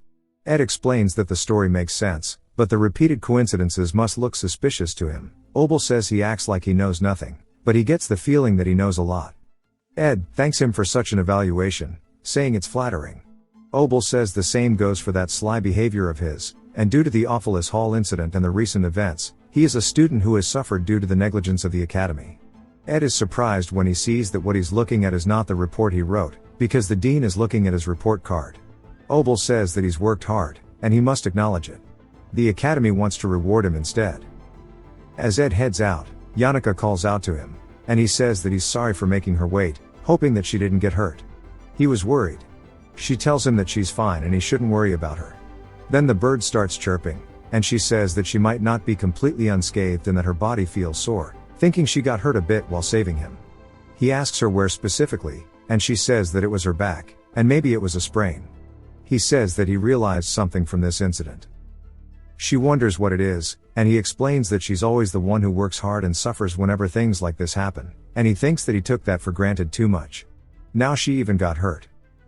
Ed explains that the story makes sense, but the repeated coincidences must look suspicious to him. Obel says he acts like he knows nothing, but he gets the feeling that he knows a lot. Ed thanks him for such an evaluation, saying it's flattering. Obel says the same goes for that sly behavior of his, and due to the Awfulest Hall incident and the recent events, he is a student who has suffered due to the negligence of the Academy. Ed is surprised when he sees that what he's looking at is not the report he wrote, because the dean is looking at his report card. Obel says that he's worked hard, and he must acknowledge it. The Academy wants to reward him instead. As Ed heads out, Yannicka calls out to him, and he says that he's sorry for making her wait, hoping that she didn't get hurt. He was worried. She tells him that she's fine and he shouldn't worry about her. Then the bird starts chirping, and she says that she might not be completely unscathed and that her body feels sore, thinking she got hurt a bit while saving him. He asks her where specifically, and she says that it was her back, and maybe it was a sprain. He says that he realized something from this incident. She wonders what it is, and he explains that she's always the one who works hard and suffers whenever things like this happen, and he thinks that he took that for granted too much. Now she even got hurt.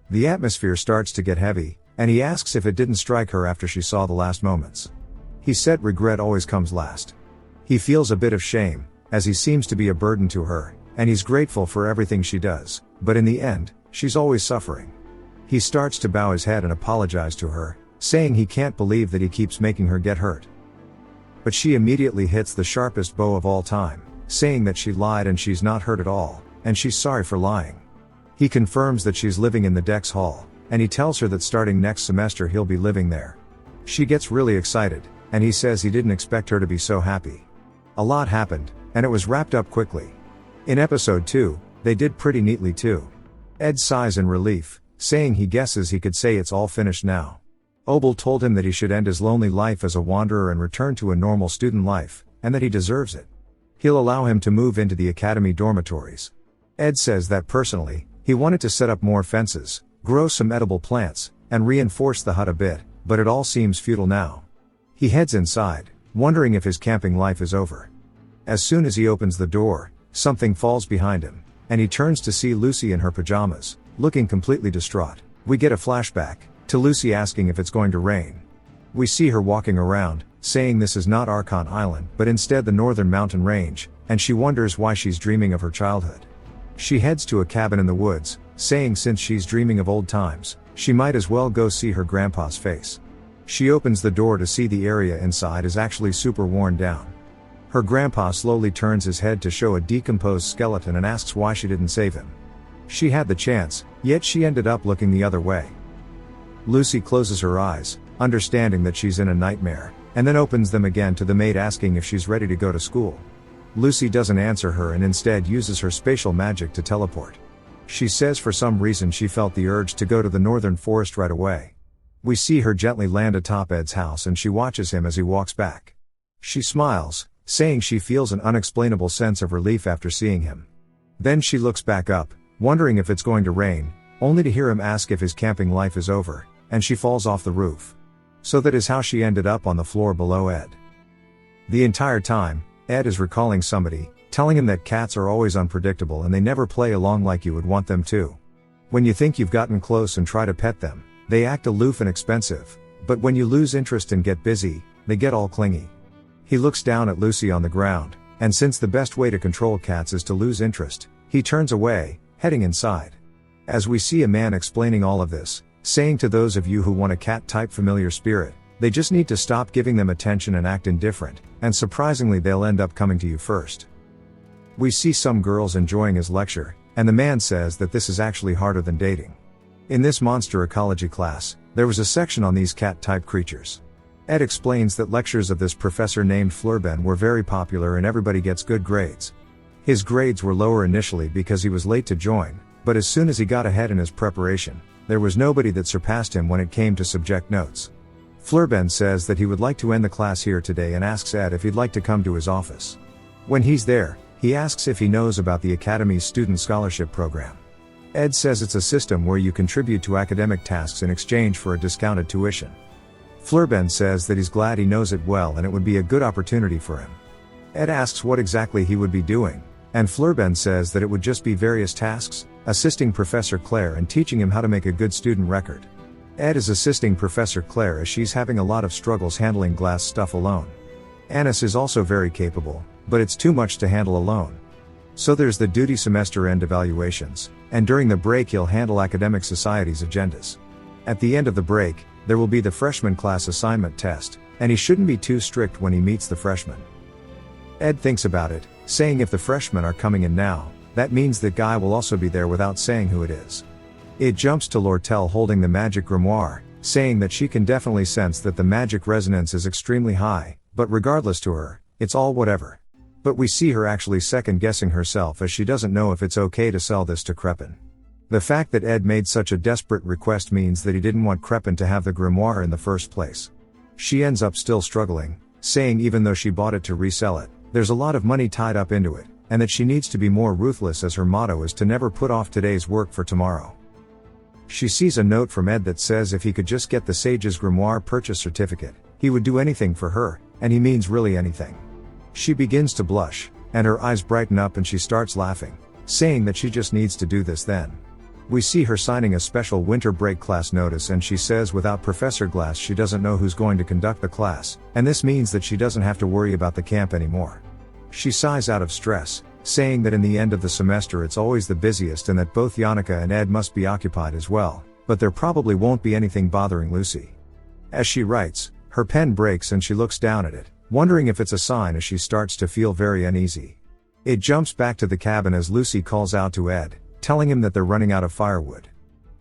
The atmosphere starts to get heavy, and he asks if it didn't strike her after she saw the last moments. He said regret always comes last. He feels a bit of shame, as he seems to be a burden to her, and he's grateful for everything she does, but in the end, she's always suffering. He starts to bow his head and apologize to her, saying he can't believe that he keeps making her get hurt. but she immediately hits the sharpest bow of all time, saying that she lied and she's not hurt at all, and she's sorry for lying. He confirms that she's living in the Dex Hall, and he tells her that starting next semester he'll be living there. She gets really excited, and he says he didn't expect her to be so happy. A lot happened, and it was wrapped up quickly. In episode 2, they did pretty neatly too. Ed sighs in relief, saying he guesses he could say it's all finished now. Obel told him that he should end his lonely life as a wanderer and return to a normal student life, and that he deserves it. He'll allow him to move into the academy dormitories. Ed says that personally, he wanted to set up more fences, grow some edible plants, and reinforce the hut a bit, but it all seems futile now. He heads inside, wondering if his camping life is over. As soon as he opens the door, something falls behind him, and he turns to see Lucy in her pajamas, looking completely distraught. We get a flashback to Lucy asking if it's going to rain. We see her walking around, saying this is not Archon Island, but instead the northern mountain range, and she wonders why she's dreaming of her childhood. She heads to a cabin in the woods, saying since she's dreaming of old times, she might as well go see her grandpa's face. She opens the door to see the area inside is actually super worn down. Her grandpa slowly turns his head to show a decomposed skeleton and asks why she didn't save him. She had the chance, yet she ended up looking the other way. Lucy closes her eyes, understanding that she's in a nightmare, and then opens them again to the maid asking if she's ready to go to school. Lucy doesn't answer her and instead uses her spatial magic to teleport. She says for some reason she felt the urge to go to the northern forest right away. We see her gently land atop Ed's house and she watches him as he walks back. She smiles, saying she feels an unexplainable sense of relief after seeing him. Then she looks back up, wondering if it's going to rain, only to hear him ask if his camping life is over, and she falls off the roof. So that is how she ended up on the floor below Ed. The entire time, Ed is recalling somebody, telling him that cats are always unpredictable and they never play along like you would want them to. When you think you've gotten close and try to pet them, they act aloof and expensive, but when you lose interest and get busy, they get all clingy. He looks down at Lucy on the ground, and since the best way to control cats is to lose interest, he turns away, heading inside. As we see a man explaining all of this, saying to those of you who want a cat-type familiar spirit, they just need to stop giving them attention and act indifferent, and surprisingly they'll end up coming to you first. We see some girls enjoying his lecture, and the man says that this is actually harder than dating. In this monster ecology class, there was a section on these cat-type creatures. Ed explains that lectures of this professor named Flurben were very popular and everybody gets good grades. His grades were lower initially because he was late to join, but as soon as he got ahead in his preparation, there was nobody that surpassed him when it came to subject notes. Flurben says that he would like to end the class here today and asks Ed if he'd like to come to his office. When he's there, he asks if he knows about the Academy's student scholarship program. Ed says it's a system where you contribute to academic tasks in exchange for a discounted tuition. Flurben says that he's glad he knows it well and it would be a good opportunity for him. Ed asks what exactly he would be doing, and Flurben says that it would just be various tasks, assisting Professor Claire and teaching him how to make a good student record. Ed is assisting Professor Claire as she's having a lot of struggles handling glass stuff alone. Annis is also very capable, but it's too much to handle alone. So there's the duty semester end evaluations, and during the break he'll handle academic society's agendas. At the end of the break, there will be the freshman class assignment test, and he shouldn't be too strict when he meets the freshmen. Ed thinks about it, saying if the freshmen are coming in now, that means that Guy will also be there without saying who it is. It jumps to Lortel holding the magic grimoire, saying that she can definitely sense that the magic resonance is extremely high, but regardless to her, it's all whatever. But we see her actually second-guessing herself as she doesn't know if it's okay to sell this to Crepin. The fact that Ed made such a desperate request means that he didn't want Crepin to have the grimoire in the first place. She ends up still struggling, saying even though she bought it to resell it, there's a lot of money tied up into it, and that she needs to be more ruthless as her motto is to never put off today's work for tomorrow. She sees a note from Ed that says if he could just get the Sage's grimoire purchase certificate, he would do anything for her, and he means really anything. She begins to blush, and her eyes brighten up and she starts laughing, saying that she just needs to do this then. We see her signing a special winter break class notice and she says without Professor Glass she doesn't know who's going to conduct the class, and this means that she doesn't have to worry about the camp anymore. She sighs out of stress, saying that in the end of the semester it's always the busiest and that both Yannicka and Ed must be occupied as well, but there probably won't be anything bothering Lucy. As she writes, her pen breaks and she looks down at it, wondering if it's a sign as she starts to feel very uneasy. It jumps back to the cabin as Lucy calls out to Ed, telling him that they're running out of firewood.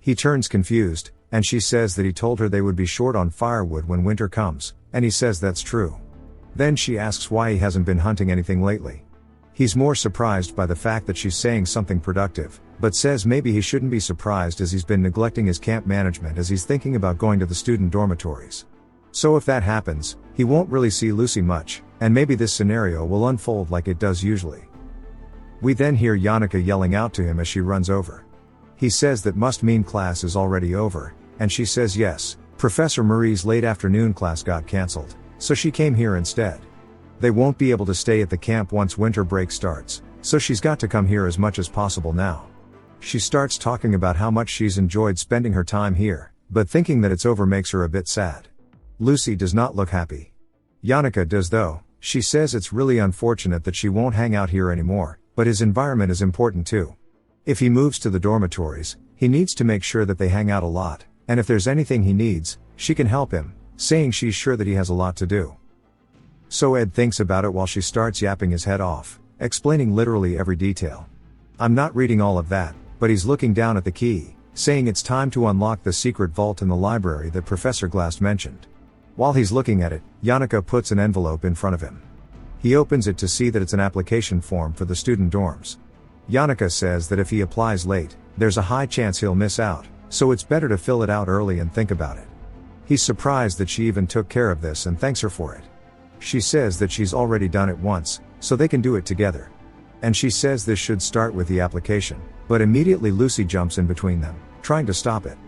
He turns confused, and she says that he told her they would be short on firewood when winter comes, and he says that's true. Then she asks why he hasn't been hunting anything lately. He's more surprised by the fact that she's saying something productive, but says maybe he shouldn't be surprised as he's been neglecting his camp management as he's thinking about going to the student dormitories. So if that happens, he won't really see Lucy much, and maybe this scenario will unfold like it does usually. We then hear Yannicka yelling out to him as she runs over. He says that must mean class is already over, and she says yes, Professor Marie's late afternoon class got cancelled, so she came here instead. They won't be able to stay at the camp once winter break starts, so she's got to come here as much as possible now. She starts talking about how much she's enjoyed spending her time here, but thinking that it's over makes her a bit sad. Lucy does not look happy. Yannicka does though. She says it's really unfortunate that she won't hang out here anymore, but his environment is important too. If he moves to the dormitories, he needs to make sure that they hang out a lot, and if there's anything he needs, she can help him, saying she's sure that he has a lot to do. So Ed thinks about it while she starts yapping his head off, explaining literally every detail. I'm not reading all of that, but he's looking down at the key, saying it's time to unlock the secret vault in the library that Professor Glass mentioned. While he's looking at it, Yannicka puts an envelope in front of him. He opens it to see that it's an application form for the student dorms. Yannicka says that if he applies late, there's a high chance he'll miss out, so it's better to fill it out early and think about it. He's surprised that she even took care of this and thanks her for it. She says that she's already done it once, so they can do it together. And she says this should start with the application, but immediately Lucy jumps in between them, trying to stop it.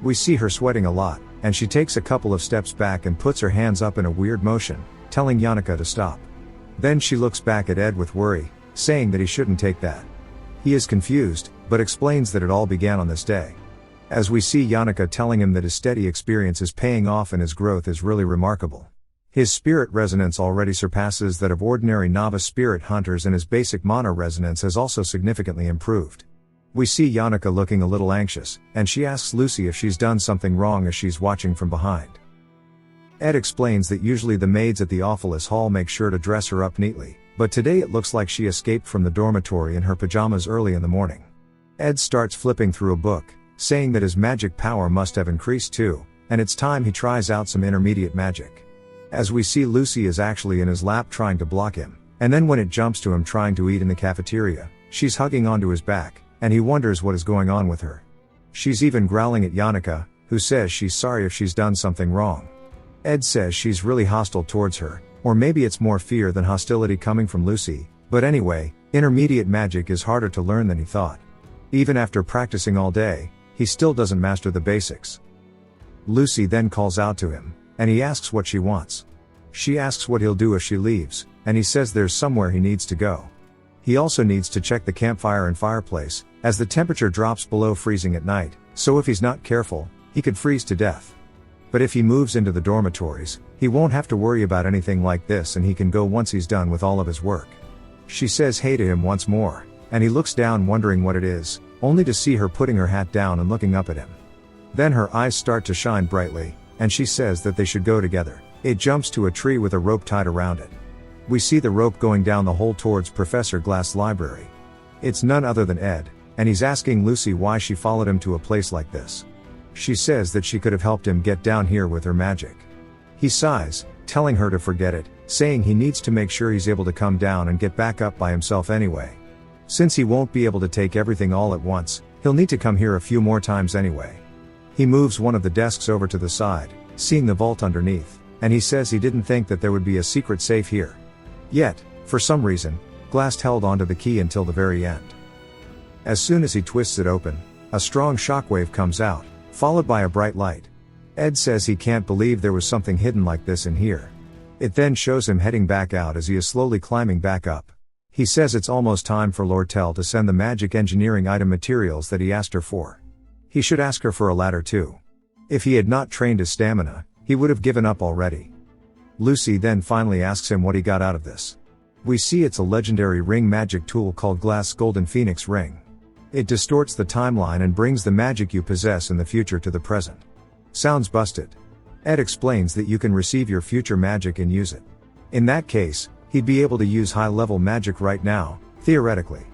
We see her sweating a lot, and she takes a couple of steps back and puts her hands up in a weird motion, telling Yannicka to stop. Then she looks back at Ed with worry, saying that he shouldn't take that. He is confused, but explains that it all began on this day. As we see Yannicka telling him that his steady experience is paying off and his growth is really remarkable. His spirit resonance already surpasses that of ordinary novice spirit hunters, and his basic mana resonance has also significantly improved. We see Yannicka looking a little anxious, and she asks Lucy if she's done something wrong as she's watching from behind. Ed explains that usually the maids at the Awfulest Hall make sure to dress her up neatly, but today it looks like she escaped from the dormitory in her pajamas early in the morning. Ed starts flipping through a book, saying that his magic power must have increased too, and it's time he tries out some intermediate magic. As we see, Lucy is actually in his lap trying to block him, and then when it jumps to him trying to eat in the cafeteria, she's hugging onto his back, and he wonders what is going on with her. She's even growling at Yannicka, who says she's sorry if she's done something wrong. Ed says she's really hostile towards her, or maybe it's more fear than hostility coming from Lucy, but anyway, intermediate magic is harder to learn than he thought. Even after practicing all day, he still doesn't master the basics. Lucy then calls out to him, and he asks what she wants. She asks what he'll do if she leaves, and he says there's somewhere he needs to go. He also needs to check the campfire and fireplace, as the temperature drops below freezing at night, so if he's not careful, he could freeze to death. But if he moves into the dormitories, he won't have to worry about anything like this, and he can go once he's done with all of his work. She says hey to him once more, and he looks down wondering what it is, only to see her putting her hat down and looking up at him. Then her eyes start to shine brightly, and she says that they should go together. It jumps to a tree with a rope tied around it. We see the rope going down the hole towards Professor Glass' library. It's none other than Ed, and he's asking Lucy why she followed him to a place like this. She says that she could have helped him get down here with her magic. He sighs, telling her to forget it, saying he needs to make sure he's able to come down and get back up by himself anyway. Since he won't be able to take everything all at once, he'll need to come here a few more times anyway. He moves one of the desks over to the side, seeing the vault underneath, and he says he didn't think that there would be a secret safe here. Yet, for some reason, Glass held onto the key until the very end. As soon as he twists it open, a strong shockwave comes out, followed by a bright light. Ed says he can't believe there was something hidden like this in here. It then shows him heading back out as he is slowly climbing back up. He says it's almost time for Lortel to send the magic engineering item materials that he asked her for. He should ask her for a ladder too. If he had not trained his stamina, he would have given up already. Lucy then finally asks him what he got out of this. We see it's a legendary ring magic tool called Glass Golden Phoenix Ring. It distorts the timeline and brings the magic you possess in the future to the present. Sounds busted. Ed explains that you can receive your future magic and use it. In that case, he'd be able to use high-level magic right now, theoretically.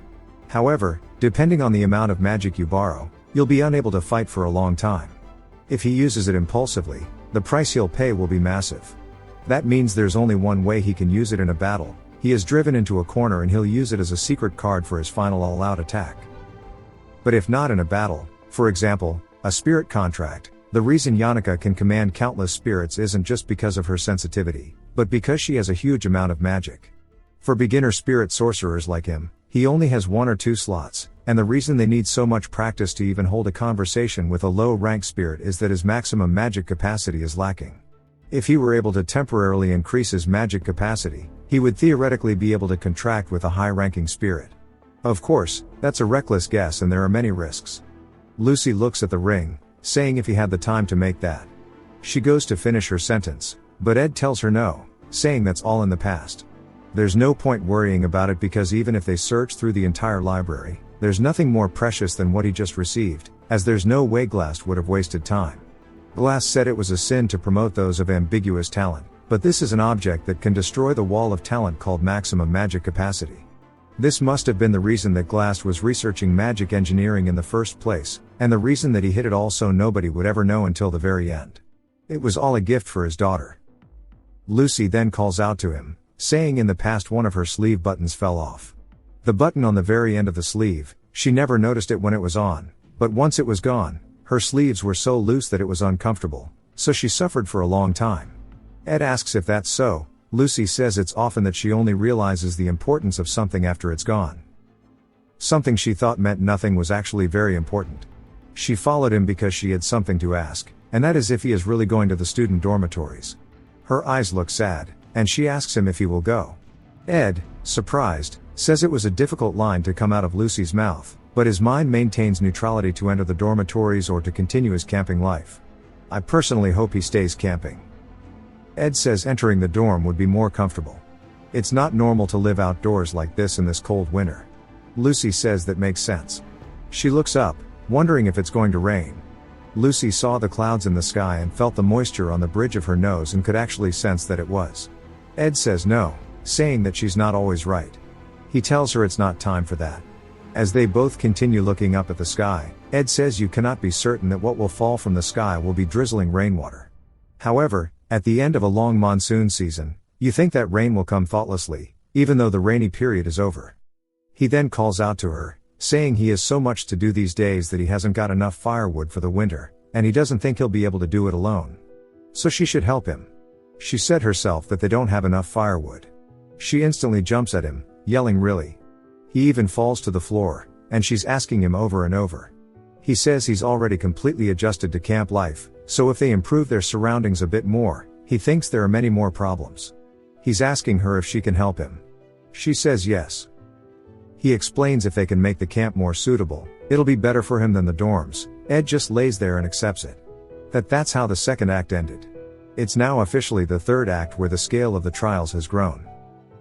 However, depending on the amount of magic you borrow, you'll be unable to fight for a long time. If he uses it impulsively, the price he'll pay will be massive. That means there's only one way he can use it in a battle. He is driven into a corner and he'll use it as a secret card for his final all-out attack. But if not in a battle, for example, a spirit contract, the reason Yannicka can command countless spirits isn't just because of her sensitivity, but because she has a huge amount of magic. For beginner spirit sorcerers like him, he only has 1 or 2 slots, and the reason they need so much practice to even hold a conversation with a low-rank spirit is that his maximum magic capacity is lacking. If he were able to temporarily increase his magic capacity, he would theoretically be able to contract with a high-ranking spirit. Of course, that's a reckless guess and there are many risks. Lucy looks at the ring, saying if he had the time to make that. She goes to finish her sentence, but Ed tells her no, saying that's all in the past. There's no point worrying about it because even if they search through the entire library, there's nothing more precious than what he just received, as there's no way Glass would have wasted time. Glass said it was a sin to promote those of ambiguous talent, but this is an object that can destroy the wall of talent called maximum magic capacity. This must have been the reason that Glass was researching magic engineering in the first place, and the reason that he hid it all so nobody would ever know until the very end. It was all a gift for his daughter. Lucy then calls out to him, saying in the past one of her sleeve buttons fell off. The button on the very end of the sleeve, she never noticed it when it was on, but once it was gone, her sleeves were so loose that it was uncomfortable, so she suffered for a long time. Ed asks if that's so. Lucy says it's often that she only realizes the importance of something after it's gone. Something she thought meant nothing was actually very important. She followed him because she had something to ask, and that is if he is really going to the student dormitories. Her eyes look sad, and she asks him if he will go. Ed, surprised, says it was a difficult line to come out of Lucy's mouth, but his mind maintains neutrality to enter the dormitories or to continue his camping life. I personally hope he stays camping. Ed says entering the dorm would be more comfortable. It's not normal to live outdoors like this in this cold winter. Lucy says that makes sense. She looks up, wondering if it's going to rain. Lucy saw the clouds in the sky and felt the moisture on the bridge of her nose and could actually sense that it was. Ed says no, saying that she's not always right. He tells her it's not time for that. As they both continue looking up at the sky, Ed says you cannot be certain that what will fall from the sky will be drizzling rainwater. However, at the end of a long monsoon season, you think that rain will come thoughtlessly, even though the rainy period is over. He then calls out to her, saying he has so much to do these days that he hasn't got enough firewood for the winter, and he doesn't think he'll be able to do it alone. So she should help him. She said herself that they don't have enough firewood. She instantly jumps at him, yelling really. He even falls to the floor, and she's asking him over and over. He says he's already completely adjusted to camp life, so if they improve their surroundings a bit more, he thinks there are many more problems. He's asking her if she can help him. She says yes. He explains if they can make the camp more suitable, it'll be better for him than the dorms. Ed just lays there and accepts it. That's how the second act ended. It's now officially the third act where the scale of the trials has grown.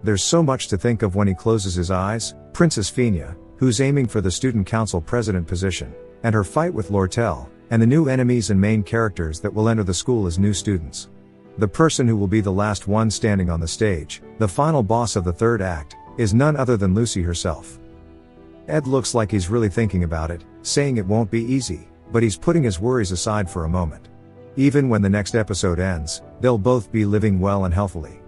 There's so much to think of when he closes his eyes. Princess Fina, who's aiming for the student council president position, and her fight with Lortel, and the new enemies and main characters that will enter the school as new students. The person who will be the last one standing on the stage, the final boss of the third act, is none other than Lucy herself. Ed looks like he's really thinking about it, saying it won't be easy, but he's putting his worries aside for a moment. Even when the next episode ends, they'll both be living well and healthily.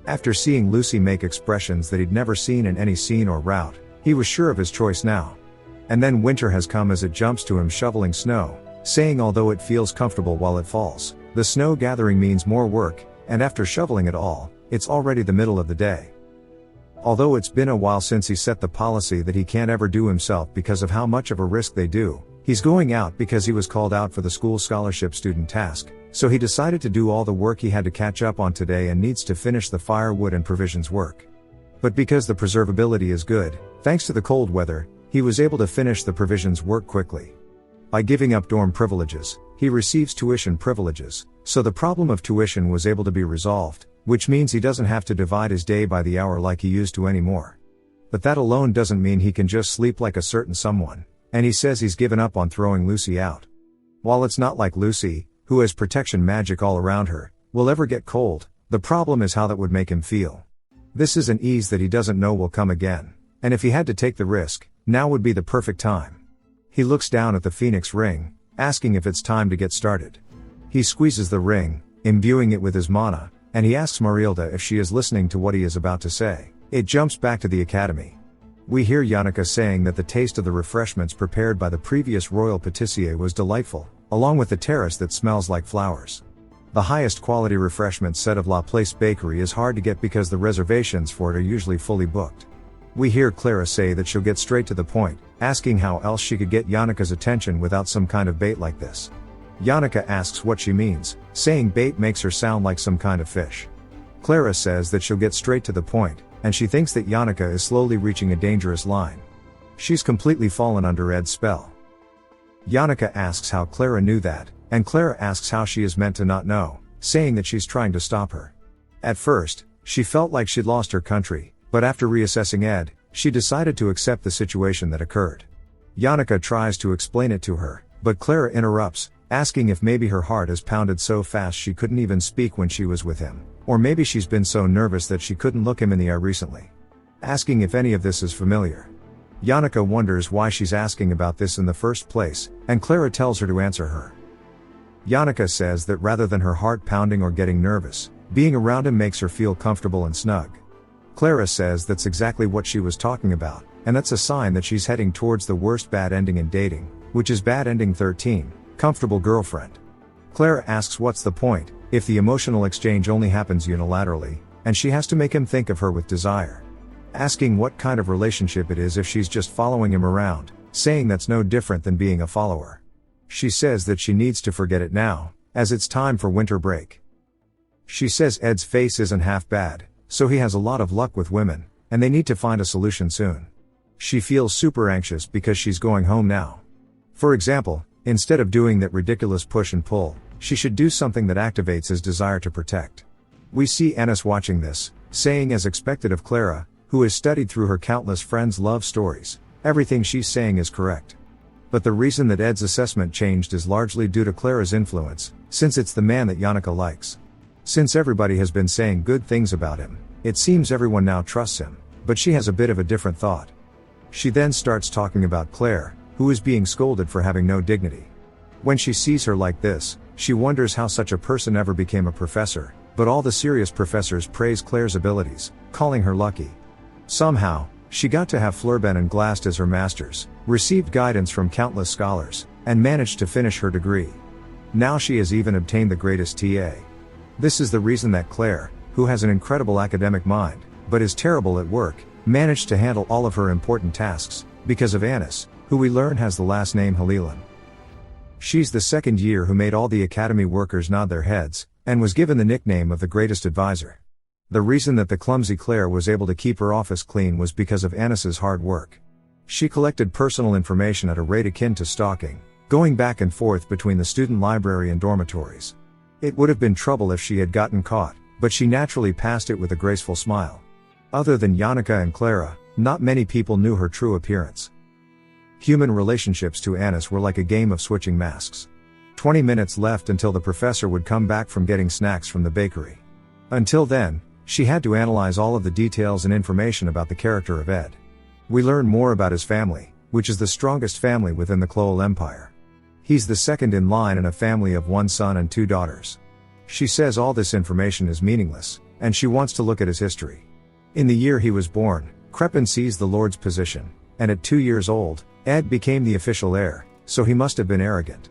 After seeing Lucy make expressions that he'd never seen in any scene or route, he was sure of his choice now. And then winter has come as it jumps to him shoveling snow, saying although it feels comfortable while it falls, the snow gathering means more work, and after shoveling it all, it's already the middle of the day. Although it's been a while since he set the policy that he can't ever do himself because of how much of a risk they do, he's going out because he was called out for the school scholarship student task, so he decided to do all the work he had to catch up on today and needs to finish the firewood and provisions work. But because the preservability is good, thanks to the cold weather, he was able to finish the provisions work quickly. By giving up dorm privileges, he receives tuition privileges, so the problem of tuition was able to be resolved, which means he doesn't have to divide his day by the hour like he used to anymore. But that alone doesn't mean he can just sleep like a certain someone, and he says he's given up on throwing Lucy out. While it's not like Lucy, who has protection magic all around her, will ever get cold, The problem is how that would make him feel. This is an ease that he doesn't know will come again, and if he had to take the risk, now would be the perfect time. He looks down at the Phoenix ring, asking if it's time to get started. He squeezes the ring, imbuing it with his mana, and he asks Marilda if she is listening to what he is about to say. It jumps back to the academy. We hear Yannicka saying that the taste of the refreshments prepared by the previous royal patissier was delightful, along with the terrace that smells like flowers. The highest quality refreshment set of La Place Bakery is hard to get because the reservations for it are usually fully booked. We hear Clara say that she'll get straight to the point, asking how else she could get Yannicka's attention without some kind of bait like this. Yannicka asks what she means, saying bait makes her sound like some kind of fish. Clara says that she'll get straight to the point, and she thinks that Yannicka is slowly reaching a dangerous line. She's completely fallen under Ed's spell. Yannicka asks how Clara knew that, and Clara asks how she is meant to not know, saying that she's trying to stop her. At first, she felt like she'd lost her country, but after reassessing Ed, she decided to accept the situation that occurred. Yannicka tries to explain it to her, but Clara interrupts, asking if maybe her heart has pounded so fast she couldn't even speak when she was with him, or maybe she's been so nervous that she couldn't look him in the eye recently. Asking if any of this is familiar. Yannicka wonders why she's asking about this in the first place, and Clara tells her to answer her. Yannicka says that rather than her heart pounding or getting nervous, being around him makes her feel comfortable and snug. Clara says that's exactly what she was talking about, and that's a sign that she's heading towards the worst bad ending in dating, which is bad ending 13, comfortable girlfriend. Clara asks what's the point, if the emotional exchange only happens unilaterally, and she has to make him think of her with desire. Asking what kind of relationship it is if she's just following him around, saying that's no different than being a follower. She says that she needs to forget it now, as it's time for winter break. She says Ed's face isn't half bad, so he has a lot of luck with women, and they need to find a solution soon. She feels super anxious because she's going home now. For example, instead of doing that ridiculous push and pull, she should do something that activates his desire to protect. We see Anis watching this, saying as expected of Clara, who has studied through her countless friends' love stories, everything she's saying is correct. But the reason that Ed's assessment changed is largely due to Clara's influence, since it's the man that Yannicka likes. Since everybody has been saying good things about him, it seems everyone now trusts him, but she has a bit of a different thought. She then starts talking about Claire, who is being scolded for having no dignity. When she sees her like this, she wonders how such a person ever became a professor, but all the serious professors praise Claire's abilities, calling her lucky. Somehow, she got to have Flurben and Glast as her masters, received guidance from countless scholars, and managed to finish her degree. Now she has even obtained the greatest TA. This is the reason that Claire, who has an incredible academic mind, but is terrible at work, managed to handle all of her important tasks, because of Anis, who we learn has the last name Halilan. She's the second year who made all the academy workers nod their heads, and was given the nickname of the greatest advisor. The reason that the clumsy Claire was able to keep her office clean was because of Anis's hard work. She collected personal information at a rate akin to stalking, going back and forth between the student library and dormitories. It would have been trouble if she had gotten caught, but she naturally passed it with a graceful smile. Other than Yannicka and Clara, not many people knew her true appearance. Human relationships to Anis were like a game of switching masks. 20 minutes left until the professor would come back from getting snacks from the bakery. Until then, she had to analyze all of the details and information about the character of Ed. We learn more about his family, which is the strongest family within the Cloel Empire. He's the second in line in a family of 1 son and 2 daughters. She says all this information is meaningless, and she wants to look at his history. In the year he was born, Crepin seized the Lord's position, and at 2 years old, Ed became the official heir, so he must have been arrogant.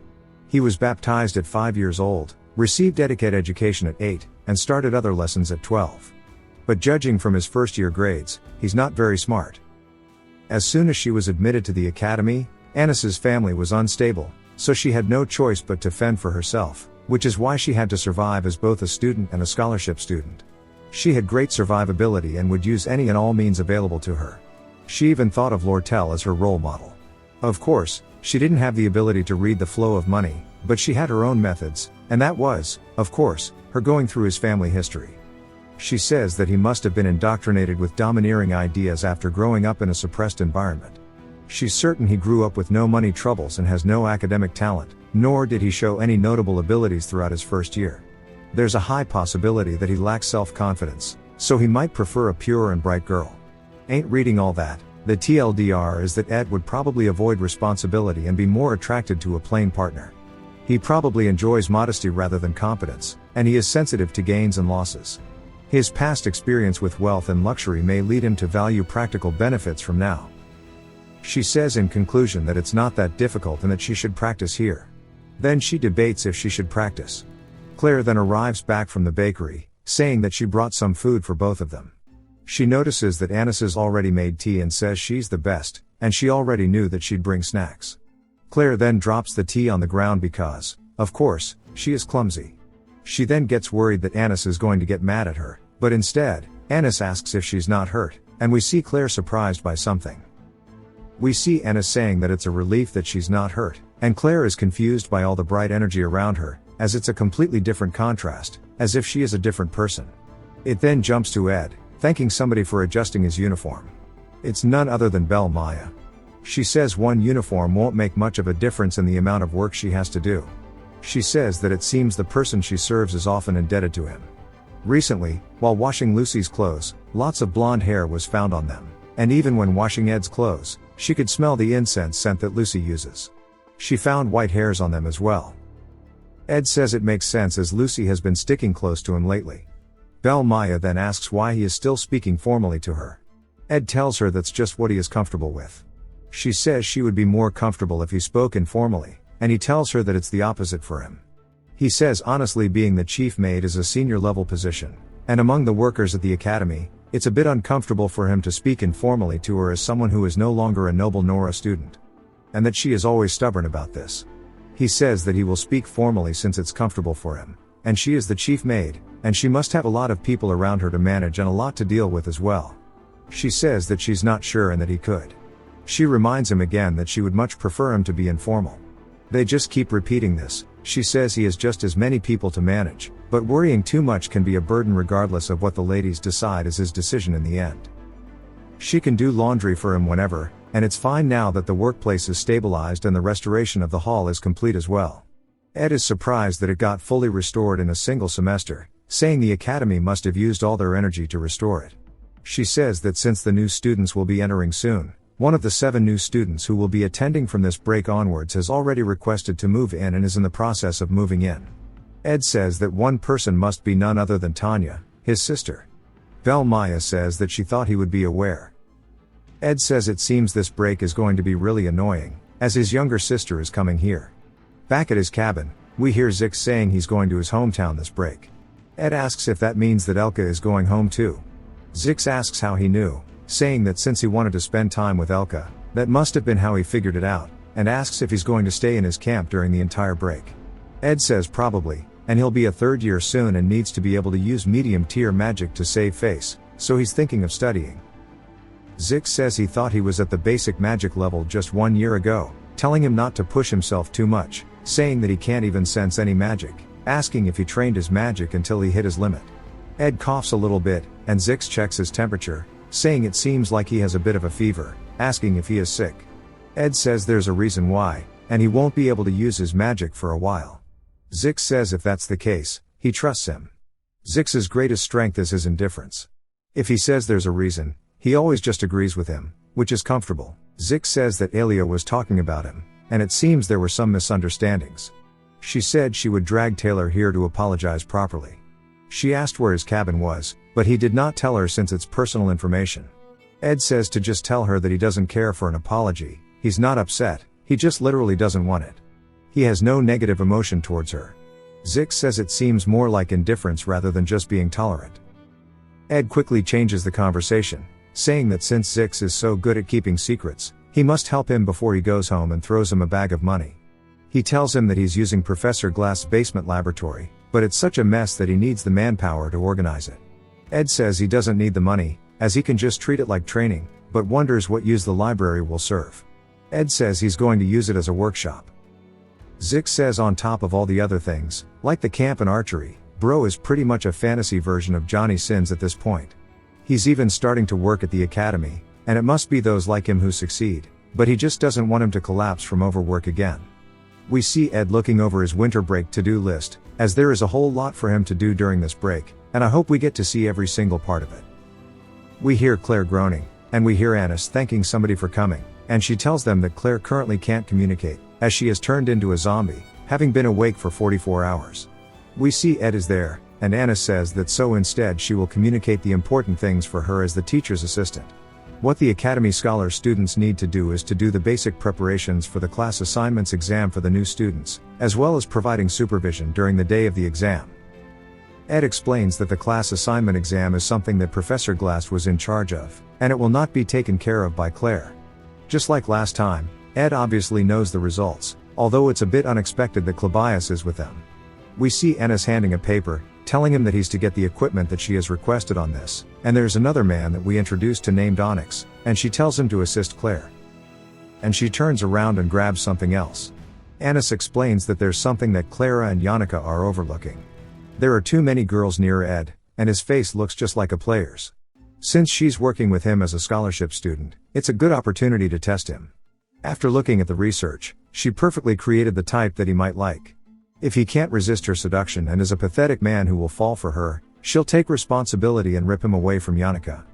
He was baptized at 5 years old, received etiquette education at 8, and started other lessons at 12. But judging from his first-year grades, he's not very smart. As soon as she was admitted to the academy, Anis's family was unstable, so she had no choice but to fend for herself, which is why she had to survive as both a student and a scholarship student. She had great survivability and would use any and all means available to her. She even thought of Lortel as her role model. Of course, she didn't have the ability to read the flow of money, but she had her own methods, and that was, of course, her going through his family history. She says that he must have been indoctrinated with domineering ideas after growing up in a suppressed environment. She's certain he grew up with no money troubles and has no academic talent, nor did he show any notable abilities throughout his first year. there's a high possibility that he lacks self-confidence, so he might prefer a pure and bright girl. Ain't reading all that. The TLDR is that Ed would probably avoid responsibility and be more attracted to a plain partner. He probably enjoys modesty rather than competence, and he is sensitive to gains and losses. His past experience with wealth and luxury may lead him to value practical benefits from now. She says in conclusion that it's not that difficult and that she should practice here. Then she debates if she should practice. Claire then arrives back from the bakery, saying that she brought some food for both of them. She notices that Anis has already made tea and says she's the best, and she already knew that she'd bring snacks. Claire then drops the tea on the ground because, of course, she is clumsy. She then gets worried that Anis is going to get mad at her, but instead, Anis asks if she's not hurt, and we see Claire surprised by something. We see Anis saying that it's a relief that she's not hurt, and Claire is confused by all the bright energy around her, as it's a completely different contrast, as if she is a different person. It then jumps to Ed, thanking somebody for adjusting his uniform. It's none other than Belle Maya. She says one uniform won't make much of a difference in the amount of work she has to do. She says that it seems the person she serves is often indebted to him. Recently, while washing Lucy's clothes, lots of blonde hair was found on them, and even when washing Ed's clothes, she could smell the incense scent that Lucy uses. She found white hairs on them as well. Ed says it makes sense as Lucy has been sticking close to him lately. Belle Maya then asks why he is still speaking formally to her. Ed tells her that's just what he is comfortable with. She says she would be more comfortable if he spoke informally, and he tells her that it's the opposite for him. He says honestly being the chief maid is a senior level position, and among the workers at the academy, it's a bit uncomfortable for him to speak informally to her as someone who is no longer a noble nor a student. And that she is always stubborn about this. He says that he will speak formally since it's comfortable for him, and she is the chief maid, and she must have a lot of people around her to manage and a lot to deal with as well. She says that she's not sure and that he could. She reminds him again that she would much prefer him to be informal. They just keep repeating this. She says he has just as many people to manage, but worrying too much can be a burden regardless of what the ladies decide is his decision in the end. She can do laundry for him whenever, and it's fine now that the workplace is stabilized and the restoration of the hall is complete as well. Ed is surprised that it got fully restored in a single semester, saying the academy must have used all their energy to restore it. She says that since the new students will be entering soon, one of the 7 new students who will be attending from this break onwards has already requested to move in and is in the process of moving in. Ed says that one person must be none other than Tanya, his sister. Belle Maya says that she thought he would be aware. Ed says it seems this break is going to be really annoying, as his younger sister is coming here. Back at his cabin, we hear Zix saying he's going to his hometown this break. Ed asks if that means that Elka is going home too. Zix asks how he knew, saying that since he wanted to spend time with Elka, that must have been how he figured it out, and asks if he's going to stay in his camp during the entire break. Ed says probably, and he'll be a 3rd year soon and needs to be able to use medium tier magic to save face, so he's thinking of studying. Zix says he thought he was at the basic magic level just 1 year ago, telling him not to push himself too much, saying that he can't even sense any magic, asking if he trained his magic until he hit his limit. Ed coughs a little bit, and Zix checks his temperature, saying it seems like he has a bit of a fever, asking if he is sick. Ed says there's a reason why, and he won't be able to use his magic for a while. Zix says if that's the case, he trusts him. Zix's greatest strength is his indifference. If he says there's a reason, he always just agrees with him, which is comfortable. Zix says that Alia was talking about him, and it seems there were some misunderstandings. She said she would drag Taylor here to apologize properly. She asked where his cabin was, but he did not tell her since it's personal information. Ed says to just tell her that he doesn't care for an apology, he's not upset, he just literally doesn't want it. He has no negative emotion towards her. Zix says it seems more like indifference rather than just being tolerant. Ed quickly changes the conversation, saying that since Zix is so good at keeping secrets, he must help him before he goes home and throws him a bag of money. He tells him that he's using Professor Glass's basement laboratory, but it's such a mess that he needs the manpower to organize it. Ed says he doesn't need the money, as he can just treat it like training, but wonders what use the library will serve. Ed says he's going to use it as a workshop. Zix says on top of all the other things, like the camp and archery, Bro is pretty much a fantasy version of Johnny Sins at this point. He's even starting to work at the academy, and it must be those like him who succeed, but he just doesn't want him to collapse from overwork again. We see Ed looking over his winter break to-do list, as there is a whole lot for him to do during this break, and I hope we get to see every single part of it. We hear Claire groaning, and we hear Anis thanking somebody for coming, and she tells them that Claire currently can't communicate, as she has turned into a zombie, having been awake for 44 hours. We see Ed is there, and Anis says that so instead she will communicate the important things for her as the teacher's assistant. What the Academy Scholar students need to do is to do the basic preparations for the class assignments exam for the new students, as well as providing supervision during the day of the exam. Ed explains that the class assignment exam is something that Professor Glass was in charge of, and it will not be taken care of by Claire. Just like last time, Ed obviously knows the results, although it's a bit unexpected that Clabius is with them. We see Anis handing a paper, telling him that he's to get the equipment that she has requested on this, and there's another man that we introduced to named Onyx, and she tells him to assist Claire. And she turns around and grabs something else. Anis explains that there's something that Clara and Yannicka are overlooking. There are too many girls near Ed, and his face looks just like a player's. Since she's working with him as a scholarship student, it's a good opportunity to test him. After looking at the research, she perfectly created the type that he might like. If he can't resist her seduction and is a pathetic man who will fall for her, she'll take responsibility and rip him away from Yannicka.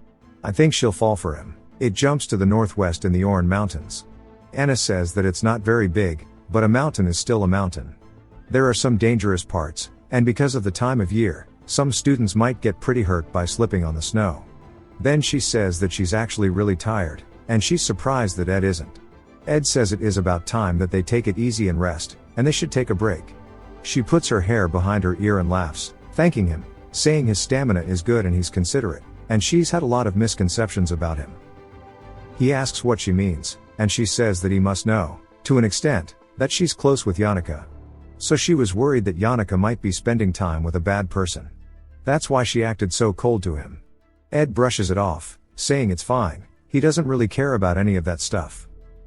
I think she'll fall for him. It jumps to the northwest in the Orne Mountains. Anis says that it's not very big, but a mountain is still a mountain. There are some dangerous parts, and because of the time of year, some students might get pretty hurt by slipping on the snow. Then she says that she's actually really tired, and she's surprised that Ed isn't. Ed says it is about time that they take it easy and rest, and they should take a break. She puts her hair behind her ear and laughs, thanking him, saying his stamina is good and he's considerate, and she's had a lot of misconceptions about him. He asks what she means, and she says that he must know, to an extent, that she's close with Yannicka. So she was worried that Yannicka might be spending time with a bad person. That's why she acted so cold to him. Ed brushes it off, saying it's fine, he doesn't really care about any of that stuff.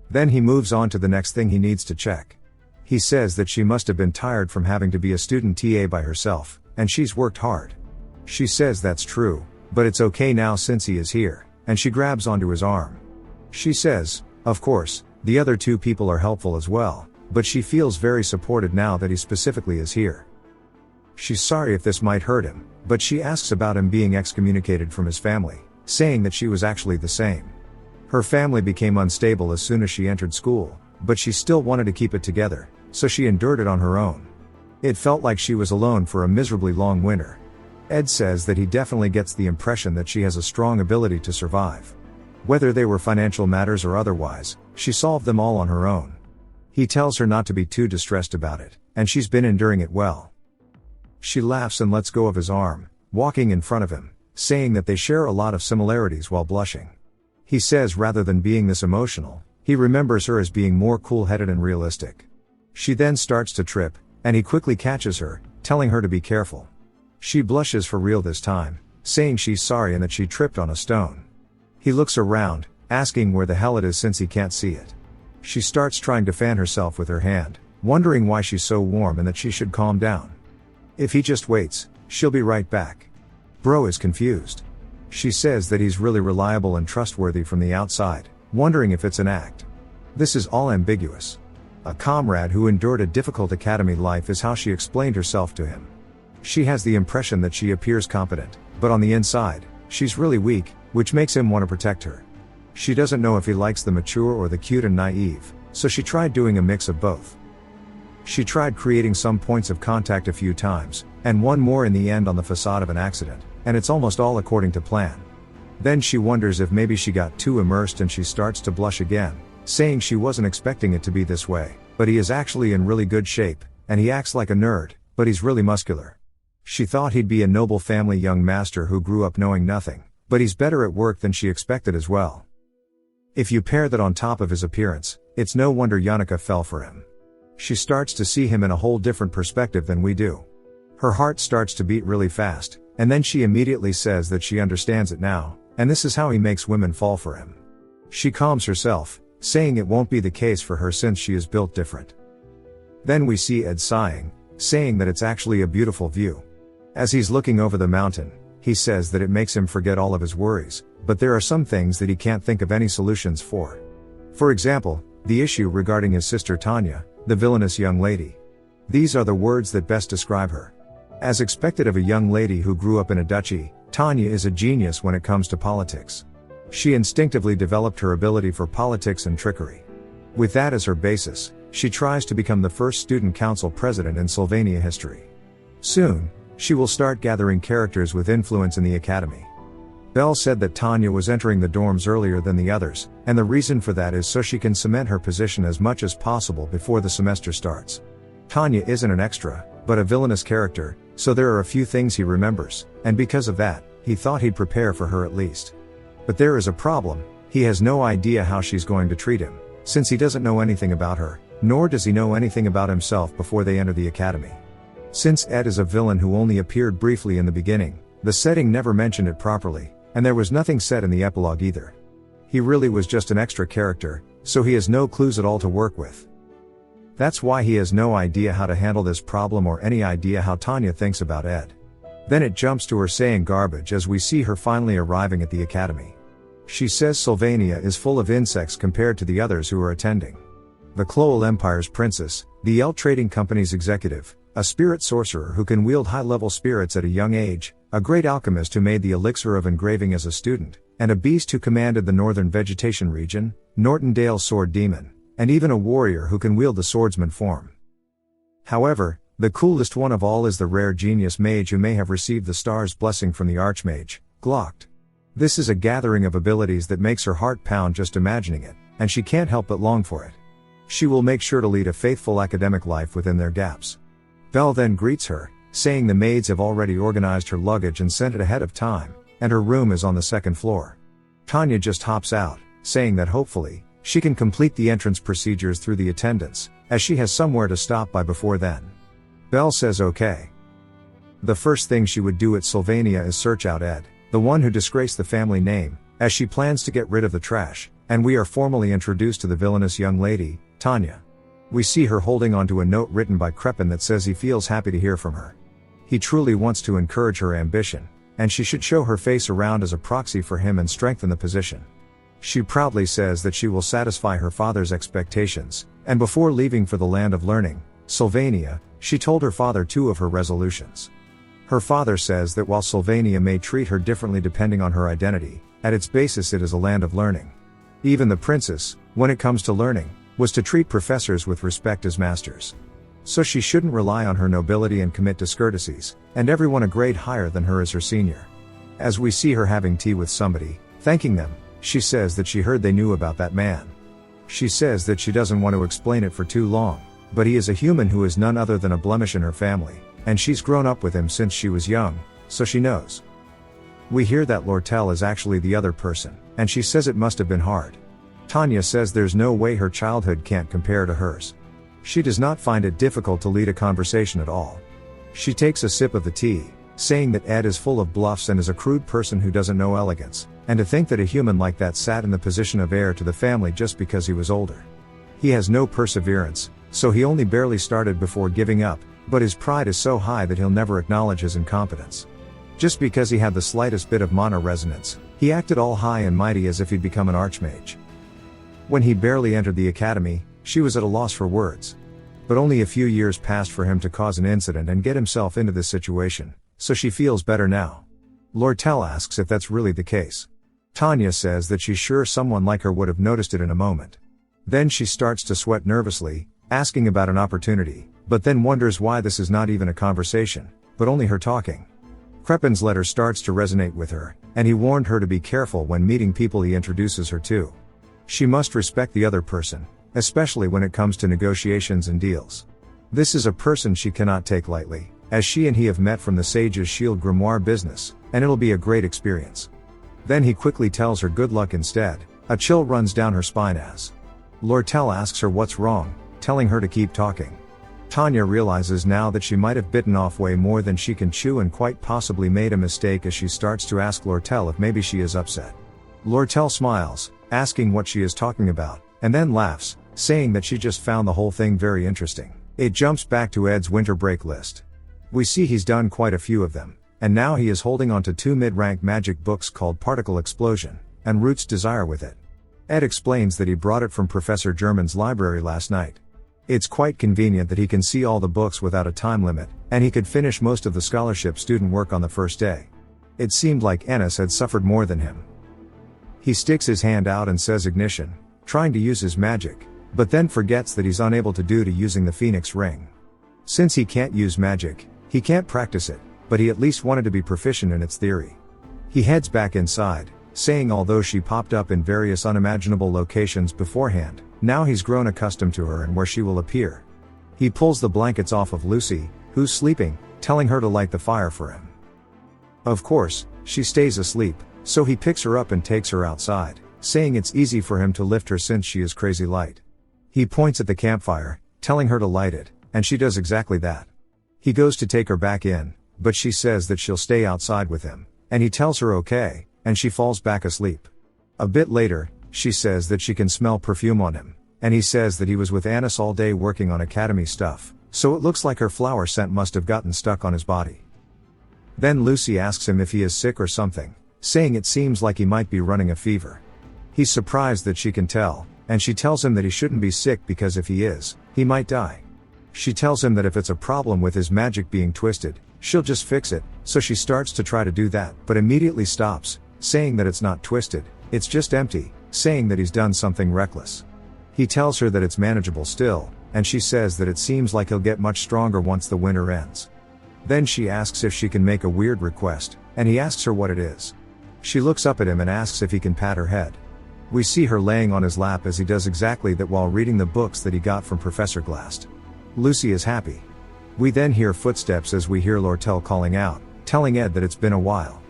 Then he moves on to the next thing he needs to check. He says that she must have been tired from having to be a student TA by herself, and she's worked hard. She says that's true, but it's okay now since he is here, and she grabs onto his arm. She says, of course, the other two people are helpful as well, but she feels very supported now that he specifically is here. She's sorry if this might hurt him, but she asks about him being excommunicated from his family, saying that she was actually the same. Her family became unstable as soon as she entered school, but she still wanted to keep it together, so she endured it on her own. It felt like she was alone for a miserably long winter. Ed says that he definitely gets the impression that she has a strong ability to survive. Whether they were financial matters or otherwise, she solved them all on her own. He tells her not to be too distressed about it, and she's been enduring it well. She laughs and lets go of his arm, walking in front of him, saying that they share a lot of similarities while blushing. He says rather than being this emotional, he remembers her as being more cool-headed and realistic. She then starts to trip, and he quickly catches her, telling her to be careful. She blushes for real this time, saying she's sorry and that she tripped on a stone. He looks around, asking where the hell it is since he can't see it. She starts trying to fan herself with her hand, wondering why she's so warm and that she should calm down. If he just waits, she'll be right back. Bro is confused. She says that he's really reliable and trustworthy from the outside, wondering if it's an act. This is all ambiguous. A comrade who endured a difficult academy life is how she explained herself to him. She has the impression that she appears competent, but on the inside, she's really weak, which makes him want to protect her. She doesn't know if he likes the mature or the cute and naive, so she tried doing a mix of both. She tried creating some points of contact a few times, and one more in the end on the facade of an accident, and it's almost all according to plan. Then she wonders if maybe she got too immersed and she starts to blush again, saying she wasn't expecting it to be this way, but he is actually in really good shape, and he acts like a nerd, but he's really muscular. She thought he'd be a noble family young master who grew up knowing nothing, but he's better at work than she expected as well. If you pair that on top of his appearance, it's no wonder Yannicka fell for him. She starts to see him in a whole different perspective than we do. Her heart starts to beat really fast, and then she immediately says that she understands it now, and this is how he makes women fall for him. She calms herself, saying it won't be the case for her since she is built different. Then we see Ed sighing, saying that it's actually a beautiful view. As he's looking over the mountain, he says that it makes him forget all of his worries, but there are some things that he can't think of any solutions for. For example, the issue regarding his sister Tanya, the villainous young lady. These are the words that best describe her. As expected of a young lady who grew up in a duchy, Tanya is a genius when it comes to politics. She instinctively developed her ability for politics and trickery. With that as her basis, she tries to become the first student council president in Sylvania history. Soon, she will start gathering characters with influence in the academy. Belle said that Tanya was entering the dorms earlier than the others, and the reason for that is so she can cement her position as much as possible before the semester starts. Tanya isn't an extra, but a villainous character, so there are a few things he remembers, and because of that, he thought he'd prepare for her at least. But there is a problem: he has no idea how she's going to treat him, since he doesn't know anything about her, nor does he know anything about himself before they enter the academy. Since Ed is a villain who only appeared briefly in the beginning, the setting never mentioned it properly, and there was nothing said in the epilogue either. He really was just an extra character, so he has no clues at all to work with. That's why he has no idea how to handle this problem or any idea how Tanya thinks about Ed. Then it jumps to her saying garbage as we see her finally arriving at the academy. She says Sylvania is full of insects compared to the others who are attending. The Cloel Empire's princess, the L Trading Company's executive, a spirit sorcerer who can wield high-level spirits at a young age, a great alchemist who made the elixir of engraving as a student, and a beast who commanded the northern vegetation region, Nortondale's sword demon, and even a warrior who can wield the swordsman form. However, the coolest one of all is the rare genius mage who may have received the star's blessing from the archmage, Glocked. This is a gathering of abilities that makes her heart pound just imagining it, and she can't help but long for it. She will make sure to lead a faithful academic life within their gaps. Belle then greets her, saying the maids have already organized her luggage and sent it ahead of time, and her room is on the second floor. Tanya just hops out, saying that hopefully, she can complete the entrance procedures through the attendants, as she has somewhere to stop by before then. Belle says okay. The first thing she would do at Sylvania is search out Ed, the one who disgraced the family name, as she plans to get rid of the trash, and we are formally introduced to the villainous young lady, Tanya. We see her holding onto a note written by Crepin that says he feels happy to hear from her. He truly wants to encourage her ambition, and she should show her face around as a proxy for him and strengthen the position. She proudly says that she will satisfy her father's expectations, and before leaving for the land of learning, Sylvania, she told her father two of her resolutions. Her father says that while Sylvania may treat her differently depending on her identity, at its basis it is a land of learning. Even the princess, when it comes to learning, was to treat professors with respect as masters. So she shouldn't rely on her nobility and commit discourtesies, and everyone a grade higher than her as her senior. As we see her having tea with somebody, thanking them, she says that she heard they knew about that man. She says that she doesn't want to explain it for too long, but he is a human who is none other than a blemish in her family, and she's grown up with him since she was young, so she knows. We hear that Lortel is actually the other person, and she says it must have been hard. Tanya says there's no way her childhood can't compare to hers. She does not find it difficult to lead a conversation at all. She takes a sip of the tea, saying that Ed is full of bluffs and is a crude person who doesn't know elegance, and to think that a human like that sat in the position of heir to the family just because he was older. He has no perseverance, so he only barely started before giving up, but his pride is so high that he'll never acknowledge his incompetence. Just because he had the slightest bit of mana resonance, he acted all high and mighty as if he'd become an archmage. When he barely entered the academy, she was at a loss for words. But only a few years passed for him to cause an incident and get himself into this situation, so she feels better now. Lortel asks if that's really the case. Tanya says that she's sure someone like her would have noticed it in a moment. Then she starts to sweat nervously, asking about an opportunity, but then wonders why this is not even a conversation, but only her talking. Crepin's letter starts to resonate with her, and he warned her to be careful when meeting people he introduces her to. She must respect the other person, especially when it comes to negotiations and deals. This is a person she cannot take lightly, as she and he have met from the Sage's Shield grimoire business, and it'll be a great experience. Then he quickly tells her good luck instead. A chill runs down her spine as Lortel asks her what's wrong, telling her to keep talking. Tanya realizes now that she might have bitten off way more than she can chew and quite possibly made a mistake as she starts to ask Lortel if maybe she is upset. Lortel smiles, asking what she is talking about, and then laughs, saying that she just found the whole thing very interesting. It jumps back to Ed's winter break list. We see he's done quite a few of them, and now he is holding onto two mid-rank magic books called Particle Explosion, and Root's Desire with it. Ed explains that he brought it from Professor German's library last night. It's quite convenient that he can see all the books without a time limit, and he could finish most of the scholarship student work on the first day. It seemed like Ennis had suffered more than him. He sticks his hand out and says ignition, trying to use his magic, but then forgets that he's unable to do to using the Phoenix ring. Since he can't use magic, he can't practice it, but he at least wanted to be proficient in its theory. He heads back inside, saying although she popped up in various unimaginable locations beforehand, now he's grown accustomed to her and where she will appear. He pulls the blankets off of Lucy, who's sleeping, telling her to light the fire for him. Of course, she stays asleep, so he picks her up and takes her outside, saying it's easy for him to lift her since she is crazy light. He points at the campfire, telling her to light it, and she does exactly that. He goes to take her back in, but she says that she'll stay outside with him, and he tells her okay, and she falls back asleep. A bit later, she says that she can smell perfume on him, and he says that he was with Annis all day working on academy stuff, so it looks like her flower scent must have gotten stuck on his body. Then Lucy asks him if he is sick or something, saying it seems like he might be running a fever. He's surprised that she can tell, and she tells him that he shouldn't be sick because if he is, he might die. She tells him that if it's a problem with his magic being twisted, she'll just fix it, so she starts to try to do that but immediately stops, saying that it's not twisted, it's just empty, saying that he's done something reckless. He tells her that it's manageable still, and she says that it seems like he'll get much stronger once the winter ends. Then she asks if she can make a weird request, and he asks her what it is. She looks up at him and asks if he can pat her head. We see her laying on his lap as he does exactly that while reading the books that he got from Professor Glast. Lucy is happy. We then hear footsteps as we hear Lortel calling out, telling Ed that it's been a while.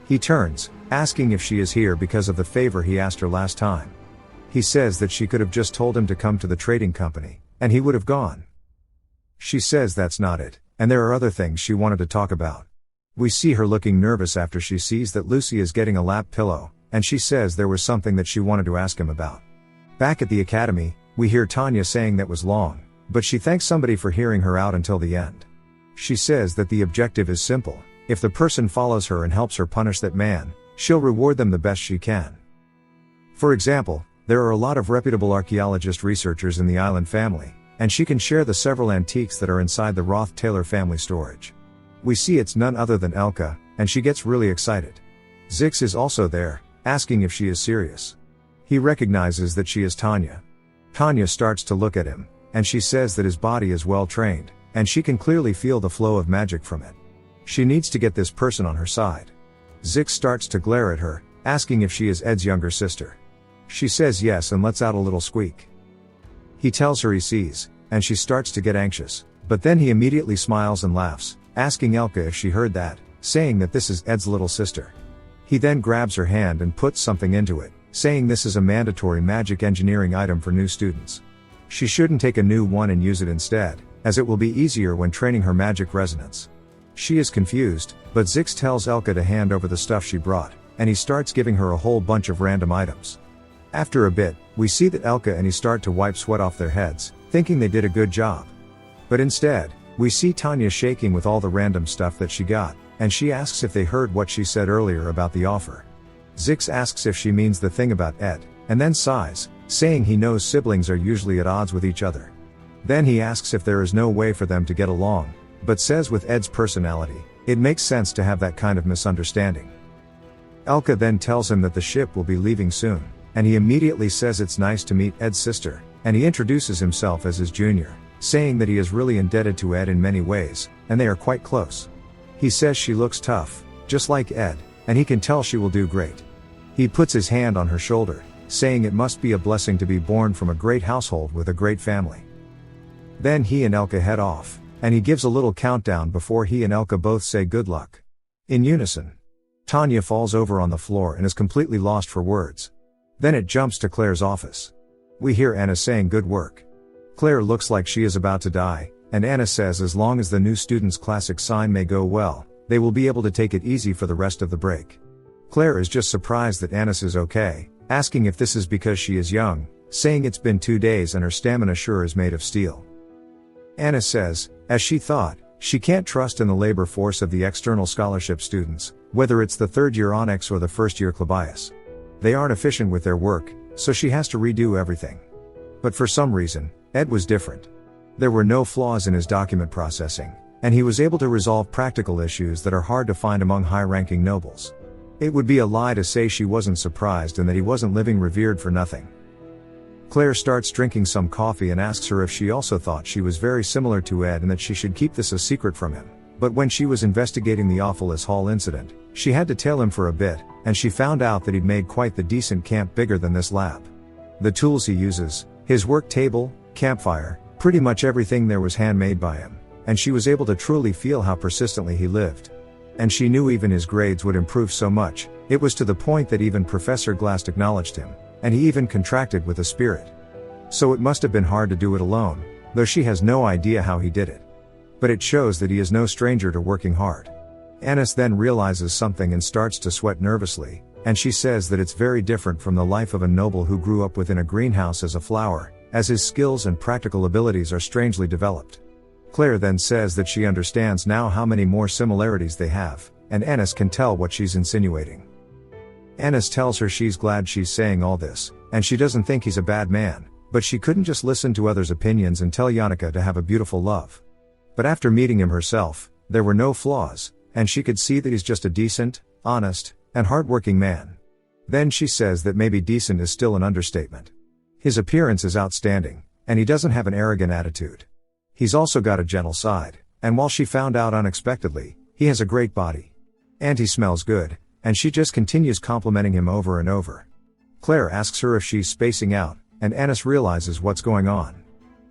He turns, asking if she is here because of the favor he asked her last time. He says that she could have just told him to come to the trading company, and he would have gone. She says that's not it, and there are other things she wanted to talk about. We see her looking nervous after she sees that Lucy is getting a lap pillow, and she says there was something that she wanted to ask him about. Back at the academy, we hear Tanya saying that was long, but she thanks somebody for hearing her out until the end. She says that the objective is simple: if the person follows her and helps her punish that man, she'll reward them the best she can. For example, there are a lot of reputable archaeologist researchers in the Island family, and she can share the several antiques that are inside the Roth-Taylor family storage. We see it's none other than Elka, and she gets really excited. Zix is also there, asking if she is serious. He recognizes that she is Tanya. Tanya starts to look at him, and she says that his body is well trained, and she can clearly feel the flow of magic from it. She needs to get this person on her side. Zix starts to glare at her, asking if she is Ed's younger sister. She says yes and lets out a little squeak. He tells her he sees, and she starts to get anxious, but then he immediately smiles and laughs, asking Elka if she heard that, saying that this is Ed's little sister. He then grabs her hand and puts something into it, saying this is a mandatory magic engineering item for new students. She shouldn't take a new one and use it instead, as it will be easier when training her magic resonance. She is confused, but Zix tells Elka to hand over the stuff she brought, and he starts giving her a whole bunch of random items. After a bit, we see that Elka and he start to wipe sweat off their heads, thinking they did a good job. But instead, we see Tanya shaking with all the random stuff that she got, and she asks if they heard what she said earlier about the offer. Zix asks if she means the thing about Ed, and then sighs, saying he knows siblings are usually at odds with each other. Then he asks if there is no way for them to get along, but says with Ed's personality, it makes sense to have that kind of misunderstanding. Elka then tells him that the ship will be leaving soon, and he immediately says it's nice to meet Ed's sister, and he introduces himself as his junior, saying that he is really indebted to Ed in many ways, and they are quite close. He says she looks tough, just like Ed, and he can tell she will do great. He puts his hand on her shoulder, saying it must be a blessing to be born from a great household with a great family. Then he and Elka head off, and he gives a little countdown before he and Elka both say good luck. In unison. Tanya falls over on the floor and is completely lost for words. Then it jumps to Claire's office. We hear Anna saying good work. Claire looks like she is about to die, and Anna says as long as the new student's classic sign may go well, they will be able to take it easy for the rest of the break. Claire is just surprised that Annis is okay, asking if this is because she is young, saying it's been 2 days and her stamina sure is made of steel. Anna says, as she thought, she can't trust in the labor force of the external scholarship students, whether it's the third-year Onyx or the first-year Clabias. They aren't efficient with their work, so she has to redo everything. But for some reason, Ed was different. There were no flaws in his document processing, and he was able to resolve practical issues that are hard to find among high-ranking nobles. It would be a lie to say she wasn't surprised and that he wasn't living revered for nothing. Claire starts drinking some coffee and asks her if she also thought she was very similar to Ed and that she should keep this a secret from him. But when she was investigating the Awfulest Hall incident, she had to tail him for a bit, and she found out that he'd made quite the decent camp bigger than this lab. The tools he uses, his work table, campfire, pretty much everything there was handmade by him, and she was able to truly feel how persistently he lived. And she knew even his grades would improve so much, it was to the point that even Professor Glass acknowledged him, and he even contracted with a spirit. So it must have been hard to do it alone, though she has no idea how he did it. But it shows that he is no stranger to working hard. Anis then realizes something and starts to sweat nervously, and she says that it's very different from the life of a noble who grew up within a greenhouse as a flower, as his skills and practical abilities are strangely developed. Claire then says that she understands now how many more similarities they have, and Anis can tell what she's insinuating. Anis tells her she's glad she's saying all this, and she doesn't think he's a bad man, but she couldn't just listen to others' opinions and tell Yannicka to have a beautiful love. But after meeting him herself, there were no flaws, and she could see that he's just a decent, honest, and hardworking man. Then she says that maybe decent is still an understatement. His appearance is outstanding, and he doesn't have an arrogant attitude. He's also got a gentle side, and while she found out unexpectedly, he has a great body. And he smells good, and she just continues complimenting him over and over. Claire asks her if she's spacing out, and Anis realizes what's going on.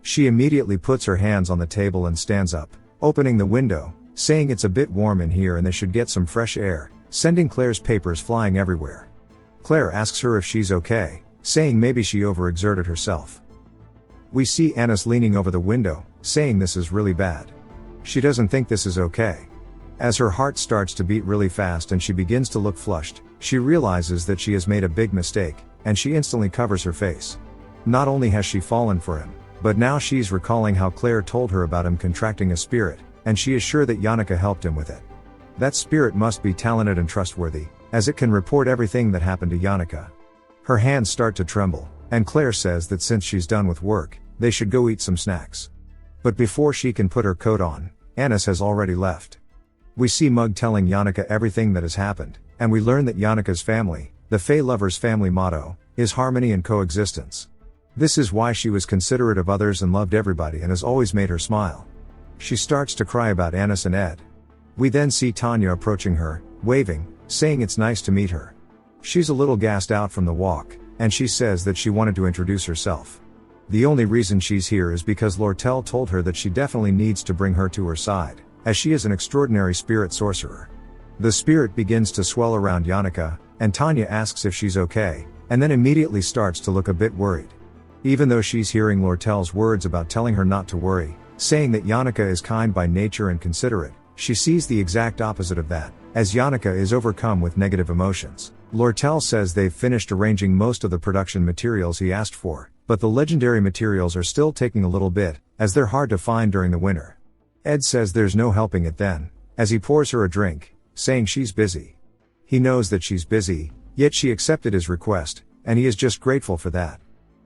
She immediately puts her hands on the table and stands up, opening the window, saying it's a bit warm in here and they should get some fresh air, sending Claire's papers flying everywhere. Claire asks her if she's okay, saying maybe she overexerted herself. We see Anis leaning over the window, saying this is really bad. She doesn't think this is okay. As her heart starts to beat really fast and she begins to look flushed, she realizes that she has made a big mistake, and she instantly covers her face. Not only has she fallen for him, but now she's recalling how Claire told her about him contracting a spirit, and she is sure that Yannicka helped him with it. That spirit must be talented and trustworthy, as it can report everything that happened to Yannicka. Her hands start to tremble, and Claire says that since she's done with work, they should go eat some snacks. But before she can put her coat on, Anis has already left. We see Mug telling Yannicka everything that has happened, and we learn that Yannicka's family, the Fae Lover's family motto, is harmony and coexistence. This is why she was considerate of others and loved everybody and has always made her smile. She starts to cry about Anis and Ed. We then see Tanya approaching her, waving, saying it's nice to meet her. She's a little gassed out from the walk, and she says that she wanted to introduce herself. The only reason she's here is because Lortel told her that she definitely needs to bring her to her side, as she is an extraordinary spirit sorcerer. The spirit begins to swell around Yannicka, and Tanya asks if she's okay, and then immediately starts to look a bit worried. Even though she's hearing Lortel's words about telling her not to worry, saying that Yannicka is kind by nature and considerate, she sees the exact opposite of that, as Yannicka is overcome with negative emotions. Lortel says they've finished arranging most of the production materials he asked for, but the legendary materials are still taking a little bit, as they're hard to find during the winter. Ed says there's no helping it then, as he pours her a drink, saying she's busy. He knows that she's busy, yet she accepted his request, and he is just grateful for that.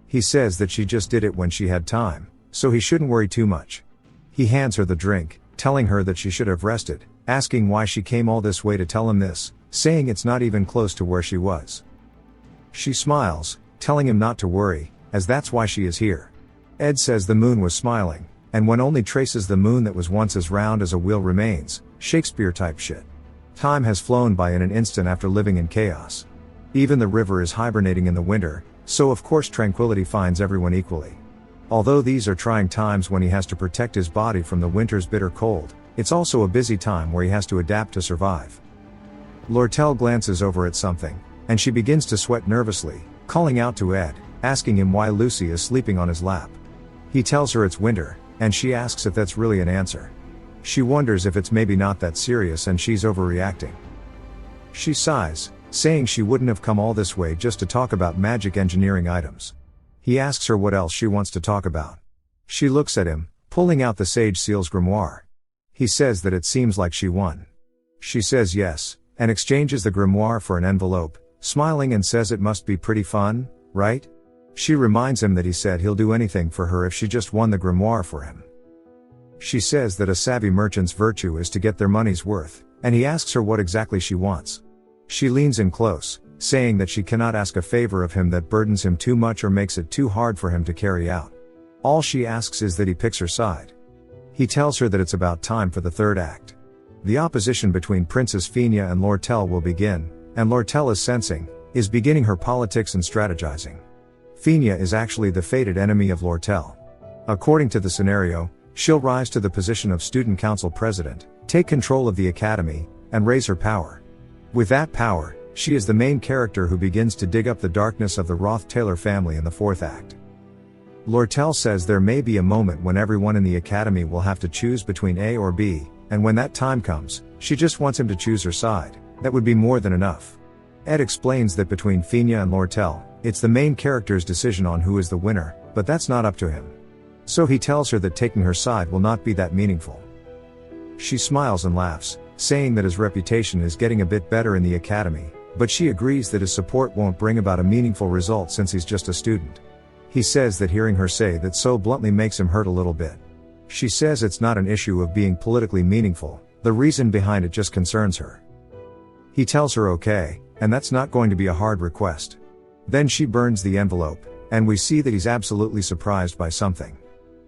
He says that she just did it when she had time, so he shouldn't worry too much. He hands her the drink, telling her that she should have rested, asking why she came all this way to tell him this, saying it's not even close to where she was. She smiles, telling him not to worry, as that's why she is here. Ed says the moon was smiling, and when only traces the moon that was once as round as a wheel remains, Shakespeare type shit. Time has flown by in an instant after living in chaos. Even the river is hibernating in the winter, so of course tranquility finds everyone equally. Although these are trying times when he has to protect his body from the winter's bitter cold, it's also a busy time where he has to adapt to survive. Lortel glances over at something, and she begins to sweat nervously, calling out to Ed, asking him why Lucy is sleeping on his lap. He tells her it's winter, and she asks if that's really an answer. She wonders if it's maybe not that serious and she's overreacting. She sighs, saying she wouldn't have come all this way just to talk about magic engineering items. He asks her what else she wants to talk about. She looks at him, pulling out the Sage Seal's grimoire. He says that it seems like she won. She says yes, and exchanges the grimoire for an envelope, smiling and says it must be pretty fun, right? She reminds him that he said he'll do anything for her if she just won the grimoire for him. She says that a savvy merchant's virtue is to get their money's worth, and he asks her what exactly she wants. She leans in close, saying that she cannot ask a favor of him that burdens him too much or makes it too hard for him to carry out. All she asks is that he picks her side. He tells her that it's about time for the third act. The opposition between Princess Fina and Lortel will begin, and Lortel is beginning her politics and strategizing. Fina is actually the fated enemy of Lortel. According to the scenario, she'll rise to the position of student council president, take control of the academy, and raise her power. With that power, she is the main character who begins to dig up the darkness of the Roth-Taylor family in the fourth act. Lortel says there may be a moment when everyone in the academy will have to choose between A or B, and when that time comes, she just wants him to choose her side. That would be more than enough. Ed explains that between Fina and Lortel, it's the main character's decision on who is the winner, but that's not up to him. So he tells her that taking her side will not be that meaningful. She smiles and laughs, saying that his reputation is getting a bit better in the academy, but she agrees that his support won't bring about a meaningful result since he's just a student. He says that hearing her say that so bluntly makes him hurt a little bit. She says it's not an issue of being politically meaningful, the reason behind it just concerns her. He tells her okay, and that's not going to be a hard request. Then she burns the envelope, and we see that he's absolutely surprised by something.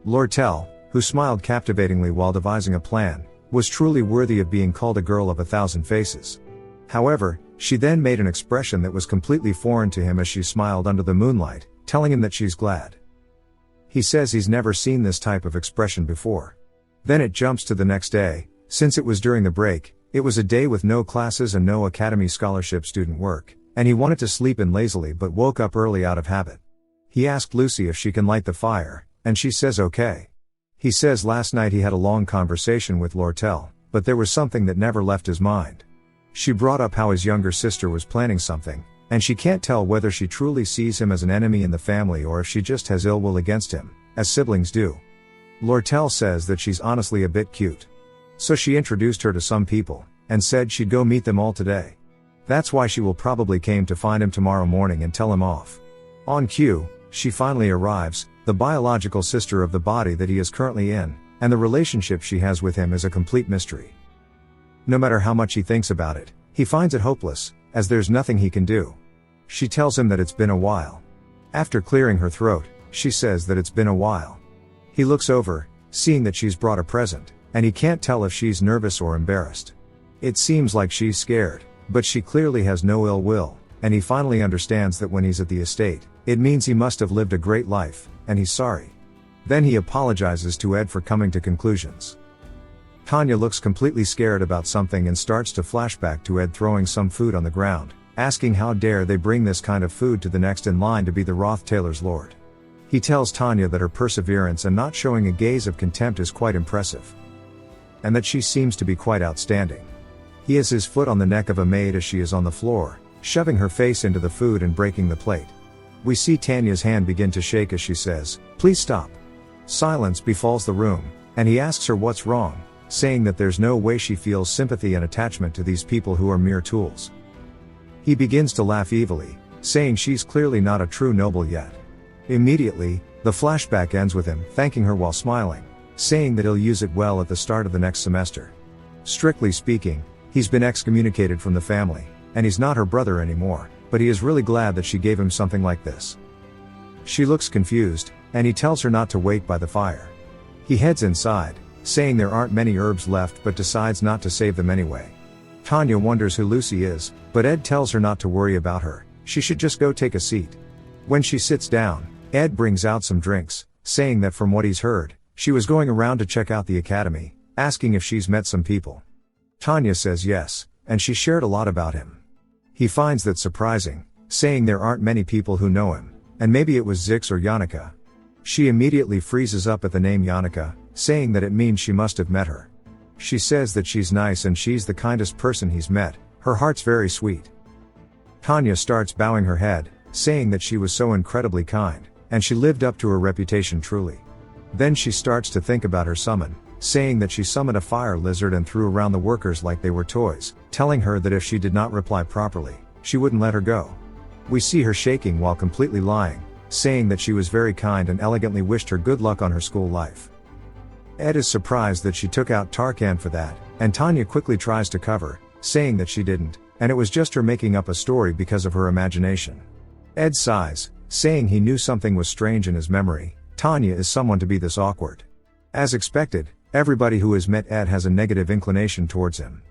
Lortel, who smiled captivatingly while devising a plan, was truly worthy of being called a girl of 1,000 faces. However, she then made an expression that was completely foreign to him as she smiled under the moonlight, telling him that she's glad. He says he's never seen this type of expression before. Then it jumps to the next day. Since it was during the break, it was a day with no classes and no academy scholarship student work, and he wanted to sleep in lazily but woke up early out of habit. He asked Lucy if she can light the fire, and she says okay. He says last night he had a long conversation with Lortel, but there was something that never left his mind. She brought up how his younger sister was planning something, and she can't tell whether she truly sees him as an enemy in the family or if she just has ill will against him, as siblings do. Lortel says that she's honestly a bit cute. So she introduced her to some people, and said she'd go meet them all today. That's why she will probably came to find him tomorrow morning and tell him off. On cue, she finally arrives, the biological sister of the body that he is currently in, and the relationship she has with him is a complete mystery. No matter how much he thinks about it, he finds it hopeless, as there's nothing he can do. She tells him that it's been a while. After clearing her throat, she says that it's been a while. He looks over, seeing that she's brought a present, and he can't tell if she's nervous or embarrassed. It seems like she's scared, but she clearly has no ill will, and he finally understands that when he's at the estate, it means he must have lived a great life, and he's sorry. Then he apologizes to Ed for coming to conclusions. Tanya looks completely scared about something and starts to flashback to Ed throwing some food on the ground, asking how dare they bring this kind of food to the next in line to be the Roth-Taylor's lord. He tells Tanya that her perseverance and not showing a gaze of contempt is quite impressive, and that she seems to be quite outstanding. He has his foot on the neck of a maid as she is on the floor, shoving her face into the food and breaking the plate. We see Tanya's hand begin to shake as she says, "Please stop." Silence befalls the room, and he asks her what's wrong, saying that there's no way she feels sympathy and attachment to these people who are mere tools. He begins to laugh evilly, saying she's clearly not a true noble yet. Immediately, the flashback ends with him thanking her while smiling, saying that he'll use it well at the start of the next semester. Strictly speaking, he's been excommunicated from the family, and he's not her brother anymore, but he is really glad that she gave him something like this. She looks confused, and he tells her not to wait by the fire. He heads inside, saying there aren't many herbs left but decides not to save them anyway. Tanya wonders who Lucy is, but Ed tells her not to worry about her, she should just go take a seat. When she sits down, Ed brings out some drinks, saying that from what he's heard, she was going around to check out the academy, asking if she's met some people. Tanya says yes, and she shared a lot about him. He finds that surprising, saying there aren't many people who know him, and maybe it was Zix or Yannicka. She immediately freezes up at the name Yannicka, saying that it means she must have met her. She says that she's nice and she's the kindest person he's met, her heart's very sweet. Tanya starts bowing her head, saying that she was so incredibly kind, and she lived up to her reputation truly. Then she starts to think about her summon, saying that she summoned a fire lizard and threw around the workers like they were toys, telling her that if she did not reply properly, she wouldn't let her go. We see her shaking while completely lying, saying that she was very kind and elegantly wished her good luck on her school life. Ed is surprised that she took out Tarkan for that, and Tanya quickly tries to cover, saying that she didn't, and it was just her making up a story because of her imagination. Ed sighs, saying he knew something was strange in his memory. Tanya is someone to be this awkward. As expected, everybody who has met Ed has a negative inclination towards him.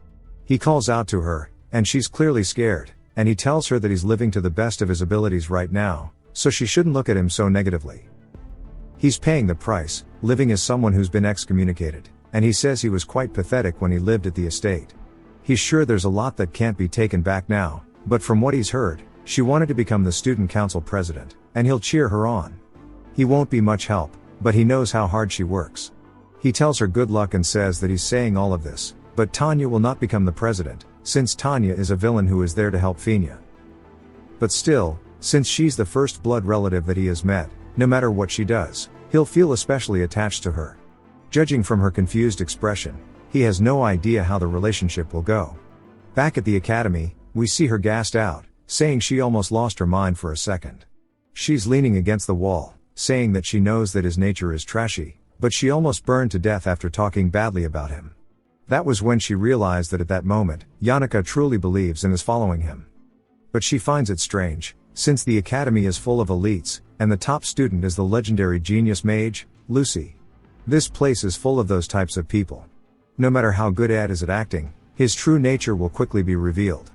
He calls out to her, and she's clearly scared, and he tells her that he's living to the best of his abilities right now, so she shouldn't look at him so negatively. He's paying the price, living as someone who's been excommunicated, and he says he was quite pathetic when he lived at the estate. He's sure there's a lot that can't be taken back now, but from what he's heard, she wanted to become the student council president, and he'll cheer her on. He won't be much help, but he knows how hard she works. He tells her good luck and says that he's saying all of this, but Tanya will not become the president, since Tanya is a villain who is there to help Fina. But still, since she's the first blood relative that he has met, no matter what she does, he'll feel especially attached to her. Judging from her confused expression, he has no idea how the relationship will go. Back at the academy, we see her gassed out, saying she almost lost her mind for a second. She's leaning against the wall, saying that she knows that his nature is trashy, but she almost burned to death after talking badly about him. That was when she realized that at that moment, Yannicka truly believes and is following him. But she finds it strange, since the academy is full of elites, and the top student is the legendary genius mage, Lucy. This place is full of those types of people. No matter how good Ed is at acting, his true nature will quickly be revealed.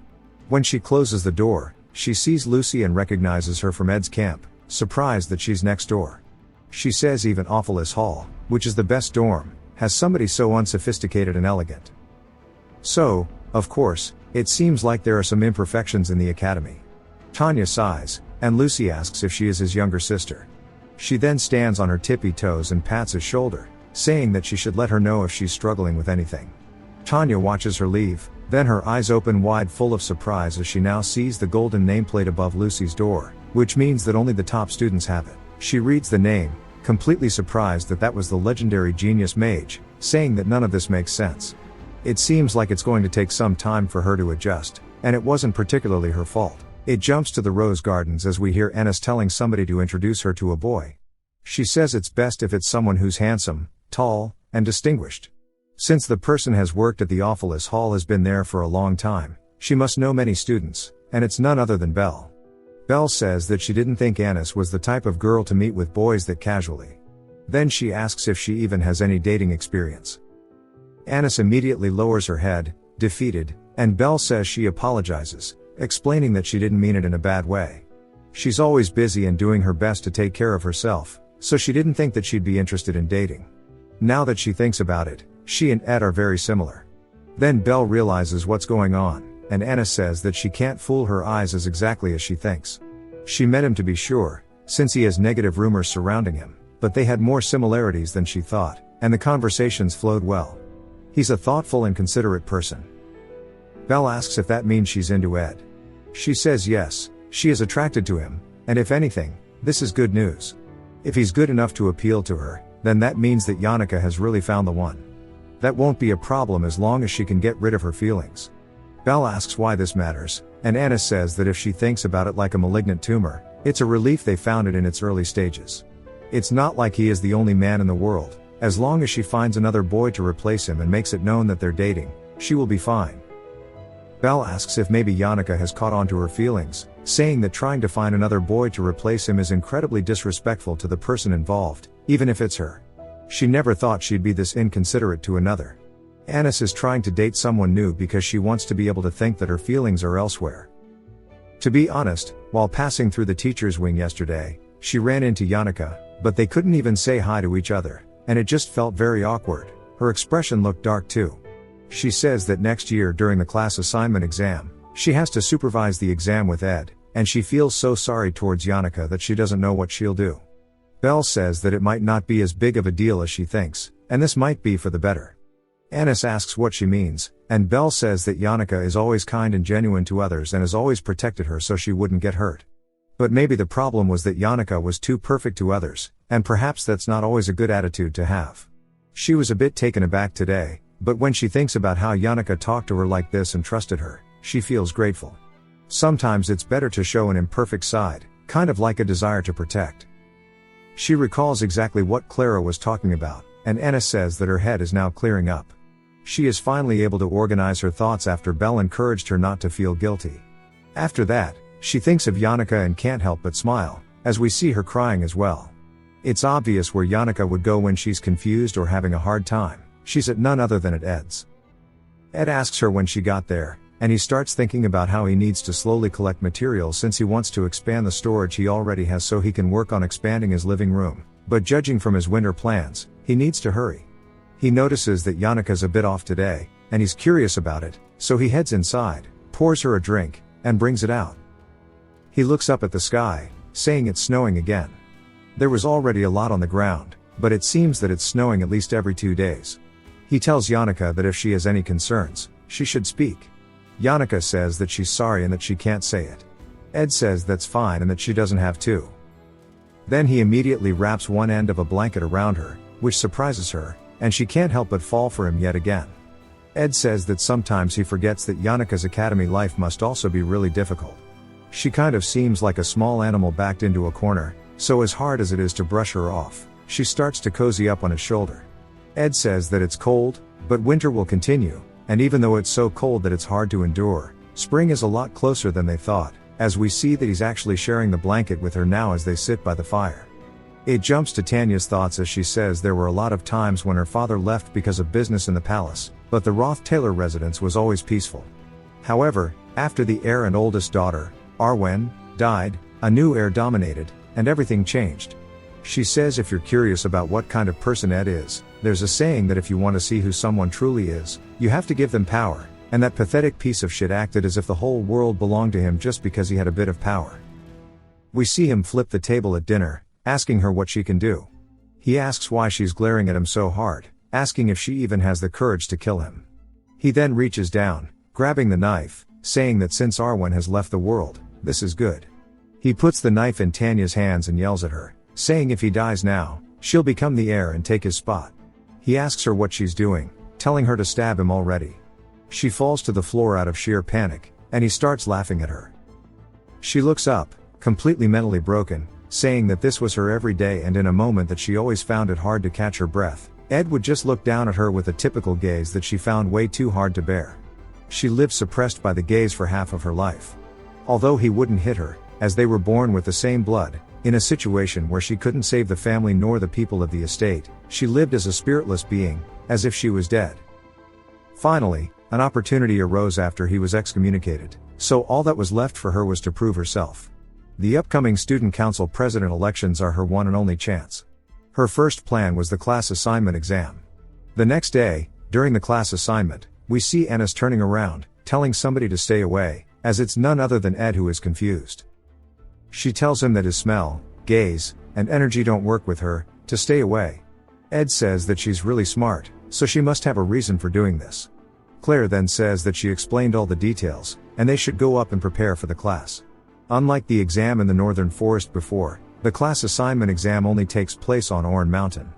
When she closes the door, she sees Lucy and recognizes her from Ed's camp, surprised that she's next door. She says even Awfullest Hall, which is the best dorm, has somebody so unsophisticated and elegant. So, of course, it seems like there are some imperfections in the academy. Tanya sighs, and Lucy asks if she is his younger sister. She then stands on her tippy toes and pats his shoulder, saying that she should let her know if she's struggling with anything. Tanya watches her leave, then her eyes open wide full of surprise as she now sees the golden nameplate above Lucy's door, which means that only the top students have it. She reads the name, completely surprised that that was the legendary genius mage, saying that none of this makes sense. It seems like it's going to take some time for her to adjust, and it wasn't particularly her fault. It jumps to the rose gardens as we hear Ennis telling somebody to introduce her to a boy. She says it's best if it's someone who's handsome, tall, and distinguished. Since the person has worked at the Awfullest Hall has been there for a long time, she must know many students, and it's none other than Belle. Belle says that she didn't think Ennis was the type of girl to meet with boys that casually. Then she asks if she even has any dating experience. Ennis immediately lowers her head, defeated, and Belle says she apologizes, explaining that she didn't mean it in a bad way. She's always busy and doing her best to take care of herself, so she didn't think that she'd be interested in dating. Now that she thinks about it, she and Ed are very similar. Then Belle realizes what's going on, and Ennis says that she can't fool her eyes as exactly as she thinks. She met him to be sure, since he has negative rumors surrounding him, but they had more similarities than she thought, and the conversations flowed well. He's a thoughtful and considerate person. Belle asks if that means she's into Ed. She says yes, she is attracted to him, and if anything, this is good news. If he's good enough to appeal to her, then that means that Yannicka has really found the one. That won't be a problem as long as she can get rid of her feelings. Belle asks why this matters, and Ennis says that if she thinks about it like a malignant tumor, it's a relief they found it in its early stages. It's not like he is the only man in the world. As long as she finds another boy to replace him and makes it known that they're dating, she will be fine. Belle asks if maybe Yannicka has caught on to her feelings, saying that trying to find another boy to replace him is incredibly disrespectful to the person involved, even if it's her. She never thought she'd be this inconsiderate to another. Ennis is trying to date someone new because she wants to be able to think that her feelings are elsewhere. To be honest, while passing through the teacher's wing yesterday, she ran into Yannicka, but they couldn't even say hi to each other, and it just felt very awkward. Her expression looked dark too. She says that next year during the class assignment exam, she has to supervise the exam with Ed, and she feels so sorry towards Yannicka that she doesn't know what she'll do. Belle says that it might not be as big of a deal as she thinks, and this might be for the better. Ennis asks what she means, and Belle says that Yannicka is always kind and genuine to others and has always protected her so she wouldn't get hurt. But maybe the problem was that Yannicka was too perfect to others, and perhaps that's not always a good attitude to have. She was a bit taken aback today, but when she thinks about how Yannicka talked to her like this and trusted her, she feels grateful. Sometimes it's better to show an imperfect side, kind of like a desire to protect. She recalls exactly what Clara was talking about, and Anna says that her head is now clearing up. She is finally able to organize her thoughts after Belle encouraged her not to feel guilty. After that, she thinks of Yannicka and can't help but smile, as we see her crying as well. It's obvious where Yannicka would go when she's confused or having a hard time. She's at none other than at Ed's. Ed asks her when she got there, and he starts thinking about how he needs to slowly collect materials since he wants to expand the storage he already has so he can work on expanding his living room, but judging from his winter plans, he needs to hurry. He notices that Yannicka's a bit off today, and he's curious about it, so he heads inside, pours her a drink, and brings it out. He looks up at the sky, saying it's snowing again. There was already a lot on the ground, but it seems that it's snowing at least every 2 days. He tells Yannicka that if she has any concerns, she should speak. Yannicka says that she's sorry and that she can't say it. Ed says that's fine and that she doesn't have to. Then he immediately wraps one end of a blanket around her, which surprises her, and she can't help but fall for him yet again. Ed says that sometimes he forgets that Yannicka's academy life must also be really difficult. She kind of seems like a small animal backed into a corner, so as hard as it is to brush her off, she starts to cozy up on his shoulder. Ed says that it's cold, but winter will continue, and even though it's so cold that it's hard to endure, spring is a lot closer than they thought, as we see that he's actually sharing the blanket with her now as they sit by the fire. It jumps to Tanya's thoughts as she says there were a lot of times when her father left because of business in the palace, but the Roth-Taylor residence was always peaceful. However, after the heir and oldest daughter, Arwen, died, a new heir dominated, and everything changed. She says if you're curious about what kind of person Ed is, there's a saying that if you want to see who someone truly is, you have to give them power, and that pathetic piece of shit acted as if the whole world belonged to him just because he had a bit of power. We see him flip the table at dinner, asking her what she can do. He asks why she's glaring at him so hard, asking if she even has the courage to kill him. He then reaches down, grabbing the knife, saying that since Arwen has left the world, this is good. He puts the knife in Tanya's hands and yells at her, saying if he dies now, she'll become the heir and take his spot. He asks her what she's doing, telling her to stab him already. She falls to the floor out of sheer panic, and he starts laughing at her. She looks up, completely mentally broken, saying that this was her every day and in a moment that she always found it hard to catch her breath, Ed would just look down at her with a typical gaze that she found way too hard to bear. She lived suppressed by the gaze for half of her life. Although he wouldn't hit her, as they were born with the same blood, in a situation where she couldn't save the family nor the people of the estate, she lived as a spiritless being, as if she was dead. Finally, an opportunity arose after he was excommunicated, so all that was left for her was to prove herself. The upcoming student council president elections are her one and only chance. Her first plan was the class assignment exam. The next day, during the class assignment, we see Ennis turning around, telling somebody to stay away, as it's none other than Ed who is confused. She tells him that his smell, gaze, and energy don't work with her, to stay away. Ed says that she's really smart, so she must have a reason for doing this. Claire then says that she explained all the details, and they should go up and prepare for the class. Unlike the exam in the Northern Forest before, the class assignment exam only takes place on Orn Mountain.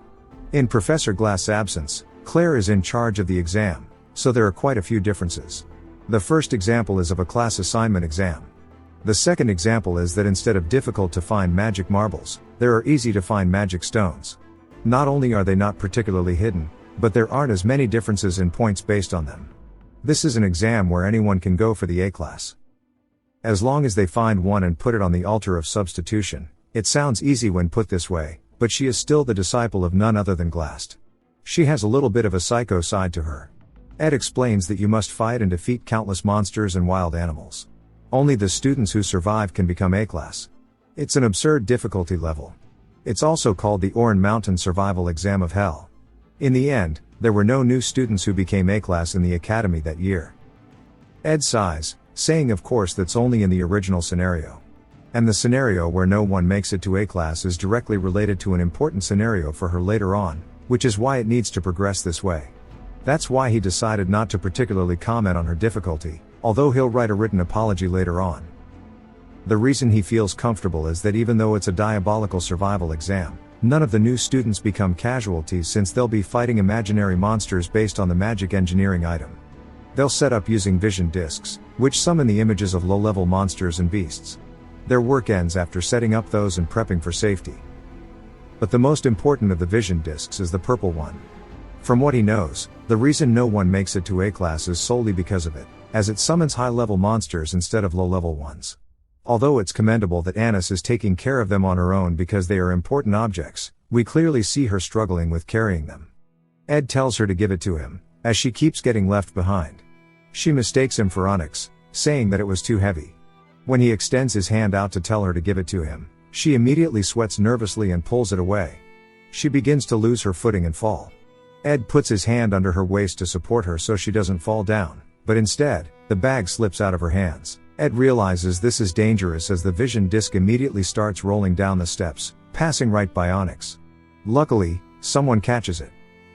In Professor Glass's absence, Claire is in charge of the exam, so there are quite a few differences. The first example is of a class assignment exam. The second example is that instead of difficult to find magic marbles, there are easy to find magic stones. Not only are they not particularly hidden, but there aren't as many differences in points based on them. This is an exam where anyone can go for the A class. As long as they find one and put it on the altar of substitution. It sounds easy when put this way, but she is still the disciple of none other than Glast. She has a little bit of a psycho side to her. Ed explains that you must fight and defeat countless monsters and wild animals. Only the students who survive can become A-class. It's an absurd difficulty level. It's also called the Orn Mountain Survival Exam of Hell. In the end, there were no new students who became A-class in the academy that year. Ed sighs, saying of course that's only in the original scenario. And the scenario where no one makes it to A-class is directly related to an important scenario for her later on, which is why it needs to progress this way. That's why he decided not to particularly comment on her difficulty, although he'll write a written apology later on. The reason he feels comfortable is that even though it's a diabolical survival exam, none of the new students become casualties since they'll be fighting imaginary monsters based on the magic engineering item. They'll set up using vision discs, which summon the images of low-level monsters and beasts. Their work ends after setting up those and prepping for safety. But the most important of the vision discs is the purple one. From what he knows, the reason no one makes it to A-class is solely because of it, as it summons high-level monsters instead of low-level ones. Although it's commendable that Anis is taking care of them on her own because they are important objects, we clearly see her struggling with carrying them. Ed tells her to give it to him, as she keeps getting left behind. She mistakes him for Onyx, saying that it was too heavy. When he extends his hand out to tell her to give it to him, she immediately sweats nervously and pulls it away. She begins to lose her footing and fall. Ed puts his hand under her waist to support her so she doesn't fall down, but instead, the bag slips out of her hands. Ed realizes this is dangerous as the vision disc immediately starts rolling down the steps, passing right by Onyx. Luckily, someone catches it.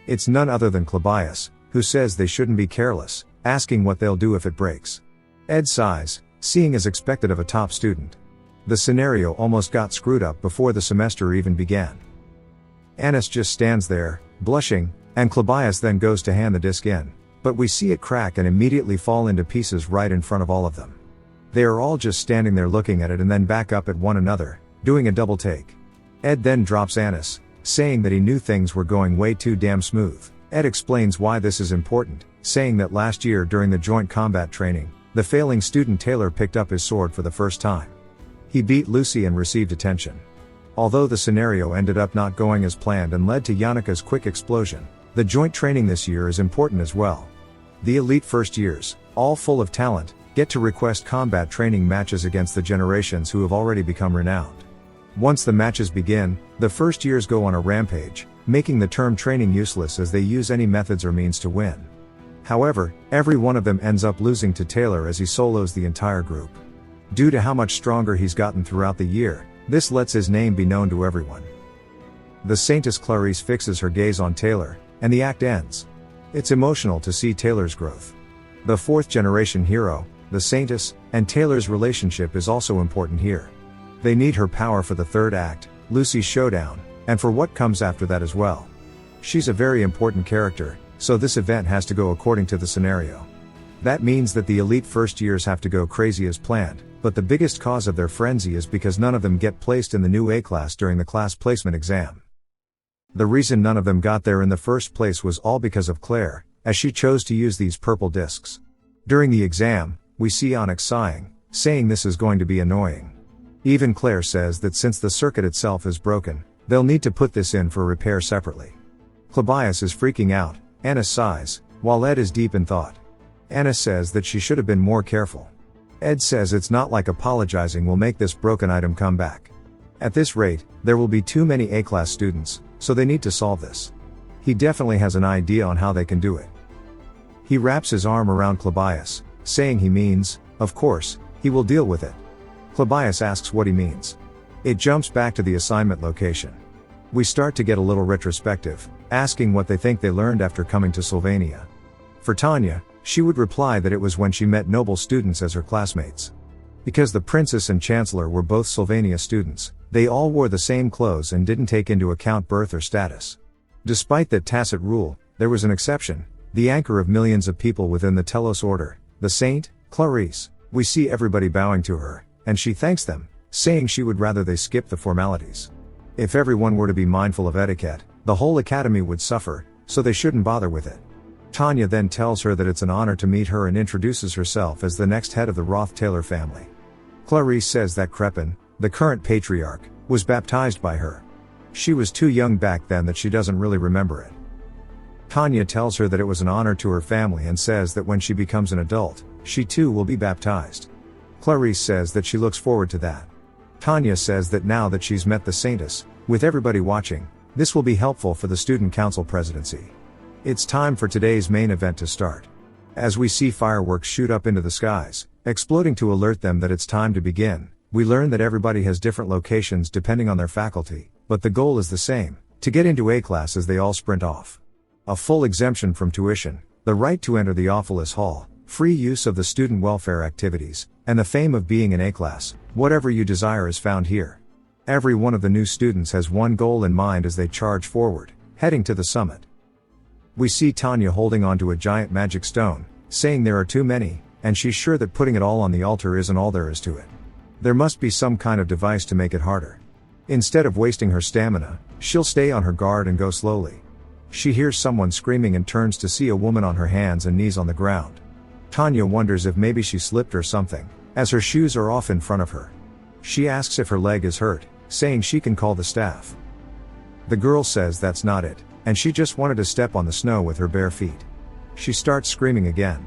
It's none other than Clabius, who says they shouldn't be careless, asking what they'll do if it breaks. Ed sighs, seeing as expected of a top student. The scenario almost got screwed up before the semester even began. Anis just stands there, blushing, and Clabius then goes to hand the disc in, but we see it crack and immediately fall into pieces right in front of all of them. They are all just standing there looking at it and then back up at one another, doing a double take. Ed then drops Anis, saying that he knew things were going way too damn smooth. Ed explains why this is important, saying that last year during the joint combat training, the failing student Taylor picked up his sword for the first time. He beat Lucy and received attention. Although the scenario ended up not going as planned and led to Yannika's quick explosion, the joint training this year is important as well. The elite first years, all full of talent, get to request combat training matches against the generations who have already become renowned. Once the matches begin, the first years go on a rampage, making the term training useless as they use any methods or means to win. However, every one of them ends up losing to Taylor as he solos the entire group. Due to how much stronger he's gotten throughout the year, this lets his name be known to everyone. The Saintess Clarice fixes her gaze on Taylor, and the act ends. It's emotional to see Taylor's growth. The fourth generation hero, the Saintess, and Taylor's relationship is also important here. They need her power for the third act, Lucy's showdown, and for what comes after that as well. She's a very important character, so this event has to go according to the scenario. That means that the elite first years have to go crazy as planned, but the biggest cause of their frenzy is because none of them get placed in the new A-class during the class placement exam. The reason none of them got there in the first place was all because of Claire, as she chose to use these purple discs. During the exam, we see Onyx sighing, saying this is going to be annoying. Even Claire says that since the circuit itself is broken, they'll need to put this in for repair separately. Clabius is freaking out, Anis sighs, while Ed is deep in thought. Anis says that she should have been more careful. Ed says it's not like apologizing will make this broken item come back. At this rate, there will be too many A-class students, so they need to solve this. He definitely has an idea on how they can do it. He wraps his arm around Clabius, saying he means, of course, he will deal with it. Clabius asks what he means. It jumps back to the assignment location. We start to get a little retrospective, asking what they think they learned after coming to Sylvania. For Tanya, she would reply that it was when she met noble students as her classmates. Because the princess and chancellor were both Sylvania students, they all wore the same clothes and didn't take into account birth or status. Despite that tacit rule, there was an exception, the anchor of millions of people within the Telos order, the saint, Clarice. We see everybody bowing to her, and she thanks them, saying she would rather they skip the formalities. If everyone were to be mindful of etiquette, the whole academy would suffer, so they shouldn't bother with it. Tanya then tells her that it's an honor to meet her and introduces herself as the next head of the Roth-Taylor family. Clarice says that Crepin, the current patriarch, was baptized by her. She was too young back then that she doesn't really remember it. Tanya tells her that it was an honor to her family and says that when she becomes an adult, she too will be baptized. Clarice says that she looks forward to that. Tanya says that now that she's met the Saintess, with everybody watching, this will be helpful for the student council presidency. It's time for today's main event to start. As we see fireworks shoot up into the skies, exploding to alert them that it's time to begin, we learn that everybody has different locations depending on their faculty, but the goal is the same, to get into A-class as they all sprint off. A full exemption from tuition, the right to enter the Ophilus Hall, free use of the student welfare activities, and the fame of being in A-class, whatever you desire is found here. Every one of the new students has one goal in mind as they charge forward, heading to the summit. We see Tanya holding onto a giant magic stone, saying there are too many, and she's sure that putting it all on the altar isn't all there is to it. There must be some kind of device to make it harder. Instead of wasting her stamina, she'll stay on her guard and go slowly. She hears someone screaming and turns to see a woman on her hands and knees on the ground. Tanya wonders if maybe she slipped or something, as her shoes are off in front of her. She asks if her leg is hurt, saying she can call the staff. The girl says that's not it, and she just wanted to step on the snow with her bare feet. She starts screaming again.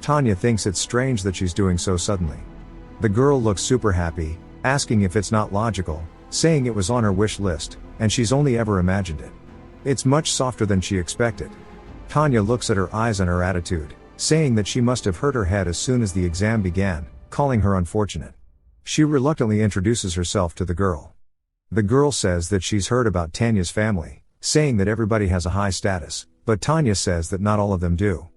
Tanya thinks it's strange that she's doing so suddenly. The girl looks super happy, asking if it's not logical, saying it was on her wish list, and she's only ever imagined it. It's much softer than she expected. Tanya looks at her eyes and her attitude, saying that she must have hurt her head as soon as the exam began, calling her unfortunate. She reluctantly introduces herself to the girl. The girl says that she's heard about Tanya's family, saying that everybody has a high status, but Tanya says that not all of them do.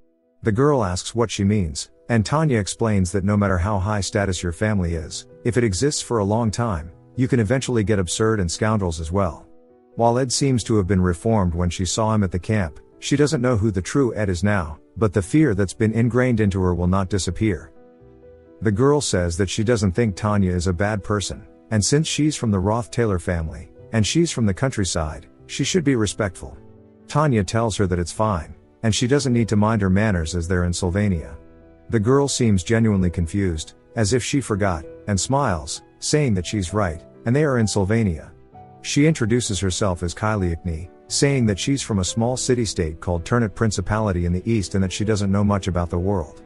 The girl asks what she means, and Tanya explains that no matter how high status your family is, if it exists for a long time, you can eventually get absurd and scoundrels as well. While Ed seems to have been reformed when she saw him at the camp, she doesn't know who the true Ed is now, but the fear that's been ingrained into her will not disappear. The girl says that she doesn't think Tanya is a bad person, and since she's from the Roth-Taylor family, and she's from the countryside, she should be respectful. Tanya tells her that it's fine, and she doesn't need to mind her manners as they're in Sylvania. The girl seems genuinely confused, as if she forgot, and smiles, saying that she's right, and they are in Sylvania. She introduces herself as Kylie Ickney, saying that she's from a small city-state called Ternate Principality in the east and that she doesn't know much about the world.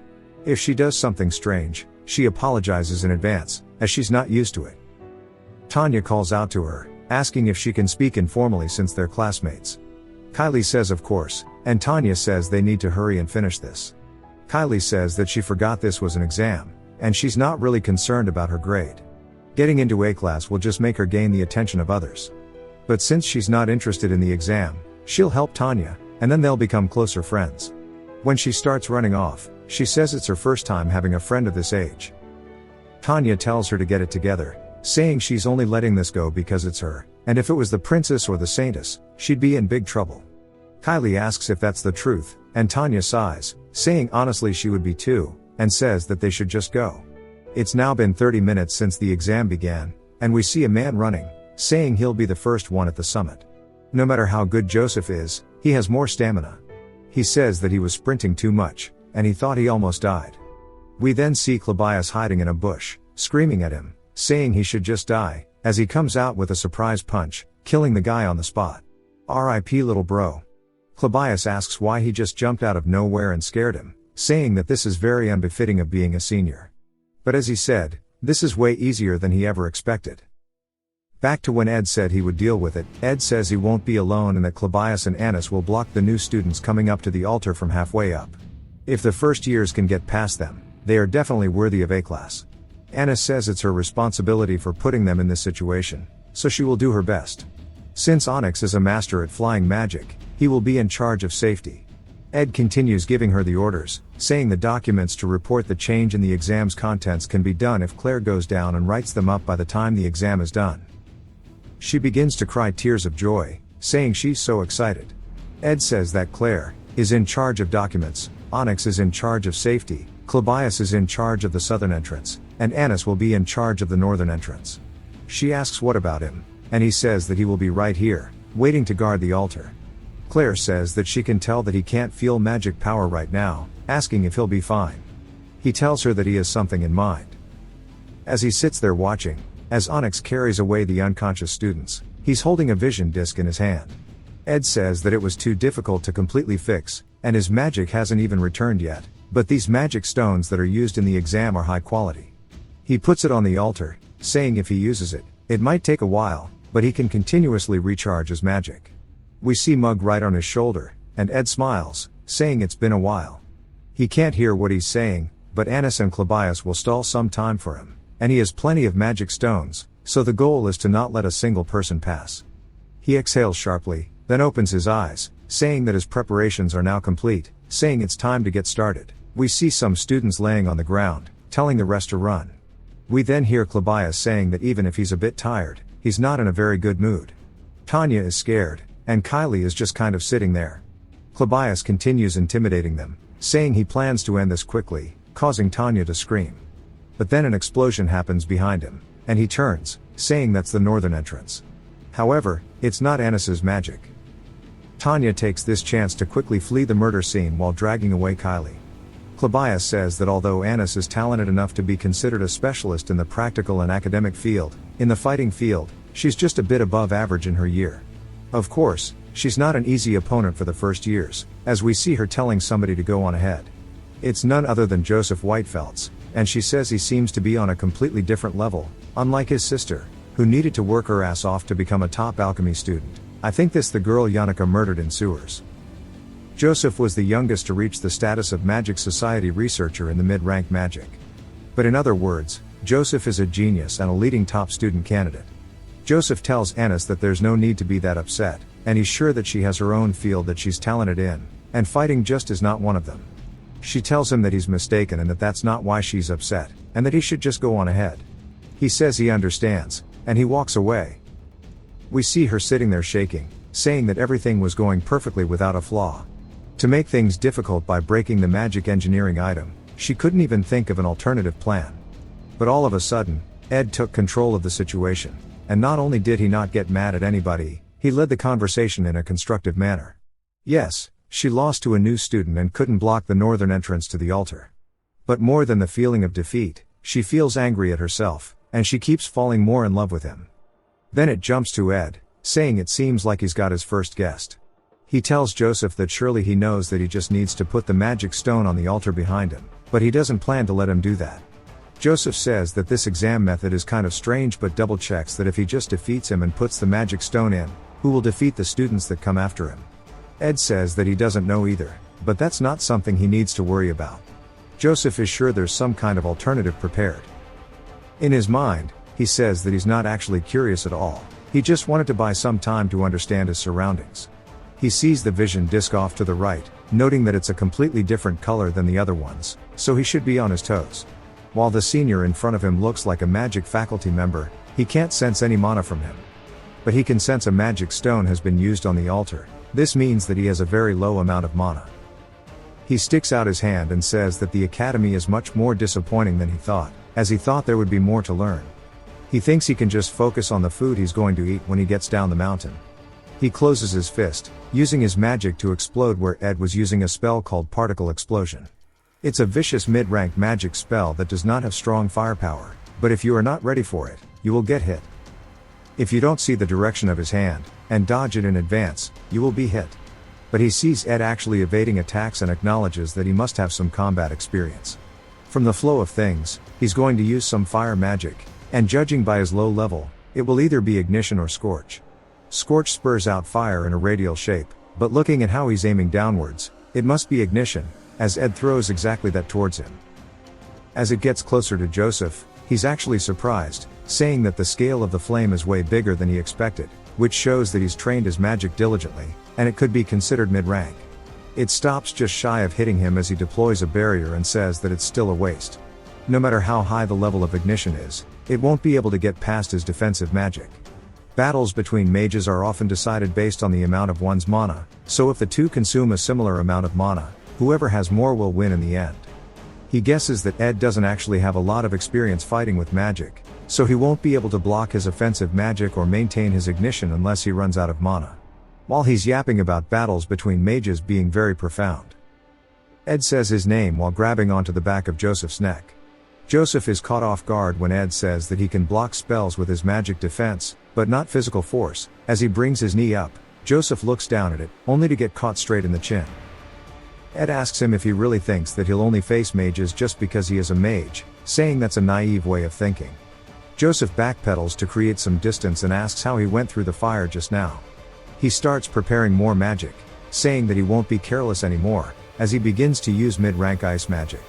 If she does something strange, she apologizes in advance, as she's not used to it. Tanya calls out to her, asking if she can speak informally since they're classmates. Kylie says of course, and Tanya says they need to hurry and finish this. Kylie says that she forgot this was an exam, and she's not really concerned about her grade. Getting into A class will just make her gain the attention of others. But since she's not interested in the exam, she'll help Tanya, and then they'll become closer friends. When she starts running off, she says it's her first time having a friend of this age. Tanya tells her to get it together, saying she's only letting this go because it's her, and if it was the princess or the saintess, she'd be in big trouble. Kylie asks if that's the truth, and Tanya sighs, saying honestly she would be too, and says that they should just go. It's now been 30 minutes since the exam began, and we see a man running, saying he'll be the first one at the summit. No matter how good Joseph is, he has more stamina. He says that he was sprinting too much, and he thought he almost died. We then see Clabias hiding in a bush, screaming at him, saying he should just die, as he comes out with a surprise punch, killing the guy on the spot. R.I.P. little bro. Clabias asks why he just jumped out of nowhere and scared him, saying that this is very unbefitting of being a senior. But as he said, this is way easier than he ever expected. Back to when Ed said he would deal with it, Ed says he won't be alone and that Clabias and Annis will block the new students coming up to the altar from halfway up. If the first years can get past them, they are definitely worthy of A class. Annis says it's her responsibility for putting them in this situation, so she will do her best. Since Onyx is a master at flying magic, he will be in charge of safety. Ed continues giving her the orders, saying the documents to report the change in the exam's contents can be done if Claire goes down and writes them up by the time the exam is done. She begins to cry tears of joy, saying she's so excited. Ed says that Claire is in charge of documents, Onyx is in charge of safety, Clabias is in charge of the southern entrance, and Annis will be in charge of the northern entrance. She asks what about him, and he says that he will be right here, waiting to guard the altar. Claire says that she can tell that he can't feel magic power right now, asking if he'll be fine. He tells her that he has something in mind. As he sits there watching, as Onyx carries away the unconscious students, he's holding a vision disc in his hand. Ed says that it was too difficult to completely fix, and his magic hasn't even returned yet, but these magic stones that are used in the exam are high quality. He puts it on the altar, saying if he uses it, it might take a while, but he can continuously recharge his magic. We see Mug right on his shoulder, and Ed smiles, saying it's been a while. He can't hear what he's saying, but Annis and Clabias will stall some time for him, and he has plenty of magic stones, so the goal is to not let a single person pass. He exhales sharply, then opens his eyes, saying that his preparations are now complete, saying it's time to get started. We see some students laying on the ground, telling the rest to run. We then hear Clabias saying that even if he's a bit tired, he's not in a very good mood. Tanya is scared, and Kylie is just kind of sitting there. Clabias continues intimidating them, saying he plans to end this quickly, causing Tanya to scream. But then an explosion happens behind him, and he turns, saying that's the northern entrance. However, it's not Anis's magic. Tanya takes this chance to quickly flee the murder scene while dragging away Kylie. Clabias says that although Anis is talented enough to be considered a specialist in the practical and academic field, in the fighting field, she's just a bit above average in her year. Of course, she's not an easy opponent for the first years, as we see her telling somebody to go on ahead. It's none other than Joseph Whitefeldts, and she says he seems to be on a completely different level, unlike his sister, who needed to work her ass off to become a top alchemy student. I think this the girl Yannicka murdered in sewers. Joseph was the youngest to reach the status of Magic Society researcher in the mid-rank magic. But in other words, Joseph is a genius and a leading top student candidate. Joseph tells Anis that there's no need to be that upset, and he's sure that she has her own field that she's talented in, and fighting just is not one of them. She tells him that he's mistaken and that that's not why she's upset, and that he should just go on ahead. He says he understands, and he walks away. We see her sitting there shaking, saying that everything was going perfectly without a flaw. To make things difficult by breaking the magic engineering item, she couldn't even think of an alternative plan. But all of a sudden, Ed took control of the situation, and not only did he not get mad at anybody, he led the conversation in a constructive manner. Yes, she lost to a new student and couldn't block the northern entrance to the altar. But more than the feeling of defeat, she feels angry at herself, and she keeps falling more in love with him. Then it jumps to Ed, saying it seems like he's got his first guest. He tells Joseph that surely he knows that he just needs to put the magic stone on the altar behind him, but he doesn't plan to let him do that. Joseph says that this exam method is kind of strange but double checks that if he just defeats him and puts the magic stone in, who will defeat the students that come after him. Ed says that he doesn't know either, but that's not something he needs to worry about. Joseph is sure there's some kind of alternative prepared. In his mind, he says that he's not actually curious at all, he just wanted to buy some time to understand his surroundings. He sees the vision disc off to the right, noting that it's a completely different color than the other ones, so he should be on his toes. While the senior in front of him looks like a magic faculty member, he can't sense any mana from him. But he can sense a magic stone has been used on the altar. This means that he has a very low amount of mana. He sticks out his hand and says that the academy is much more disappointing than he thought, as he thought there would be more to learn. He thinks he can just focus on the food he's going to eat when he gets down the mountain. He closes his fist, using his magic to explode where Ed was using a spell called Particle Explosion. It's a vicious mid-rank magic spell that does not have strong firepower, but if you are not ready for it, you will get hit. If you don't see the direction of his hand, and dodge it in advance, you will be hit. But he sees Ed actually evading attacks and acknowledges that he must have some combat experience. From the flow of things, he's going to use some fire magic, and judging by his low level, it will either be Ignition or Scorch. Scorch spurs out fire in a radial shape, but looking at how he's aiming downwards, it must be Ignition, as Ed throws exactly that towards him. As it gets closer to Joseph, he's actually surprised, saying that the scale of the flame is way bigger than he expected, which shows that he's trained his magic diligently, and it could be considered mid-rank. It stops just shy of hitting him as he deploys a barrier and says that it's still a waste. No matter how high the level of Ignition is, it won't be able to get past his defensive magic. Battles between mages are often decided based on the amount of one's mana, so if the two consume a similar amount of mana, whoever has more will win in the end. He guesses that Ed doesn't actually have a lot of experience fighting with magic, so he won't be able to block his offensive magic or maintain his Ignition unless he runs out of mana. While he's yapping about battles between mages being very profound, Ed says his name while grabbing onto the back of Joseph's neck. Joseph is caught off guard when Ed says that he can block spells with his magic defense, but not physical force. As he brings his knee up, Joseph looks down at it, only to get caught straight in the chin. Ed asks him if he really thinks that he'll only face mages just because he is a mage, saying that's a naive way of thinking. Joseph backpedals to create some distance and asks how he went through the fire just now. He starts preparing more magic, saying that he won't be careless anymore, as he begins to use mid-rank ice magic.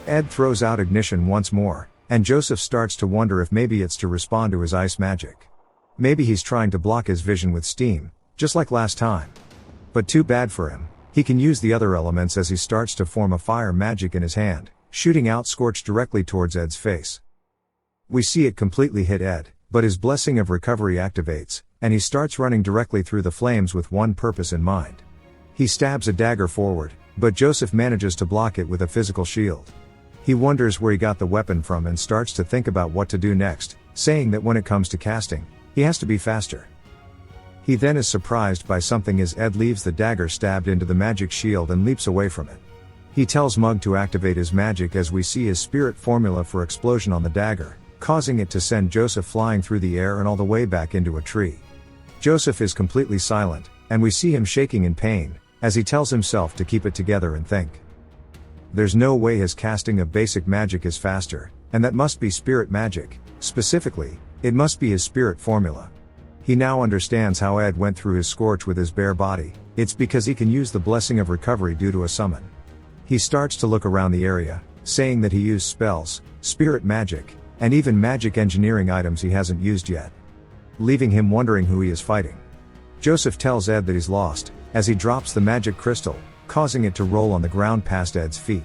Ed throws out Ignition once more, and Joseph starts to wonder if maybe it's to respond to his ice magic. Maybe he's trying to block his vision with steam, just like last time. But too bad for him, he can use the other elements as he starts to form a fire magic in his hand, shooting out Scorch directly towards Ed's face. We see it completely hit Ed, but his blessing of recovery activates, and he starts running directly through the flames with one purpose in mind. He stabs a dagger forward, but Joseph manages to block it with a physical shield. He wonders where he got the weapon from and starts to think about what to do next, saying that when it comes to casting, he has to be faster. He then is surprised by something as Ed leaves the dagger stabbed into the magic shield and leaps away from it. He tells Mug to activate his magic as we see his spirit formula for explosion on the dagger, causing it to send Joseph flying through the air and all the way back into a tree. Joseph is completely silent, and we see him shaking in pain, as he tells himself to keep it together and think. There's no way his casting of basic magic is faster, and that must be spirit magic. Specifically, it must be his spirit formula. He now understands how Ed went through his scorch with his bare body. It's because he can use the blessing of recovery due to a summon. He starts to look around the area, saying that he used spells, spirit magic, and even magic engineering items he hasn't used yet, leaving him wondering who he is fighting. Joseph tells Ed that he's lost, as he drops the magic crystal, causing it to roll on the ground past Ed's feet.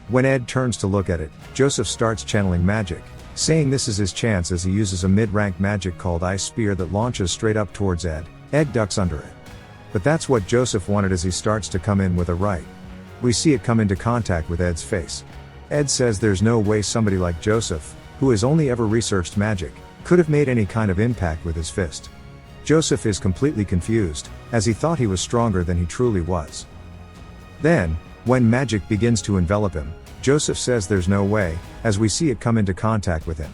When Ed turns to look at it, Joseph starts channeling magic, saying this is his chance as he uses a mid-rank magic called Ice Spear that launches straight up towards Ed. Ed ducks under it. But that's what Joseph wanted as he starts to come in with a right. We see it come into contact with Ed's face. Ed says there's no way somebody like Joseph, who has only ever researched magic, could have made any kind of impact with his fist. Joseph is completely confused, as he thought he was stronger than he truly was. Then, when magic begins to envelop him, Joseph says there's no way, as we see it come into contact with him.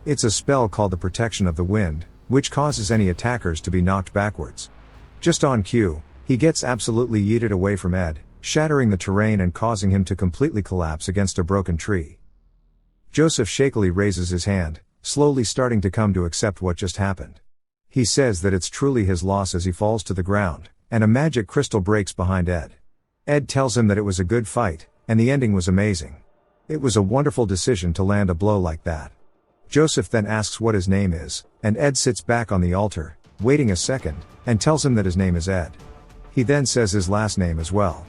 It's a spell called the Protection of the Wind, which causes any attackers to be knocked backwards. Just on cue, he gets absolutely yeeted away from Ed, shattering the terrain and causing him to completely collapse against a broken tree. Joseph shakily raises his hand, slowly starting to come to accept what just happened. He says that it's truly his loss as he falls to the ground, and a magic crystal breaks behind Ed. Ed tells him that it was a good fight, and the ending was amazing. It was a wonderful decision to land a blow like that. Joseph then asks what his name is, and Ed sits back on the altar, waiting a second, and tells him that his name is Ed. He then says his last name as well.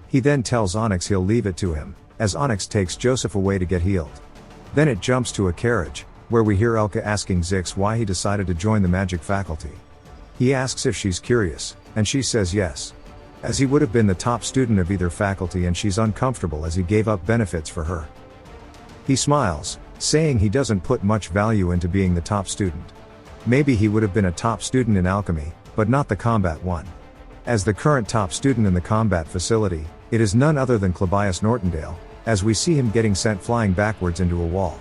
He then tells Onyx he'll leave it to him, as Onyx takes Joseph away to get healed. Then it jumps to a carriage, where we hear Elka asking Zix why he decided to join the magic faculty. He asks if she's curious, and she says yes, as he would have been the top student of either faculty, and she's uncomfortable as he gave up benefits for her. He smiles, saying he doesn't put much value into being the top student. Maybe he would have been a top student in alchemy, but not the combat one. As the current top student in the combat facility, it is none other than Clabius Nortondale, as we see him getting sent flying backwards into a wall.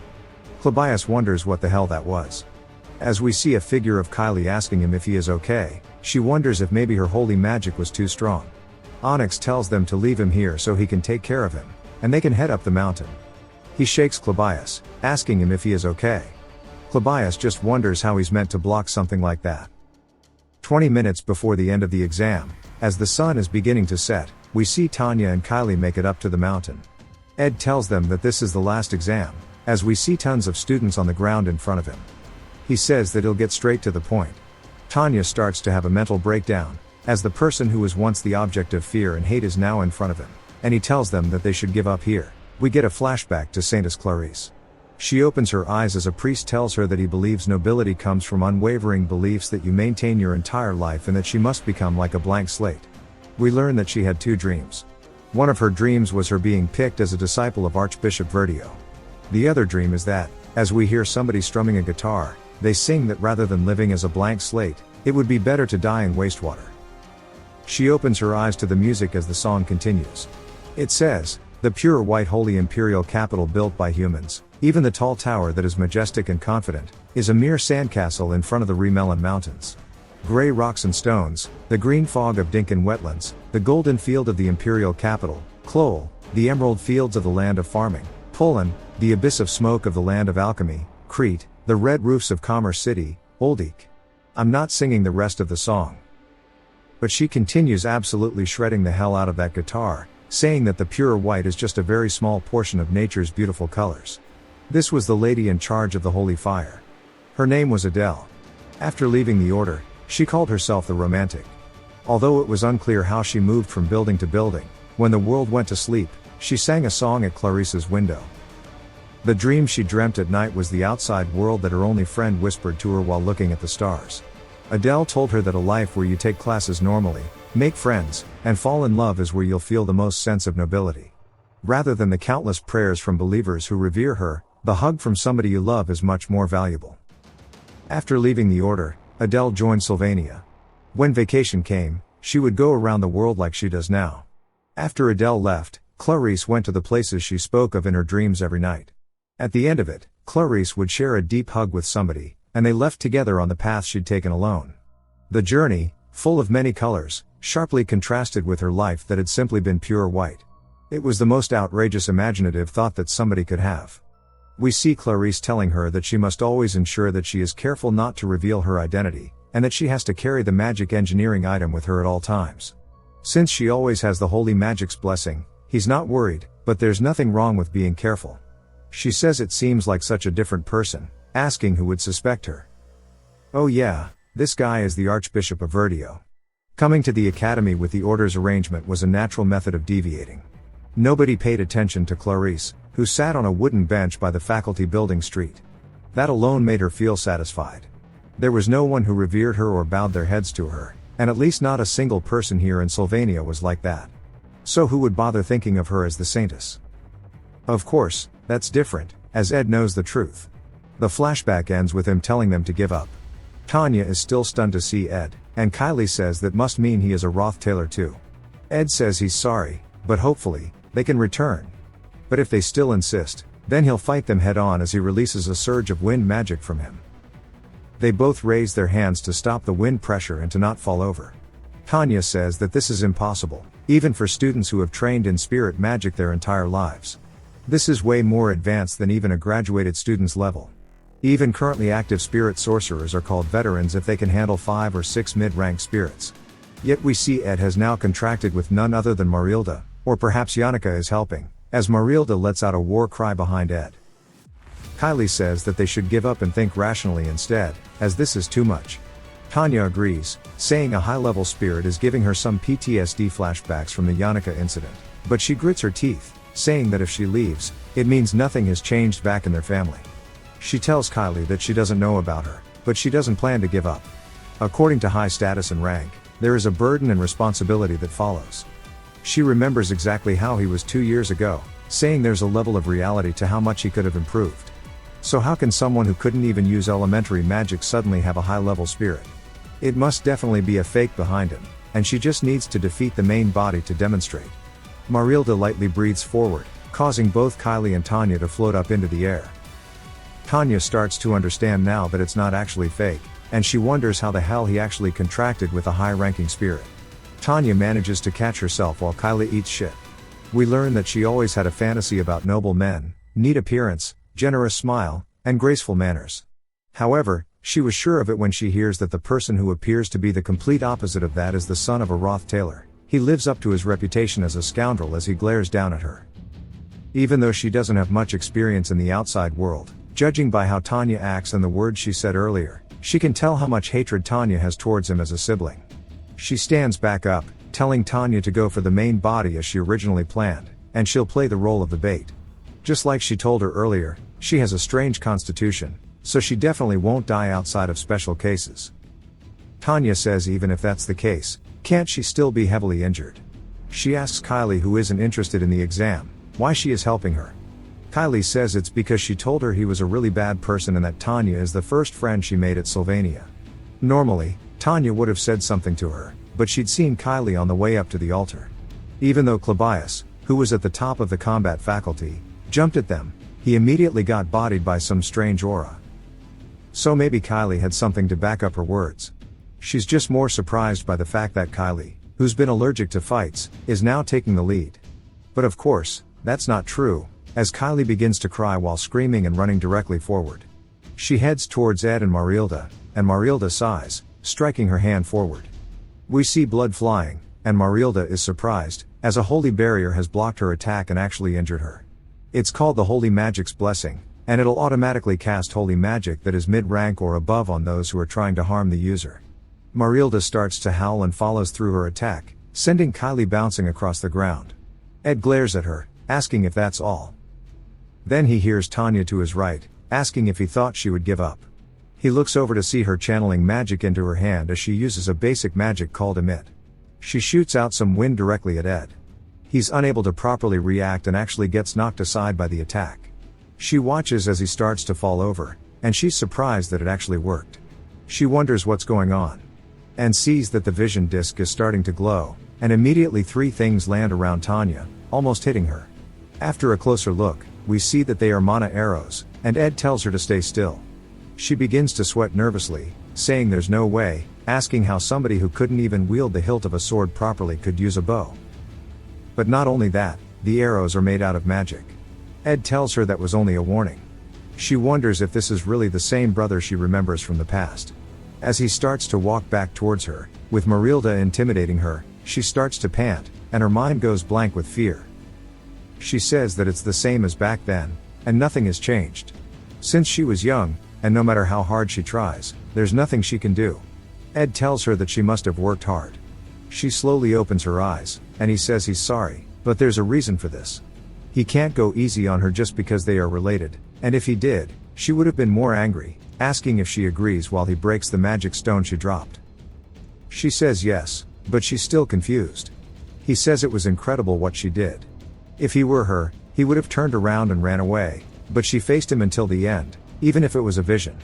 Clabius wonders what the hell that was. As we see a figure of Kylie asking him if he is okay, she wonders if maybe her holy magic was too strong. Onyx tells them to leave him here so he can take care of him, and they can head up the mountain. He shakes Clabius, asking him if he is okay. Clabius just wonders how he's meant to block something like that. 20 minutes before the end of the exam, as the sun is beginning to set, we see Tanya and Kylie make it up to the mountain. Ed tells them that this is the last exam, as we see tons of students on the ground in front of him. He says that he'll get straight to the point. Tanya starts to have a mental breakdown, as the person who was once the object of fear and hate is now in front of him, and he tells them that they should give up here. We get a flashback to Saintess Clarice. She opens her eyes as a priest tells her that he believes nobility comes from unwavering beliefs that you maintain your entire life and that she must become like a blank slate. We learn that she had two dreams. One of her dreams was her being picked as a disciple of Archbishop Verdio. The other dream is that, as we hear somebody strumming a guitar, they sing that rather than living as a blank slate, it would be better to die in wastewater. She opens her eyes to the music as the song continues. It says, "The pure white holy imperial capital built by humans, even the tall tower that is majestic and confident, is a mere sandcastle in front of the Remelon Mountains. Gray rocks and stones, the green fog of Dinkan wetlands, the golden field of the imperial capital, Kloel, the emerald fields of the land of farming, Poland, the abyss of smoke of the land of alchemy, Crete, the red roofs of Commerce City, Oldik." I'm not singing the rest of the song. But she continues absolutely shredding the hell out of that guitar, saying that the pure white is just a very small portion of nature's beautiful colors. This was the lady in charge of the holy fire. Her name was Adele. After leaving the order, she called herself the Romantic. Although it was unclear how she moved from building to building, when the world went to sleep, she sang a song at Clarice's window. The dream she dreamt at night was the outside world that her only friend whispered to her while looking at the stars. Adele told her that a life where you take classes normally, make friends, and fall in love is where you'll feel the most sense of nobility. Rather than the countless prayers from believers who revere her, the hug from somebody you love is much more valuable. After leaving the order, Adele joined Sylvania. When vacation came, she would go around the world like she does now. After Adele left, Clarice went to the places she spoke of in her dreams every night. At the end of it, Clarice would share a deep hug with somebody, and they left together on the path she'd taken alone. The journey, full of many colors, sharply contrasted with her life that had simply been pure white. It was the most outrageous imaginative thought that somebody could have. We see Clarice telling her that she must always ensure that she is careful not to reveal her identity, and that she has to carry the magic engineering item with her at all times. Since she always has the holy magic's blessing, he's not worried, but there's nothing wrong with being careful. She says it seems like such a different person, asking who would suspect her. Oh yeah, this guy is the Archbishop of Verdio. Coming to the academy with the order's arrangement was a natural method of deviating. Nobody paid attention to Clarice, who sat on a wooden bench by the faculty building street. That alone made her feel satisfied. There was no one who revered her or bowed their heads to her, and at least not a single person here in Sylvania was like that. So who would bother thinking of her as the saintess? Of course, that's different, as Ed knows the truth. The flashback ends with him telling them to give up. Tanya is still stunned to see Ed, and Kylie says that must mean he is a Rothtailor too. Ed says he's sorry, but hopefully, they can return. But if they still insist, then he'll fight them head on as he releases a surge of wind magic from him. They both raise their hands to stop the wind pressure and to not fall over. Tanya says that this is impossible, even for students who have trained in spirit magic their entire lives. This is way more advanced than even a graduated student's level. Even currently active spirit sorcerers are called veterans if they can handle 5 or 6 mid-rank spirits. Yet we see Ed has now contracted with none other than Marilda, or perhaps Yannicka is helping, as Marilda lets out a war cry behind Ed. Kylie says that they should give up and think rationally instead, as this is too much. Tanya agrees, saying a high-level spirit is giving her some PTSD flashbacks from the Yannicka incident, but she grits her teeth, saying that if she leaves, it means nothing has changed back in their family. She tells Kylie that she doesn't know about her, but she doesn't plan to give up. According to high status and rank, there is a burden and responsibility that follows. She remembers exactly how he was 2 years ago, saying there's a level of reality to how much he could have improved. So how can someone who couldn't even use elementary magic suddenly have a high-level spirit? It must definitely be a fake behind him, and she just needs to defeat the main body to demonstrate. Marilda lightly breathes forward, causing both Kylie and Tanya to float up into the air. Tanya starts to understand now that it's not actually fake, and she wonders how the hell he actually contracted with a high-ranking spirit. Tanya manages to catch herself while Kylie eats shit. We learn that she always had a fantasy about noble men, neat appearance, generous smile, and graceful manners. However, she was sure of it when she hears that the person who appears to be the complete opposite of that is the son of a Rothtailor. He lives up to his reputation as a scoundrel as he glares down at her. Even though she doesn't have much experience in the outside world, judging by how Tanya acts and the words she said earlier, she can tell how much hatred Tanya has towards him as a sibling. She stands back up, telling Tanya to go for the main body as she originally planned, and she'll play the role of the bait. Just like she told her earlier, she has a strange constitution, so she definitely won't die outside of special cases. Tanya says even if that's the case, can't she still be heavily injured? She asks Kylie, who isn't interested in the exam, why she is helping her. Kylie says it's because she told her he was a really bad person and that Tanya is the first friend she made at Sylvania. Normally, Tanya would have said something to her, but she'd seen Kylie on the way up to the altar. Even though Clabius, who was at the top of the combat faculty, jumped at them, he immediately got bodied by some strange aura. So maybe Kylie had something to back up her words. She's just more surprised by the fact that Kylie, who's been allergic to fights, is now taking the lead. But of course, that's not true, as Kylie begins to cry while screaming and running directly forward. She heads towards Ed and Marilda sighs, striking her hand forward. We see blood flying, and Marilda is surprised, as a holy barrier has blocked her attack and actually injured her. It's called the Holy Magic's Blessing, and it'll automatically cast holy magic that is mid-rank or above on those who are trying to harm the user. Marilda starts to howl and follows through her attack, sending Kylie bouncing across the ground. Ed glares at her, asking if that's all. Then he hears Tanya to his right, asking if he thought she would give up. He looks over to see her channeling magic into her hand as she uses a basic magic called Emit. She shoots out some wind directly at Ed. He's unable to properly react and actually gets knocked aside by the attack. She watches as he starts to fall over, and she's surprised that it actually worked. She wonders what's going on, and sees that the vision disc is starting to glow, and immediately 3 things land around Tanya, almost hitting her. After a closer look, we see that they are mana arrows, and Ed tells her to stay still. She begins to sweat nervously, saying there's no way, asking how somebody who couldn't even wield the hilt of a sword properly could use a bow. But not only that, the arrows are made out of magic. Ed tells her that was only a warning. She wonders if this is really the same brother she remembers from the past. As he starts to walk back towards her, with Marilda intimidating her, she starts to pant, and her mind goes blank with fear. She says that it's the same as back then, and nothing has changed. Since she was young, and no matter how hard she tries, there's nothing she can do. Ed tells her that she must have worked hard. She slowly opens her eyes, and he says he's sorry, but there's a reason for this. He can't go easy on her just because they are related, and if he did, she would have been more angry, asking if she agrees while he breaks the magic stone she dropped. She says yes, but she's still confused. He says it was incredible what she did. If he were her, he would have turned around and ran away, but she faced him until the end, even if it was a vision.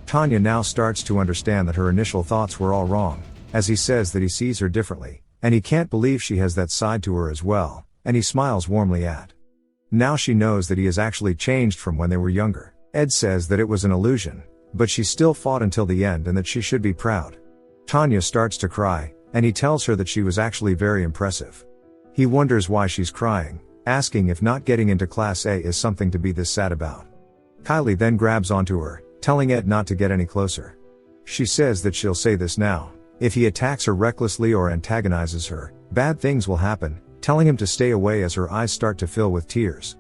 Tanya now starts to understand that her initial thoughts were all wrong, as he says that he sees her differently, and he can't believe she has that side to her as well, and he smiles warmly at. Now she knows that he has actually changed from when they were younger. Ed says that it was an illusion, but she still fought until the end and that she should be proud. Tanya starts to cry, and he tells her that she was actually very impressive. He wonders why she's crying, asking if not getting into Class A is something to be this sad about. Kylie then grabs onto her, telling Ed not to get any closer. She says that she'll say this now. If he attacks her recklessly or antagonizes her, bad things will happen, telling him to stay away as her eyes start to fill with tears.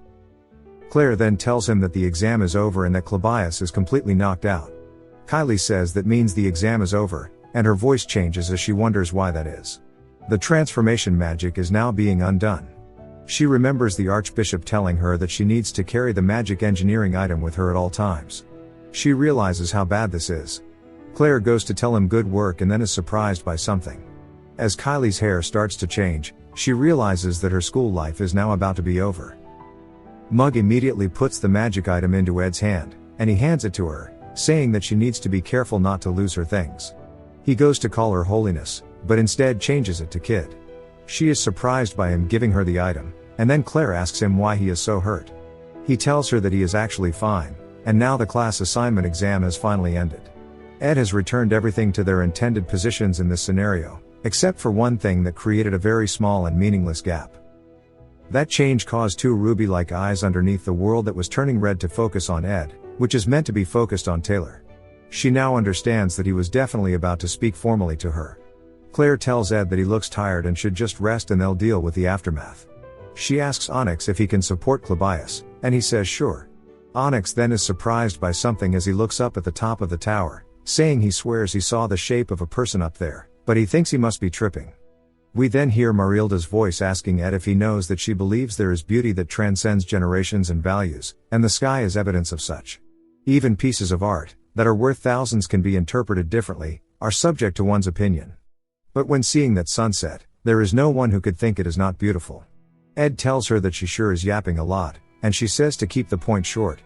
Claire then tells him that the exam is over and that Clabias is completely knocked out. Kylie says that means the exam is over, and her voice changes as she wonders why that is. The transformation magic is now being undone. She remembers the Archbishop telling her that she needs to carry the magic engineering item with her at all times. She realizes how bad this is. Claire goes to tell him good work and then is surprised by something. As Kylie's hair starts to change, she realizes that her school life is now about to be over. Mug immediately puts the magic item into Ed's hand, and he hands it to her, saying that she needs to be careful not to lose her things. He goes to call her Holiness, but instead changes it to Kid. She is surprised by him giving her the item, and then Claire asks him why he is so hurt. He tells her that he is actually fine, and now the class assignment exam has finally ended. Ed has returned everything to their intended positions in this scenario, except for one thing that created a very small and meaningless gap. That change caused 2 ruby-like eyes underneath the world that was turning red to focus on Ed, which is meant to be focused on Taylor. She now understands that he was definitely about to speak formally to her. Claire tells Ed that he looks tired and should just rest and they'll deal with the aftermath. She asks Onyx if he can support Clabias, and he says sure. Onyx then is surprised by something as he looks up at the top of the tower, saying he swears he saw the shape of a person up there, but he thinks he must be tripping. We then hear Marilda's voice asking Ed if he knows that she believes there is beauty that transcends generations and values, and the sky is evidence of such. Even pieces of art, that are worth thousands can be interpreted differently, are subject to one's opinion. But when seeing that sunset, there is no one who could think it is not beautiful. Ed tells her that she sure is yapping a lot, and she says to keep the point short.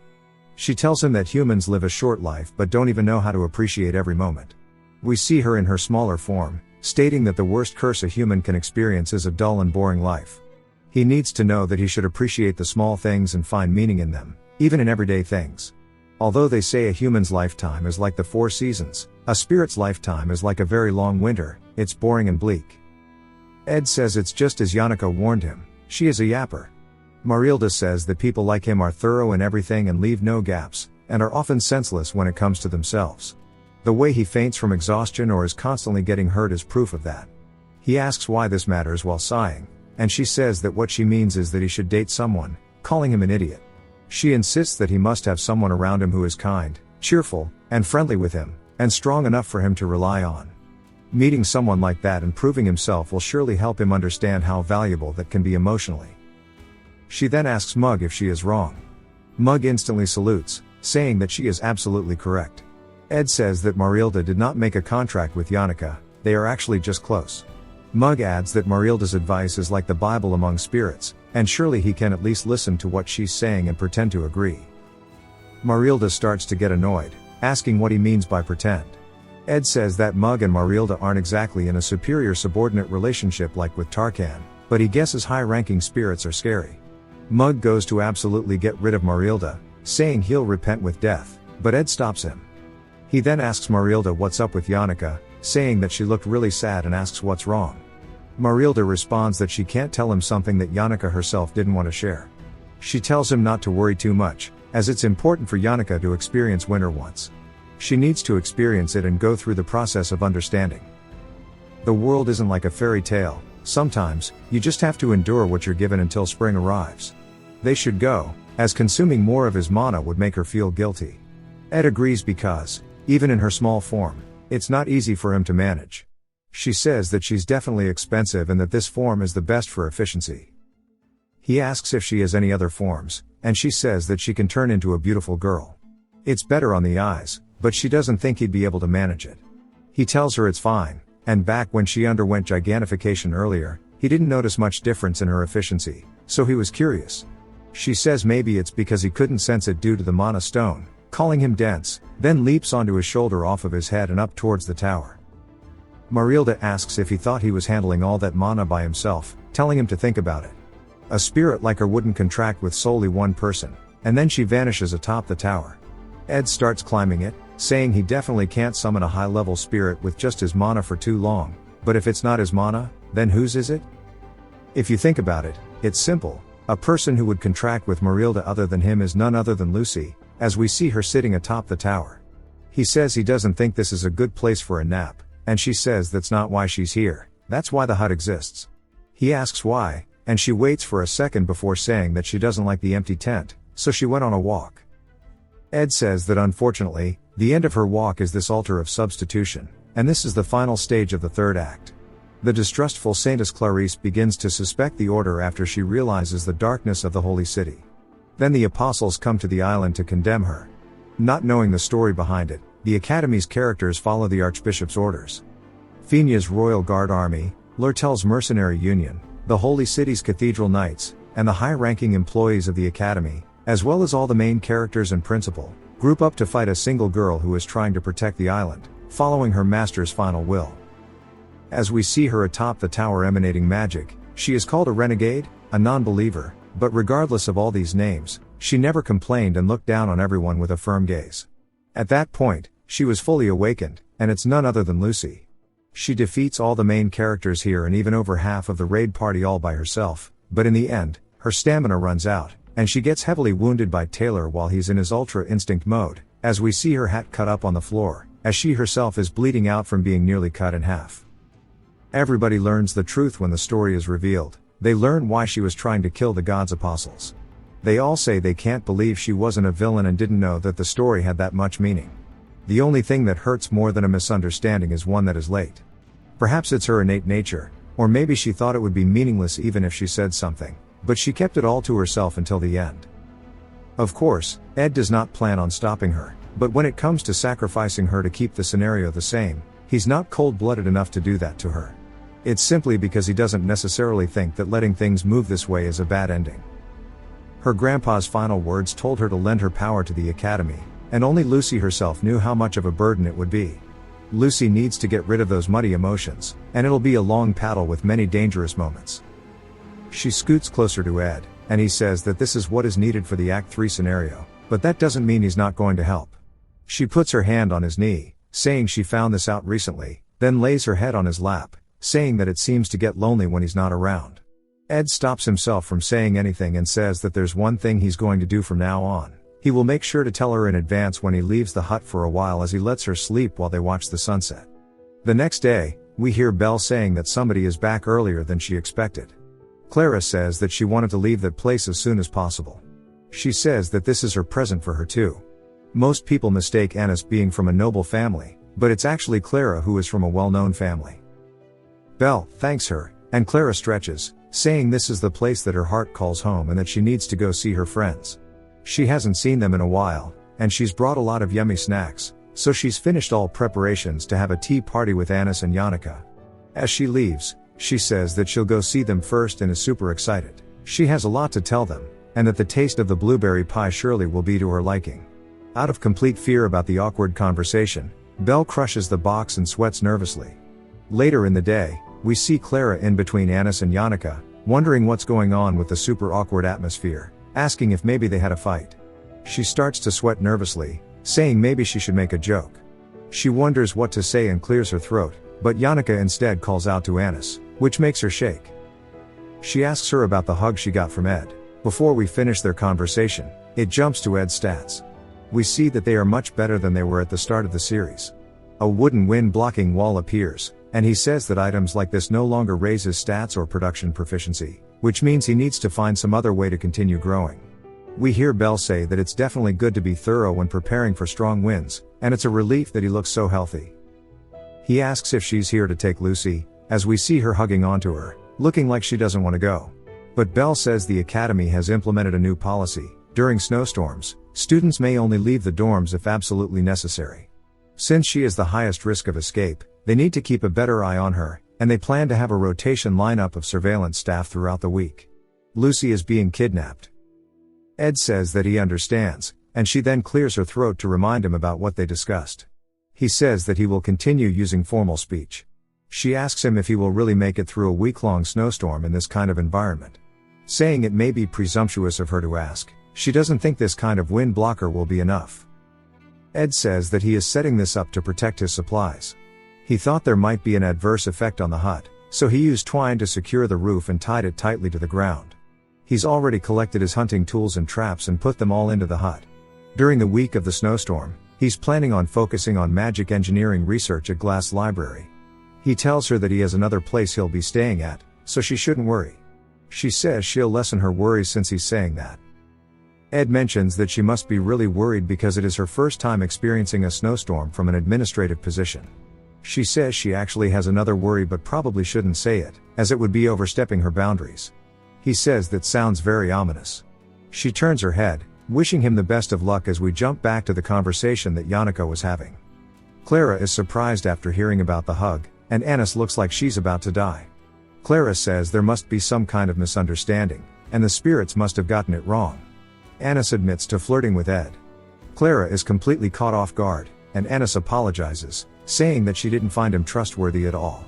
She tells him that humans live a short life but don't even know how to appreciate every moment. We see her in her smaller form, stating that the worst curse a human can experience is a dull and boring life. He needs to know that he should appreciate the small things and find meaning in them, even in everyday things. Although they say a human's lifetime is like the 4 seasons, a spirit's lifetime is like a very long winter, it's boring and bleak. Ed says it's just as Yannicka warned him, she is a yapper. Marilda says that people like him are thorough in everything and leave no gaps, and are often senseless when it comes to themselves. The way he faints from exhaustion or is constantly getting hurt is proof of that. He asks why this matters while sighing, and she says that what she means is that he should date someone, calling him an idiot. She insists that he must have someone around him who is kind, cheerful, and friendly with him, and strong enough for him to rely on. Meeting someone like that and proving himself will surely help him understand how valuable that can be emotionally. She then asks Mug if she is wrong. Mug instantly salutes, saying that she is absolutely correct. Ed says that Marilda did not make a contract with Yannicka, they are actually just close. Mug adds that Marilda's advice is like the Bible among spirits, and surely he can at least listen to what she's saying and pretend to agree. Marilda starts to get annoyed, asking what he means by pretend. Ed says that Mug and Marilda aren't exactly in a superior-subordinate relationship like with Tarkan, but he guesses high-ranking spirits are scary. Mug goes to absolutely get rid of Marilda, saying he'll repent with death, but Ed stops him. He then asks Marilda what's up with Yannicka, saying that she looked really sad and asks what's wrong. Marilda responds that she can't tell him something that Yannicka herself didn't want to share. She tells him not to worry too much, as it's important for Yannicka to experience winter once. She needs to experience it and go through the process of understanding. The world isn't like a fairy tale, sometimes, you just have to endure what you're given until spring arrives. They should go, as consuming more of his mana would make her feel guilty. Ed agrees because, even in her small form, it's not easy for him to manage. She says that she's definitely expensive and that this form is the best for efficiency. He asks if she has any other forms, and she says that she can turn into a beautiful girl. It's better on the eyes, but she doesn't think he'd be able to manage it. He tells her it's fine, and back when she underwent gigantification earlier, he didn't notice much difference in her efficiency, so he was curious. She says maybe it's because he couldn't sense it due to the mana stone, calling him dense, then leaps onto his shoulder off of his head and up towards the tower. Marilda asks if he thought he was handling all that mana by himself, telling him to think about it. A spirit like her wouldn't contract with solely one person, and then she vanishes atop the tower. Ed starts climbing it, saying he definitely can't summon a high-level spirit with just his mana for too long, but if it's not his mana, then whose is it? If you think about it, it's simple. A person who would contract with Marilda other than him is none other than Lucy, as we see her sitting atop the tower. He says he doesn't think this is a good place for a nap, and she says that's not why she's here, that's why the hut exists. He asks why, and she waits for a second before saying that she doesn't like the empty tent, so she went on a walk. Ed says that unfortunately, the end of her walk is this altar of substitution, and this is the final stage of the third act. The distrustful Saintess Clarice begins to suspect the order after she realizes the darkness of the holy city. Then the apostles come to the island to condemn her. Not knowing the story behind it, the Academy's characters follow the Archbishop's orders. Fenia's Royal Guard Army, Lurtel's Mercenary Union, the Holy City's Cathedral Knights, and the high-ranking employees of the Academy, as well as all the main characters and principal, group up to fight a single girl who is trying to protect the island, following her master's final will. As we see her atop the tower emanating magic, she is called a renegade, a non-believer, but regardless of all these names, she never complained and looked down on everyone with a firm gaze. At that point, she was fully awakened, and it's none other than Lucy. She defeats all the main characters here and even over half of the raid party all by herself, but in the end, her stamina runs out, and she gets heavily wounded by Taylor while he's in his Ultra Instinct mode, as we see her hat cut up on the floor, as she herself is bleeding out from being nearly cut in half. Everybody learns the truth when the story is revealed. They learn why she was trying to kill the God's apostles. They all say they can't believe she wasn't a villain and didn't know that the story had that much meaning. The only thing that hurts more than a misunderstanding is one that is late. Perhaps it's her innate nature, or maybe she thought it would be meaningless even if she said something, but she kept it all to herself until the end. Of course, Ed does not plan on stopping her, but when it comes to sacrificing her to keep the scenario the same, he's not cold-blooded enough to do that to her. It's simply because he doesn't necessarily think that letting things move this way is a bad ending. Her grandpa's final words told her to lend her power to the Academy, and only Lucy herself knew how much of a burden it would be. Lucy needs to get rid of those muddy emotions, and it'll be a long paddle with many dangerous moments. She scoots closer to Ed, and he says that this is what is needed for the Act 3 scenario, but that doesn't mean he's not going to help. She puts her hand on his knee, saying she found this out recently, then lays her head on his lap, saying that it seems to get lonely when he's not around. Ed stops himself from saying anything and says that there's one thing he's going to do from now on. He will make sure to tell her in advance when he leaves the hut for a while as he lets her sleep while they watch the sunset. The next day, we hear Belle saying that somebody is back earlier than she expected. Clara says that she wanted to leave that place as soon as possible. She says that this is her present for her too. Most people mistake Annis being from a noble family, but it's actually Clara who is from a well-known family. Belle thanks her, and Clara stretches, saying this is the place that her heart calls home and that she needs to go see her friends. She hasn't seen them in a while, and she's brought a lot of yummy snacks, so she's finished all preparations to have a tea party with Annis and Yannicka. As she leaves, She says that she'll go see them first and is super excited. She has a lot to tell them, and that the taste of the blueberry pie surely will be to her liking. Out of complete fear about the awkward conversation, Belle crushes the box and sweats nervously. Later in the day, we see Clara in between Anis and Yannicka, wondering what's going on with the super awkward atmosphere, asking if maybe they had a fight. She starts to sweat nervously, saying maybe she should make a joke. She wonders what to say and clears her throat, but Yannicka instead calls out to Anis, which makes her shake. She asks her about the hug she got from Ed. Before we finish their conversation, it jumps to Ed's stats. We see that they are much better than they were at the start of the series. A wooden wind-blocking wall appears, and he says that items like this no longer raise his stats or production proficiency, which means he needs to find some other way to continue growing. We hear Belle say that it's definitely good to be thorough when preparing for strong winds, and it's a relief that he looks so healthy. He asks if she's here to take Lucy, as we see her hugging onto her, looking like she doesn't want to go. But Belle says the academy has implemented a new policy. During snowstorms, students may only leave the dorms if absolutely necessary. Since she is the highest risk of escape, they need to keep a better eye on her, and they plan to have a rotation lineup of surveillance staff throughout the week. Lucy is being kidnapped. Ed says that he understands, and she then clears her throat to remind him about what they discussed. He says that he will continue using formal speech. She asks him if he will really make it through a week-long snowstorm in this kind of environment. Saying it may be presumptuous of her to ask, she doesn't think this kind of wind blocker will be enough. Ed says that he is setting this up to protect his supplies. He thought there might be an adverse effect on the hut, so he used twine to secure the roof and tied it tightly to the ground. He's already collected his hunting tools and traps and put them all into the hut. During the week of the snowstorm, he's planning on focusing on magic engineering research at Glass Library. He tells her that he has another place he'll be staying at, so she shouldn't worry. She says she'll lessen her worries since he's saying that. Ed mentions that she must be really worried because it is her first time experiencing a snowstorm from an administrative position. She says she actually has another worry but probably shouldn't say it, as it would be overstepping her boundaries. He says that sounds very ominous. She turns her head, wishing him the best of luck as we jump back to the conversation that Yannicka was having. Clara is surprised after hearing about the hug, and Anis looks like she's about to die. Clara says there must be some kind of misunderstanding, and the spirits must have gotten it wrong. Anis admits to flirting with Ed. Clara is completely caught off guard, and Anis apologizes, saying that she didn't find him trustworthy at all.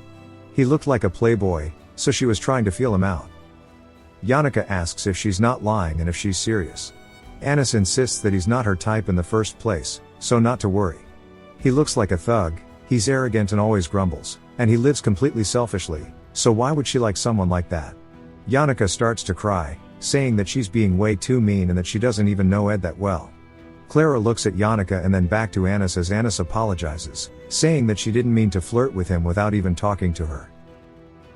He looked like a playboy, so she was trying to feel him out. Yannicka asks if she's not lying and if she's serious. Anis insists that he's not her type in the first place, so not to worry. He looks like a thug, he's arrogant and always grumbles, and he lives completely selfishly, so why would she like someone like that? Yannicka starts to cry, saying that she's being way too mean and that she doesn't even know Ed that well. Clara looks at Yannicka and then back to Anis as Anis apologizes, saying that she didn't mean to flirt with him without even talking to her.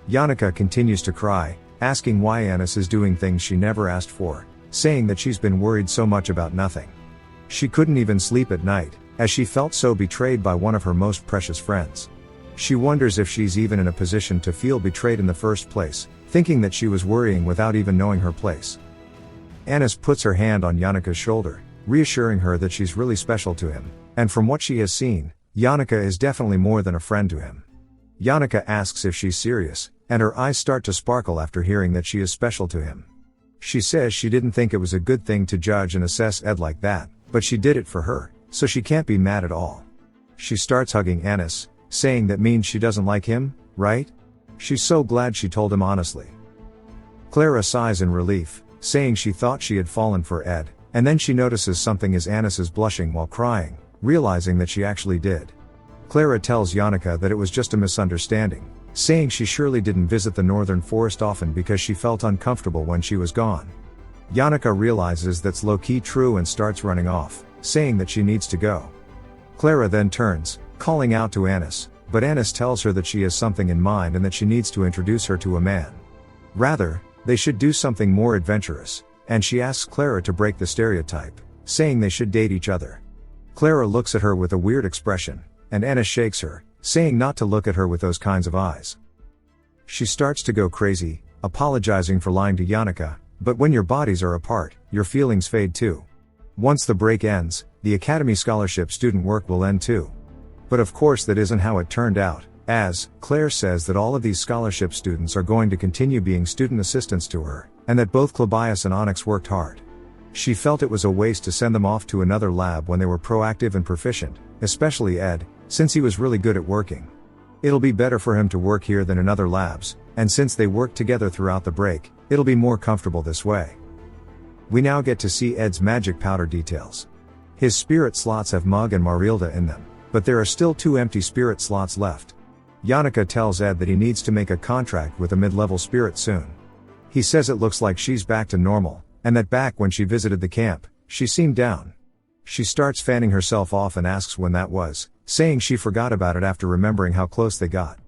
Yannicka continues to cry, asking why Anis is doing things she never asked for, saying that she's been worried so much about nothing. She couldn't even sleep at night, as she felt so betrayed by one of her most precious friends. She wonders if she's even in a position to feel betrayed in the first place, thinking that she was worrying without even knowing her place. Anis puts her hand on Yannicka's shoulder, reassuring her that she's really special to him, and from what she has seen, Yannicka is definitely more than a friend to him. Yannicka asks if she's serious, and her eyes start to sparkle after hearing that she is special to him. She says she didn't think it was a good thing to judge and assess Ed like that, but she did it for her, so she can't be mad at all. She starts hugging Anis, saying that means she doesn't like him, right? She's so glad she told him honestly. Clara sighs in relief, saying she thought she had fallen for Ed, and then she notices something as Anis is blushing while crying, realizing that she actually did. Clara tells Yannicka that it was just a misunderstanding, saying she surely didn't visit the northern forest often because she felt uncomfortable when she was gone. Yannicka realizes that's low-key true and starts running off, saying that she needs to go. Clara then turns, calling out to Anis, but Anis tells her that she has something in mind and that she needs to introduce her to a man. Rather, they should do something more adventurous, and she asks Clara to break the stereotype, saying they should date each other. Clara looks at her with a weird expression, and Anis shakes her, saying not to look at her with those kinds of eyes. She starts to go crazy, apologizing for lying to Yannicka, but when your bodies are apart, your feelings fade too. Once the break ends, the Academy Scholarship student work will end too. But of course that isn't how it turned out, As Claire says that all of these scholarship students are going to continue being student assistants to her, and that both Clabias and Onyx worked hard. She felt it was a waste to send them off to another lab when they were proactive and proficient, especially Ed, since he was really good at working. It'll be better for him to work here than in other labs, and since they worked together throughout the break, it'll be more comfortable this way. We now get to see Ed's magic powder details. His spirit slots have Mug and Marilda in them, but there are still 2 empty spirit slots left. Yannicka tells Ed that he needs to make a contract with a mid-level spirit soon. He says it looks like she's back to normal, and that back when she visited the camp, she seemed down. She starts fanning herself off and asks when that was, saying she forgot about it after remembering how close they got.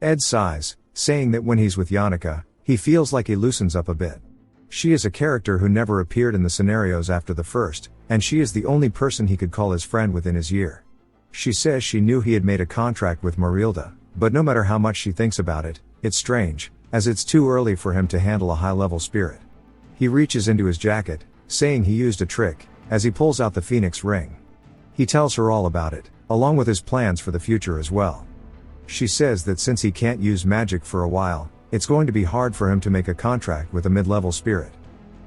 Ed sighs, saying that when he's with Yannicka, he feels like he loosens up a bit. She is a character who never appeared in the scenarios after the first, and she is the only person he could call his friend within his year. She says she knew he had made a contract with Marilda, but no matter how much she thinks about it, it's strange, as it's too early for him to handle a high-level spirit. He reaches into his jacket, saying he used a trick, as he pulls out the Phoenix ring. He tells her all about it, along with his plans for the future as well. She says that since he can't use magic for a while, it's going to be hard for him to make a contract with a mid-level spirit.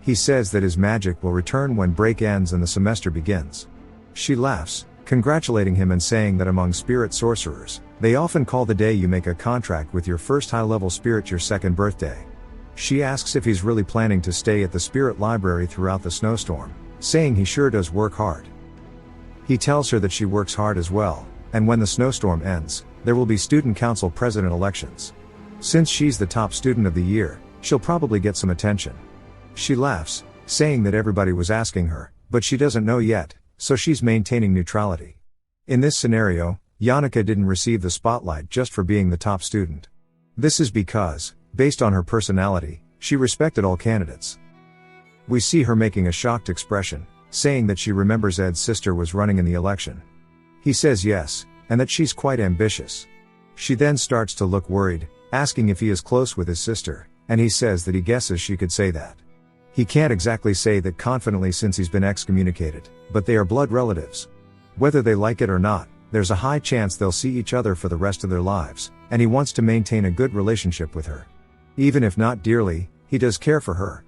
He says that his magic will return when break ends and the semester begins. She laughs, congratulating him and saying that among spirit sorcerers, they often call the day you make a contract with your first high-level spirit your second birthday. She asks if he's really planning to stay at the spirit library throughout the snowstorm, saying he sure does work hard. He tells her that she works hard as well, and when the snowstorm ends, there will be student council president elections. Since she's the top student of the year, she'll probably get some attention. She laughs, saying that everybody was asking her, but she doesn't know yet, so she's maintaining neutrality. In this scenario, Yannicka didn't receive the spotlight just for being the top student. This is because, based on her personality, she respected all candidates. We see her making a shocked expression, saying that she remembers Ed's sister was running in the election. He says yes, and that she's quite ambitious. She then starts to look worried, asking if he is close with his sister, and he says that he guesses she could say that. He can't exactly say that confidently since he's been excommunicated, but they are blood relatives. Whether they like it or not, there's a high chance they'll see each other for the rest of their lives, and he wants to maintain a good relationship with her. Even if not dearly, he does care for her.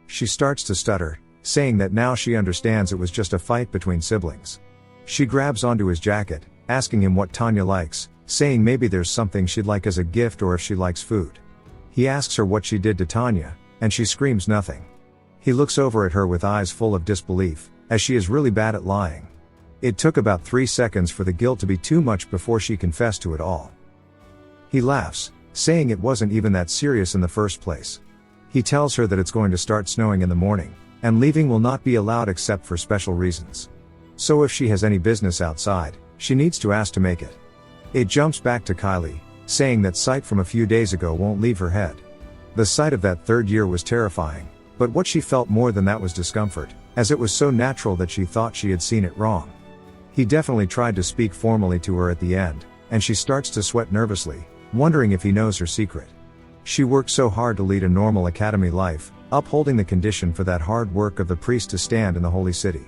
She starts to stutter, saying that now she understands it was just a fight between siblings. She grabs onto his jacket, asking him what Tanya likes, saying maybe there's something she'd like as a gift or if she likes food. He asks her what she did to Tanya, and she screams nothing. He looks over at her with eyes full of disbelief, as she is really bad at lying. It took about 3 seconds for the guilt to be too much before she confessed to it all. He laughs, saying it wasn't even that serious in the first place. He tells her that it's going to start snowing in the morning, and leaving will not be allowed except for special reasons. So if she has any business outside, she needs to ask to make it. It jumps back to Kylie, saying that sight from a few days ago won't leave her head. The sight of that third year was terrifying, but what she felt more than that was discomfort, as it was so natural that she thought she had seen it wrong. He definitely tried to speak formally to her at the end, and she starts to sweat nervously, wondering if he knows her secret. She worked so hard to lead a normal academy life, upholding the condition for that hard work of the priest to stand in the holy city.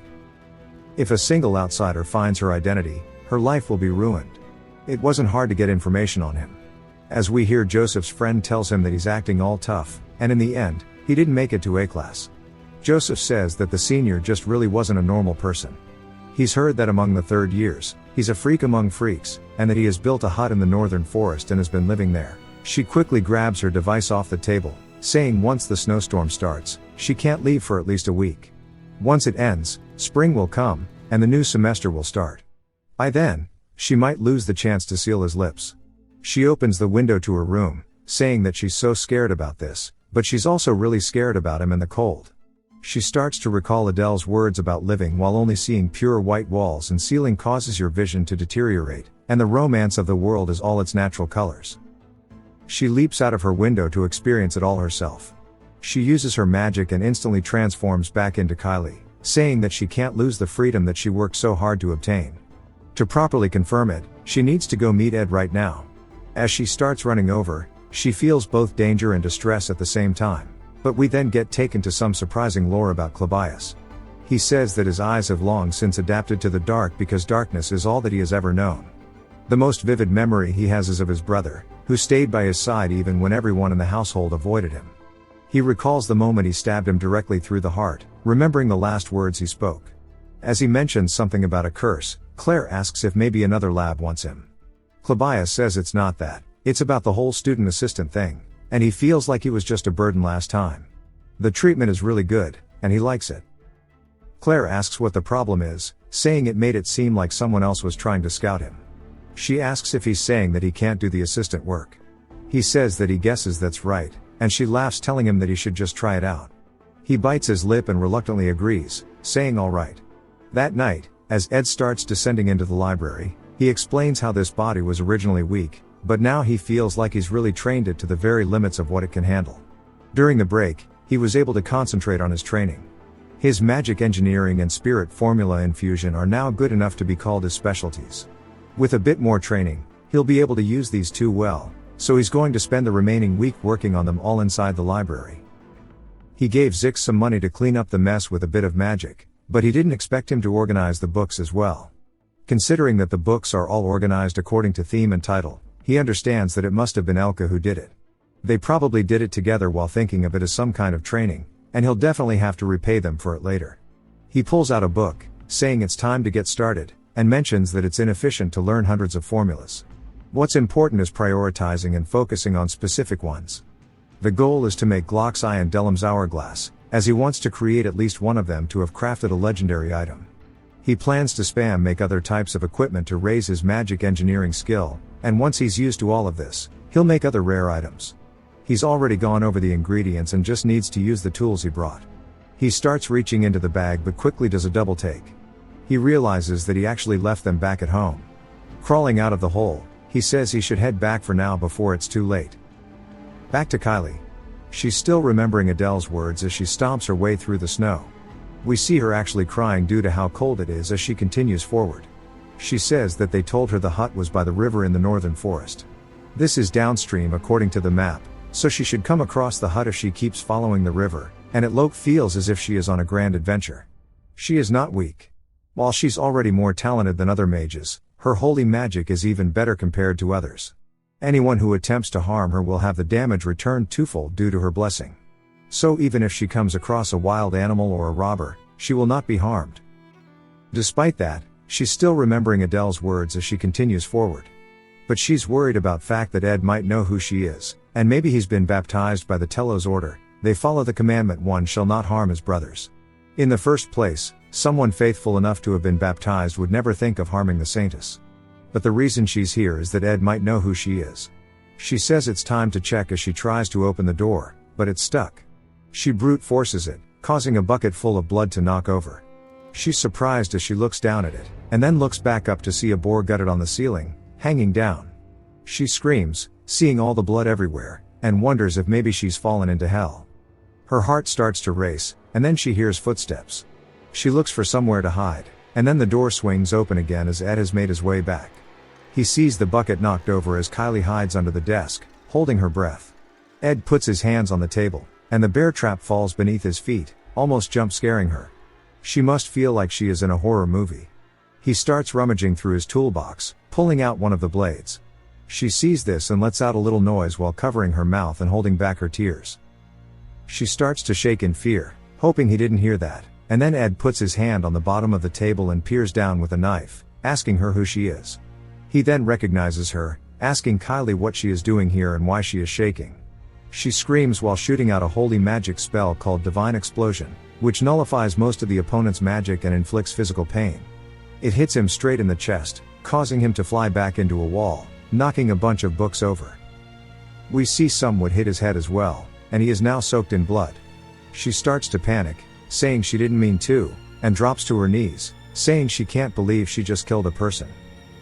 If a single outsider finds her identity, her life will be ruined. It wasn't hard to get information on him. As we hear Joseph's friend tells him that he's acting all tough, and in the end, he didn't make it to A class. Joseph says that the senior just really wasn't a normal person. He's heard that among the third years, he's a freak among freaks, and that he has built a hut in the northern forest and has been living there. She quickly grabs her device off the table, saying once the snowstorm starts, she can't leave for at least a week. Once it ends, spring will come, and the new semester will start. By then, she might lose the chance to seal his lips. She opens the window to her room, saying that she's so scared about this, but she's also really scared about him and the cold. She starts to recall Adele's words about living while only seeing pure white walls and ceiling causes your vision to deteriorate, and the romance of the world is all its natural colors. She leaps out of her window to experience it all herself. She uses her magic and instantly transforms back into Kylie, saying that she can't lose the freedom that she worked so hard to obtain. To properly confirm it, she needs to go meet Ed right now. As she starts running over, she feels both danger and distress at the same time. But we then get taken to some surprising lore about Clabias. He says that his eyes have long since adapted to the dark because darkness is all that he has ever known. The most vivid memory he has is of his brother, who stayed by his side even when everyone in the household avoided him. He recalls the moment he stabbed him directly through the heart, remembering the last words he spoke. As he mentions something about a curse, Claire asks if maybe another lab wants him. Klebaya says it's not that, it's about the whole student assistant thing, and he feels like he was just a burden last time. The treatment is really good, and he likes it. Claire asks what the problem is, saying it made it seem like someone else was trying to scout him. She asks if he's saying that he can't do the assistant work. He says that he guesses that's right, and she laughs, telling him that he should just try it out. He bites his lip and reluctantly agrees, saying all right. That night, as Ed starts descending into the library, he explains how this body was originally weak, but now he feels like he's really trained it to the very limits of what it can handle. During the break, he was able to concentrate on his training. His magic engineering and spirit formula infusion are now good enough to be called his specialties. With a bit more training, he'll be able to use these two well, so he's going to spend the remaining week working on them all inside the library. He gave Zix some money to clean up the mess with a bit of magic, but he didn't expect him to organize the books as well. Considering that the books are all organized according to theme and title, he understands that it must have been Elka who did it. They probably did it together while thinking of it as some kind of training, and he'll definitely have to repay them for it later. He pulls out a book, saying it's time to get started, and mentions that it's inefficient to learn hundreds of formulas. What's important is prioritizing and focusing on specific ones. The goal is to make Glock's Eye and Delim's Hourglass, as he wants to create at least one of them to have crafted a legendary item. He plans to spam make other types of equipment to raise his magic engineering skill, and once he's used to all of this, he'll make other rare items. He's already gone over the ingredients and just needs to use the tools he brought. He starts reaching into the bag but quickly does a double take. He realizes that he actually left them back at home. Crawling out of the hole, he says he should head back for now before it's too late. Back to Kylie. She's still remembering Adele's words as she stomps her way through the snow. We see her actually crying due to how cold it is as she continues forward. She says that they told her the hut was by the river in the northern forest. This is downstream according to the map, so she should come across the hut if she keeps following the river, and it feels as if she is on a grand adventure. She is not weak. While she's already more talented than other mages, her holy magic is even better compared to others. Anyone who attempts to harm her will have the damage returned twofold due to her blessing. So even if she comes across a wild animal or a robber, she will not be harmed. Despite that, she's still remembering Adele's words as she continues forward. But she's worried about fact that Ed might know who she is, and maybe he's been baptized by the Telos order. They follow the commandment one shall not harm his brothers. In the first place, someone faithful enough to have been baptized would never think of harming the saintess. But the reason she's here is that Ed might know who she is. She says it's time to check as she tries to open the door, but it's stuck. She brute forces it, causing a bucket full of blood to knock over. She's surprised as she looks down at it, and then looks back up to see a boar gutted on the ceiling, hanging down. She screams, seeing all the blood everywhere, and wonders if maybe she's fallen into hell. Her heart starts to race, and then she hears footsteps. She looks for somewhere to hide, and then the door swings open again as Ed has made his way back. He sees the bucket knocked over as Kylie hides under the desk, holding her breath. Ed puts his hands on the table, and the bear trap falls beneath his feet, almost jump scaring her. She must feel like she is in a horror movie. He starts rummaging through his toolbox, pulling out one of the blades. She sees this and lets out a little noise while covering her mouth and holding back her tears. She starts to shake in fear, hoping he didn't hear that, and then Ed puts his hand on the bottom of the table and peers down with a knife, asking her who she is. He then recognizes her, asking Kylie what she is doing here and why she is shaking. She screams while shooting out a holy magic spell called Divine Explosion, which nullifies most of the opponent's magic and inflicts physical pain. It hits him straight in the chest, causing him to fly back into a wall, knocking a bunch of books over. We see some wood hit his head as well, and he is now soaked in blood. She starts to panic, saying she didn't mean to, and drops to her knees, saying she can't believe she just killed a person.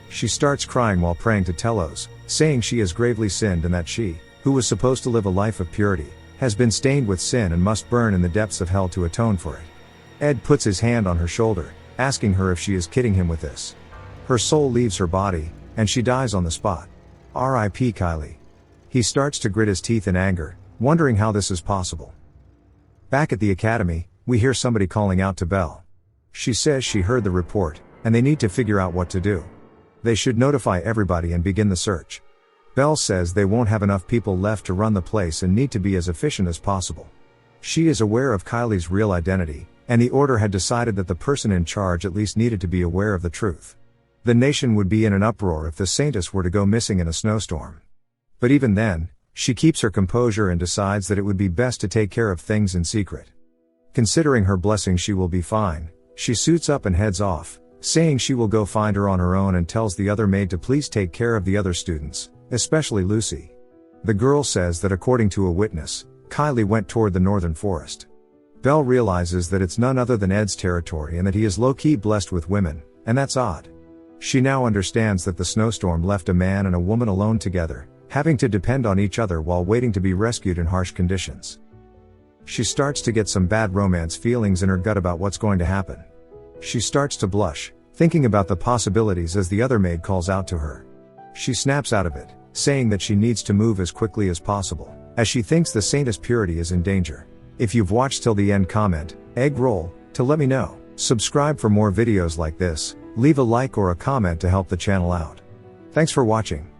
She starts crying while praying to Telos, saying she has gravely sinned and that she, who was supposed to live a life of purity, has been stained with sin and must burn in the depths of hell to atone for it. Ed puts his hand on her shoulder, asking her if she is kidding him with this. Her soul leaves her body, and she dies on the spot. R.I.P. Kylie. He starts to grit his teeth in anger, wondering how this is possible. Back at the academy, we hear somebody calling out to Belle. She says she heard the report, and they need to figure out what to do. They should notify everybody and begin the search. Belle says they won't have enough people left to run the place and need to be as efficient as possible. She is aware of Kylie's real identity, and the order had decided that the person in charge at least needed to be aware of the truth. The nation would be in an uproar if the Saintess were to go missing in a snowstorm. But even then, she keeps her composure and decides that it would be best to take care of things in secret. Considering her blessing she will be fine, she suits up and heads off, saying she will go find her on her own and tells the other maid to please take care of the other students, especially Lucy. The girl says that according to a witness, Kylie went toward the northern forest. Belle realizes that it's none other than Ed's territory and that he is low-key blessed with women, and that's odd. She now understands that the snowstorm left a man and a woman alone together, having to depend on each other while waiting to be rescued in harsh conditions. She starts to get some bad romance feelings in her gut about what's going to happen. She starts to blush, thinking about the possibilities as the other maid calls out to her. She snaps out of it, saying that she needs to move as quickly as possible, as she thinks the Saintess' purity is in danger. If you've watched till the end, comment, egg roll, to let me know. Subscribe for more videos like this, leave a like or a comment to help the channel out. Thanks for watching.